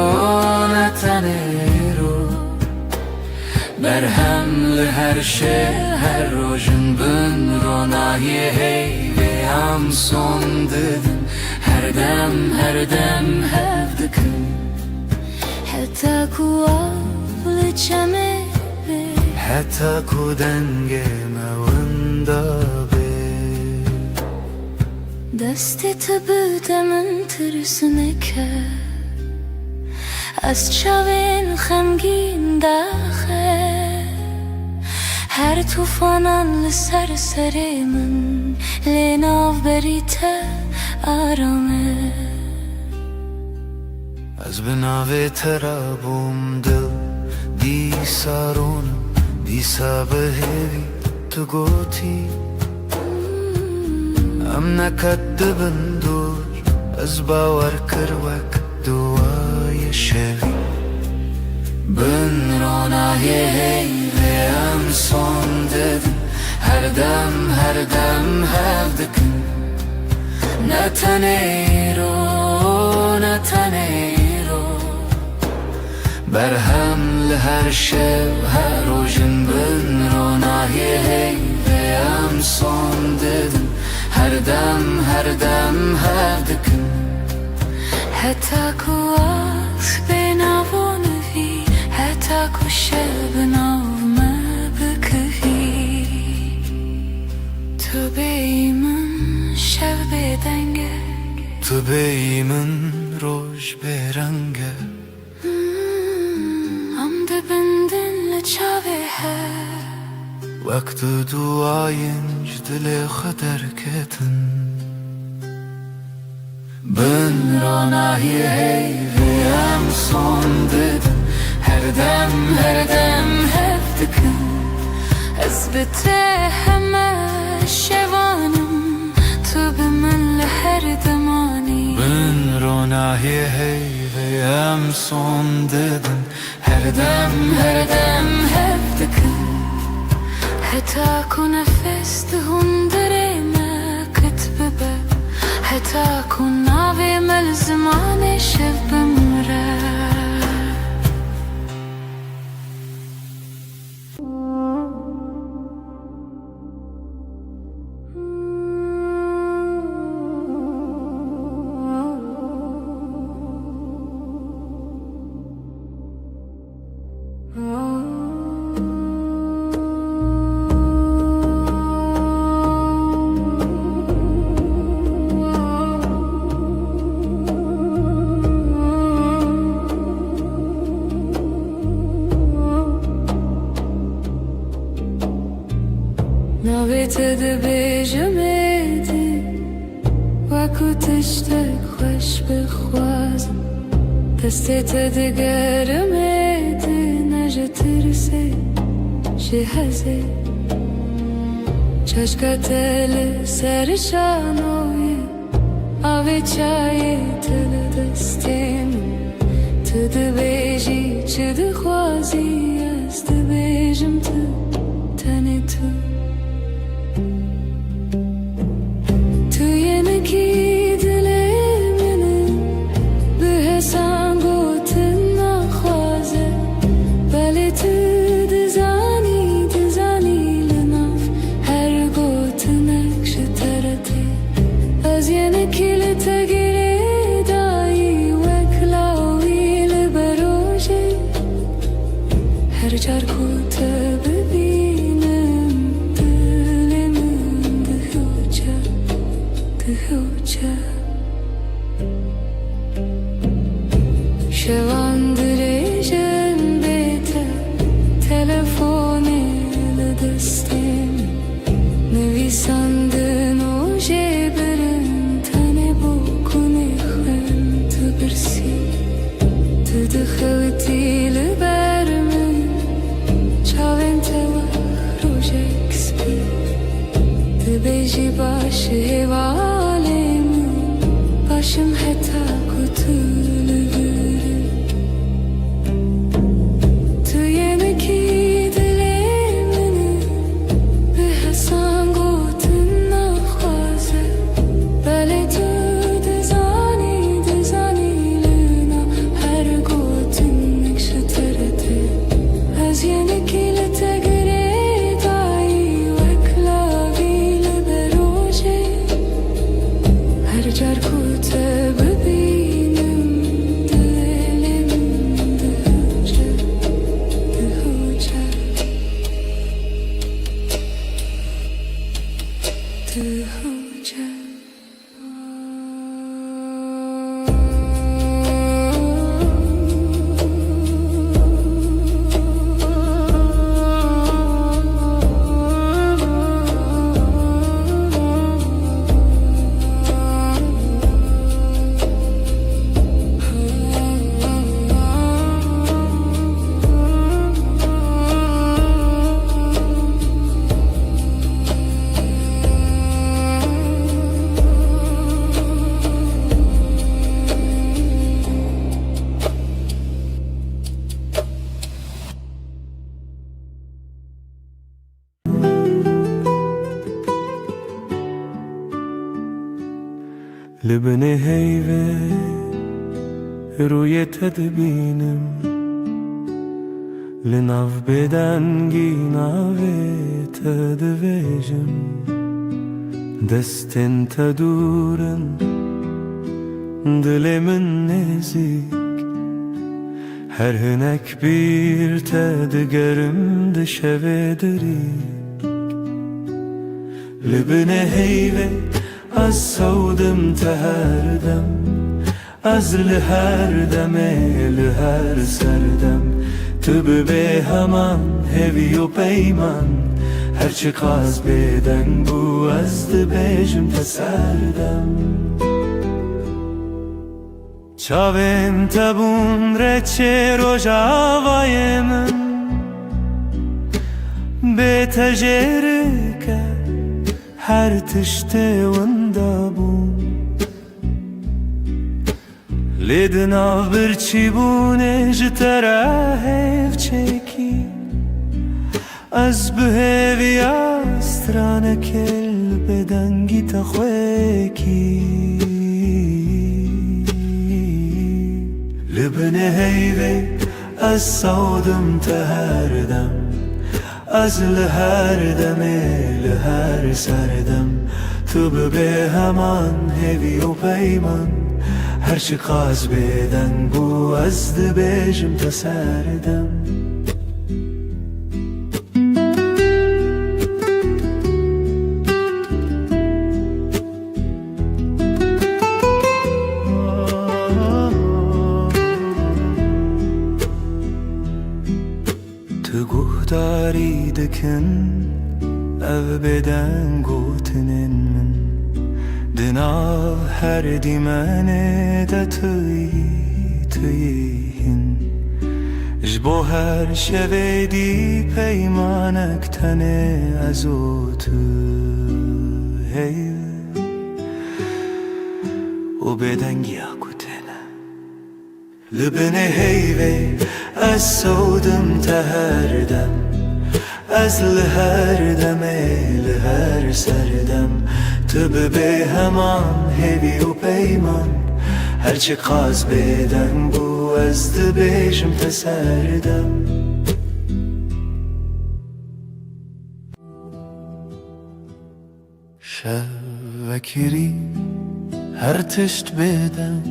Berhemli her şey her rojun bün ronahi hey ve ham son dedim her dem hevdikin حتی کوال چمه حتی کودنگ موندا به دستی تبودمن ترسنکه از چاوین خمگین داخه هر توفانان لسر سری من لیناو بریته آرامه از بناوه ترابم دل دی سارونم دی سابه هیوی تو گوتی ام نکدبن دور از باور کروک دوای شوی Ben ronahi hey ve ham son dedim her dem hevdikin Netanero Berhemli her şey her rojun bün ronahi hey ve ham son dedim her dem hevdikin حتی کوات بناونوی حتی کشه بناو ما بکهی تو بیمن شب بدنگه تو بیمن روش برنگه عمد بندن لچاوه هر وقت duayınc dile kadar ketin Ben ronahi hey ve ham son dedim her dem hevdikin از بته همه شوانم تو به من لهر دمانی Ben ronahi hey ve hem son dedim her dem hevdikin حتی کو نفس دهون دره ما کتبه حتی کو ناوی مل زمان شب بمره ناویت دبیجمدی وکو تشتک خوش بخوازم دستت دگرمدی نجه ترسی جهازی چشکت لسر شانوی آوی چای تل دستیم تو دبیجی چه دخوازی از دبیجم تو تنی تو از یه نکیل تگیری دایی شواندريجن بيته تلفوني لدستين نویساندن و جبرن تنه بکنی خن تبرسی تدخلتی لبرمن چاوین توه روژک سپی تبیجی باشه هوالیم باشم حتی کتول برم تو یمکی دلیمنه به حسن گوتن نخوازه بله تو دزانی لنا هر گوتن نکشه ترده از یمکی لتگره دایی وکلاوی لبروجه هر جر کوته ببینم دلم دهوجه لبني هيفه روی تدبینم لناف بدنگی ناوی تدویجم دستن تدورن دلمن نزیک هر هنک bir تدگرم دشوه دریک لبني هيفه از سودم تهردم از لهر دمه لهر سردم تو به همان هوی و پیمان هرچی قاز بدن بو از دبیجم تسردم چاویم تبون رچه روژاوای من به تجرکه هر تشته وندابون لیدنا برچی بونه جتره هف چکی از بهوی استرانه کل بدنگی تخویکی لبنه هیوی از سودم تهردم از لهر دمه لهر سردم تو به همان هوی و پیمان هرچی قاز بدن بو از دبیجم تسردم تو گهداری دکن او بدن گوتنن من دناو هر دیمانه دا تویهن جبو هر شوه دی پیمانک تنه ازو تو هیو و بدنگی اکوتنه لبنه هیوه از سودم تهردم از لهر دمه لهر سردم تو به همان هوی و پیمان هرچی قاز بدن بو از دبیجم تسردم شوکری هر تشت بدن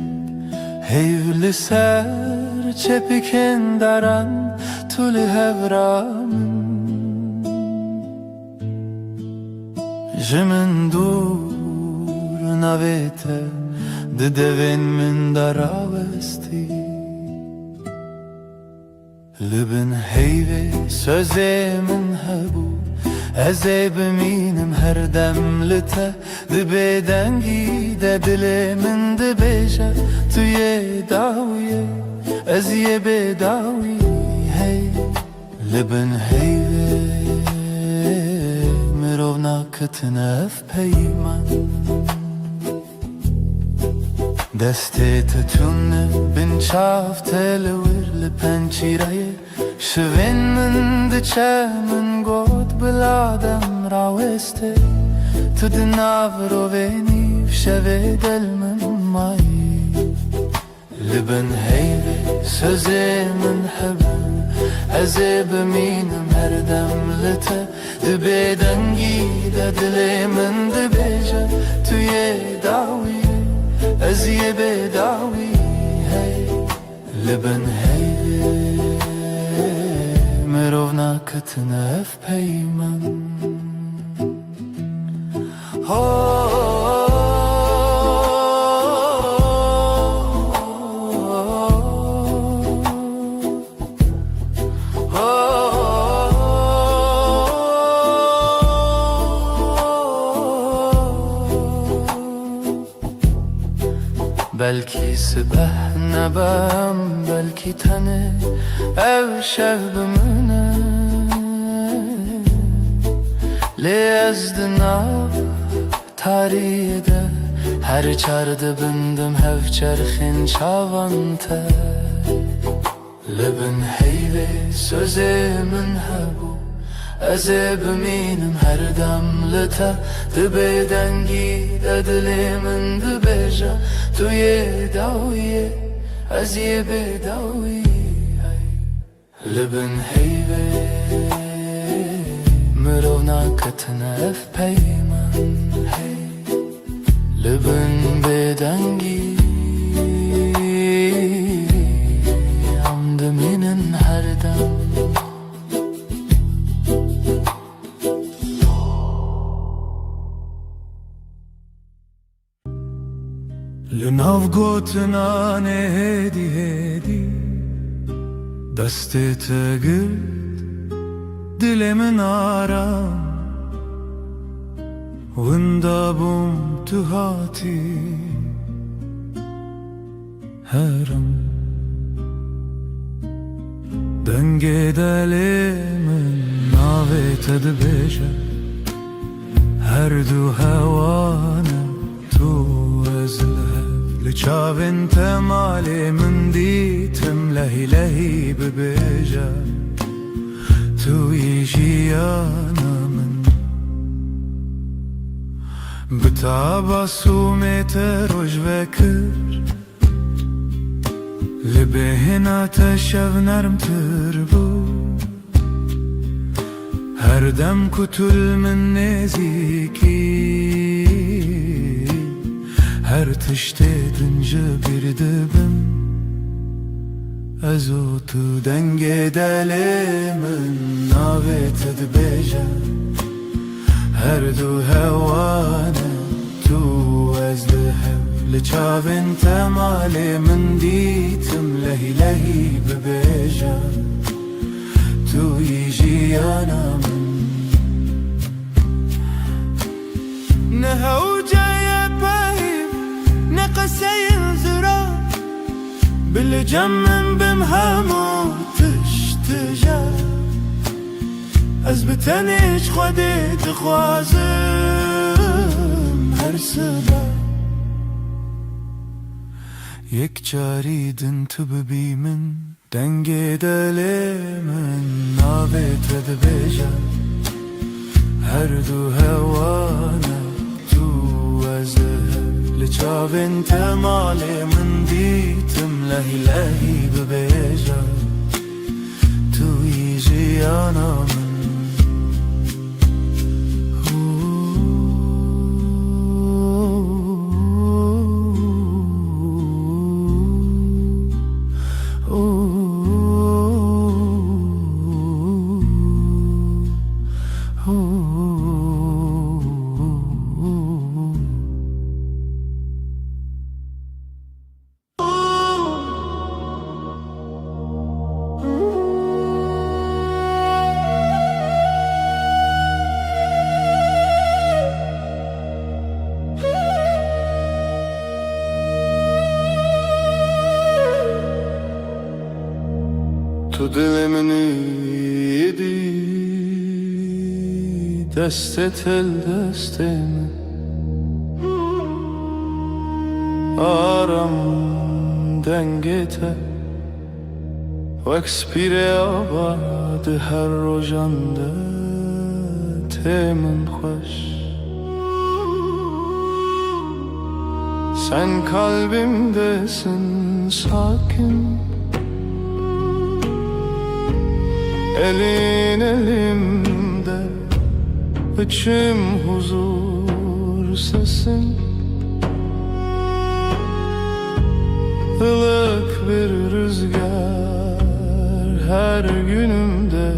هیول سر چپکن دارن طول هورامن جمن دور نویته devin min daravesti Libin heyve söze min hebu Ez ê bimînim her dem li te Dibe dengî de dilê min dibêje Tu yê dawiyê ez yê bêdawî hey Libin heyvê mirov naketine ev peyman Destê te tune bin çav te li wir li pençîreyê Şivên min diçe min got bila dem rawêstê Tu di nav rovê nîv şevê del min mayî Li bin heyvê sözê min hebû Ez ê bimînim her dem li te Di bêdengî de dilê min dibêje Tu yê dawî Ez yê bêdawî hey Li bin heyvê mirov naketine ev peyman Belki sibeh nebem belki tane ev şevbimine Lê ez di nav tariyê de her çar dibindim hev çerxên çavan te Li bin heyvê sözê min hebû Ez ê bimînim her dem li te Di bêdengî de dilê min dibêje Tu yê dawiyê ez yê bêdawî Li bin heyvê mirov naketine ev peyman hey Li bin bêdengî em dimînin her dem Li nav gotina ne hêdî hêdî Destê te girt dilê min aram Winda bûm tu hatî herim Dengê delê min navê te dibêje Her du hewane tu ez li hev Li çavên te malê min dîtim lehî lehî bibêje Tu yî jiyana min Bi tabasûmê te roj vekir Li bêhna te şev nermtir bû Her dem ku tu li min nêzîkî Her tiştê din ji bir dibim Ez û tu dengê delê min navê te dibêje Her du hewane tu ez li hev Li çavên te malê min dîtim lehî lehî bibêje Tu yî jiyana min Ne hewceye peyv ne qeseyên zirar Bil cem min bim hemû tiştije Ez bi tenê ji Xwedê dixwazim her sibe Yek carî din tu bibî min Dengê delê min navê te dibêje Her du hewane tu ez li hev Li çavên te malê min dîtim lehî lehî bibêje Tu yî jiyana min Tu dilimin yedi destet el destemi Aram dengete Vekspire abad her rojande Temin hoş Sen kalbimdesin sakin Elin elimde içim huzur sesin Ilık bir rüzgar her günümde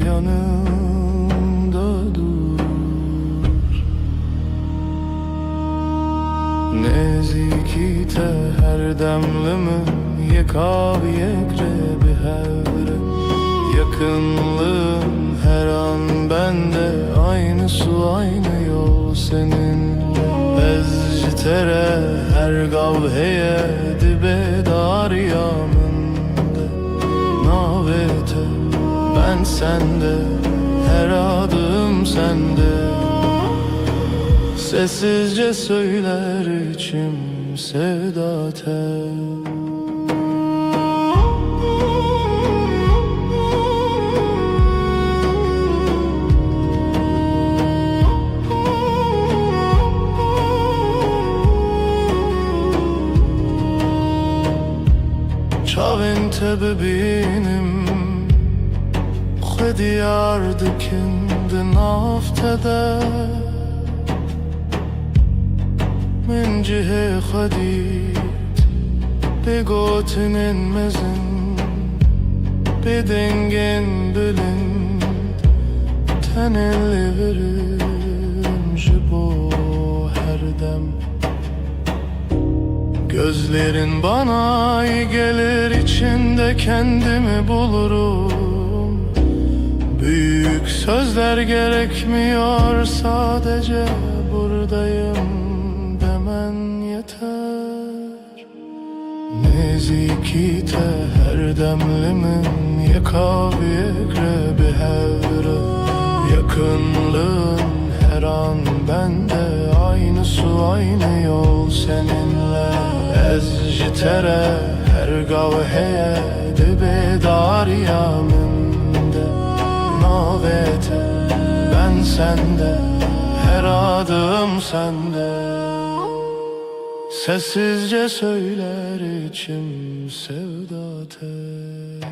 yanımda durur Nezikite her demlimin yekav yekre bir hevre Yakınlığın her an bende Aynı su aynı yol seninle Ezcitere her gavheye Dibe dar yamında Navete ben sende Her adım sende Sessizce söyler içim sevda tel Çavin tebibinim Xediyar dikindi naftede Min cihe xedid Begotinin mezin Bedengin bilind Tenelli verim Jibo her dem Gözlerin bana iyi gelir içinde kendimi bulurum Büyük sözler gerekmiyor sadece buradayım demen yeter Nezikite her demlimin yekav yekre bir hevre Yakınlığın her an bende aynı su aynı yol seninle Ezcitere her gavheye dibe dar yaminde Navete ben sende her adım sende Sessizce söyler içim sevda tel